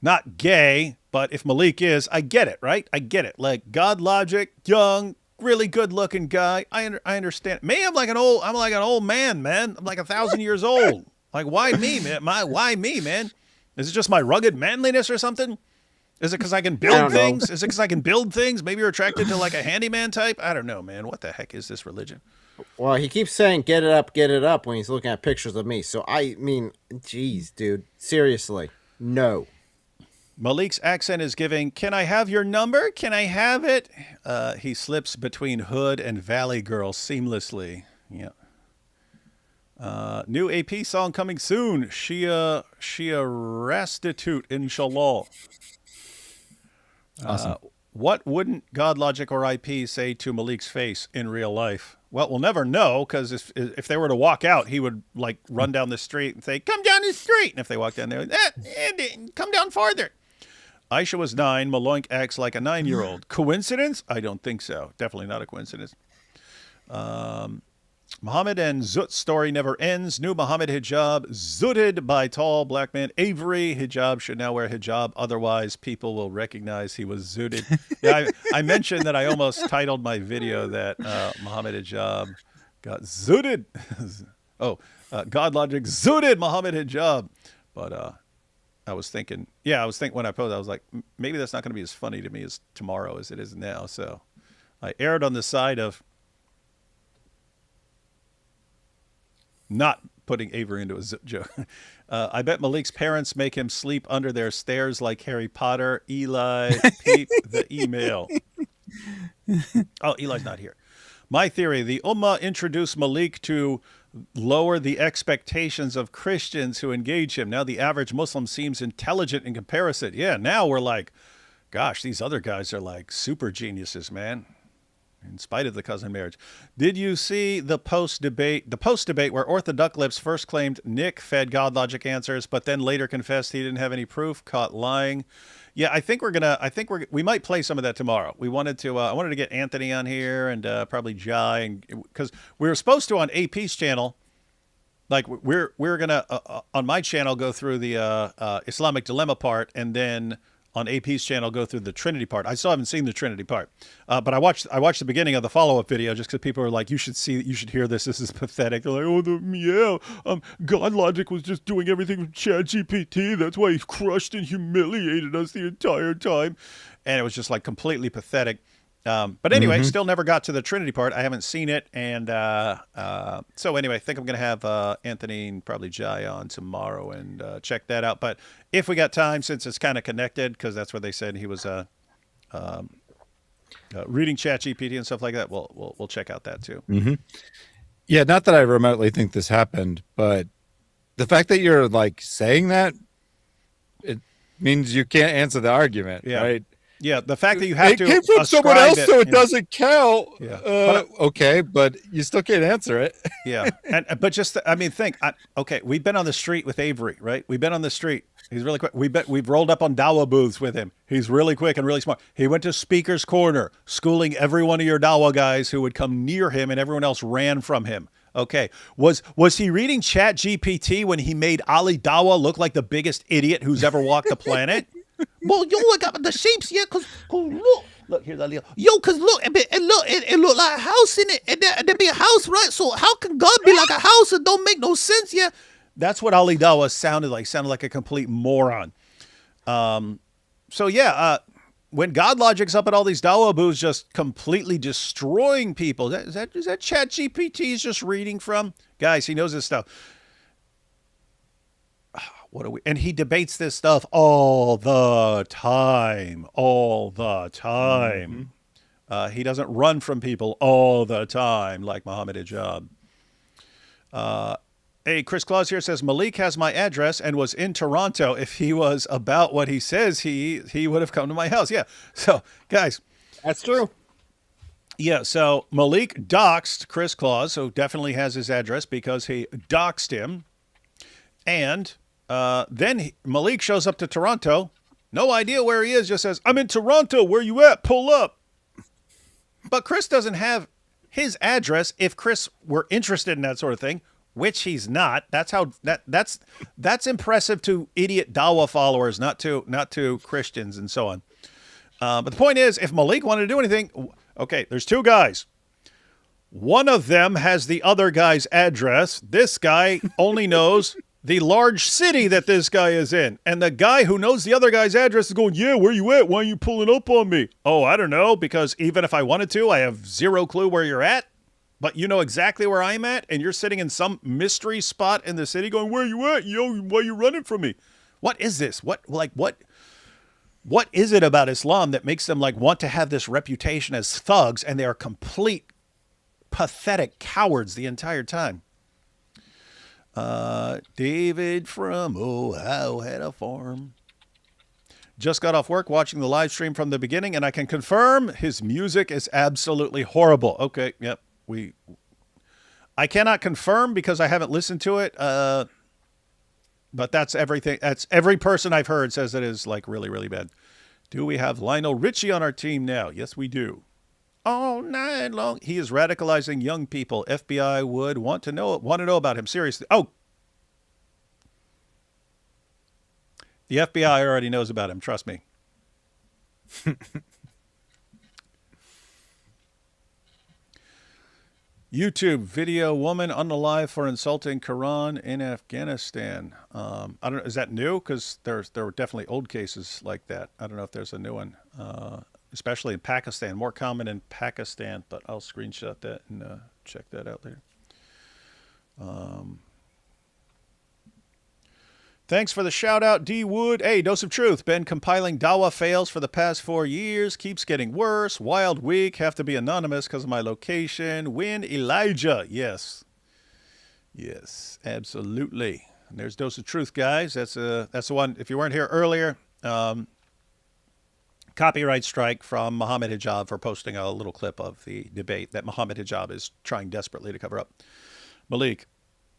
not gay, but if Malik is, I get it, right? I get it. Like, God Logic, young, really good-looking guy. I understand. Me, I'm like an old man, man. I'm like 1,000 years old. Like, why me, man? Why me, man? Is it just my rugged manliness or something? Is it because I can build things? Is it because I can build things? Maybe you're attracted to like a handyman type? I don't know, man. What the heck is this religion? Well, he keeps saying get it up when he's looking at pictures of me. So, I mean, geez, dude. Seriously. No. Malik's accent is giving, can I have your number? Can I have it? He slips between Hood and Valley Girl seamlessly. Yeah. New AP song coming soon. Shia Restitute, inshallah. Awesome. What wouldn't God Logic or IP say to Malik's face in real life? Well, we'll never know, because if they were to walk out, he would like run down the street and say, come down the street. And if they walk down there, come down farther. Aisha was 9. Maloink acts like a 9-year-old. Coincidence? I don't think so. Definitely not a coincidence. Muhammad and Zut story never ends. New Muhammad hijab zooted by tall black man Avery. Hijab should now wear hijab. Otherwise, people will recognize he was zooted. Yeah, I mentioned that I almost titled my video that Muhammad hijab got zooted. God Logic zooted Muhammad hijab. But I was thinking when I posted, I was like, maybe that's not going to be as funny to me as tomorrow as it is now. So I erred on the side of not putting Avery into a zip joke. I bet Malik's parents make him sleep under their stairs like Harry Potter. Eli, peep the email. Oh, Eli's not here. My theory, the Ummah introduced Malik to lower the expectations of Christians who engage him. Now the average Muslim seems intelligent in comparison. Yeah, now we're like, gosh, these other guys are like super geniuses, man. In spite of the cousin marriage. Did you see the post debate where Orthodox first claimed Nick fed God Logic answers, but then later confessed he didn't have any proof, caught lying? Yeah, we might play some of that tomorrow. I wanted to get Anthony on here and probably Jai, and because we were supposed to on AP's channel, like we're gonna on my channel go through the Islamic dilemma part, and then on AP's channel go through the Trinity part. I still haven't seen the Trinity part, but I watched the beginning of the follow-up video just because people are like, you should hear this. This is pathetic. They're like, God Logic was just doing everything with ChatGPT. That's why he crushed and humiliated us the entire time, and it was just like completely pathetic. But anyway, still never got to the Trinity part. I haven't seen it, and so anyway, I think I'm gonna have Anthony and probably Jai on tomorrow and check that out. But if we got time, since it's kind of connected, because that's what they said he was reading ChatGPT and stuff like that, we'll check out that too. Mm-hmm. Yeah, not that I remotely think this happened, but the fact that you're like saying that, it means you can't answer the argument, right? Yeah, the fact that you have it to came from someone ascribe else, so it you know. doesn't count. Yeah. Okay, but you still can't answer it. Yeah, but just I mean, think. Okay, we've been on the street with Avery, right? We've been on the street. He's really quick. We've rolled up on Dawa booths with him. He's really quick and really smart. He went to Speaker's Corner, schooling every one of your Dawa guys who would come near him, and everyone else ran from him. Okay, was he reading Chat GPT when he made Ali Dawa look like the biggest idiot who's ever walked the planet? Well, yo, I got the shapes here, cause look, here's that little. Yo, cause look, it look like a house in it, and there be a house, right? So how can God be like a house? It don't make no sense, yeah. That's what Ali Dawa sounded like a complete moron. So yeah, when God Logic's up at all these Dawa booths, just completely destroying people. Is that Chat GPT is just reading from? Guys, he knows this stuff. What are we? And he debates this stuff all the time. He doesn't run from people all the time like Muhammad Hijab. Hey, Chris Claus here says Malik has my address and was in Toronto. If he was about what he says, he would have come to my house. Yeah. So, guys, that's true. Yeah. So Malik doxed Chris Claus, who definitely has his address because he doxed him, and then Malik shows up to Toronto. No idea where he is. Just says, "I'm in Toronto. Where you at? Pull up." But Chris doesn't have his address. If Chris were interested in that sort of thing, which he's not. That's impressive to idiot Dawa followers, not to Christians and so on. But the point is, if Malik wanted to do anything, okay, there's two guys. One of them has the other guy's address. This guy only knows the large city that this guy is in. And the guy who knows the other guy's address is going, yeah, where you at? Why are you pulling up on me? Oh, I don't know, because even if I wanted to, I have zero clue where you're at. But you know exactly where I'm at, and you're sitting in some mystery spot in the city going, where you at? Yo, why you running from me? What is this? What is it about Islam that makes them want to have this reputation as thugs, and they are complete pathetic cowards the entire time? David from Ohio had a farm. Just got off work watching the live stream from the beginning, and I can confirm his music is absolutely horrible. Okay, yep. I cannot confirm because I haven't listened to it, but that's everything. That's every person I've heard says it is really, really bad. Do we have Lionel Richie on our team now? Yes, we do. All night long. He is radicalizing young people. FBI would want to know about him. Seriously. Oh, the FBI already knows about him. Trust me. YouTube video: woman unalive for insulting Quran in Afghanistan. I don't know. Is that new? Because there were definitely old cases like that. I don't know if there's a new one, especially in Pakistan. More common in Pakistan, but I'll screenshot that and check that out later. Thanks for the shout out, D Wood. Hey, dose of truth. Been compiling Dawa fails for the past 4 years. Keeps getting worse. Wild week. Have to be anonymous because of my location. Win Elijah. Yes. Yes, absolutely. And there's dose of truth, guys. That's the one. If you weren't here earlier, copyright strike from Muhammad Hijab for posting a little clip of the debate that Muhammad Hijab is trying desperately to cover up. Malik.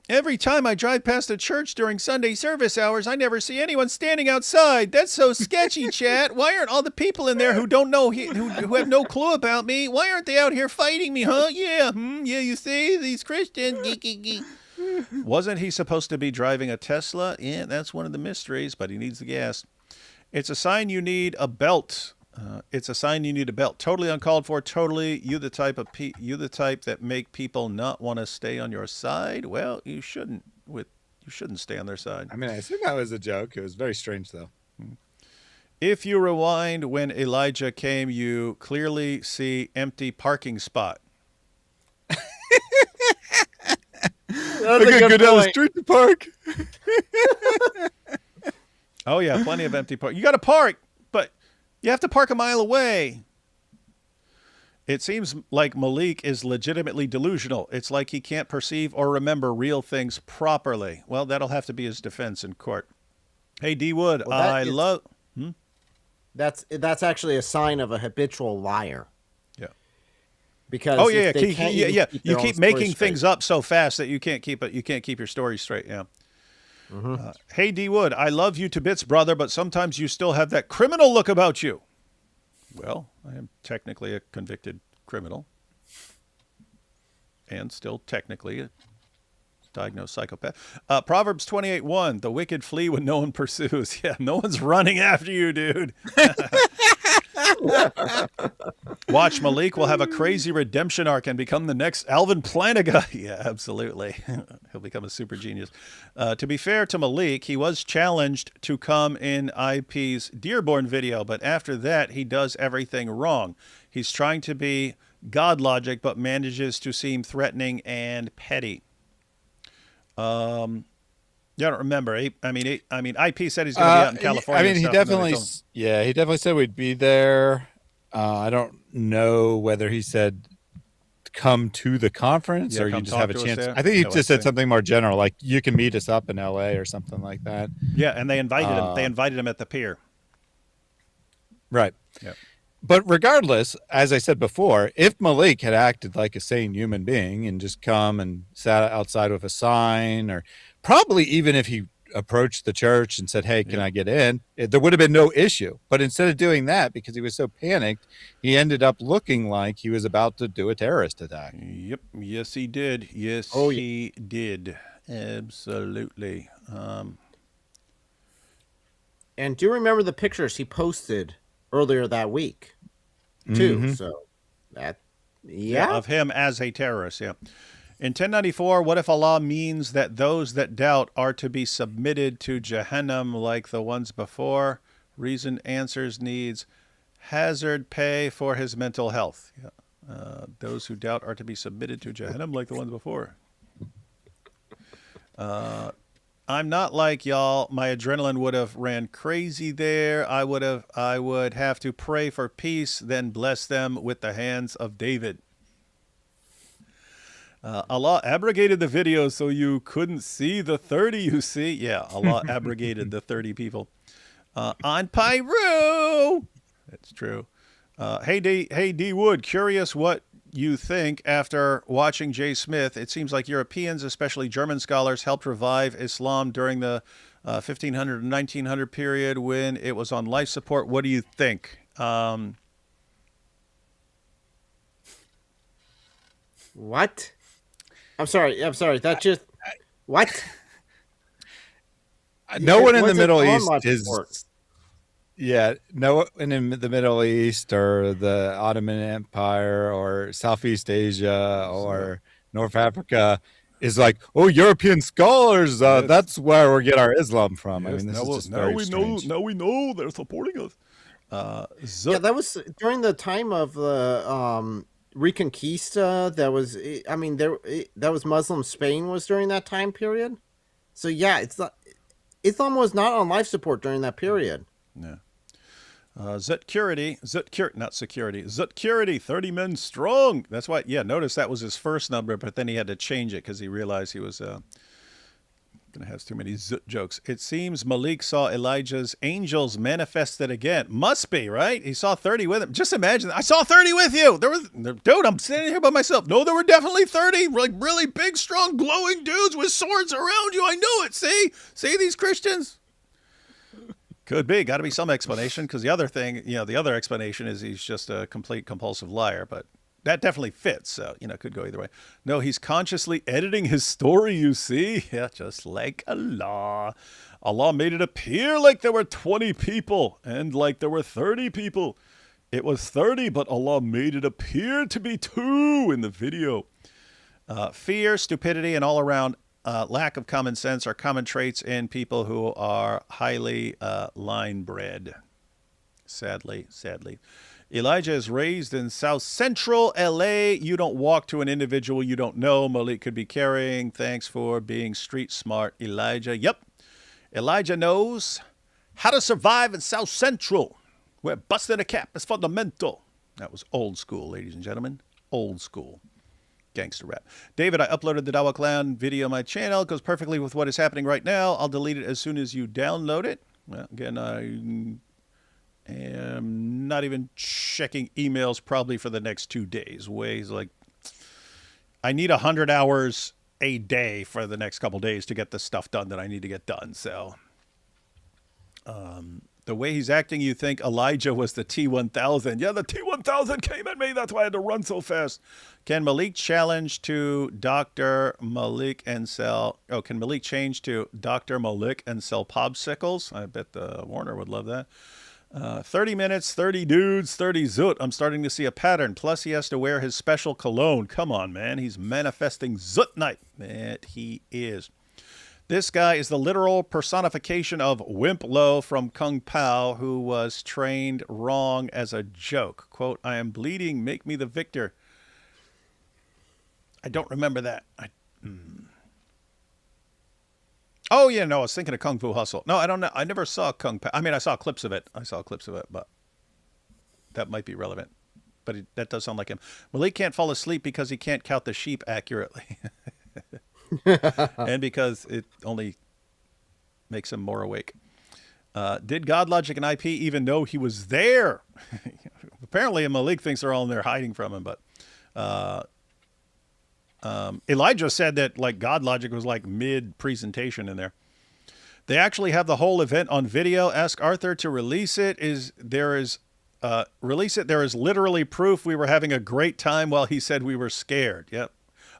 Every time I drive past a church during Sunday service hours, I never see anyone standing outside. That's so sketchy, chat. Why aren't all the people in there who don't know, who have no clue about me, why aren't they out here fighting me, huh? Yeah, yeah, you see, these Christians. Wasn't he supposed to be driving a Tesla? Yeah, that's one of the mysteries, but he needs the gas. It's a sign you need a belt. It's a sign you need a belt. Totally uncalled for. Totally you the type that make people not want to stay on your side. Well, you shouldn't stay on their side. I mean, I assume that was a joke. It was very strange, though. If you rewind when Elijah came, you clearly see empty parking spot. I could go down the street to park. Oh yeah, plenty of empty park. You got to park, but you have to park a mile away. It seems like Malik is legitimately delusional. It's like he can't perceive or remember real things properly. Well, that'll have to be his defense in court. Hey, D Wood, That's actually a sign of a habitual liar. Yeah. Because you keep making things up so fast that you can't keep it. You can't keep your story straight. Yeah. Hey D Wood, I love you to bits, brother, but sometimes you still have that criminal look about you. Well, I am technically a convicted criminal, and still technically a diagnosed psychopath. Proverbs 28:1, the wicked flee when no one pursues. Yeah, no one's running after you, dude. Watch, Malik will have a crazy redemption arc and become the next Alvin Planaga. Yeah, absolutely. He'll become a super genius. To be fair to Malik, he was challenged to come in IP's Dearborn video, but after that, he does everything wrong. He's trying to be God logic, but manages to seem threatening and petty. I don't remember. IP said he's going to be out in California. I mean, he definitely said we'd be there. I don't know whether he said come to the conference or you just have a chance. I think he just said something more general, like you can meet us up in LA or something like that. Yeah, and they invited him. They invited him at the pier. Right. Yep. But regardless, as I said before, if Malik had acted like a sane human being and just come and sat outside with a sign, or probably even if he approached the church and said, hey, can I get in? There would have been no issue. But instead of doing that, because he was so panicked, he ended up looking like he was about to do a terrorist attack. Yep. Yes, he did. Yes, he did. Absolutely. And do you remember the pictures he posted earlier that week too? So that of him as a terrorist. Yeah. In 1094, what if Allah means that those that doubt are to be submitted to Jahannam like the ones before? Reason answers needs hazard pay for his mental health. Yeah. Those who doubt are to be submitted to Jahannam like the ones before. I'm not like y'all. My adrenaline would have ran crazy there. I would have to pray for peace, then bless them with the hands of David. Allah abrogated the video so you couldn't see the 30 you see. Yeah, Allah abrogated the 30 people. On Pyro! That's true. Hey D Wood, curious what you think after watching Jay Smith. It seems like Europeans, especially German scholars, helped revive Islam during the 1500 and 1900 period when it was on life support. What do you think? What? I'm sorry. That just what? No one in the Middle East is. Yeah, no one in the Middle East or the Ottoman Empire or Southeast Asia or North Africa is like, oh, European scholars. That's where we get our Islam from. Yes, I mean, this is just now very we strange. know. Now we know they're supporting us. Yeah, that was during the time of the Reconquista. That was, I mean, that was Muslim Spain was during that time period. So yeah, it's not, Islam was not on life support during that period. Yeah. Zutcurity, not security. Zutcurity, 30 men strong. That's why, yeah, notice that was his first number, but then he had to change it because he realized he was going to have too many Zut jokes. It seems Malik saw Elijah's angels manifested again. Must be, right? He saw 30 with him. Just imagine, I saw 30 with you. Dude, I'm sitting here by myself. No, there were definitely 30, like really big, strong, glowing dudes with swords around you. I knew it. See these Christians? Could be. Got to be some explanation, because the other thing, the other explanation is he's just a complete compulsive liar, but that definitely fits. So, it could go either way. No, he's consciously editing his story, you see? Yeah, just like Allah. Allah made it appear like there were 20 people and like there were 30 people. It was 30, but Allah made it appear to be 2 in the video. Fear, stupidity, and all around lack of common sense are common traits in people who are highly line-bred. Sadly. Elijah is raised in South Central LA. You don't walk to an individual you don't know. Malik could be carrying. Thanks for being street smart, Elijah. Yep. Elijah knows how to survive in South Central, where busting a cap is fundamental. That was old school, ladies and gentlemen. Old school. Gangster rap. David, I uploaded the Dawa Clown video on my channel. It goes perfectly with what is happening right now. I'll delete it as soon as you download it. Well, again, I am not even checking emails probably for the next 2 days. He's like, I need 100 hours a day for the next couple days to get the stuff done that I need to get done. So the way he's acting, you think Elijah was the T-1000. Yeah, the T-1000 came at me. That's why I had to run so fast. Can Malik challenge to Dr. Malik and sell... Oh, can Malik change to Dr. Malik and sell popsicles? I bet the Warner would love that. 30 minutes, 30 dudes, 30 zoot. I'm starting to see a pattern. Plus, he has to wear his special cologne. Come on, man. He's manifesting zoot night. Man, he is. This guy is the literal personification of Wimp Lo from Kung Pao, who was trained wrong as a joke. Quote, I am bleeding, make me the victor. I don't remember that. Oh, yeah, no, I was thinking of Kung Fu Hustle. No, I don't know. I never saw Kung Pao. I mean, I saw clips of it. But that might be relevant. But that does sound like him. Malik can't fall asleep because he can't count the sheep accurately. And because it only makes him more awake. Did GodLogic and IP even know he was there? Apparently Malik thinks they're all in there hiding from him, but Elijah said that like GodLogic was like mid-presentation in there. They actually have the whole event on video. Ask Arthur to release it. Release it. There is literally proof we were having a great time while he said we were scared. Yep.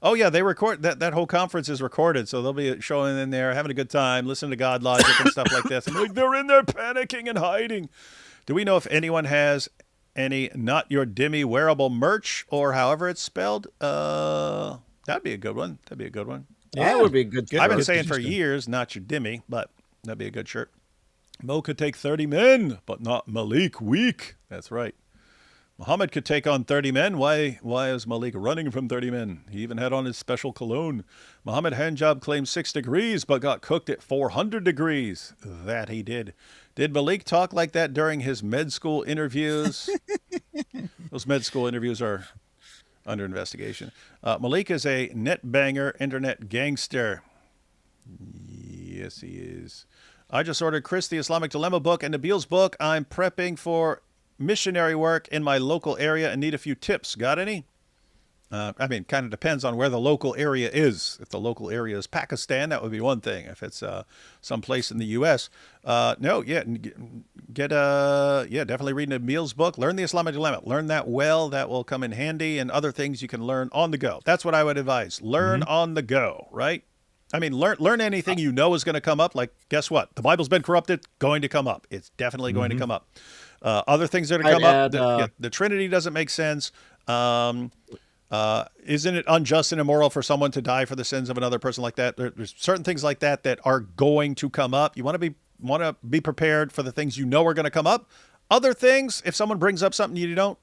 Oh, yeah, they record that whole conference is recorded, so they'll be showing in there, having a good time, listening to GodLogic and stuff like this. And like, they're in there panicking and hiding. Do we know if anyone has any Not Your Dimmy wearable merch or however it's spelled? That'd be a good one. Yeah, that would be a good. I've been saying for years, Not Your Dimmy, but that'd be a good shirt. Mo could take 30 men, but not Malik weak. That's right. Muhammad could take on 30 men. Why is Malik running from 30 men? He even had on his special cologne. Muhammad handjob claimed 6 degrees, but got cooked at 400 degrees. That he did. Did Malik talk like that during his med school interviews? Those med school interviews are under investigation. Malik is a net banger, internet gangster. Yes, he is. I just ordered Chris the Islamic Dilemma book and Nabil's book. I'm prepping for missionary work in my local area and need a few tips. Got any? I mean, kind of depends on where the local area is. If the local area is Pakistan, that would be one thing. If it's someplace in the U.S., definitely read Nabil's book. Learn the Islamic Dilemma. Learn that well. That will come in handy, and other things you can learn on the go. That's what I would advise. Learn on the go, right? I mean, learn anything you know is going to come up. Like, guess what? The Bible's been corrupted. Going to come up. It's definitely going to come up. Other things that are come up, the Trinity doesn't make sense. Isn't it unjust and immoral for someone to die for the sins of another person like that? There's certain things like that that are going to come up. You want to be prepared for the things you know are going to come up. Other things, if someone brings up something you don't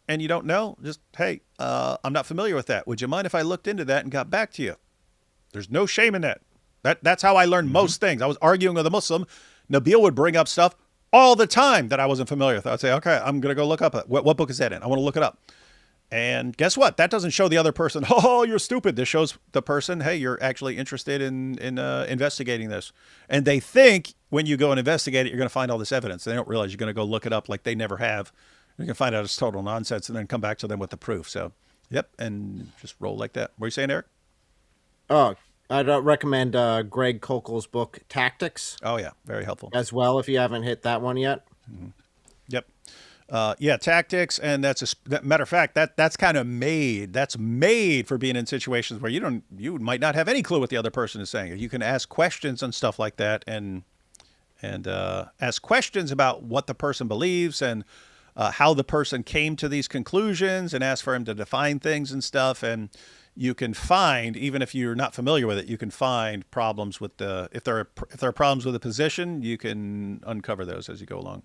know, just, hey, I'm not familiar with that. Would you mind if I looked into that and got back to you? There's no shame in that. That's how I learned most things. I was arguing with a Muslim. Nabil would bring up stuff all the time that I wasn't familiar with. I'd say, okay, I'm going to go look up it. What book is that in? I want to look it up. And guess what? That doesn't show the other person, oh, you're stupid. This shows the person, hey, you're actually interested in investigating this. And they think when you go and investigate it, you're going to find all this evidence. They don't realize you're going to go look it up like they never have. You're going to find out it's total nonsense and then come back to them with the proof. So, yep, and just roll like that. What are you saying, Eric? Oh, I'd recommend Greg Kokel's book, Tactics. Oh, yeah, very helpful. As well, if you haven't hit that one yet. Mm-hmm. Yep. Tactics, and matter of fact, that's kind of made. That's made for being in situations where you might not have any clue what the other person is saying. You can ask questions and stuff like that, and ask questions about what the person believes and how the person came to these conclusions, and ask for him to define things and stuff. And you can find, even if you're not familiar with it, you can find problems with if there are problems with a position, you can uncover those as you go along.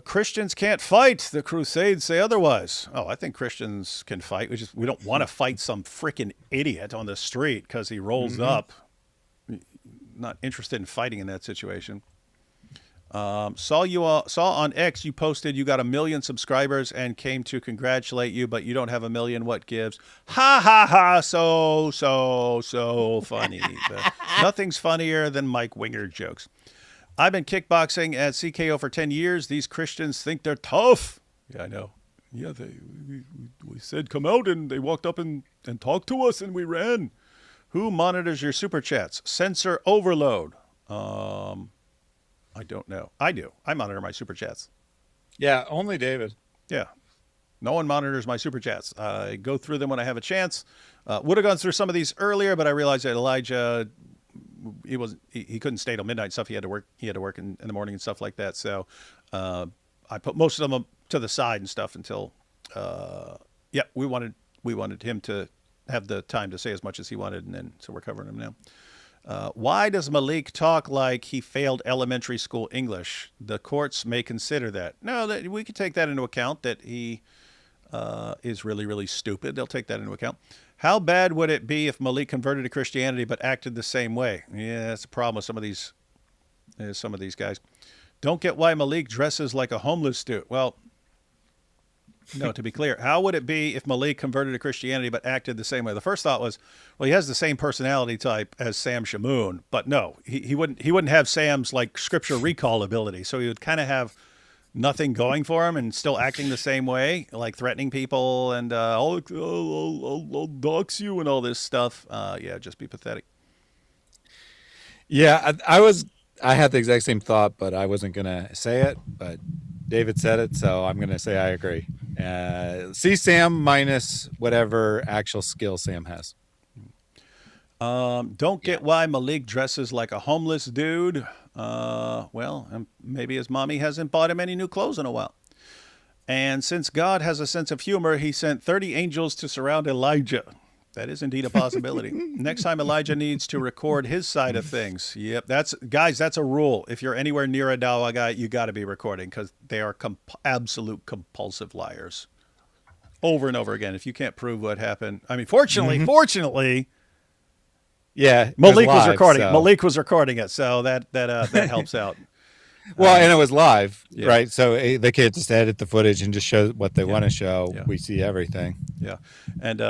Christians can't fight. The Crusades say otherwise. Oh, I think Christians can fight. We don't want to fight some freaking idiot on the street because he rolls up. Not interested in fighting in that situation. Saw on X you posted you got 1 million subscribers and came to congratulate you, but you don't have 1 million. What gives? Ha ha ha! So funny. Nothing's funnier than Mike Winger jokes. I've been kickboxing at CKO for 10 years. These Christians think they're tough. Yeah, I know. Yeah, we said come out, and they walked up and talked to us, and we ran. Who monitors your super chats? Censor overload. I don't know. I do. I monitor my super chats. Yeah, only David. Yeah. No one monitors my super chats. I go through them when I have a chance. Would have gone through some of these earlier, but I realized that Elijah, he couldn't stay till midnight and stuff. He had to work. He had to work in the morning and stuff like that. So I put most of them to the side and stuff until we wanted him to have the time to say as much as he wanted, and then so we're covering him now. Why does Malik talk like he failed elementary school English? The courts may consider that. No, we could take that into account, that he is really, really stupid. They'll take that into account. How bad would it be if Malik converted to Christianity but acted the same way? Yeah, that's a problem with some of these guys. Don't get why Malik dresses like a homeless dude. Well, no, to be clear, how would it be if Malik converted to Christianity but acted the same way? The first thought was, well, he has the same personality type as Sam Shamoon, but no, he wouldn't have Sam's like scripture recall ability. So he would kind of have nothing going for him and still acting the same way, like threatening people and I'll dox you and all this stuff. Yeah, just be pathetic. Yeah, I had the exact same thought, but I wasn't gonna say it. But David said it, so I'm gonna say I agree. See Sam minus whatever actual skill Sam has. Don't get why Malik dresses like a homeless dude. Well, maybe his mommy hasn't bought him any new clothes in a while. And since God has a sense of humor, he sent 30 angels to surround Elijah. That is indeed a possibility. Next time Elijah needs to record his side of things. Yep, that's a rule. If you're anywhere near a Dawa guy, you got to be recording, because they are absolute compulsive liars. Over and over again. If you can't prove what happened. I mean, fortunately, yeah, Malik was recording. So. Malik was recording it, so that helps out. Well, and it was live, yeah. right? So they can't just edit the footage and just show what they want to show. Yeah. We see everything. Yeah, and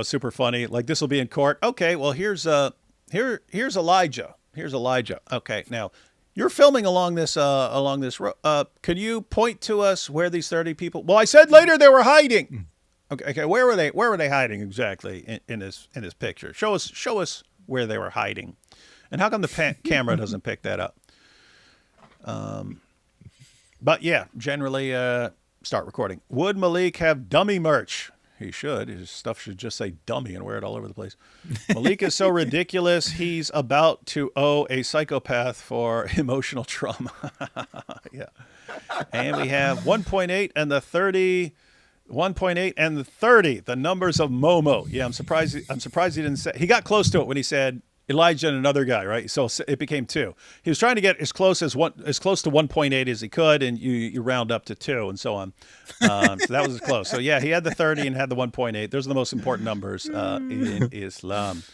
super funny. Like, this will be in court. Okay, well here's Elijah. Here's Elijah. Okay, now you're filming along this road. Can you point to us where these 30 people? Well, I said later they were hiding. Okay, where were they? Where were they hiding exactly in this picture? Show us where they were hiding, and how come the camera doesn't pick that up? But yeah, generally, start recording. Would Malik have dummy merch? He should. His stuff should just say dummy and wear it all over the place. Malik is so ridiculous. He's about to owe a psychopath for emotional trauma. Yeah. And we have 1.8 and the 30. 1.8 and the 30. The numbers of Momo. Yeah, I'm surprised he didn't say. He got close to it when he said Elijah and another guy, right? So it became 2. He was trying to get as close to 1.8 as he could, and you round up to 2 and so on. So that was close. So yeah, he had the 30 and had the 1.8. Those are the most important numbers in Islam.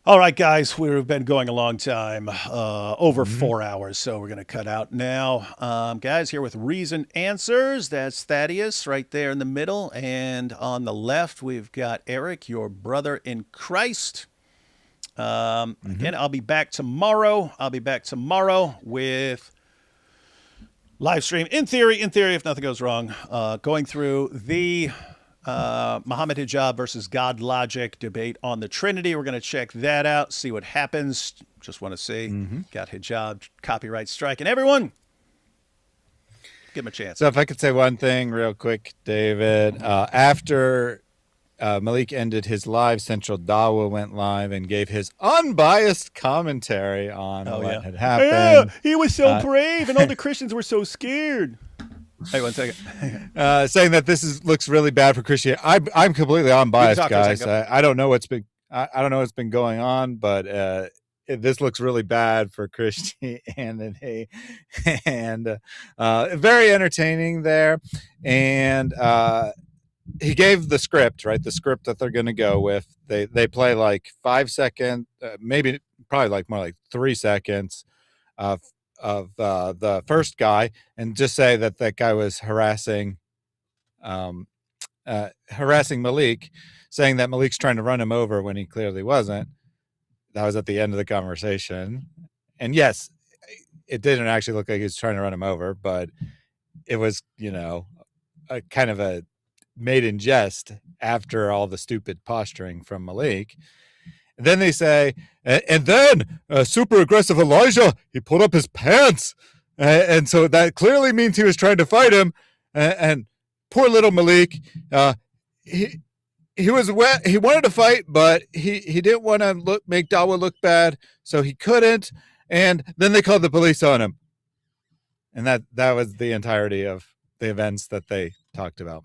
All right, guys, we've been going a long time, over 4 hours, so we're going to cut out now. Guys, here with Reason Answers. That's Thaddeus right there in the middle. And on the left, we've got Eric, your brother in Christ. Again, I'll be back tomorrow. With live stream, in theory, if nothing goes wrong, going through the Muhammad hijab versus God logic debate on the Trinity. We're going to check that out, see what happens. Just want to see. Got hijab copyright strike, and everyone, give him a chance. So if I could say one thing real quick, David, after Malik ended his live, Central Dawa went live and gave his unbiased commentary on what had happened. Yeah, he was so brave, and all the Christians were so scared. Hey, 1 second. Saying that looks really bad for Christianity. I'm completely unbiased, guys. I don't know what's been going on, but this looks really bad for Christianity, and very entertaining there. And he gave the script, right? The script that they're going to go with. They play like 5 seconds, probably like more like 3 seconds of the first guy, and just say that guy was harassing Malik, saying that Malik's trying to run him over when he clearly wasn't. That was at the end of the conversation. And yes, it didn't actually look like he was trying to run him over, but it was, a kind of a made in jest after all the stupid posturing from Malik. And then they say, and then super aggressive Elijah, he pulled up his pants. And so that clearly means he was trying to fight him. And poor little Malik, he was wet. He wanted to fight, but he didn't want to make Dawa look bad, so he couldn't. And then they called the police on him. And that was the entirety of the events that they talked about.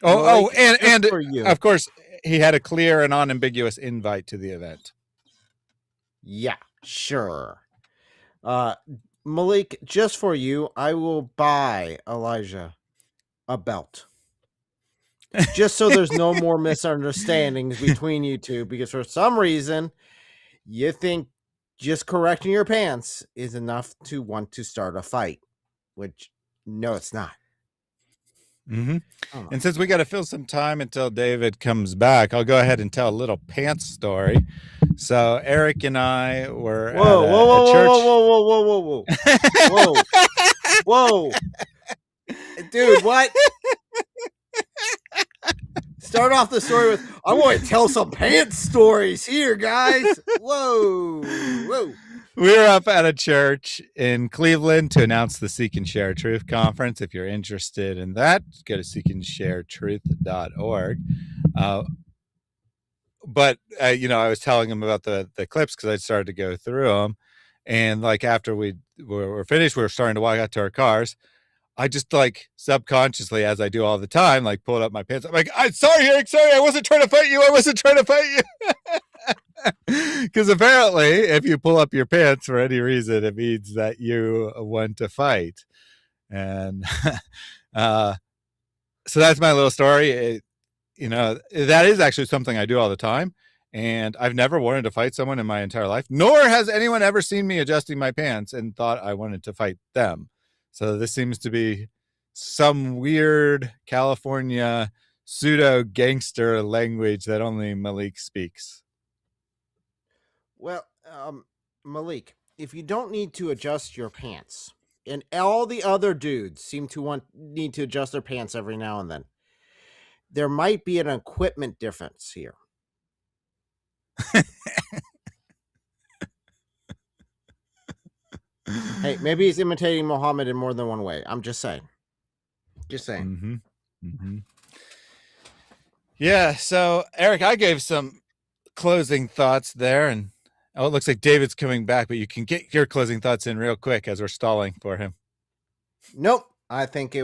And of course, he had a clear and unambiguous invite to the event. Yeah, sure. Malik, just for you, I will buy Elijah a belt. Just so there's no more misunderstandings between you two, because for some reason you think just correcting your pants is enough to want to start a fight, which no, it's not. Mm-hmm. And since we got to fill some time until David comes back, I'll go ahead and tell a little pants story. So Eric and I were at a church. Whoa. Dude, what? Start off the story with, I want to tell some pants stories here, guys. Whoa. We were up at a church in Cleveland to announce the Seek and Share Truth conference. If you're interested in that, go to seekandsharetruth.org. But I was telling him about the clips because I started to go through them. And like after we were finished, we were starting to walk out to our cars. I just like subconsciously, as I do all the time, like pulled up my pants. I'm like, I'm sorry, Eric. Sorry, I wasn't trying to fight you. Because apparently, if you pull up your pants for any reason, it means that you want to fight. And so that's my little story. That is actually something I do all the time. And I've never wanted to fight someone in my entire life, nor has anyone ever seen me adjusting my pants and thought I wanted to fight them. So this seems to be some weird California pseudo gangster language that only Malik speaks. Well, Malik, if you don't need to adjust your pants, and all the other dudes seem to need to adjust their pants every now and then, there might be an equipment difference here. Hey, maybe he's imitating Muhammad in more than one way. I'm just saying. Mm-hmm. Mm-hmm. Yeah. So Eric, I gave some closing thoughts there, and it looks like David's coming back, but you can get your closing thoughts in real quick as we're stalling for him. Nope. I think they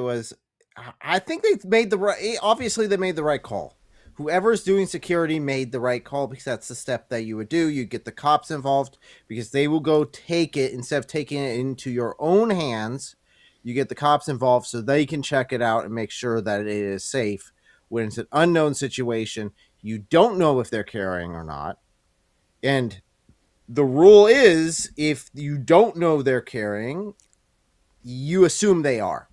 made obviously they made the right call. Whoever's doing security made the right call, because that's the step that you would do. You get the cops involved because they will go take it instead of taking it into your own hands. You get the cops involved so they can check it out and make sure that it is safe. When it's an unknown situation, you don't know if they're carrying or not. And the rule is, if you don't know they're carrying, you assume they are.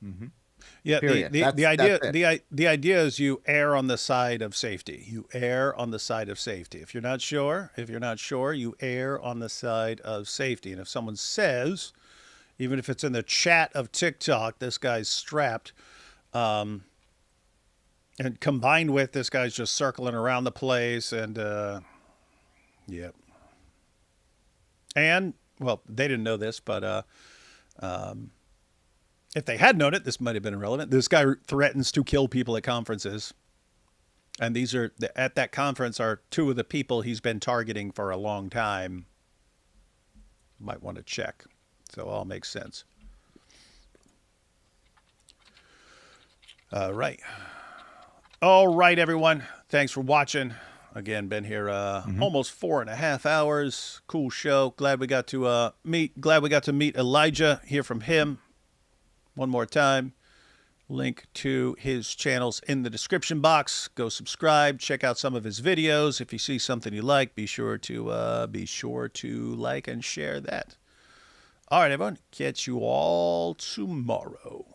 Mm-hmm. Yeah, the idea is you err on the side of safety. You err on the side of safety. If you're not sure, you err on the side of safety. And if someone says, even if it's in the chat of TikTok, this guy's strapped, and combined with this guy's just circling around the place, and yep. And well, they didn't know this, but if they had known it, this might have been irrelevant. This guy threatens to kill people at conferences. And these are, at that conference, are two of the people he's been targeting for a long time. Might want to check. So all makes sense. All right, everyone. Thanks for watching. Again, been here almost 4.5 hours. Cool show. Glad we got to meet Elijah, hear from him. One more time, link to his channels in the description box. Go subscribe, check out some of his videos. If you see something you like, be sure to like and share that. All right, everyone, catch you all tomorrow.